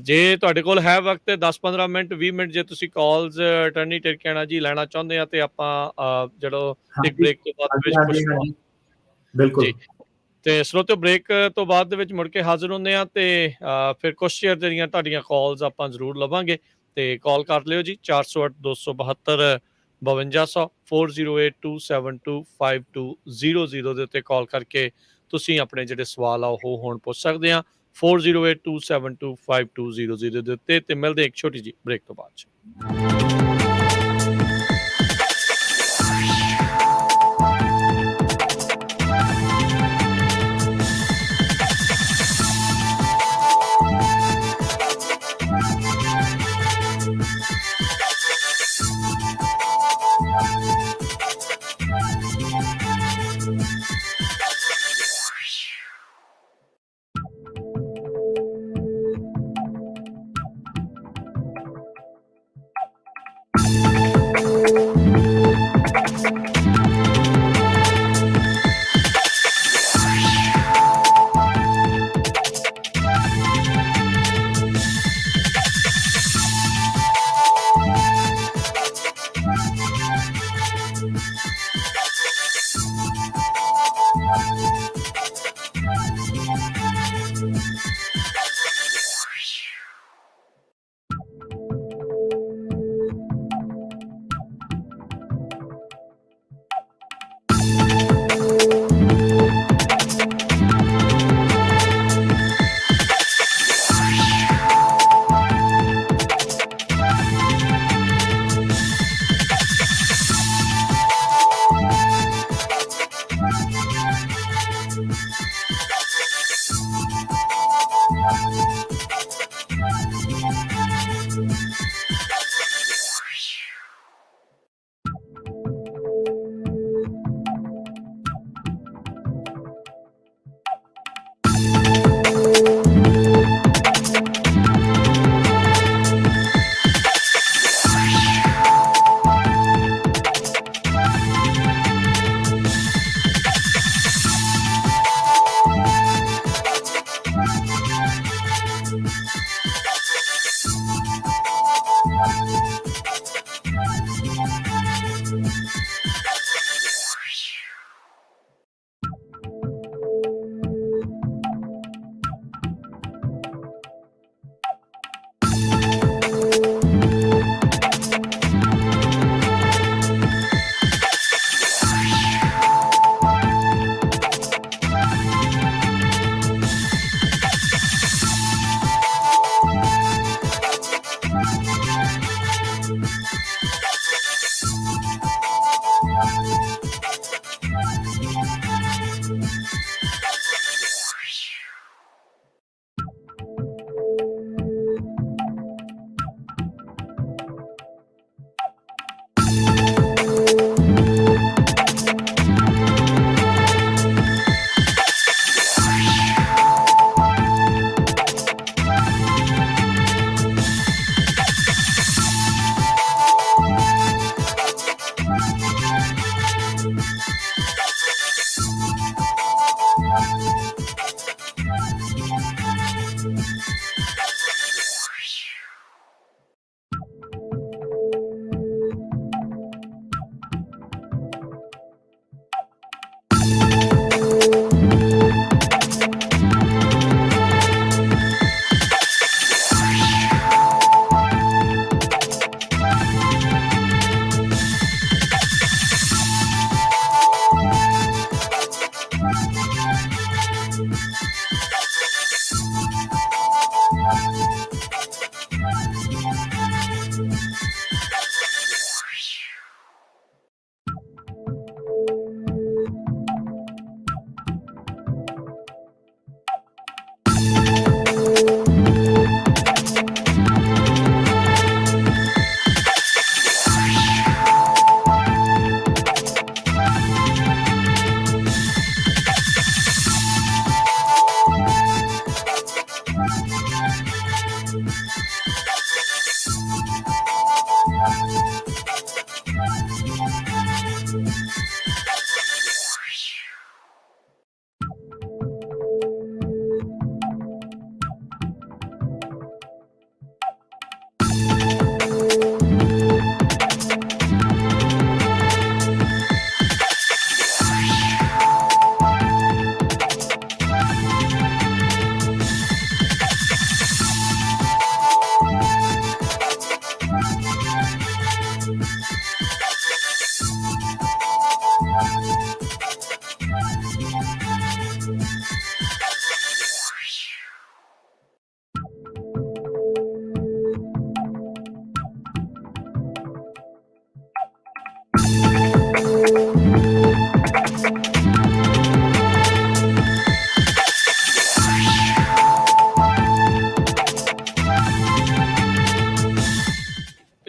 ਜੇ ਤੁਹਾਡੇ ਕੋਲ ਹੈ ਵਕਤ 10-15 ਮਿੰਟ 20 ਮਿੰਟ, ਜੇ ਤੁਸੀਂ ਕਾਲਸ ਅਟਾਰਨੀ ਟਿਰਕੈਣਾ ਜੀ ਲੈਣਾ ਚਾਹੁੰਦੇ ਆ, ਤੇ ਆਪਾਂ ਜਿਹੜਾ ਇੱਕ ਬ੍ਰੇਕ ਤੋਂ ਬਾਅਦ ਵਿੱਚ ਕੁਝ ਬਿਲਕੁਲ ਜੀ, ਤੇ ਸਰੋਤਿਓ ਬ੍ਰੇਕ ਤੋਂ ਬਾਅਦ ਦੇ ਵਿੱਚ ਮੁੜ ਕੇ ਹਾਜ਼ਰ ਹੁੰਦੇ ਆ, ਤੇ ਫਿਰ ਕੁਛ ਚਿਰ ਜਿਹੜੀਆਂ ਤੁਹਾਡੀਆਂ ਕਾਲਸ ਆਪਾਂ ਜ਼ਰੂਰ ਲਵਾਂਗੇ। ਤੇ ਕਾਲ ਕਰ ਲਿਓ ਜੀ 408-272 5200 4082725200 ਦੇ ਉੱਤੇ ਕਾਲ ਕਰਕੇ ਤੁਸੀਂ ਆਪਣੇ ਜਿਹੜੇ ਸਵਾਲ ਆ ਉਹ ਹੁਣ ਪੁੱਛ ਸਕਦੇ ਆ 4082725200 ਦੇ ਉੱਤੇ। ਤੇ ਮਿਲਦੇ ਇੱਕ ਛੋਟੀ ਜੀ ਬ੍ਰੇਕ ਤੋਂ ਬਾਅਦ 'ਚ।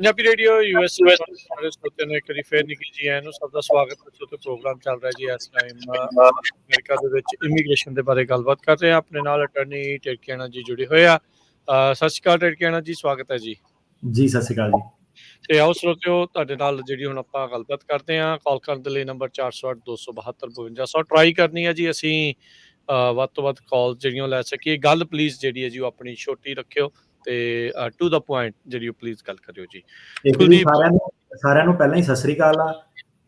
ਪੰਜਾਬੀ ਰੇਡੀਓ ਯੂਐਸ ਸਾਰੇ ਸਰੋਤਿਆਂ ਨੂੰ ਇੱਕ ਵਾਰੀ ਫੇਰ ਨਿੱਕੀ ਜੀ ਆਇਆਂ ਨੂੰ ਸਭ ਦਾ ਸਵਾਗਤ ਹੈ। ਤੇ ਪ੍ਰੋਗਰਾਮ ਚੱਲ ਰਿਹਾ ਜੀ ਇਸ ਟਾਈਮ ਅਮਰੀਕਾ ਦੇ ਵਿੱਚ ਇਮੀਗ੍ਰੇਸ਼ਨ ਦੇ ਬਾਰੇ ਗੱਲਬਾਤ ਕਰ ਰਹੇ ਹਾਂ। ਆਪਣੇ ਨਾਲ ਅਟਾਰਨੀ ਟਿਰਕੀਆਣਾ ਜੀ ਜੁੜੇ ਹੋਏ ਆ। ਸਤਿ ਸ਼੍ਰੀ ਅਕਾਲ ਟਿਰਕੀਆਣਾ ਜੀ, ਸਵਾਗਤ ਹੈ ਜੀ। ਜੀ ਸਤਿ ਸ਼੍ਰੀ ਅਕਾਲ ਜੀ। ਤੇ ਆਓ ਸਰੋਤਿਓ, ਤੁਹਾਡੇ ਨਾਲ ਜਿਹੜੀ ਹੁਣ ਆਪਾਂ ਗੱਲਬਾਤ ਕਰਦੇ ਹਾਂ। ਕਾਲ ਕਰਨ ਦੇ ਲਈ ਨੰਬਰ 408 272 5200 ਟਰਾਈ ਕਰਨੀ ਹੈ ਜੀ ਅਸੀਂ ਵੱਧ ਤੋਂ ਵੱਧ ਕਾਲ ਜਿਹੜੀਆਂ ਲੈ ਸਕੀਏ। ਗੱਲ ਪਲੀਜ਼ ਜਿਹੜੀ ਹੈ ਜੀ ਉਹ ਆਪਣੀ ਛੋਟੀ ਰੱਖਿਓ ਤੇ ਟੂ ਦਾ ਪੁਆਇੰਟ ਜਿਹੜੀ ਪਲੀਜ਼ ਗੱਲ ਕਰਿਓ ਜੀ। ਸਾਰਿਆਂ ਨੂੰ ਪਹਿਲਾਂ ਹੀ ਸਤਿ ਸ੍ਰੀ ਅਕਾਲ ਆ।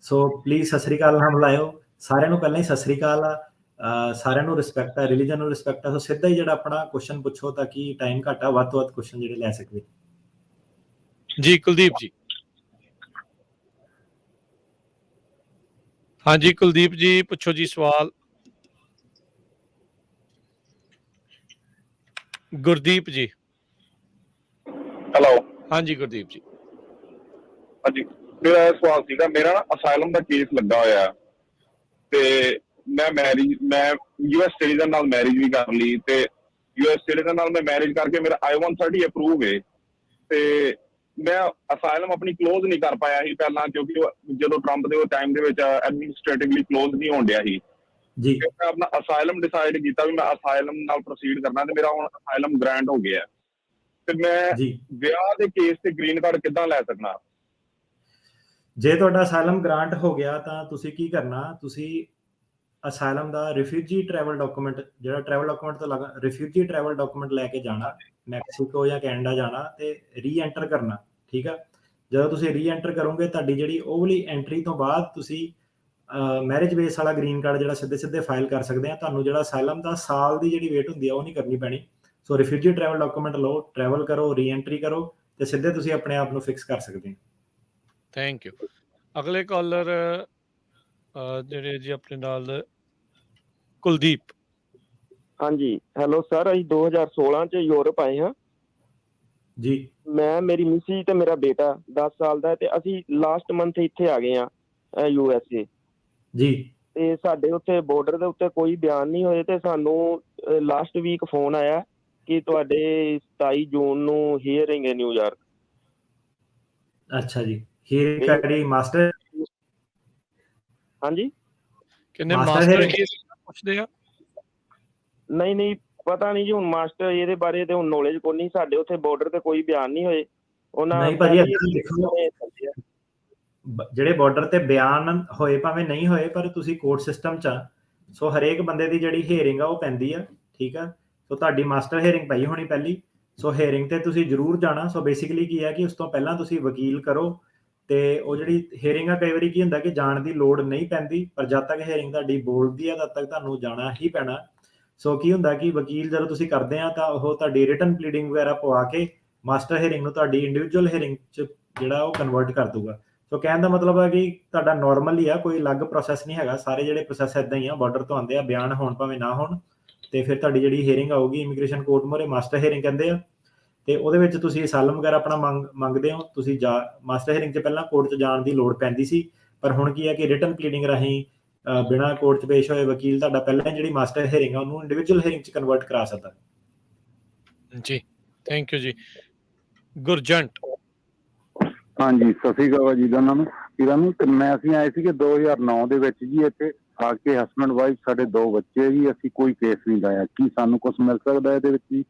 ਸੋ ਪਲੀਜ਼ ਸਤਿ ਸ੍ਰੀ ਅਕਾਲ ਨਾ ਬੁਲਾਇਓ। ਸਾਰਿਆਂ ਨੂੰ ਪਹਿਲਾਂ ਹੀ ਸਤਿ ਸ੍ਰੀ ਅਕਾਲ ਆ। ਸਾਰਿਆਂ ਨੂੰ ਰਿਸਪੈਕਟ ਹੈ, ਰਿਲੀਜਨ ਨੂੰ ਰਿਸਪੈਕਟ ਹੈ। ਸੋ ਸਿੱਧਾ ਹੀ ਜਿਹੜਾ ਆਪਣਾ ਕੁਐਸਚਨ ਪੁੱਛੋ ਤਾਂ ਕਿ ਟਾਈਮ ਘੱਟ ਆ, ਵੱਧ ਤੋਂ ਵੱਧ ਕੁਐਸਚਨ ਜਿਹੜੇ ਲੈ ਸਕਦੇ ਜੀ। ਕੁਲਦੀਪ ਜੀ, ਹਾਂਜੀ ਕੁਲਦੀਪ ਜੀ ਪੁੱਛੋ ਜੀ ਸਵਾਲ। ਗੁਰਦੀਪ ਜੀ, ਹੈਲੋ। ਹਾਂਜੀ ਗੁਰਦੀਪ ਜੀ। ਹਾਂਜੀ, ਮੇਰਾ ਇਹ ਸਵਾਲ ਸੀਗਾ। ਮੇਰਾ ਨਾ ਅਸਾਈਲਮ ਦਾ ਕੇਸ ਲੱਗਾ ਹੋਇਆ ਤੇ ਮੈਂ ਯੂਐਸ ਸਿਟੀਜ਼ਨ ਨਾਲ ਮੈਰਿਜ ਵੀ ਕਰ ਲਈ ਤੇ ਯੂਐਸ ਸਿਟੀਜ਼ਨ ਨਾਲ ਮੈਂ ਮੈਰਿਜ ਕਰਕੇ ਮੇਰਾ I-130 ਅਪਰੂਵ ਹੈ ਤੇ ਮੈਂ ਅਸਾਈਲਮ ਆਪਣੀ ਕਲੋਜ਼ ਨਹੀਂ ਕਰ ਪਾਇਆ ਸੀ ਪਹਿਲਾਂ, ਕਿਉਂਕਿ ਜਦੋਂ ਟਰੰਪ ਦੇ ਟਾਈਮ ਦੇ ਵਿੱਚ ਐਡਮਿਨਿਸਟ੍ਰੇਟਿਵਲੀ ਕਲੋਜ਼ ਨਹੀਂ ਹੋਣ ਡਿਆ ਸੀ ਜੀ। ਮੈਂ ਆਪਣਾ ਅਸਾਈਲਮ ਡਿਸਾਈਡ ਕੀਤਾ ਵੀ ਮੈਂ ਅਸਾਈਲਮ ਨਾਲ ਪ੍ਰੋਸੀਡ ਕਰਨਾ ਤੇ ਮੇਰਾ ਹੁਣ ਅਸਾਈਲਮ ਗ੍ਰਾਂਟ ਹੋ ਗਿਆ ਤੇ ਮੈਂ ਵਿਆਹ ਦੇ ਕੇਸ ਤੇ ਗ੍ਰੀਨ ਕਾਰਡ ਕਿੱਦਾਂ ਲੈ ਸਕਦਾ? ਜੇ ਤੁਹਾਡਾ ਅਸਾਈਲਮ ਗ੍ਰਾਂਟ ਹੋ ਗਿਆ ਤਾਂ ਤੁਸੀਂ ਕੀ ਕਰਨਾ, ਤੁਸੀਂ ਅਸਾਈਲਮ ਦਾ ਰਿਫਿਊਜੀ ਟਰੈਵਲ ਡਾਕੂਮੈਂਟ, ਜਿਹੜਾ ਟਰੈਵਲ ਡਾਕੂਮੈਂਟ ਤੋਂ ਲੱਗਾ ਰਿਫਿਊਜੀ ਟਰੈਵਲ ਡਾਕੂਮੈਂਟ ਲੈ ਕੇ ਜਾਣਾ, ਮੈਕਸੀਕੋ ਜਾਂ ਕੈਨੇਡਾ ਜਾਣਾ ਤੇ ਰੀ-ਐਂਟਰ ਕਰਨਾ। ਠੀਕ ਆ, ਜਦੋਂ ਤੁਸੀਂ ਰੀ-ਐਂਟਰ ਕਰੋਗੇ ਤੁਹਾਡੀ ਜਿਹੜੀ ਉਹ ਵਾਲੀ ਐਂਟਰੀ ਤੋਂ ਬਾਅਦ ਤੁਸੀਂ ਮੈਰਿਜ ਬੇਸ ਵਾਲਾ ਗ੍ਰੀਨ ਕਾਰਡ ਜਿਹੜਾ ਸਿੱਧੇ ਫਾਈਲ ਕਰ ਸਕਦੇ ਆ। ਤੁਹਾਨੂੰ ਜਿਹੜਾ ਅਸਾਈਲਮ ਦਾ ਸਾਲ ਦੀ ਜਿਹੜੀ ਵੇਟ ਹੁੰਦੀ ਆ ਉਹ ਨਹੀਂ ਕਰਨੀ ਪੈਣੀ। ਸੋ ਰਿਫਿਊਜੀ ਟਰੈਵਲ ਡਾਕੂਮੈਂਟ ਲਓ, ਟਰੈਵਲ ਕਰੋ, ਰੀ-ਐਂਟਰੀ ਕਰੋ ਤੇ ਸਿੱਧੇ ਤੁਸੀਂ ਆਪਣੇ ਆਪ ਨੂੰ ਫਿਕਸ ਕਰ ਸਕਦੇ ਹੋ। Thank you. ਅਗਲੇ ਕਾਲਰ ਜਿਹੜੇ ਜੀ ਆਪਣੇ ਨਾਲ ਕੁਲਦੀਪ। ਹਾਂਜੀ, ਹੈਲੋ ਸਰ, ਅਸੀਂ 2016 ਚ ਯੂਰਪ ਆਏ ਹਾਂ ਜੀ। ਮੈਂ, ਮੇਰੀ ਮਿਸੀ ਤੇ ਮੇਰਾ ਬੇਟਾ 10 ਸਾਲ ਦਾ ਤੇ ਅਸੀਂ ਲਾਸਟ ਮੰਥ ਇੱਥੇ ਆ ਗਏ ਹਾਂ USA ਜੀ। ਤੇ ਸਾਡੇ ਉੱਥੇ ਬਾਰਡਰ ਦੇ ਉੱਤੇ ਕੋਈ ਬਿਆਨ ਨਹੀਂ ਹੋਏ ਤੇ ਸਾਨੂੰ ਲਾਸਟ ਵੀਕ ਫੋਨ ਆਇਆ ਕਿ ਤੁਹਾਡੇ 27 ਜੂਨ ਨੂੰ ਹੀਅਰਿੰਗ ਹੈ ਨਿਊਯਾਰਕ। ਅੱਛਾ ਜੀ, ਹੀਅਰਿੰਗ ਕਰੀ ਮਾਸਟਰ। ਹਾਂਜੀ, ਕਿੰਨੇ ਮਾਸਟਰ ਕੇਸ ਪੁੱਛਦੇ ਆ? ਨਹੀਂ ਪਤਾ ਨਹੀਂ ਜੀ, ਹੁਣ ਮਾਸਟਰ ਇਹਦੇ ਬਾਰੇ ਤੇ ਹੁਣ ਨੌਲੇਜ ਕੋਈ ਨਹੀਂ। ਸਾਡੇ ਉੱਥੇ ਬਾਰਡਰ ਤੇ ਕੋਈ ਬਿਆਨ ਨਹੀਂ ਹੋਏ ਉਹਨਾਂ। ਨਹੀਂ ਭਾਜੀ, ਜਿਹੜੇ ਬਾਰਡਰ ਤੇ ਬਿਆਨ ਹੋਏ ਭਾਵੇਂ ਨਹੀਂ ਹੋਏ ਪਰ ਤੁਸੀਂ ਕੋਰਟ ਸਿਸਟਮ ਚ ਆ। ਸੋ ਹਰੇਕ ਬੰਦੇ ਦੀ ਜਿਹੜੀ ਹੀਅਰਿੰਗ ਆ ਉਹ ਪੈਂਦੀ ਆ। ਠੀਕ ਆ, ਸੋ ਤੁਹਾਡੀ ਮਾਸਟਰ ਹੀਅਰਿੰਗ ਪਈ ਹੋਣੀ ਪਹਿਲੀ। ਸੋ ਹੀਅਰਿੰਗ ਤੇ ਤੁਸੀਂ ਜ਼ਰੂਰ ਜਾਣਾ। ਸੋ ਬੇਸਿਕਲੀ ਕੀ ਹੈ ਕਿ ਉਸ ਤੋਂ ਪਹਿਲਾਂ ਤੁਸੀਂ ਵਕੀਲ ਕਰੋ ਤੇ ਉਹ ਜਿਹੜੀ ਹੀਅਰਿੰਗ ਆ, ਕਈ ਵਾਰੀ ਕੀ ਹੁੰਦਾ ਕਿ ਜਾਣ ਦੀ ਲੋੜ ਨਹੀਂ ਪੈਂਦੀ, ਪਰ ਜਦ ਤੱਕ ਹੀਅਰਿੰਗ ਤੁਹਾਡੀ ਬੋਲਦੀ ਆ ਤਦ ਤੱਕ ਤੁਹਾਨੂੰ ਜਾਣਾ ਹੀ ਪੈਣਾ। ਸੋ ਕੀ ਹੁੰਦਾ ਕਿ ਵਕੀਲ ਜਦੋਂ ਤੁਸੀਂ ਕਰਦੇ ਆ ਤਾਂ ਉਹ ਤੁਹਾਡੀ ਰਿਟਨ ਪਲੀਡਿੰਗ ਵਗੈਰਾ ਪਵਾ ਕੇ ਮਾਸਟਰ ਹੀਅਰਿੰਗ ਨੂੰ ਤੁਹਾਡੀ ਇੰਡੀਵਿਜੂਅਲ ਹੀਅਰਿੰਗ ਚ ਜਿਹੜਾ ਉਹ ਕਨਵਰਟ ਕਰ ਦੂਗਾ। ਸੋ ਕਹਿਣ ਦਾ ਮਤਲਬ ਹੈ ਕਿ ਤੁਹਾਡਾ ਨੋਰਮਲ ਹੀ ਆ, ਕੋਈ ਅਲੱਗ ਪ੍ਰੋਸੈਸ ਨਹੀਂ ਹੈਗਾ। ਸਾਰੇ ਜਿਹੜੇ ਪ੍ਰੋਸੈਸ ਇਦਾਂ ਹੀ ਆ, ਬਾਰਡਰ ਤੋਂ ਆਉਂਦੇ ਆ, ਬਿਆਨ ਹੋਣ ਭਾਵੇਂ ਨਾ ਹੋਣ। ਤੇ ਫਿਰ ਤੁਹਾਡੀ ਜਿਹੜੀ ਹੀਅਰਿੰਗ ਆਊਗੀ ਇਮੀਗ੍ਰੇਸ਼ਨ ਕੋਰਟ ਮੋਰੇ, ਮਾਸਟਰ ਹੀਅਰਿੰਗ ਕਹਿੰਦੇ ਆ। ਤੇ ਉਹਦੇ ਵਿੱਚ ਤੁਸੀਂ ਅਸਾਈਲਮ ਵਗੈਰਾ ਆਪਣਾ ਮੰਗਦੇ ਹੋ। ਤੁਸੀਂ ਮਾਸਟਰ ਹੀਅਰਿੰਗ 'ਚ ਪਹਿਲਾਂ ਕੋਰਟ 'ਚ ਜਾਣ ਦੀ ਲੋੜ ਪੈਂਦੀ ਸੀ, ਪਰ ਹੁਣ ਕੀ ਹੈ ਕਿ ਰਿਟਨ ਪਲੀਡਿੰਗ ਰਾਹੀਂ ਬਿਨਾਂ ਕੋਰਟ 'ਚ ਪੇਸ਼ ਹੋਏ ਵਕੀਲ ਤੁਹਾਡਾ ਪਹਿਲਾਂ ਜਿਹੜੀ ਮਾਸਟਰ ਹੀਅਰਿੰਗ ਆ ਉਹਨੂੰ ਇੰਡੀਵਿਜੂਅਲ ਹੀਅਰਿੰਗ 'ਚ ਕਨਵਰਟ ਕਰਾ ਸਕਦਾ। ਜੀ ਥੈਂਕ ਯੂ ਜੀ। ਗੁਰਜੰਟ। ਹਾਂਜੀ, ਸਤਿ ਸ਼੍ਰੀ ਅਕਾਲ ਜੀ ਦੋਨਾਂ ਨੂੰ, ਵੀਰਾਂ ਨੂੰ। ਤੇ ਅਸੀਂ ਆਏ ਸੀਗੇ 2009 ਦੇ ਵਿੱਚ ਜੀ ਇੱਥੇ ਆ ਕੇ, ਹਸਬੈਂਡ ਵਾਈਫ, ਸਾਡੇ 2 ਬੱਚੇ ਜੀ। ਅਸੀਂ ਕੋਈ ਕੇਸ ਨਹੀਂ ਲਾਇਆ। ਕੀ ਸਾਨੂੰ ਕੁਝ ਮਿਲ ਸਕਦਾ ਇਹਦੇ ਵਿੱਚ ਜੀ?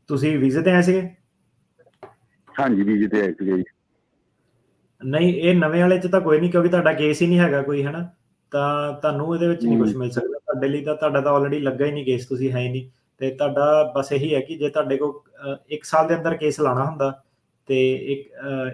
ਤੁਸੀਂ ਵੀਜ਼ੇ ਤੇ ਆਏ ਸੀਗੇ? ਹਾਂਜੀ, ਵੀਜ਼ੇ ਤੇ ਆਏ ਸੀਗੇ ਜੀ। ਨਹੀਂ, ਇਹ ਨਵੇਂ ਵਾਲੇ 'ਚ ਤਾਂ ਕੋਈ ਨਹੀਂ, ਕਿਉਂਕਿ ਤੁਹਾਡਾ ਕੇਸ ਹੀ ਨਹੀਂ ਹੈਗਾ ਕੋਈ, ਹੈ ਨਾ। ਤਾਂ ਤੁਹਾਨੂੰ ਇਹਦੇ ਵਿੱਚ ਨਹੀਂ ਕੁਝ ਮਿਲ ਸਕਦਾ। ਤੁਹਾਡੇ ਲਈ ਤਾਂ ਤੁਹਾਡਾ ਤਾਂ ਆਲਰੇਡੀ ਲੱਗਾ ਹੀ ਨਹੀਂ ਕੇਸ, ਤੁਸੀਂ ਹੈ ਹੀ ਨਹੀਂ। ਤੇ ਤੁਹਾਡਾ ਬਸ ਇਹੀ ਹੈ ਕਿ ਜੇ ਤੁਹਾਡੇ ਕੋਲ 1 ਸਾਲ ਦੇ ਅੰਦਰ ਕੇਸ ਲਾਣਾ ਹੁੰਦਾ ਤੇ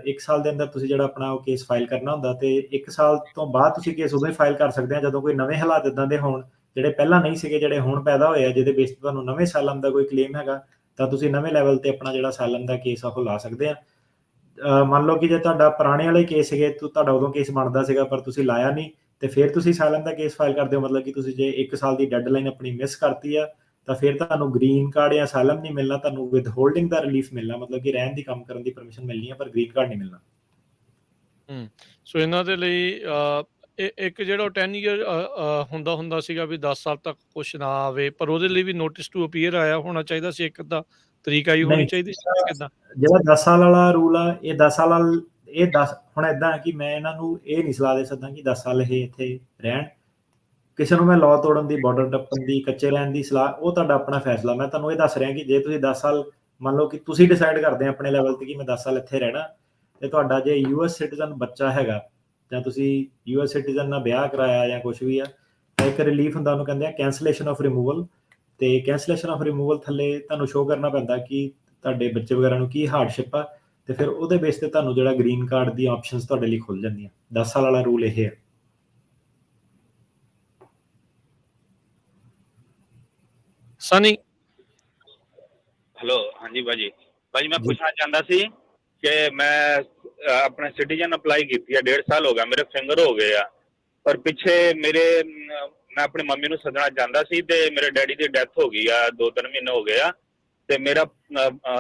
ਇੱਕ ਸਾਲ ਦੇ ਅੰਦਰ ਤੁਸੀਂ ਜਿਹੜਾ ਆਪਣਾ ਉਹ ਕੇਸ ਫਾਈਲ ਕਰਨਾ ਹੁੰਦਾ ਤੇ 1 ਸਾਲ ਤੋਂ ਬਾਅਦ ਤੁਸੀਂ ਕੇਸ ਉਦੋਂ ਹੀ ਫਾਈਲ ਕਰ ਸਕਦੇ ਆ ਜਦੋਂ ਕੋਈ ਨਵੇਂ ਹਾਲਾਤ ਇਦਾਂ ਦੇ ਹੋਣ ਜਿਹੜੇ ਪਹਿਲਾਂ ਨਹੀਂ ਸੀਗੇ, ਜਿਹੜੇ ਹੁਣ ਪੈਦਾ ਹੋਏ ਆ, ਜਿਹਦੇ ਬੇਸ ਤੇ ਤੁਹਾਨੂੰ ਨਵੇਂ ਅਸਾਈਲਮ ਦਾ ਕੋਈ ਕਲੇਮ ਹੈਗਾ ਤਾਂ ਤੁਸੀਂ ਨਵੇਂ ਲੈਵਲ ਤੇ ਆਪਣਾ ਜਿਹੜਾ ਅਸਾਈਲਮ ਦਾ ਕੇਸ ਉਹ ਲਾ ਸਕਦੇ ਆ। ਮੰਨ ਲਓ ਕਿ ਜੇ ਤੁਹਾਡਾ ਪੁਰਾਣੇ ਵਾਲੇ ਕੇਸ ਸੀਗੇ, ਤੁਹਾਡਾ ਉਦੋਂ ਕੇਸ ਬਣਦਾ ਸੀਗਾ ਪਰ ਤੁਸੀਂ ਲਾਇਆ ਨਹੀਂ ਤੇ ਫਿਰ ਤੁਸੀਂ ਅਸਾਈਲਮ ਦਾ ਕੇਸ ਫਾਈਲ ਕਰਦੇ ਹੋ, ਮਤਲਬ ਕਿ ਤੁਸੀਂ ਜੇ 1 ਸਾਲ ਦੀ ਡੈਡਲਾਈਨ ਆਪਣੀ ਮਿਸ ਕਰਤੀ ਆ ਤਾਂ ਫਿਰ ਤੁਹਾਨੂੰ ਗ੍ਰੀਨ ਕਾਰਡ ਜਾਂ ਅਸਾਈਲਮ ਨਹੀਂ ਮਿਲਣਾ, ਤੁਹਾਨੂੰ ਵਿਦ ਹੋਲਡਿੰਗ ਦਾ ਰਿਲੀਫ ਮਿਲਣਾ, ਮਤਲਬ ਕਿ ਰਹਿਣ ਦੀ, ਕੰਮ ਕਰਨ ਦੀ ਪਰਮਿਸ਼ਨ ਮਿਲਣੀ ਹੈ ਪਰ ਗ੍ਰੀਨ ਕਾਰਡ ਨਹੀਂ ਮਿਲਣਾ। ਸੋ ਇਹਨਾਂ ਦੇ ਲਈ ਇੱਕ ਜਿਹੜਾ 10 ਈਅਰ ਹੁੰਦਾ ਸੀਗਾ ਵੀ 10 ਸਾਲ ਤੱਕ ਕੁਛ ਨਾ ਆਵੇ, ਪਰ ਉਹਦੇ ਲਈ ਵੀ ਨੋਟਿਸ ਟੂ ਅਪੀਅਰ ਆਇਆ ਹੋਣਾ ਚਾਹੀਦਾ ਸੀ ਇੱਕ ਅੱਧਾ, ਤਰੀਕ ਆਈ ਹੋਣੀ ਨਹੀਂ ਚਾਹੀਦੀ ਸੀ ਕਿੱਦਾਂ? ਜਿਹੜਾ 10 ਸਾਲ ਵਾਲਾ ਰੂਲ ਆ, ਇਹ 10 ਸਾਲ ਵਾਲ ਇਹ 10 ਹੁਣ ਏਦਾਂ ਕਿ ਮੈਂ ਇਹਨਾਂ ਨੂੰ ਇਹ ਨਹੀਂ ਸਲਾਹ ਦੇ ਸਕਦਾ ਕਿ 10 ਸਾਲ ਇਹ ਇੱਥੇ ਰਹਿਣ। ਕਿਸੇ ਨੂੰ ਮੈਂ ਲਾਅ ਤੋੜਨ ਦੀ, ਬਾਰਡਰ ਟੱਪਣ ਦੀ, ਕੱਚੇ ਰਹਿਣ ਦੀ ਸਲਾਹ, ਉਹ ਤੁਹਾਡਾ ਆਪਣਾ ਫੈਸਲਾ। ਮੈਂ ਤੁਹਾਨੂੰ ਇਹ ਦੱਸ ਰਿਹਾ ਕਿ ਜੇ ਤੁਸੀਂ 10 ਸਾਲ ਮੰਨ ਲਓ ਕਿ ਤੁਸੀਂ ਡਿਸਾਈਡ ਕਰਦੇ ਆ ਆਪਣੇ ਲੈਵਲ ਤੇ ਕਿ ਮੈਂ 10 ਸਾਲ ਇੱਥੇ ਰਹਿਣਾ, ਤੇ ਤੁਹਾਡਾ ਜੇ ਯੂਐਸ ਸਿਟੀਜ਼ਨ ਬੱਚਾ ਹੈਗਾ ਜਾਂ ਤੁਸੀਂ ਯੂਐਸ ਸਿਟੀਜ਼ਨ ਨਾਲ ਵਿਆਹ ਕਰਾਇਆ ਜਾਂ ਕੁਝ ਵੀ ਆ, ਤਾਂ ਇੱਕ ਰਿਲੀਫ ਹੁੰਦਾ, ਉਹਨੂੰ ਕਹਿੰਦੇ ਆ ਕੈਂਸਲੇਸ਼ਨ ਆਫ ਰਿਮੂਵਲ। ਤੇ ਕੈਂਸਲੇਸ਼ਨ ਆਫ ਰਿਮੂਵਲ ਥੱਲੇ ਤੁਹਾਨੂੰ ਸ਼ੋਅ ਕਰਨਾ ਪੈਂਦਾ ਕਿ ਤੁਹਾਡੇ ਬੱਚੇ ਵਗੈਰਾ ਨੂੰ ਕੀ ਹਾਰਡਸ਼ਿਪ ਆ, ਤੇ ਫਿਰ ਉਹਦੇ ਬੇਸ ਤੇ ਤੁਹਾਨੂੰ ਜਿਹੜਾ ਗ੍ਰੀਨ ਕਾਰਡ ਦੀ ਆਪਸ਼ਨਸ ਤੁਹਾਡੇ ਲਈ ਖੁੱਲ ਜਾਂਦੀਆਂ। 10 ਸਾਲ ਵਾਲਾ ਰੂਲ ਇਹ ਹੈ। ਸਨੀ ਹੈਲੋ, ਹਾਂਜੀ ਭਾਜੀ ਮੈਂ ਪੁੱਛਣਾ ਚਾਹੁੰਦਾ ਸੀ ਕਿ ਮੈਂ ਆਪਣੇ ਸਿਟੀਜ਼ਨ ਅਪਲਾਈ ਕੀਤੀ ਹੈ, 1.5 ਸਾਲ ਹੋ ਗਿਆ, ਮੇਰੇ ਫਿੰਗਰ ਹੋ ਗਏ ਆ, ਪਰ ਪਿੱਛੇ ਮੈਂ ਆਪਣੀ ਮੰਮੀ ਨੂੰ ਸੱਦਣਾ ਚਾਹੁੰਦਾ ਸੀ ਤੇ ਮੇਰੇ ਡੈਡੀ ਦੀ ਡੈਥ ਹੋ ਗਈ ਆ, 2-3 ਮਹੀਨੇ ਹੋ ਗਏ ਆ, ਤੇ ਮੇਰਾ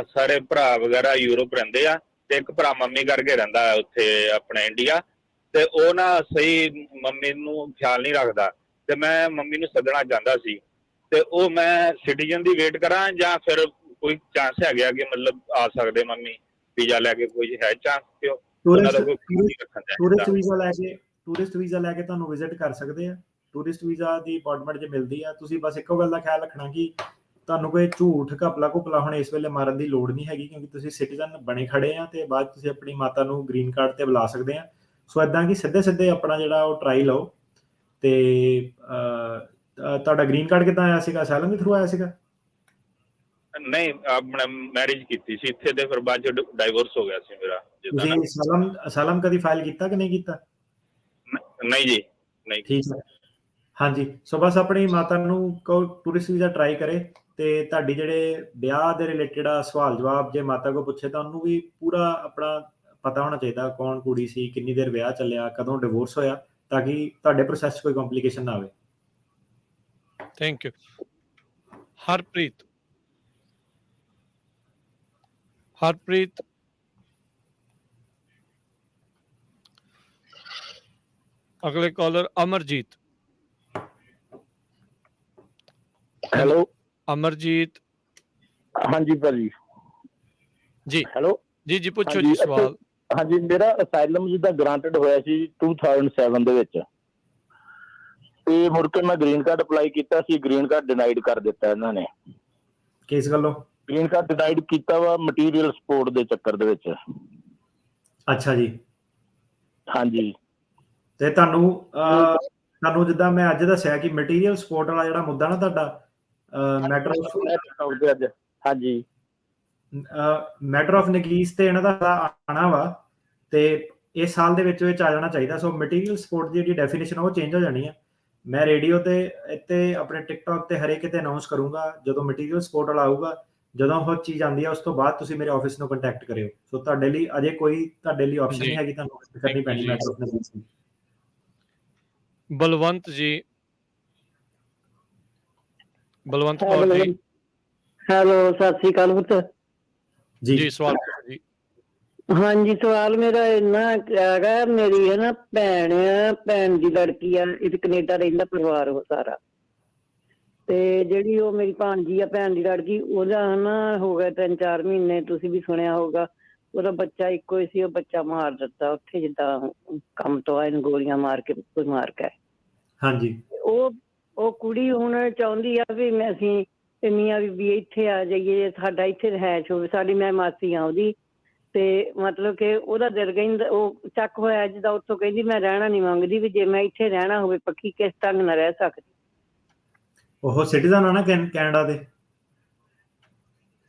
ਸਾਰੇ ਭਰਾ ਵਗੈਰਾ ਯੂਰਪ ਰਹਿੰਦੇ ਆ, ਤੇ ਇੱਕ ਭਰਾ ਮੰਮੀ ਕਰਕੇ ਰਹਿੰਦਾ ਉੱਥੇ ਆਪਣੇ ਇੰਡੀਆ, ਤੇ ਉਹ ਨਾ ਸਹੀ ਮੰਮੀ ਨੂੰ ਖਿਆਲ ਨਹੀਂ ਰੱਖਦਾ, ਤੇ ਮੈਂ ਮੰਮੀ ਨੂੰ ਸੱਦਣਾ ਚਾਹੁੰਦਾ ਸੀ, ਤੇ ਉਹ ਮੈਂ ਸਿਟੀਜ਼ਨ ਦੀ ਵੇਟ ਕਰਾਂ ਜਾਂ ਫਿਰ ਕੋਈ ਚਾਂਸ ਹੈ ਗਿਆ ਕਿ ਮਤਲਬ ਆ ਸਕਦੇ ਮੰਮੀ ਵੀਜ਼ਾ ਲੈ ਕੇ, ਕੋਈ ਹੈ ਚਾਂਸ ਕਿ ਟੂਰਿਸਟ ਵੀਜ਼ਾ ਲੈ ਕੇ ਤੁਹਾਨੂੰ ਵਿਜ਼ਿਟ ਕਰ ਸਕਦੇ ਆ। ਟੂਰਿਸਟ ਵੀਜ਼ਾ ਦੀ ਅਪਾਇੰਟਮੈਂਟ ਜੇ ਮਿਲਦੀ ਆ, ਤੁਸੀਂ ਬਸ ਇੱਕੋ ਗੱਲ ਦਾ ਖਿਆਲ ਰੱਖਣਾ ਕਿ ਤੁਹਾਨੂੰ ਕੋਈ ਝੂਠ ਘਪਲਾ ਹੁਣ ਇਸ ਵੇਲੇ ਮਾਰਨ ਦੀ ਲੋੜ ਨਹੀਂ ਹੈਗੀ, ਕਿਉਂਕਿ ਤੁਸੀਂ ਸਿਟੀਜ਼ਨ ਬਣੇ ਖੜੇ ਆ, ਤੇ ਬਾਅਦ ਤੁਸੀਂ ਆਪਣੀ ਮਾਤਾ ਨੂੰ ਗ੍ਰੀਨ ਕਾਰਡ ਤੇ ਬੁਲਾ ਸਕਦੇ ਆ। ਸੋ ਇਦਾਂ ਕਿ ਸਿੱਧੇ ਆਪਣਾ ਜਿਹੜਾ ਉਹ ਟਰਾਈ ਲਓ। ਤੇ ਤੁਹਾਡਾ ਗ੍ਰੀਨ ਕਾਰਡ ਕਿੱਦਾਂ ਆਇਆ ਸੀਗਾ? ਅਸਾਈਲਮ ਦੇ ਥਰੂ ਆਇਆ ਸੀਗਾ? ਨਹੀਂ, ਆਪਣਾ ਮੈਰਿਜ ਕੀਤੀ ਸੀ ਇੱਥੇ, ਤੇ ਫਿਰ ਬਾਅਦ ਚ ਡਾਈਵੋਰਸ ਹੋ ਗਿਆ ਸੀ ਮੇਰਾ। ਤੁਸੀਂ ਅਸਾਈਲਮ ਕਦੀ ਫਾਈਲ ਕੀਤਾ ਕਿ ਨਹੀਂ ਕੀਤਾ? ਨਹੀਂ ਜੀ, ਨਹੀਂ। ਠੀਕ ਹੈ, ਹਾਂਜੀ। ਸੋ ਬਸ ਆਪਣੀ ਮਾਤਾ ਨੂੰ ਕਹੋ ਟੂਰਿਸਟ ਵੀਜ਼ਾ ਟਰਾਈ ਕਰੇ, ਤੇ ਤੁਹਾਡੀ ਜਿਹੜੇ ਵਿਆਹ ਦੇ ਰਿਲੇਟਡ ਆ ਸਵਾਲ ਜਵਾਬ ਜੇ ਮਾਤਾ ਕੋ ਪੁੱਛੇ ਤਾਂ ਉਹਨੂੰ ਵੀ ਪੂਰਾ ਆਪਣਾ ਪਤਾ ਹੋਣਾ ਚਾਹੀਦਾ, ਕੌਣ ਕੁੜੀ ਸੀ, ਕਿੰਨੀ ਦੇਰ ਵਿਆਹ ਚੱਲਿਆ, ਕਦੋਂ ਡਿਵੋਰਸ ਹੋਇਆ, ਤਾਂ ਕਿ ਤੁਹਾਡੇ ਪ੍ਰੋਸੈਸ 'ਚ ਕੋਈ ਕੰਪਲਿਕੇਸ਼ਨ ਨਾ ਆਵੇ। Thank you. ਹਰਪ੍ਰੀਤ ਅਗਲੇ ਕਾਲਰ ਅਮਰਜੀਤ। ਹੈਲੋ ਅਮਰਜੀਤ ਹਾਂਜੀ ਭਾਜੀ ਜੀ। ਹੈਲੋ ਜੀ ਪੁੱਛੋ ਜੀ ਸਵਾਲ। ਹਾਂਜੀ, ਮੇਰਾ ਅਸਾਈਲਮ ਜਿੱਦਾਂ ਗ੍ਰਾਂਟਡ ਹੋਇਆ ਸੀ 2007 ਦੇ ਵਿੱਚ, ਤੇ ਮੁੜ ਕੇ ਮੈਂ ਗ੍ਰੀਨ ਕਾਰਡ ਅਪਲਾਈ ਕੀਤਾ ਸੀ, ਗ੍ਰੀਨ ਕਾਰਡ ਡਿਨਾਈਡ ਕਰ ਦਿੱਤਾ ਇਹਨਾਂ ਨੇ। ਕਿਸ ਗੱਲੋਂ ਗ੍ਰੀਨ ਕਾਰਡ ਡਿਨਾਈਡ ਕੀਤਾ ਵਾ? ਮਟੀਰੀਅਲ ਸਪੋਰਟ ਦੇ ਚੱਕਰ ਦੇ ਵਿੱਚ। ਅੱਛਾ ਜੀ। ਹਾਂਜੀ, ਤੇ ਤੁਹਾਨੂੰ ਜਿੱਦਾਂ ਮੈਂ ਅੱਜ ਦੱਸਿਆ ਕਿ ਮਟੀਰੀਅਲ ਸਪੋਰਟ ਵਾਲਾ ਜਿਹੜਾ ਮੁੱਦਾ ਨਾ ਤੁਹਾਡਾ ਮੈਟਰ ਆਫ ਨਗੀਸ ਤੇ ਇਹਨਾਂ ਦਾ ਆਣਾ ਵਾ, ਤੇ ਇਸ ਸਾਲ ਦੇ ਵਿੱਚ ਆ ਜਾਣਾ ਚਾਹੀਦਾ। ਸੋ ਮਟੀਰੀਅਲ ਸਪੋਰਟ ਦੀ ਜਿਹੜੀ ਡੈਫੀਨੇਸ਼ਨ ਉਹ ਚੇਂਜ ਹੋ ਜਾਣੀ ਆ। ਮੈਂ ਰੇਡੀਓ ਤੇ ਇੱਥੇ ਆਪਣੇ ਟਿਕਟੌਕ ਤੇ ਹਰੇਕ ਕਿਤੇ ਅਨਾਉਂਸ ਕਰੂੰਗਾ ਜਦੋਂ ਮਟੀਰੀਅਲ ਸਪੋਰਟ ਵਾਲਾ ਆਊਗਾ। ਜਦੋਂ ਉਹ ਚੀਜ਼ ਆਉਂਦੀ ਆ ਉਸ ਤੋਂ ਬਾਅਦ ਤੁਸੀਂ ਮੇਰੇ ਆਫਿਸ ਨੂੰ ਕੰਟੈਕਟ ਕਰਿਓ। ਸੋ ਤੁਹਾਡੇ ਲਈ ਅਜੇ ਕੋਈ ਆਪਸ਼ਨ ਨਹੀਂ ਹੈਗੀ, ਤੁਹਾਨੂੰ ਕਰਨੀ ਪੈਣੀ ਮੈਟਰ ਆਫ ਨਗੀਸ ਦੀ। ਬਲਵੰਤ ਜੀ। ਬਲਵੰਤ ਕੌਰ ਜੀ। ਹੈਲੋ, ਸਤਿ ਸ੍ਰੀ ਅਕਾਲ ਪੁੱਤ ਜੀ। ਸਵਾਲ ਜੀ। ਹਾਂਜੀ, ਸਵਾਲ ਮੇਰਾ ਇੰਨਾ ਹੈਗਾ, ਮੇਰੀ ਹੈ ਨਾ ਭੈਣ ਦੀ ਲੜਕੀ ਆ, ਇਹ ਕੈਨੇਡਾ ਰਹਿੰਦਾ ਪਰਿਵਾਰ ਉਹ ਸਾਰਾ, ਤੇ ਜਿਹੜੀ ਉਹ ਮੇਰੀ ਭਾਣਜੀ ਆ ਭੈਣ ਦੀ ਲੜਕੀ, ਉਹਦਾ ਨਾ ਹੋ ਗਿਆ 3-4 ਮਹੀਨੇ, ਤੁਸੀਂ ਵੀ ਸੁਣਿਆ ਹੋਊਗਾ, ਉਹਦਾ ਬੱਚਾ ਇੱਕੋ ਹੀ ਸੀ, ਉਹ ਬੱਚਾ ਮਾਰ ਦਿੱਤਾ ਉੱਥੇ, ਜਿੱਦਾਂ ਕੰਮ ਤੋਂ ਆਏ ਨੂੰ ਗੋਲੀਆਂ ਮਾਰ ਕੇ ਕੋਈ ਮਾਰ ਕੇ। ਹਾਂਜੀ। ਉਹ ਕੁੜੀ ਹੁਣ ਚਾਹੁੰਦੀ ਆ ਵੀ ਅਸੀਂ ਮੀਆਂ ਬੀਬੀ ਇੱਥੇ ਆ ਜਾਈਏ, ਸਾਡਾ ਇੱਥੇ ਰਿਹਾਇਸ਼ ਹੋਵੇ ਸਾਡੀ। ਮੈਂ ਮਾਸੀ ਆ ਉਹਦੀ, ਤੇ ਮਤਲਬ ਕਿ ਉਹਦਾ ਦਿਲ ਕਹਿੰਦਾ, ਉਹ ਚੱਕ ਹੋਇਆ ਜਿੱਦਾਂ, ਉੱਥੋਂ ਕਹਿੰਦੀ ਮੈਂ ਰਹਿਣਾ ਨਹੀਂ ਮੰਗਦੀ, ਵੀ ਜੇ ਮੈਂ ਇੱਥੇ ਰਹਿਣਾ ਹੋਵੇ ਪੱਕੀ ਕਿਸ ਢੰਗ ਨਾਲ ਰਹਿ ਸਕਦੀ। ਉਹ ਸਿਟੀਜ਼ਨ ਆ ਨਾ ਕੈਨੇਡਾ ਦੇ?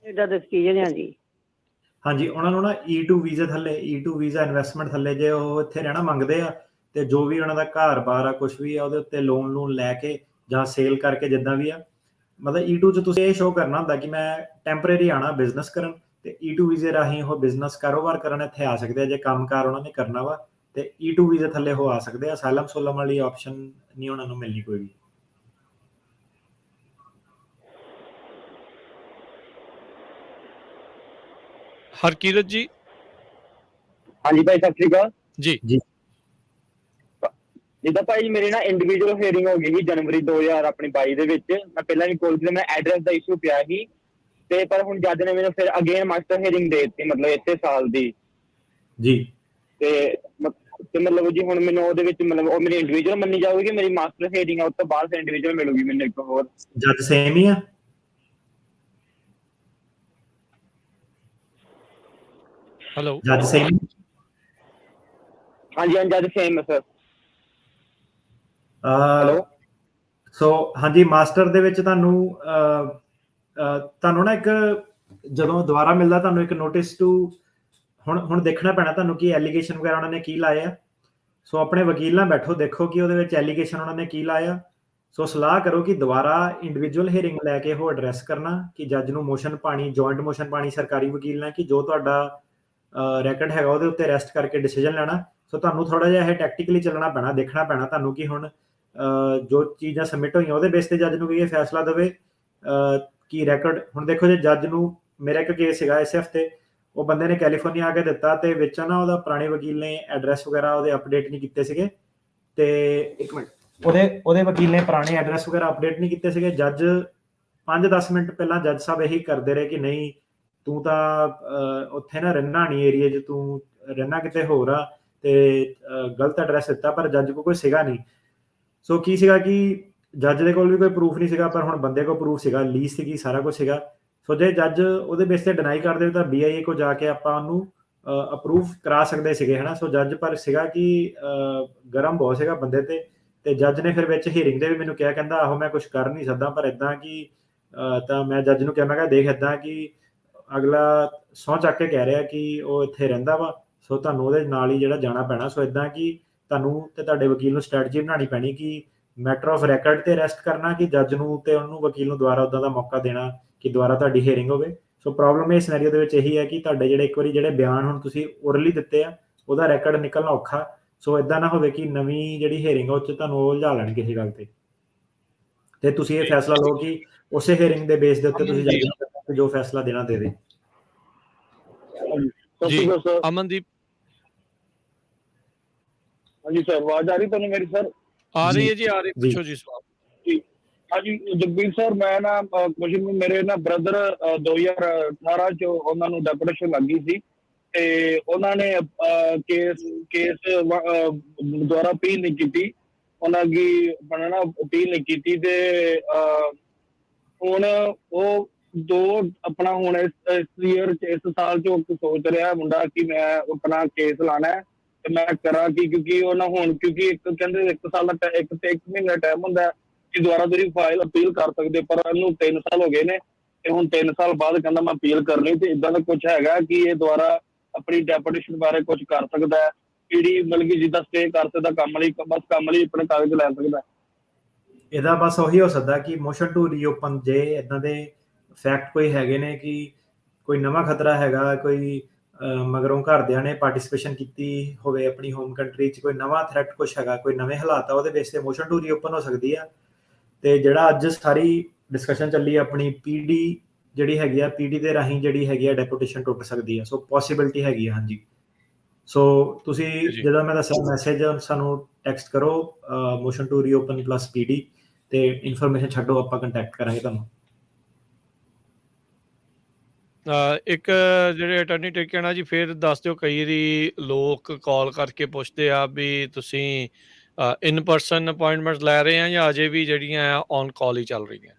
ਕੈਨੇਡਾ ਦੇ ਸਿਟੀਜ਼ਨ ਆ ਜੀ। ਹਾਂਜੀ, ਉਹਨਾਂ ਨੂੰ ਨਾ E2 ਵੀਜ਼ੇ ਥੱਲੇ, E2 ਵੀਜ਼ਾ ਇਨਵੈਸਟਮੈਂਟ ਥੱਲੇ ਜੇ ਉਹ ਇੱਥੇ ਰਹਿਣਾ ਮੰਗਦੇ ਆ, ਤੇ ਜੋ ਵੀ ਉਹਨਾਂ ਦਾ ਘਰ-ਬਾਰ ਆ ਕੁਛ ਵੀ ਆ ਉਹਦੇ ਉੱਤੇ ਲੋਨ ਲੈ ਕੇ ਜਾਂ ਸੇਲ ਕਰਕੇ, ਜਿੱਦਾਂ ਵੀ ਆ, ਮਤਲਬ E2 'ਚ ਤੁਸੀਂ ਇਹ ਸ਼ੋਅ ਕਰਨਾ ਹੁੰਦਾ ਕਿ ਮੈਂ ਟੈਂਪਰੇਰੀ ਆਉਣਾ ਬਿਜ਼ਨਸ ਕਰਨ, ਤੇ E2 ਵੀਜ਼ੇ ਰਾਹੀਂ ਉਹ ਬਿਜ਼ਨਸ ਕਾਰੋਬਾਰ ਕਰਨ ਇੱਥੇ ਆ ਸਕਦੇ ਆ। ਜੇ ਕੰਮਕਾਰ ਉਹਨਾਂ ਨੇ ਕਰਨਾ ਵਾ ਤੇ E2 ਵੀਜ਼ੇ ਥੱਲੇ ਉਹ ਆ ਸਕਦੇ ਆ। ਅਸਾਈਲਮ ਸੋਲਮ ਵਾਲੀ ਆਪਸ਼ਨ ਨਹੀਂ ਉਹਨਾਂ ਨੂੰ ਮਿਲਣੀ ਕੋਈ ਵੀ। ਹਰਕੀਰਤ ਜੀ। ਹਾਂਜੀ ਭਾਈ, ਸਤਿ ਸ੍ਰੀ ਅਕਾਲ ਜੀ। ਜਿੱਦਾਂ ਭਾਈ ਮੇਰੀ ਨਾ ਇੰਡੀਵਿਜੂਅਲ ਹੀਅਰਿੰਗ ਹੋ ਗਈ ਸੀ ਜਨਵਰੀ 2022 ਦੇ ਵਿੱਚ। ਮੈਂ ਪਹਿਲਾਂ ਵੀ ਕੋਲ ਕੀਤਾ, ਮੈਂ ਐਡਰੈਸ ਦਾ ਇਸ਼ੂ ਪਿਆ ਸੀ, ਤੇ ਪਰ ਹੁਣ ਜੱਜ ਨੇ ਮੈਨੂੰ ਫਿਰ ਅਗੇਨ ਮਾਸਟਰ ਹੀਅਰਿੰਗ ਦੇ ਦਿੱਤੀ, ਮਤਲਬ ਇਸੇ ਸਾਲ ਦੀ ਜੀ। ਤੇ ਮਤਲਬ ਜੀ ਹੁਣ ਮੈਨੂੰ ਉਹਦੇ ਵਿੱਚ ਮਤਲਬ ਉਹ ਮੇਰੀ ਇੰਡੀਵਿਜੂਅਲ ਮੰਨੀ ਜਾਊਗੀ, ਮੇਰੀ ਮਾਸਟਰ ਹੀਅਰਿੰਗ ਆ ਉਸ ਤੋਂ ਬਾਅਦ ਇੰਡੀਵਿਜੂਅਲ ਮਿਲੂਗੀ ਮੈਨੂੰ ਇੱਕ ਹੋਰ? ਜੱਜ ਸੇਮ ਹੀ ਆ? ਹੈਲੋ ਜੱਜ ਸੇਮ? ਹਾਂਜੀ ਹਾਂਜੀ ਜੱਜ ਸੇਮ ਹੈ ਸਰ। ਸੋ ਹਾਂਜੀ, ਮਾਸਟਰ ਦੇ ਵਿੱਚ ਤੁਹਾਨੂੰ ਨਾ ਇੱਕ ਜਦੋਂ ਦੁਬਾਰਾ ਮਿਲਦਾ ਤੁਹਾਨੂੰ ਇੱਕ ਨੋਟਿਸ ਟੂ ਹੁਣ ਦੇਖਣਾ ਪੈਣਾ ਤੁਹਾਨੂੰ ਕਿ ਐਲੀਗੇਸ਼ਨ ਵਗੈਰਾ ਉਹਨਾਂ ਨੇ ਕੀ ਲਾਏ ਆ। ਸੋ ਆਪਣੇ ਵਕੀਲ ਨਾਲ ਬੈਠੋ, ਦੇਖੋ ਕਿ ਉਹਦੇ ਵਿੱਚ ਐਲੀਗੇਸ਼ਨ ਉਹਨਾਂ ਨੇ ਕੀ ਲਾਇਆ। ਸੋ ਸਲਾਹ ਕਰੋ ਕਿ ਦੁਬਾਰਾ ਇੰਡੀਵਿਜੂਅਲ ਹੀਅਰਿੰਗ ਲੈ ਕੇ ਉਹ ਐਡਰੈਸ ਕਰਨਾ, ਕਿ ਜੱਜ ਨੂੰ ਮੋਸ਼ਨ ਪਾਣੀ, ਜੁਆਇੰਟ ਮੋਸ਼ਨ ਪਾਣੀ ਸਰਕਾਰੀ ਵਕੀਲ ਨਾਲ, ਕਿ ਜੋ ਤੁਹਾਡਾ ਰੈਕਡ ਹੈਗਾ ਉਹਦੇ ਉੱਤੇ ਰੈਸਟ ਕਰਕੇ ਡਿਸੀਜਨ ਲੈਣਾ। ਸੋ ਤੁਹਾਨੂੰ ਥੋੜਾ ਜਿਹਾ ਇਹ ਟੈਕਟੀਕਲੀ ਚੱਲਣਾ ਪੈਣਾ, ਦੇਖਣਾ ਪੈਣਾ ਤੁਹਾਨੂੰ ਕਿ ਹੁਣ ਜੋ ਚੀਜ਼ਾਂ ਸਬਮਿਟ ਹੋਈਆਂ ਉਹਦੇ ਬੇਸ ਤੇ ਜੱਜ ਨੂੰ ਇਹ ਫੈਸਲਾ ਦੇਵੇ ਕਿ ਰੈਕਡ। ਹੁਣ ਦੇਖੋ ਜੇ ਜੱਜ ਨੂੰ, ਮੇਰਾ ਇੱਕ ਕੇਸ ਸੀਗਾ ਇਸ ਹਫਤੇ, ਉਹ ਬੰਦੇ ਨੇ ਕੈਲੀਫੋਰਨੀਆ ਆ ਕੇ ਦਿੱਤਾ ਤੇ ਵਿੱਚ ਨਾ ਉਹਦਾ ਪੁਰਾਣੇ ਵਕੀਲ ਨੇ ਐਡਰੈਸ ਵਗੈਰਾ ਉਹਦੇ ਅਪਡੇਟ ਨਹੀਂ ਕੀਤੇ ਸੀਗੇ, ਤੇ ਇੱਕ ਮਿੰਟ, ਉਹਦੇ ਵਕੀਲ ਨੇ ਪੁਰਾਣੇ ਐਡਰੈਸ ਵਗੈਰਾ ਅਪਡੇਟ ਨਹੀਂ ਕੀਤੇ ਸੀਗੇ। ਜੱਜ 5-10 ਮਿੰਟ ਪਹਿਲਾਂ ਜੱਜ ਸਾਹਿਬ ਇਹੀ ਕਰਦੇ ਰਹੇ ਕਿ ਨਹੀਂ ਤੂੰ ਤਾਂ ਉੱਥੇ ਨਾ ਰਹਿਣਾ ਨਹੀਂ ਏਰੀਏ 'ਚ, ਤੂੰ ਰਹਿਣਾ ਕਿਤੇ ਹੋਰ ਆ ਤੇ ਗਲਤ ਐਡਰੈਸ ਦਿੱਤਾ, ਪਰ ਜੱਜ ਕੋਲ ਕੋਈ ਸੀਗਾ ਨਹੀਂ। ਸੋ ਕੀ ਸੀਗਾ ਕਿ ਜੱਜ ਦੇ ਕੋਲ ਵੀ ਕੋਈ ਪ੍ਰੂਫ ਨਹੀਂ ਸੀਗਾ, ਪਰ ਹੁਣ ਬੰਦੇ ਕੋਲ ਪ੍ਰੂਫ ਸੀਗਾ, ਲੀਜ਼ ਸੀਗੀ, ਸਾਰਾ ਕੁਝ ਸੀਗਾ। ਸੋ ਜੇ ਜੱਜ ਉਹਦੇ ਬੇਸ ਤੇ ਡਿਨਾਈ ਕਰਦੇ ਤਾਂ BIA ਕੋਲ ਜਾ ਕੇ ਆਪਾਂ ਉਹਨੂੰ ਅਪਰੂਵ ਕਰਾ ਸਕਦੇ ਸੀਗੇ, ਹੈ ਨਾ। ਸੋ ਜੱਜ ਪਰ ਸੀਗਾ ਕਿ ਗਰਮ ਬਹੁਤ ਸੀਗਾ ਬੰਦੇ ਤੇ ਜੱਜ ਨੇ ਫਿਰ ਵਿੱਚ ਹੀਅਰਿੰਗ ਦੇ ਵੀ ਮੈਨੂੰ ਕਿਹਾ, ਕਹਿੰਦਾ ਆਹੋ ਮੈਂ ਕੁਝ ਕਰ ਨਹੀਂ ਸਕਦਾ, ਪਰ ਇੱਦਾਂ ਕਿ ਤਾਂ ਮੈਂ ਜੱਜ ਨੂੰ ਕਿਹਾ, ਮੈਂ ਕਿਹਾ ਦੇਖ ਇੱਦਾਂ ਕਿ ਅਗਲਾ ਸਹੁੰ ਚੱਕ ਕੇ ਕਹਿ ਰਿਹਾ ਕਿ ਉਹ ਇੱਥੇ ਰਹਿੰਦਾ ਵਾ, ਸੋ ਤੁਹਾਨੂੰ ਉਹਦੇ ਨਾਲ ਹੀ ਜਿਹੜਾ ਜਾਣਾ ਪੈਣਾ। ਸੋ ਇੱਦਾਂ ਕਿ ਤੁਹਾਨੂੰ ਤੇ ਤੁਹਾਡੇ ਵਕੀਲ ਨੂੰ ਸਟ੍ਰੈਟਜੀ ਬਣਾਉਣੀ ਪੈਣੀ ਕਿ ਮੈਟਰ ਆਫ ਰੈਕਡ ਤੇ ਅਰੈਸਟ ਕਰਨਾ, ਕਿ ਜੱਜ ਨੂੰ ਤੇ ਉਹਨੂੰ ਵਕੀਲ ਨੂੰ ਦੁਬਾਰਾ ਉੱਦਾਂ ਦਾ ਮੌਕਾ ਦੇਣਾ ਕਿ ਦੁਬਾਰਾ ਤੁਹਾਡੀ ਹੀਅਰਿੰਗ ਹੋਵੇ। ਸੋ ਪ੍ਰੋਬਲਮ ਇਹ ਸਿਨੈਰੀਓ ਦੇ ਵਿੱਚ ਇਹੀ ਹੈ ਕਿ ਤੁਹਾਡੇ ਜਿਹੜੇ ਇੱਕ ਵਾਰੀ ਜਿਹੜੇ ਬਿਆਨ ਹੁਣ ਤੁਸੀਂ ਓਰਲੀ ਦਿੱਤੇ ਆ ਉਹਦਾ ਰੈਕਡ ਨਿਕਲਣਾ ਔਖਾ। ਸੋ ਇਦਾਂ ਨਾ ਹੋਵੇ ਕਿ ਨਵੀਂ ਜਿਹੜੀ ਹੀਅਰਿੰਗ ਉਹ 'ਚ ਤੁਹਾਨੂੰ ਉਹ ਉਲਝਾ ਲੈਣ ਕਿਸੇ ਗੱਲ ਤੇ ਤੁਸੀਂ ਇਹ ਫੈਸਲਾ ਲਓ ਕਿ ਉਸੇ ਹੀਅਰਿੰਗ ਦੇ ਬੇਸ ਦੇ ਉੱਤੇ ਤੁਸੀਂ ਜੱਜ ਨੂੰ ਜੋ ਫੈਸਲਾ ਦੇਣਾ ਦੇ ਦੇ। ਜੀ ਅਮਨਦੀਪ। ਹਾਂਜੀ ਸਰ, ਆਵਾਜ਼ ਆ ਰਹੀ ਤੁਹਾਨੂੰ ਮੇਰੀ ਸਰ? ਆ ਰਹੀ ਹੈ ਜੀ, ਆ ਰਹੀ, ਪੁੱਛੋ ਜੀ ਸਵਾਲ। ਹਾਂਜੀ ਜਗਬੀਰ ਸਰ, ਮੈਂ ਨਾ ਕੁਝ ਮੇਰੇ ਨਾ ਬ੍ਰਦਰ 2018 ਚ ਉਹਨਾਂ ਨੂੰ ਡੈਪੂਟੇਸ਼ਨ ਲੱਗੀ ਸੀ ਤੇ ਉਹਨਾਂ ਨੇ ਕੇਸ ਦੁਆਰਾ ਅਪੀਲ ਨਹੀਂ ਕੀਤੀ, ਉਹਨਾਂ ਦੀ ਬਣਨਾ ਅਪੀਲ ਨਹੀਂ ਕੀਤੀ ਤੇ ਹੁਣ ਉਹ ਆਪਣਾ ਹੁਣ ਇਸ ਸਾਲ ਚ ਸੋਚ ਰਿਹਾ ਮੁੰਡਾ ਕਿ ਮੈਂ ਆਪਣਾ ਕੇਸ ਲਾਣਾ ਤੇ ਮੈਂ ਕਰਾਂ ਕੀ, ਕਿਉਂਕਿ ਉਹਨਾਂ ਹੁਣ ਕਿਉਂਕਿ ਕਹਿੰਦੇ 1 ਸਾਲ ਦਾ 1 ਮਹੀਨਾ ਟਾਈਮ ਹੁੰਦਾ ਕਿ ਦੁਬਾਰਾ ਤੁਸੀਂ ਫਾਈਲ ਅਪੀਲ ਕਰ ਸਕਦੇ, ਪਰ ਇਹਨੂੰ 3 ਸਾਲ ਹੋ ਗਏ ਨੇ ਤੇ ਹੁਣ 3 ਸਾਲ ਬਾਅਦ ਕਹਿੰਦਾ ਮੈਂ ਅਪੀਲ ਕਰਨੀ। ਤੇ ਇਦਾਂ ਦਾ ਕੁਝ ਹੈਗਾ ਕਿ ਇਹ ਦੁਬਾਰਾ ਆਪਣੀ ਡੈਪੂਟੇਸ਼ਨ ਬਾਰੇ ਕੁਝ ਕਰ ਸਕਦਾ ਹੈ, ਜਿਹੜੀ ਮਤਲਬ ਕਿ ਜਿੱਦਾਂ ਸਟੇ ਕਰ ਸਕਦਾ ਕੰਮ ਲਈ, ਬਸ ਕੰਮ ਲਈ ਆਪਣੇ ਕਾਗਜ਼ ਲੈ ਸਕਦਾ? ਇਹਦਾ ਬਸ ਉਹੀ ਹੋ ਸਕਦਾ ਕਿ ਮੋਸ਼ਨ ਟੂ ਰੀਓਪਨ, ਜੇ ਇਦਾਂ ਦੇ ਫੈਕਟ ਕੋਈ ਹੈਗੇ ਨੇ ਕਿ ਕੋਈ ਨਵਾਂ ਖਤਰਾ ਹੈਗਾ, ਕੋਈ ਮਗਰੋਂ ਘਰਦਿਆਂ ਨੇ ਪਾਰਟਿਸਿਪੇਸ਼ਨ ਕੀਤੀ ਹੋਵੇ ਆਪਣੀ ਹੋਮ ਕੰਟਰੀ 'ਚ, ਕੋਈ ਨਵਾਂ ਥ੍ਰੈਟ ਕੁਛ ਹੈਗਾ, ਕੋਈ ਨਵੇਂ ਹਾਲਾਤ ਆ, ਉਹਦੇ ਬੇਸ ਤੇ ਮੋਸ਼ਨ ਟੂ ਰੀਓਪਨ ਹੋ ਸਕਦੀ ਆ। ਤੇ ਜਿਹੜਾ ਅੱਜ ਸਾਰੀ ਡਿਸਕਸ਼ਨ ਚੱਲੀ ਆਪਣੀ PD ਜਿਹੜੀ ਹੈਗੀ ਆ, PD ਦੇ ਰਾਹੀਂ ਜਿਹੜੀ ਹੈਗੀ ਆ ਡੈਪੂਟੇਸ਼ਨ ਟੁੱਟ ਸਕਦੀ ਆ। ਸੋ ਪੋਸੀਬਿਲਿਟੀ ਹੈਗੀ ਆ, ਹਾਂਜੀ। ਸੋ ਤੁਸੀਂ ਜਦੋਂ ਮੈਂ ਦੱਸਿਆ ਮੈਸੇਜ ਸਾਨੂੰ ਟੈਕਸਟ ਕਰੋ motion to reopen plus PD ਤੇ ਇਨਫੋਰਮੇਸ਼ਨ ਛੱਡੋ, ਆਪਾਂ ਕੰਟੈਕਟ ਕਰਾਂਗੇ ਤੁਹਾਨੂੰ। ਇੱਕ ਜਿਹੜੇ ਅਟਰਨੀ ਟਿਕਣਾ ਜੀ ਫਿਰ ਦੱਸ ਦਿਓ, ਕਈ ਵਾਰੀ ਲੋਕ ਕਾਲ ਕਰਕੇ ਪੁੱਛਦੇ ਆ ਵੀ ਤੁਸੀਂ ਇਨ ਪਰਸਨ ਅਪਾਇੰਟਮੈਂਟਸ ਲੈ ਰਹੇ ਆ ਜਾਂ ਅਜੇ ਵੀ ਜਿਹੜੀਆਂ ਆ ਔਨ ਕਾਲ ਹੀ ਚੱਲ ਰਹੀਆਂ?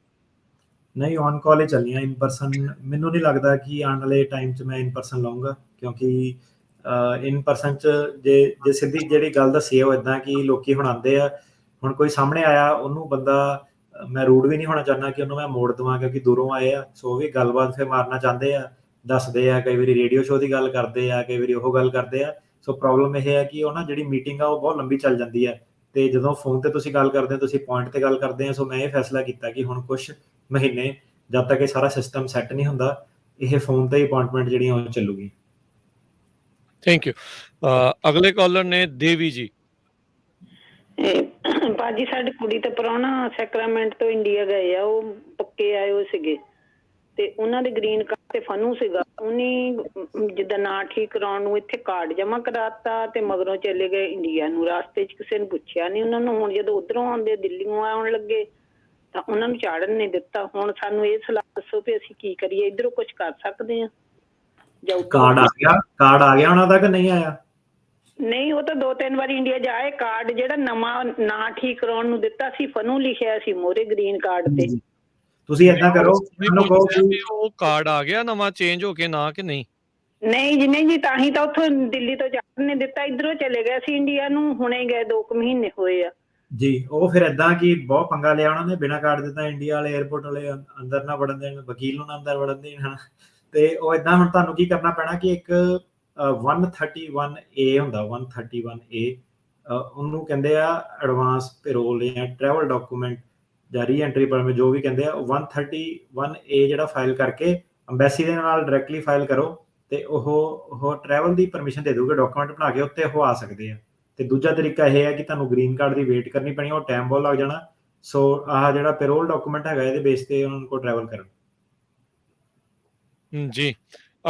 ਨਹੀਂ, ਔਨ ਕਾਲ ਹੀ ਚੱਲੀਆਂ। ਇਨ ਪਰਸਨ ਮੈਨੂੰ ਨਹੀਂ ਲੱਗਦਾ ਕਿ ਆਉਣ ਵਾਲੇ ਟਾਈਮ 'ਚ ਮੈਂ ਇਨ ਪਰਸਨ ਲਾਉਂਗਾ, ਕਿਉਂਕਿ ਇਨ ਪਰਸਨ 'ਚ ਜੇ ਸਿੱਧੀ ਜਿਹੜੀ ਗੱਲ ਦੱਸੀ ਹੈ ਉਹ ਇੱਦਾਂ ਕਿ ਲੋਕੀ ਹੁਣ ਆਉਂਦੇ ਆ, ਹੁਣ ਕੋਈ ਸਾਹਮਣੇ ਆਇਆ ਉਹਨੂੰ ਬੰਦਾ, ਮੈਂ ਰੂਡ ਵੀ ਨਹੀਂ ਹੋਣਾ ਚਾਹੁੰਦਾ ਕਿ ਉਹਨੂੰ ਮੈਂ ਮੋੜ ਦੇਵਾਂ ਕਿਉਂਕਿ ਦੂਰੋਂ ਆਏ ਆ। ਸੋ ਉਹ ਵੀ ਗੱਲਬਾਤ ਫਿਰ ਮਾਰਨਾ ਚਾਹੁੰਦੇ ਆ, ਦੱਸਦੇ ਆ, ਕਈ ਵਾਰੀ ਰੇਡੀਓ ਸ਼ੋਅ ਦੀ ਗੱਲ ਕਰਦੇ ਆ, ਕਈ ਵਾਰੀ ਉਹ ਗੱਲ ਕਰਦੇ ਆ। ਸੋ ਪ੍ਰੋਬਲਮ ਇਹ ਹੈ ਕਿ ਉਹ ਨਾ ਜਿਹੜੀ ਮੀਟਿੰਗ ਆ ਉਹ ਬਹੁਤ ਲੰਬੀ ਚੱਲ ਜਾਂਦੀ ਹੈ ਤੇ ਜਦੋਂ ਫੋਨ ਤੇ ਤੁਸੀਂ ਗੱਲ ਕਰਦੇ ਹੋ ਤੁਸੀਂ ਪੁਆਇੰਟ ਤੇ ਗੱਲ ਕਰਦੇ ਆ। ਸੋ ਮੈਂ ਇਹ ਫੈਸਲਾ ਕੀਤਾ ਕਿ ਹੁਣ ਕੁਝ ਮਹੀਨੇ ਜਦ ਤੱਕ ਇਹ ਸਾਰਾ ਸਿਸਟਮ ਸੈੱਟ ਨਹੀਂ ਹੁੰਦਾ, ਇਹ ਫੋਨ ਤੇ ਹੀ ਅਪਾਇੰਟਮੈਂਟ ਜਿਹੜੀਆਂ ਉਹ ਚੱਲੂਗੀ। Thank you. ਅਗਲੇ ਕਾਲਰ ਨੇ ਦੇਵੀ ਜੀ। ਭਾਜੀ ਸਾਡੀ ਕੁੜੀ ਤੇ ਪ੍ਰਾਹੁਣਾ ਸੈਕਰਾਮੈਂਟ ਤੋਂ ਇੰਡੀਆ ਗਏ ਆ, ਉਹ ਪੱਕੇ ਆਏ ਹੋਏ ਸੀਗੇ ਤੇ ਉਹਨਾਂ ਦੇ ਗ੍ਰੀਨ ਕਾਰਡ ਤੇ ਫਨੂ ਸੀਗਾ, ਉਹਨੇ ਜਿੱਦਾਂ ਨਾਂ ਠੀਕ ਕਰਾਉਣ ਨੂੰ ਇੱਥੇ ਕਾਰਡ ਜਮਾ ਕਰਾਤਾ ਤੇ ਮਗਰੋਂ ਚਲੇ ਗਏ ਇੰਡੀਆ ਨੂੰ। ਰਾਸਤੇ 'ਚ ਕਿਸੇ ਨੂੰ ਪੁੱਛਿਆ ਨਹੀਂ ਉਹਨਾਂ ਨੂੰ। ਹੁਣ ਜਦੋਂ ਉੱਧਰੋਂ ਆਉਂਦੇ ਦਿੱਲੀੋਂ ਆਉਣ ਲੱਗੇ ਤਾਂ ਉਹਨਾਂ ਨੂੰ ਚਾੜਨ ਨਹੀਂ ਦਿੱਤਾ। ਹੁਣ ਸਾਨੂੰ ਇਹ ਸਲਾਹ ਦੱਸੋ ਵੀ ਅਸੀਂ ਕੀ ਕਰੀਏ, ਇੱਧਰੋਂ ਕੁਝ ਕਰ ਸਕਦੇ ਹਾਂ ਜਾਂ ਕਾਰਡ ਆ ਗਿਆ ਉਹਨਾਂ ਦਾ ਕਿ ਨਹੀਂ ਆਇਆ? ਨਹੀਂ, ਉਹ ਤਾਂ 2-3 ਵਾਰੀ ਇੰਡੀਆ ਜਾਏ। ਕਾਰਡ ਜਿਹੜਾ ਨਵਾਂ ਨਾਂ ਠੀਕ ਕਰਾਉਣ ਨੂੰ ਦਿੱਤਾ ਸੀ, ਫਨੂ ਲਿਖਿਆ ਸੀ ਮੋਰੇ ਗ੍ਰੀਨ ਕਾਰਡ ਤੇ। ਤੁਸੀਂ ਏਦਾਂ ਕਰੋ, ਉਹਨੂੰ ਕਹੋ ਕਿ ਉਹ ਕਾਰਡ ਆ ਗਿਆ ਨਵਾਂ ਚੇਂਜ ਹੋ ਕੇ ਨਾ ਕਿ ਨਹੀਂ? ਨਹੀਂ ਜੀ, ਨਹੀਂ ਜੀ, ਤਾਂ ਹੀ ਤਾਂ ਉੱਥੋਂ ਦਿੱਲੀ ਤੋਂ ਚਾੜਨ ਨੇ ਦਿੱਤਾ, ਇੱਧਰੋਂ ਚਲੇ ਗਏ ਸੀ ਇੰਡੀਆ ਨੂੰ, ਹੁਣੇ ਗਏ 2 ਮਹੀਨੇ ਹੋਏ ਆ ਜੀ। ਉਹ ਫਿਰ ਏਦਾਂ ਕਿ ਬਹੁਤ ਪੰਗਾ ਲਿਆ ਉਹਨਾਂ ਨੇ, ਬਿਨਾਂ ਕਾਰਡ ਦਿੱਤਾ ਇੰਡੀਆ ਵਾਲੇ 에ਅਰਪੋਰਟ ਵਾਲੇ ਅੰਦਰ ਨਾ ਵੜਨ ਦੇਣ, ਵਕੀਲ ਨੂੰ ਨਾ ਅੰਦਰ ਵੜਨ ਦੇਣ, ਹਨਾ। ਤੇ ਉਹ ਏਦਾਂ ਹੁਣ ਤੁਹਾਨੂੰ ਕੀ ਕਰਨਾ ਪੈਣਾ ਕਿ ਇੱਕ 131A ਹੁੰਦਾ, 131A ਉਹਨੂੰ ਕਹਿੰਦੇ ਆ ਐਡਵਾਂਸ ਪੈਰੋਲ ਜਾਂ ਟਰੈਵਲ ਡਾਕੂਮੈਂਟ ਜਾਂ ਰੀ-ਐਂਟਰੀ ਪਰਮਿਟ, ਜੋ ਵੀ ਕਹਿੰਦੇ ਆ। 131A ਜਿਹੜਾ ਫਾਈਲ ਕਰਕੇ ਅੰਬੈਸੀ ਦੇ ਨਾਲ ਡਾਇਰੈਕਟਲੀ ਫਾਈਲ ਕਰੋ ਤੇ ਉਹ ਟਰੈਵਲ ਦੀ ਪਰਮਿਸ਼ਨ ਦੇ ਦੂਗੇ, ਡਾਕੂਮੈਂਟ ਬਣਾ ਕੇ ਉੱਤੇ ਉਹ ਆ ਸਕਦੇ ਆ। ਤੇ ਦੂਜਾ ਤਰੀਕਾ ਇਹ ਹੈ ਕਿ ਤੁਹਾਨੂੰ ਗ੍ਰੀਨ ਕਾਰਡ ਦੀ ਵੇਟ ਕਰਨੀ ਪੈਣੀ, ਉਹ ਟਾਈਮ ਬਹੁਤ ਲੱਗ ਜਾਣਾ। ਸੋ ਆਹ ਜਿਹੜਾ ਪੈਰੋਲ ਡਾਕੂਮੈਂਟ ਹੈਗਾ ਇਹਦੇ ਬੇਸ ਤੇ ਉਹਨਾਂ ਕੋਲ ਟਰੈਵਲ ਕਰਨ। ਜੀ,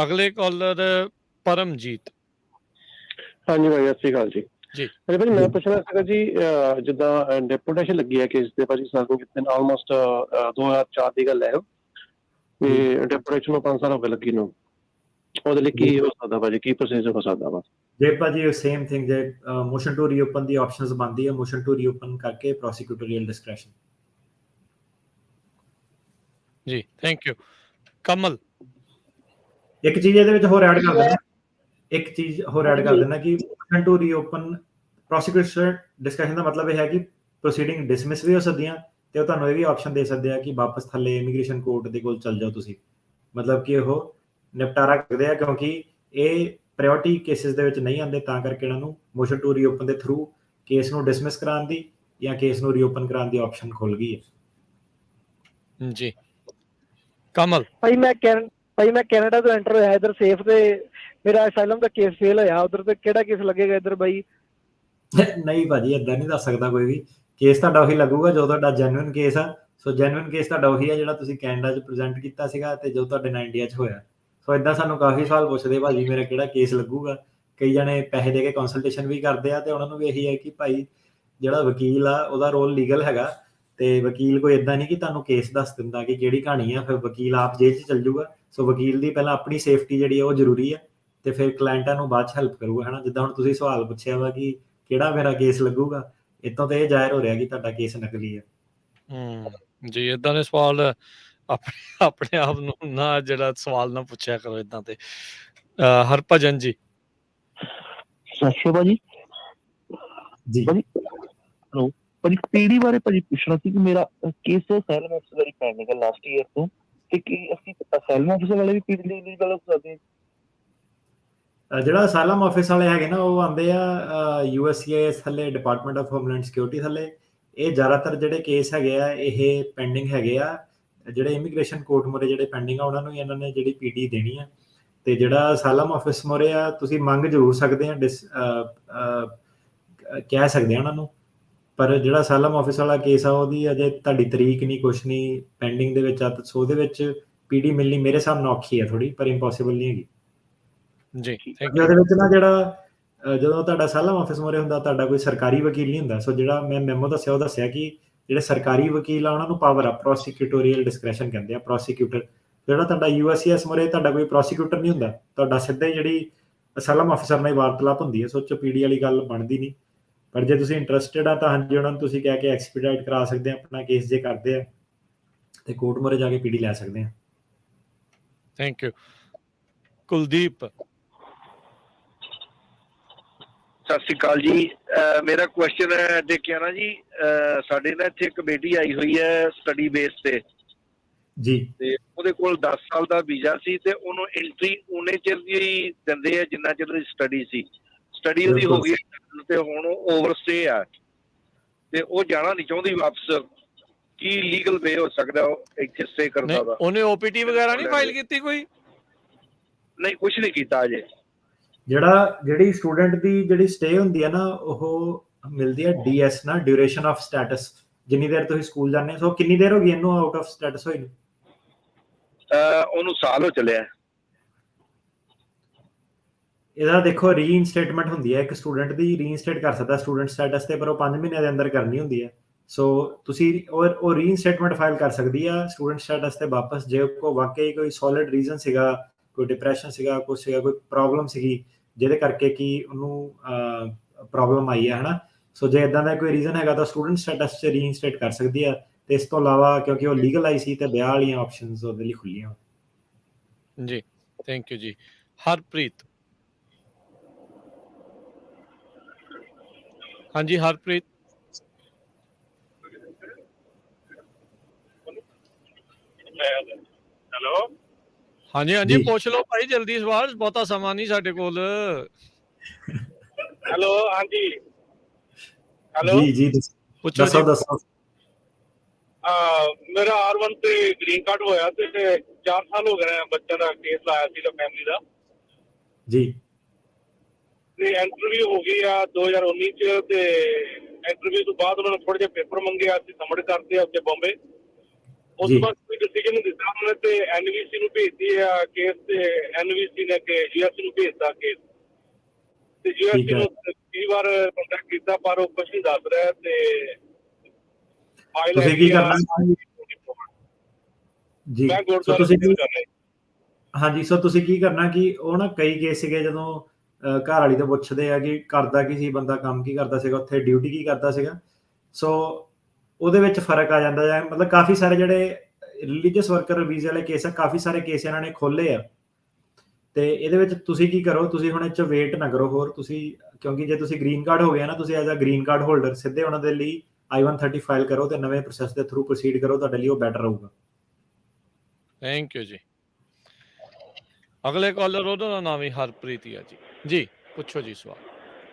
ਅਗਲੇ ਕਾਲਰ ਪਰਮਜੀਤ। ਹਾਂਜੀ ਭਾਈ, ਸਤਿ ਸ਼੍ਰੀ ਅਕਾਲ ਜੀ। ਜੀ ਭਾਜੀ, ਮੈਂ ਪੁੱਛਣਾ ਸੀਗਾ ਜੀ, ਜਿੱਦਾਂ ਡੈਪੂਟੇਸ਼ਨ ਲੱਗੀ ਹੈ ਕੇਸ ਤੇ ਭਾਜੀ, ਸਾਨੂੰ ਕਿਤੇ ਆਲਮੋਸਟ 2004 ਦੀ ਗੱਲ ਹੈ, ਤੇ ਡੈਪੂਟੇਸ਼ਨ ਨੂੰ 5 ਸਾਲ ਹੋ ਗਏ ਲੱਗੀ ਨੂੰ। ਉਹਦੇ ਲਈ ਕੀ ਹੋ ਸਕਦਾ ਭਾਜੀ, ਕੀ ਪ੍ਰੋਸੀਜਰ ਹੋ ਸਕਦਾ ਵਾ? ਜੇ ਭਾਜੀ ਸੇਮ ਥਿੰਗ, ਜੇ motion to reopen the options ਬਣਦੀ ਹੈ, ਮੋਸ਼ਨ ਟੂ ਰੀਓਪਨ ਕਰਕੇ ਪ੍ਰੋਸੀਕਿਊਟੋਰੀਅਲ ਡਿਸਕ੍ਰੈਸ਼ਨ। ਜੀ, ਥੈਂਕ ਯੂ। ਕਮਲ, ਇੱਕ ਚੀਜ਼ ਇਹਦੇ ਵਿੱਚ ਹੋਰ ਐਡ ਕਰ ਦਿੰਦਾ, ਕਿ motion to reopen prosecution discussion ਦਾ ਮਤਲਬ ਇਹ ਹੈ ਕਿ ਪ੍ਰੋਸੀਡਿੰਗ ਡਿਸਮਿਸ ਵੀ ਹੋ ਸਕਦੀਆਂ ਤੇ ਉਹ ਤੁਹਾਨੂੰ ਇਹ ਵੀ ਆਪਸ਼ਨ ਦੇ ਸਕਦੇ ਆ ਕਿ ਵਾਪਸ ਥੱਲੇ ਇਮੀਗ੍ਰੇਸ਼ਨ ਕੋਰਟ ਦੇ ਕੋਲ ਚੱਲ ਜਾਓ ਤੁਸੀਂ। ਮਤਲਬ ਕਿ ਉਹ ਨਿਪਟਾਰਾ ਕਰਦੇ ਆ, ਕਿਉਂਕਿ ਇਹ ਪ੍ਰਾਇੋਰਟੀ ਕੇਸਿਸ ਦੇ ਵਿੱਚ ਨਹੀਂ ਆਉਂਦੇ, ਤਾਂ ਕਰਕੇ ਇਹਨਾਂ ਨੂੰ ਮੋਸ਼ਨ ਟੂ ਰੀਓਪਨ ਦੇ ਥਰੂ ਕੇਸ ਨੂੰ ਡਿਸਮਿਸ ਕਰਾਉਣ ਦੀ ਜਾਂ ਕੇਸ ਨੂੰ ਰੀਓਪਨ ਕਰਾਉਣ ਦੀ ਆਪਸ਼ਨ ਖੁੱਲ ਗਈ ਹੈ। ਜੀ ਕਮਲ। ਭਾਈ ਮੈਂ ਕੈਨੇਡਾ ਤੋਂ ਐਂਟਰ ਹੋਇਆ ਇਧਰ ਸੇਫ, ਤੇ ਮੇਰਾ ਅਸਾਈਲਮ ਦਾ ਕੇਸ ਫੇਲ ਹੋਇਆ ਉਧਰ, ਤੇ ਕਿਹੜਾ ਕੇਸ ਲੱਗੇਗਾ ਇਧਰ ਬਾਈ? ਨਹੀਂ ਭਾਜੀ, ਏਦਾਂ ਨਹੀਂ ਦੱਸ ਸਕਦਾ ਕੋਈ ਵੀ। ਕੇਸ ਤੁਹਾਡਾ ਉਹੀ ਲੱਗੂਗਾ ਜੋ ਤੁਹਾਡਾ ਜੈਨੂਇਨ ਕੇਸ ਆ। ਸੋ ਜੈਨੂਇਨ ਕੇਸ ਤੁਹਾਡਾ ਉਹੀ ਆ ਜਿਹੜਾ ਤੁਸੀਂ ਕੈਨੇਡਾ 'ਚ ਪ੍ਰੈਜ਼ੈਂਟ ਕੀਤਾ ਸੀਗਾ ਤੇ ਜੋ ਤੁਹਾਡੇ ਨਾਲ ਇੰਡੀਆ 'ਚ ਹੋਇਆ। ਸੋ ਏਦਾਂ ਸਾਨੂੰ ਕਾਫੀ ਸਵਾਲ ਪੁੱਛਦੇ ਭਾਜੀ ਮੇਰਾ ਕਿਹੜਾ ਕੇਸ ਲੱਗੂਗਾ। ਕਈ ਜਣੇ ਪੈਸੇ ਦੇ ਕੇ ਕੰਸਲਟੇਸ਼ਨ ਵੀ ਕਰਦੇ ਆ ਤੇ ਉਹਨਾਂ ਨੂੰ ਵੀ ਇਹੀ ਹੈ ਕਿ ਭਾਈ ਜਿਹੜਾ ਵਕੀਲ ਆ ਉਹਦਾ ਰੋਲ ਲੀਗਲ ਹੈਗਾ, ਤੇ ਵਕੀਲ ਕੋਈ ਏਦਾਂ ਨਹੀਂ ਕਿ ਤੁਹਾਨੂੰ ਕੇਸ ਦੱਸ ਦਿੰਦਾ ਕਿ ਕਿਹੜੀ ਕਹਾਣੀ ਆ, ਫਿਰ ਵਕੀਲ ਆਪ ਜੇਲ੍ਹ 'ਚ ਚੱਲ ਜਾਊਗਾ। ਸੋ ਵਕੀਲ ਦੀ ਪਹਿਲਾਂ ਆਪਣੀ ਸੇਫਟੀ ਜਿਹੜੀ ਆ ਉਹ ਜ਼ਰੂਰੀ ਆ, ਤੇ ਫਿਰ ਕਲਾਇੰਟਾਂ ਨੂੰ ਬਾਅਦ 'ਚ ਹੈਲਪ ਕਰੂਗਾ, ਹੈ ਨਾ। ਜਿੱਦਾਂ ਹੁਣ ਤੁਸੀਂ ਸਵਾਲ ਪੁੱਛਿਆ ਵਾ ਕਿ ਕਿਹੜਾ ਮੇਰਾ ਕੇਸ ਲੱਗੂਗਾ, ਇੱਥੋਂ ਤੇ ਇਹ ਜ਼ਾਹਿਰ ਹੋ ਰਿਹਾ ਕਿ ਤੁਹਾਡਾ ਕੇਸ ਨਕਲੀ ਹੈ। ਜੀ, ਇਦਾਂ ਦੇ ਸਵਾਲ ਆਪਣੇ ਆਪ ਨੂੰ ਨਾ ਜਿਹੜਾ ਸਵਾਲ ਨਾ ਪੁੱਛਿਆ ਕਰੋ ਇਦਾਂ ਤੇ। ਹਰਭਜਨ ਜੀ। ਸਤਿ ਸ਼੍ਰੀ ਅਕਾਲ ਜੀ। ਜੀ ਭਾਜੀ, ਹੈਲੋ ਭਾਜੀ, ਪੀਡੀ ਬਾਰੇ ਭਾਜੀ ਪੁੱਛਣਾ ਸੀ ਕਿ ਮੇਰਾ ਕੇਸ ਅਸਾਈਲਮ ਆਫਿਸਰ ਵਾਲੀ ਪੈਂਡਿੰਗ ਹੈ ਲਾਸਟ ਈਅਰ ਤੋਂ, ਤੇ ਕੀ ਅਸੀਂ ਅਸਾਈਲਮ ਆਫਿਸਰ ਵਾਲੇ ਵੀ ਪੀਡੀ ਲਈ ਐਲੀਜੀਬਲ ਹੋ ਸਕਦੇ? ਜਿਹੜਾ ਅਸਾਈਲਮ ਆਫਿਸ ਵਾਲੇ ਹੈਗੇ ਨਾ, ਉਹ ਆਉਂਦੇ ਆ USCIS ਥੱਲੇ, ਡਿਪਾਰਟਮੈਂਟ ਆਫ ਹੋਮਲੈਂਡ ਸਿਕਿਉਰਿਟੀ ਥੱਲੇ। ਇਹ ਜ਼ਿਆਦਾਤਰ ਜਿਹੜੇ ਕੇਸ ਹੈਗੇ ਆ ਇਹ ਪੈਂਡਿੰਗ ਹੈਗੇ ਆ, ਜਿਹੜੇ ਇਮੀਗ੍ਰੇਸ਼ਨ ਕੋਰਟ ਮੋਰੇ ਜਿਹੜੇ ਪੈਂਡਿੰਗ ਆ ਉਹਨਾਂ ਨੂੰ ਇਹਨਾਂ ਨੇ ਜਿਹੜੀ PD ਦੇਣੀ ਆ। ਤੇ ਜਿਹੜਾ ਅਸਾਈਲਮ ਆਫਿਸ ਮੋਰੇ ਆ ਤੁਸੀਂ ਮੰਗ ਜ਼ਰੂਰ ਸਕਦੇ ਆ, ਕਹਿ ਸਕਦੇ ਆ ਉਹਨਾਂ ਨੂੰ, ਪਰ ਜਿਹੜਾ ਅਸਾਈਲਮ ਆਫਿਸ ਵਾਲਾ ਕੇਸ ਆ ਉਹਦੀ ਅਜੇ ਤੁਹਾਡੀ ਤਰੀਕ ਨਹੀਂ, ਕੁਛ ਨਹੀਂ, ਪੈਂਡਿੰਗ ਦੇ ਵਿੱਚ ਆ। ਸੋ ਉਹਦੇ ਵਿੱਚ PD ਮਿਲਣੀ ਮੇਰੇ ਹਿਸਾਬ ਨਾਲ ਔਖੀ ਆ ਥੋੜੀ, ਪਰ ਇੰਪੋਸੀਬਲ ਨਹੀਂ ਹੈਗੀ ਜੀ। ਉਹਦੇ ਵਿੱਚ ਨਾ ਜਿਹੜਾ ਜਦੋਂ ਤੁਹਾਡਾ ਅਸਾਈਲਮ ਆਫਿਸ ਮੋਰੇ ਹੁੰਦਾ, ਤੁਹਾਡਾ ਕੋਈ ਸਰਕਾਰੀ ਵਕੀਲ ਨਹੀਂ ਹੁੰਦਾ। ਸੋ ਜਿਹੜਾ ਮੈਂ ਮੈਮੋ ਦੱਸਿਆ ਉਹ ਦੱਸਿਆ ਕਿ ਜਿਹੜੇ ਸਰਕਾਰੀ ਵਕੀਲ ਆ ਉਹਨਾਂ ਨੂੰ ਪਾਵਰ ਆ, ਪ੍ਰੋਸੀਕਿਊਟੋਰੀਅਲ ਡਿਸਕ੍ਰੈਸ਼ਨ ਕਹਿੰਦੇ ਆ, ਪ੍ਰੋਸੀਕਿਊਟਰ। ਜਿਹੜਾ ਤੁਹਾਡਾ USCIS ਮੋਰੇ ਤੁਹਾਡਾ ਕੋਈ ਪ੍ਰੋਸੀਕਿਊਟਰ ਨਹੀਂ ਹੁੰਦਾ, ਤੁਹਾਡਾ ਸਿੱਧਾ ਹੀ ਜਿਹੜੀ ਅਸਾਈਲਮ ਆਫਿਸਰ ਨਾਲ ਵਾਰਤਾਲਾਪ ਹੁੰਦੀ ਹੈ। ਸੋਚੋ PD ਵਾਲੀ ਗੱਲ ਬਣਦੀ ਨਹੀਂ। ਪਰ ਜੇ ਤੁਸੀਂ ਇੰਟਰਸਟਿਡ ਆ ਤਾਂ ਹਾਂਜੀ, ਉਹਨਾਂ ਨੂੰ ਤੁਸੀਂ ਕਹਿ ਕੇ ਐਕਸਪੀਡਾਈਟ ਕਰਾ ਸਕਦੇ ਆ ਆਪਣਾ ਕੇਸ, ਜੇ ਕਰਦੇ ਆ ਤੇ ਕੋਰਟ ਮੋਰੇ ਜਾ ਕੇ PD ਲੈ ਸਕਦੇ ਆ। Thank you. ਕੁਲਦੀਪ। ਸਤਿ ਸ਼੍ਰੀ ਅਕਾਲ ਜੀ। ਮੇਰਾ ਕੁਐਸਚਨ ਹੈ ਦੇਖਿਆ ਨਾ ਜੀ, ਸਾਡੇ ਨਾਲ ਇੱਥੇ ਕਮੇਟੀ ਆਈ ਹੋਈ ਹੈ ਸਟੱਡੀ ਬੇਸ ਤੇ ਜੀ, ਤੇ ਉਹਦੇ ਕੋਲ 10 ਸਾਲ ਦਾ ਵੀਜ਼ਾ ਸੀ ਤੇ ਉਹਨੂੰ ਐਂਟਰੀ ਉਨੇ ਚਿਰ ਦੀ ਦਿੰਦੇ ਆ ਜਿੰਨਾ ਚਿਰ ਦੀ ਸਟੱਡੀ ਸੀ। ਸਟੱਡੀ ਉਹਦੀ ਹੋ ਗਈ ਤੇ ਹੁਣ ਉਹ ਓਵਰਸਟੇ ਆ ਤੇ ਉਹ ਜਾਣਾ ਨਹੀਂ ਚਾਹੁੰਦੀ ਵਾਪਸ। ਕੀ ਲੀਗਲ ਵੇ ਹੋ ਸਕਦਾ ਇੱਥੇ ਸਟੇ ਕਰਨ ਦਾ? ਉਹਨੇ OPT ਵਗੈਰਾ ਨਹੀਂ ਫਾਈਲ ਕੀਤੀ ਕੋਈ? ਨਹੀਂ, ਕੁਝ ਨਹੀਂ ਕੀਤਾ ਅਜੇ। ਜਿਹੜੀ ਸਟੂਡੈਂਟ ਦੀ ਜਿਹੜੀ ਸਟੇ ਹੁੰਦੀ ਹੈ ਨਾ, ਉਹ ਮਿਲਦੀ ਹੈ DS ਨਾ, ਡਿਊਰੇਸ਼ਨ ਆਫ ਸਟੇਟਸ, ਜਿੰਨੀ ਦੇਰ ਤੁਸੀਂ ਸਕੂਲ ਜਾਂਦੇ। ਸੋ ਕਿੰਨੀ ਦੇਰ ਹੋ ਗਈ ਇਹਨੂੰ ਆਊਟ ਆਫ ਸਟੇਟਸ ਹੋਈ ਨੂੰ? ਉਹਨੂੰ ਸਾਲ ਹੋ ਚੱਲਿਆ। ਇਹਦਾ ਦੇਖੋ ਰੀਇਨਸਟੇਟਮੈਂਟ ਹੁੰਦੀ ਹੈ, ਇੱਕ ਸਟੂਡੈਂਟ ਦੀ ਰੀਇਨਸਟੇਟ ਕਰ ਸਕਦਾ ਸਟੂਡੈਂਟ ਸਟੇਟਸ ਤੇ, ਪਰ ਉਹ 5 ਮਹੀਨਿਆਂ ਦੇ ਅੰਦਰ ਕਰਨੀ ਹੁੰਦੀ ਹੈ। ਸੋ ਤੁਸੀਂ ਉਹ ਰੀਇਨਸਟੇਟਮੈਂਟ ਫਾਈਲ ਕਰ ਸਕਦੀ ਆ ਸਟੂਡੈਂਟ ਸਟੇਟਸ ਤੇ ਵਾਪਸ, ਜੇ ਕੋ ਵਾਕਈ ਕੋਈ ਸੋਲਿਡ ਰੀਜ਼ਨ ਸੀਗਾ, ਕੋਈ ਡਿਪਰੈਸ਼ਨ ਸੀਗਾ, ਕੁਛ ਸੀਗਾ, ਕੋਈ ਪ੍ਰੋਬਲਮ ਸੀਗੀ ਜਿਹਦੇ ਕਰਕੇ ਕਿ ਉਹਨੂੰ ਪ੍ਰੋਬਲਮ ਆਈ ਹੈ, ਹਨਾ। ਸੋ ਜੇ ਇਦਾਂ ਦਾ ਕੋਈ ਰੀਜ਼ਨ ਹੈਗਾ ਤਾਂ ਸਟੂਡੈਂਟ ਸਟੇਟਸ 'ਚ ਰੀਇਨਸਟੇਟ ਕਰ ਸਕਦੀ ਆ। ਤੇ ਇਸ ਤੋਂ ਇਲਾਵਾ ਕਿਉਂਕਿ ਉਹ ਲੀਗਲ ਆਈ ਸੀ ਤੇ ਵਿਆਹ ਵਾਲੀਆਂ ਆਪਸ਼ਨਸ ਉਹਦੇ ਲਈ ਖੁੱਲੀਆਂ। ਜੀ ਥੈਂਕ ਯੂ ਜੀ। ਹਰਪ੍ਰੀਤ, ਹਾਂਜੀ ਹਰਪ੍ਰੀਤ। ਹੈਲੋ ਹਾਂਜੀ ਹਾਂਜੀ ਪੁੱਛ ਲਓ ਭਾਈ, ਜਲਦੀ ਸਵਾਲ, ਬਹੁਤਾ ਸਮਾਂ ਨਹੀਂ ਸਾਡੇ ਕੋਲ। ਹੈਲੋ ਹਾਂਜੀ ਹੈਲੋ ਜੀ ਜੀ ਪੁੱਛੋ ਦੱਸੋ ਜੀ। ਦੱਸੋ। ਮੇਰਾ R1 ਤੇ ਗ੍ਰੀਨ ਕਾਰਡ ਹੋਇਆ ਤੇ 4 ਸਾਲ ਹੋ ਗਏ ਬੱਚਿਆਂ ਦਾ ਕੇਸ ਲਾਇਆ ਸੀਗਾ ਫੈਮਿਲੀ ਦਾ, ਜੀ ਤੇ ਇੰਟਰਵਿਊ ਹੋ ਗਈ ਆ 2019 ਚ। ਤੇ ਇੰਟਰਵਿਊ ਤੋਂ ਬਾਅਦ ਉਹਨਾਂ ਨੇ ਥੋੜੇ ਜਿਹੇ ਪੇਪਰ ਮੰਗੇ, ਅਸੀਂ ਸਬਮਿਟ ਕਰਦੇ ਆ ਉੱਥੇ ਬੰਬੇ। ਉਸ ਤੋਂ ਬਾਅਦ ਕੋਈ ਡਿਸੀਜਨ ਨਹੀਂ ਦਿੱਤਾ ਉਹਨਾਂ ਨੇ, ਤੇ NVC ਨੂੰ ਭੇਜਦੀ ਆ ਕੇਸ, ਤੇ NVC ਨੇ ਕਿ GST ਨੂੰ ਭੇਜਦਾ ਕੇਸ। ਤੇ GST ਨੂੰ ਕਈ ਵਾਰ ਕੰਟੈਕਟ ਕੀਤਾ ਪਰ ਉਹ ਕੁਛ ਨਹੀਂ ਦੱਸ ਰਿਹਾ। ਤੇ ਤੁਸੀਂ ਕੀ ਕਰਨਾ ਜੀ, ਸੋ ਤੁਸੀਂ ਹਾਂਜੀ, ਸੋ ਤੁਸੀਂ ਕੀ ਕਰਨਾ ਕਿ ਉਹ ਨਾ ਕਈ ਕੇਸ ਸੀਗੇ ਜਦੋਂ ਘਰ ਵਾਲੀ ਤੋਂ ਪੁੱਛਦੇ ਆ ਕਿ ਕਰਦਾ ਕੀ ਸੀ ਬੰਦਾ, ਕੰਮ ਕੀ ਕਰਦਾ ਸੀਗਾ, ਉੱਥੇ ਡਿਊਟੀ ਕੀ ਕਰਦਾ ਸੀਗਾ। ਸੋ ਉਹਦੇ ਵਿੱਚ ਫਰਕ ਆ ਜਾਂਦਾ ਹੈ। ਮਤਲਬ ਕਾਫੀ ਸਾਰੇ ਜਿਹੜੇ ਰਿਲੀਜੀਅਸ ਵਰਕਰ ਵੀਜ਼ੇ ਵਾਲੇ ਕੇਸ ਆ, ਕਾਫੀ ਸਾਰੇ ਕੇਸ ਇਹਨਾਂ ਨੇ ਖੋਲੇ ਆ। ਤੇ ਇਹਦੇ ਵਿੱਚ ਤੁਸੀਂ ਕੀ ਕਰੋ, ਤੁਸੀਂ ਹੁਣ ਇਹ 'ਚ ਵੇਟ ਨਾ ਕਰੋ ਹੋਰ ਤੁਸੀਂ, ਕਿਉਂਕਿ ਜੇ ਤੁਸੀਂ ਗ੍ਰੀਨ ਕਾਰਡ ਹੋ ਗਿਆ ਨਾ, ਤੁਸੀਂ as a green card holder ਸਿੱਧੇ ਉਹਨਾਂ ਦੇ ਲਈ I-130 ਫਾਈਲ ਕਰੋ ਤੇ ਨਵੇਂ ਪ੍ਰੋਸੈਸ ਦੇ ਥਰੂ ਪ੍ਰੋਸੀਡ ਕਰੋ, ਤੁਹਾਡੇ ਲਈ ਉਹ ਬੈਟਰ ਰਹੂਗਾ। ਥੈਂਕ ਯੂ ਜੀ। ਅਗਲੇ ਕਾਲਰ ਉਹਦਾ ਦਾ ਨਾਮ ਹੀ ਹਰਪ੍ਰੀਤ ਹੀ ਆ ਜੀ। ਜੀ ਪੁੱਛੋ ਜੀ ਸਵਾਲ।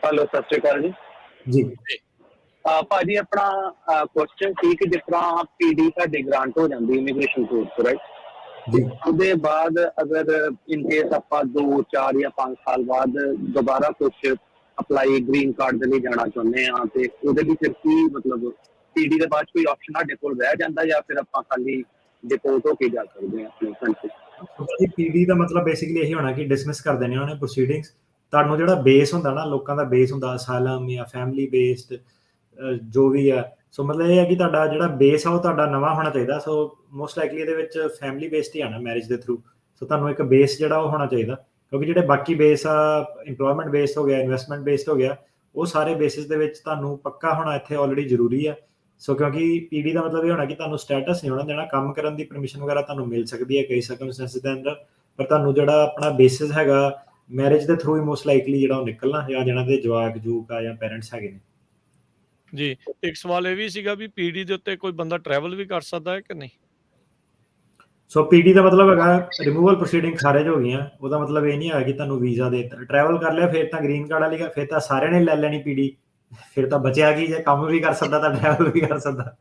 ਹੈਲੋ ਸਤਿ ਸ਼੍ਰੀ ਅਕਾਲ ਜੀ। ਜੀ ਭਾਜੀ ਆਪਣਾ ਕੁਐਸਚਨ ਸੀ ਕਿ ਜਿਸ ਤਰ੍ਹਾਂ PD ਸਾਡੀ ਗ੍ਰਾਂਟ ਹੋ ਜਾਂਦੀ ਇਮੀਗ੍ਰੇਸ਼ਨ ਕੋਰਟ ਤੋਂ, ਰਾਈਟ? ਜੀ ਉਹਦੇ ਬਾਅਦ ਅਗਰ ਇਨ ਕੇਸ ਆਪਾਂ 2, 4 ਜਾਂ 5 ਸਾਲ ਬਾਅਦ ਦੁਬਾਰਾ ਕੁਛ ਅਪਲਾਈ ਗ੍ਰੀਨ ਕਾਰਡ ਦੇ ਲਈ ਜਾਣਾ ਚਾਹੁੰਦੇ ਆ, ਤੇ ਉਹਦੇ ਲਈ ਫਿਰ ਕੀ ਮਤਲਬ PD ਦੇ ਬਾਅਦ ਕੋਈ ਆਪਸ਼ਨ ਸਾਡੇ ਕੋਲ ਰਹਿ ਜਾਂਦਾ ਜਾਂ ਫਿਰ ਆਪਾਂ ਖਾਲੀ ਡਿਪੋਰਟ ਹੋ ਕੇ ਜਾ ਸਕਦੇ ਆ ਆਪਣੇ ਕੰਟਰੀ? PD ਦਾ ਮਤਲਬ ਬੇਸਿਕਲੀ ਇਹੀ ਹੋਣਾ ਕਿ ਡਿਸਮਿਸ ਕਰ ਦੇਣੇ ਉਹਨੇ ਪ੍ਰੋਸੀਡਿੰਗਸ। ਤੁਹਾਨੂੰ ਜਿਹੜਾ ਬੇਸ ਹੁੰਦਾ ਨਾ, ਲੋਕਾਂ ਦਾ ਬੇਸ ਹੁੰਦਾ ਅਸਾਈਲਮ ਜਾਂ ਫੈਮਿਲੀ ਬੇਸਡ ਜੋ ਵੀ ਆ। ਸੋ ਮਤਲਬ ਇਹ ਹੈ ਕਿ ਤੁਹਾਡਾ ਜਿਹੜਾ ਬੇਸ ਆ ਉਹ ਤੁਹਾਡਾ ਨਵਾਂ ਹੋਣਾ ਚਾਹੀਦਾ। ਸੋ ਮੋਸਟ ਲਾਈਕਲੀ ਇਹਦੇ ਵਿੱਚ ਫੈਮਿਲੀ ਬੇਸਡ ਹੀ ਆਣਾ ਮੈਰਿਜ ਦੇ ਥਰੂ। ਸੋ ਤੁਹਾਨੂੰ ਇੱਕ ਬੇਸ ਜਿਹੜਾ ਉਹ ਹੋਣਾ ਚਾਹੀਦਾ, ਕਿਉਂਕਿ ਜਿਹੜੇ ਬਾਕੀ ਬੇਸ ਆ ਇੰਪਲੋਇਮੈਂਟ ਬੇਸਡ ਹੋ ਗਿਆ, ਇਨਵੈਸਟਮੈਂਟ ਬੇਸਡ ਹੋ ਗਿਆ, ਉਹ ਸਾਰੇ ਬੇਸਿਸ ਦੇ ਵਿੱਚ ਤੁਹਾਨੂੰ ਪੱਕਾ ਹੋਣਾ ਇੱਥੇ ਆਲਰੇਡੀ ਜ਼ਰੂਰੀ ਆ। ਸੋ ਕਿਉਂਕਿ PD ਦਾ ਮਤਲਬ ਇਹ ਹੋਣਾ ਕਿ ਤੁਹਾਨੂੰ ਸਟੇਟਸ ਨਹੀਂ ਹੋਣਾ ਦੇਣਾ, ਕੰਮ ਕਰਨ ਦੀ ਪਰਮਿਸ਼ਨ ਵਗੈਰਾ ਤੁਹਾਨੂੰ ਮਿਲ ਸਕਦੀ ਹੈ ਕਈ ਸਰਕਮਸਟੈਂਸਿਸ ਦੇ ਅੰਦਰ, ਪਰ ਤੁਹਾਨੂੰ ਜਿਹੜਾ ਆਪਣਾ ਬੇਸਿਸ ਹੈਗਾ ਮੈਰਿਜ ਦੇ ਥਰੂ ਹੀ ਮੋਸਟ ਲਾਈਕਲੀ ਜਿਹੜਾ ਉਹ ਨਿਕਲਣਾ, ਜਾਂ ਜਿਹਨਾਂ ਦੇ ਜਵਾਕ ਜੂਕ ਆ ਜਾਂ ਪੇਰੈਂਟਸ ਹੈਗੇ ਨੇ। ਜੀ ਇੱਕ ਸਵਾਲ ਇਹ ਵੀ ਸੀਗਾ ਵੀ PD ਦੇ ਉੱਤੇ ਕੋਈ ਬੰਦਾ ਟਰੈਵਲ ਵੀ ਕਰ ਸਕਦਾ ਹੈ ਕਿ ਨਹੀਂ? ਸੋ PD ਦਾ ਮਤਲਬ ਹੈਗਾ ਰਿਮੂਵਲ ਪ੍ਰੋਸੀਡਿੰਗ ਖਾਰਜ ਹੋ ਗਈਆਂ, ਉਹਦਾ ਮਤਲਬ ਇਹ ਨਹੀਂ ਹੈਗਾ ਕਿ ਤੁਹਾਨੂੰ ਵੀਜ਼ਾ ਦੇ ਦਿੱਤਾ। ਟਰੈਵਲ ਕਰ ਲਿਆ ਫਿਰ ਤਾਂ ਗ੍ਰੀਨ ਕਾਰਡ ਵਾਲੀ, ਫਿਰ ਤਾਂ ਸਾਰਿਆਂ ਨੇ ਲੈ ਲੈਣੀ PD, ਫਿਰ ਤਾਂ ਬਚਿਆ ਕੀ, ਜੇ ਕੰਮ ਵੀ ਕਰ ਸਕਦਾ ਤਾਂ ਟਰੈਵਲ ਵੀ ਕਰ ਸਕਦਾ।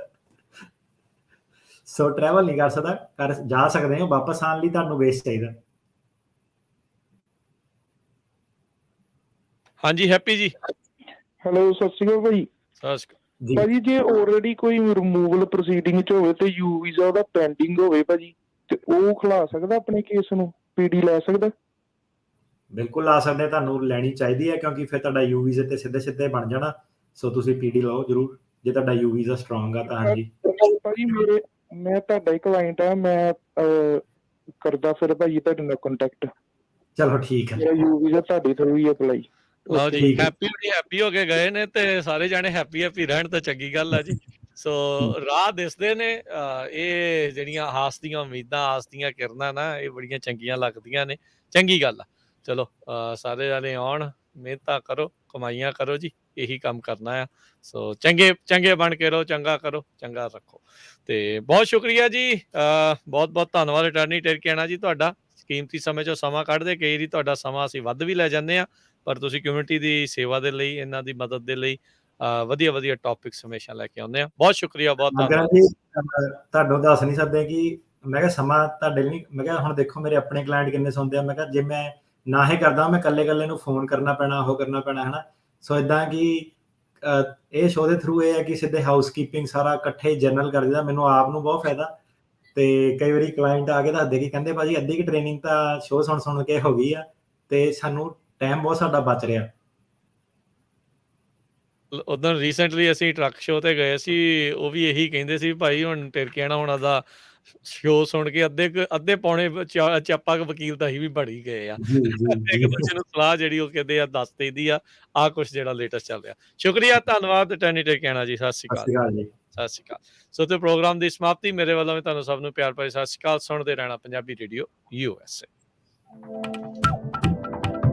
ਸੋ ਟਰੈਵਲ ਨਹੀਂ ਕਰ ਸਕਦਾ, ਕਰ ਜਾ ਸਕਦੇ ਹੋ, ਵਾਪਸ ਆਉਣ ਲਈ ਤੁਹਾਨੂੰ ਬੇਸ ਚਾਹੀਦਾ। ਹਾਂਜੀ ਹੈਪੀ ਜੀ। ਹੈਲੋ ਸਤਿ ਸ਼੍ਰੀ ਅਕਾਲ ਭਾਈ। ਭਾਜੀ ਜੇ ਆਲਰੇਡੀ ਕੋਈ ਰਿਮੂਵਲ ਪ੍ਰੋਸੀਡਿੰਗ ਚ ਹੋਵੇ ਤੇ ਯੂ ਵੀਜ਼ਾ ਉਹਦਾ ਪੈਂਡਿੰਗ ਹੋਵੇ ਭਾਜੀ, ਤੇ ਉਹ ਖਿਲਾ ਸਕਦਾ ਆਪਣੇ ਕੇਸ ਨੂੰ, PD ਲੈ ਸਕਦਾ? ਬਿਲਕੁਲ ਲਾ ਸਕਦੇ, ਤੁਹਾਨੂੰ ਲੈਣੀ ਚਾਹੀਦੀ ਹੈ, ਕਿਉਂਕਿ ਫਿਰ ਤੁਹਾਡਾ ਯੂ ਵੀਜ਼ੇ ਤੇ ਸਿੱਧੇ ਸਿੱਧੇ ਬਣ ਜਾਣਾ। ਸੋ ਤੁਸੀਂ PD ਲਓ ਜ਼ਰੂਰ, ਜੇ ਤੁਹਾਡਾ ਯੂ ਵੀਜ਼ਾ ਸਟਰੋਂਗ ਆ ਤਾਂ। ਹਾਂਜੀ ਭਾਜੀ ਮੈਂ ਤੁਹਾਡਾ ਹੀ ਕਲਾਇੰਟ ਆ, ਮੈਂ ਕਰਦਾ ਫਿਰ ਭਾਜੀ ਤੁਹਾਡੇ ਨਾਲ ਕੰਟੈਕਟ। ਚਲੋ ਠੀਕ ਹੈ, ਮੇਰਾ ਯੂ ਵੀਜ਼ਾ ਤੁਹਾਡੇ ਥਰੂ ਹੀ ਅਪਲਾਈ। ਲਓ ਜੀ ਹੈਪੀ ਹੋ ਕੇ ਗਏ ਨੇ ਤੇ ਸਾਰੇ ਜਾਣੇ ਹੈਪੀ ਰਹਿਣ ਤਾਂ ਚੰਗੀ ਗੱਲ ਆ ਜੀ। ਸੋ ਰਾਹ ਦਿਸਦੇ ਨੇ, ਇਹ ਜਿਹੜੀਆਂ ਆਸ ਦੀਆਂ ਉਮੀਦਾਂ, ਆਸ ਦੀਆਂ ਕਿਰਨਾਂ ਨਾ, ਇਹ ਬੜੀਆਂ ਚੰਗੀਆਂ ਲੱਗਦੀਆਂ ਨੇ, ਚੰਗੀ ਗੱਲ ਆ। ਚਲੋ ਸਾਰੇ ਜਾਣੇ ਆਉਣ, ਮਿਹਨਤਾਂ ਕਰੋ, ਕਮਾਈਆਂ ਕਰੋ ਜੀ, ਇਹੀ ਕੰਮ ਕਰਨਾ ਆ। ਸੋ ਚੰਗੇ ਬਣ ਕੇ ਰਹੋ, ਚੰਗਾ ਕਰੋ, ਚੰਗਾ ਰੱਖੋ। ਤੇ ਬਹੁਤ ਸ਼ੁਕਰੀਆ ਜੀ, ਬਹੁਤ ਬਹੁਤ ਧੰਨਵਾਦ ਅਟਾਰਨੀ ਟਿਰਕੇਣਾ ਜੀ ਤੁਹਾਡਾ, ਕੀਮਤੀ ਸਮੇਂ 'ਚੋਂ ਸਮਾਂ ਕੱਢਦੇ। ਕਈ ਵਾਰੀ ਤੁਹਾਡਾ ਸਮਾਂ ਅਸੀਂ ਵੱਧ ਵੀ ਲੈ ਜਾਂਦੇ ਹਾਂ, ਪਰ ਤੁਸੀਂ ਕਮਿਊਨਿਟੀ ਦੀ ਸੇਵਾ ਦੇ ਲਈ, ਇਹਨਾਂ ਦੀ ਮਦਦ ਦੇ ਲਈ ਵਧੀਆ ਟੌਪਿਕਸ ਹਮੇਸ਼ਾ ਲੈ ਕੇ ਆਉਂਦੇ ਆ। ਬਹੁਤ ਸ਼ੁਕਰੀਆ, ਬਹੁਤ ਧੰਨਵਾਦ। ਤੁਹਾਨੂੰ ਦੱਸ ਨਹੀਂ ਸਕਦੇ ਕਿ ਮੈਂ ਕਿਹਾ ਸਮਾਂ ਤੁਹਾਡੇ ਲਈ, ਮੈਂ ਕਿਹਾ ਹੁਣ ਦੇਖੋ ਮੇਰੇ ਆਪਣੇ ਕਲਾਇੰਟ ਕਿੰਨੇ ਸੁਣਦੇ ਆ, ਮੈਂ ਕਿਹਾ ਜੇ ਮੈਂ ਨਾ ਹੀ ਕਰਦਾ ਮੈਂ ਇਕੱਲੇ ਨੂੰ ਫੋਨ ਕਰਨਾ ਪੈਣਾ, ਉਹ ਕਰਨਾ ਪੈਣਾ, ਹੈ ਨਾ। ਸੋ ਇੱਦਾਂ ਕਿ ਇਹ ਸ਼ੋਅ ਦੇ ਥਰੂ ਇਹ ਹੈ ਕਿ ਸਿੱਧੇ ਹਾਊਸਕੀਪਿੰਗ ਸਾਰਾ ਇਕੱਠੇ ਜਨਰਲ ਕਰ ਦਿੰਦਾ, ਮੈਨੂੰ ਆਪ ਨੂੰ ਬਹੁਤ ਫਾਇਦਾ। ਤੇ ਕਈ ਵਾਰੀ ਕਲਾਇੰਟ ਆ ਕੇ ਦੱਸਦੇ ਕਿ ਕਹਿੰਦੇ ਭਾਜੀ ਅੱਧੀ ਕੀ ਟ੍ਰੇਨਿੰਗ ਤਾਂ ਸ਼ੋਅ ਸੁਣ ਕੇ ਹੋ ਗਈ ਆ, ਤੇ ਸਾਨੂੰ ਟਾਈਮ ਬਹੁਤ ਸਾਡਾ ਬਚ ਰਿਹਾ। ਉਦੋਂ ਰੀਸੈਂਟਲੀ ਅਸੀਂ ਟਰੱਕ ਸ਼ੋਅ ਤੇ ਗਏ ਸੀ, ਉਹ ਵੀ ਇਹੀ ਕਹਿੰਦੇ ਸੀ ਭਾਈ ਹੁਣ ਟਿਰਕੀਆਣਾ ਹੋਣਾ ਦਾ ਸ਼ੋਅ ਸੁਣ ਕੇ ਅੱਧੇ ਪੌਣੇ ਚਾਪਾ ਵਕੀਲ ਤਾਂ ਅਸੀਂ ਵੀ ਬਣ ਹੀ ਗਏ ਆ। ਜੀ ਜੀ ਇੱਕ ਦੂਜੇ ਨੂੰ ਸਲਾਹ ਜਿਹੜੀ ਉਹ ਕਹਿੰਦੇ ਆ ਦੱਸ ਦੇਈਦੀ ਆ ਕੁਛ ਜਿਹੜਾ ਲੇਟੈਸਟ ਚੱਲ ਰਿਹਾ। ਸ਼ੁਕਰੀਆ, ਧੰਨਵਾਦ ਅਟਾਰਨੀ ਟਿਰਕੀਆਣਾ ਜੀ। ਸਤਿ ਸ਼੍ਰੀ ਸਤਿ ਸ਼੍ਰੀ ਅਕਾਲ। ਅਕਾਲ ਜੀ। ਸਤਿ ਸ਼੍ਰੀ ਅਕਾਲ। ਸੋ ਤੇ ਪ੍ਰੋਗਰਾਮ ਦੀ ਸਮਾਪਤੀ, ਮੇਰੇ ਵੱਲੋਂ ਵੀ ਤੁਹਾਨੂੰ ਸਭ ਨੂੰ ਪਿਆਰ ਭਰੀ ਸਤਿ ਸ਼੍ਰੀ ਅਕਾਲ। ਸੁਣਦੇ ਰਹਿਣਾ ਪੰਜਾਬੀ ਰੇਡੀਓ USA।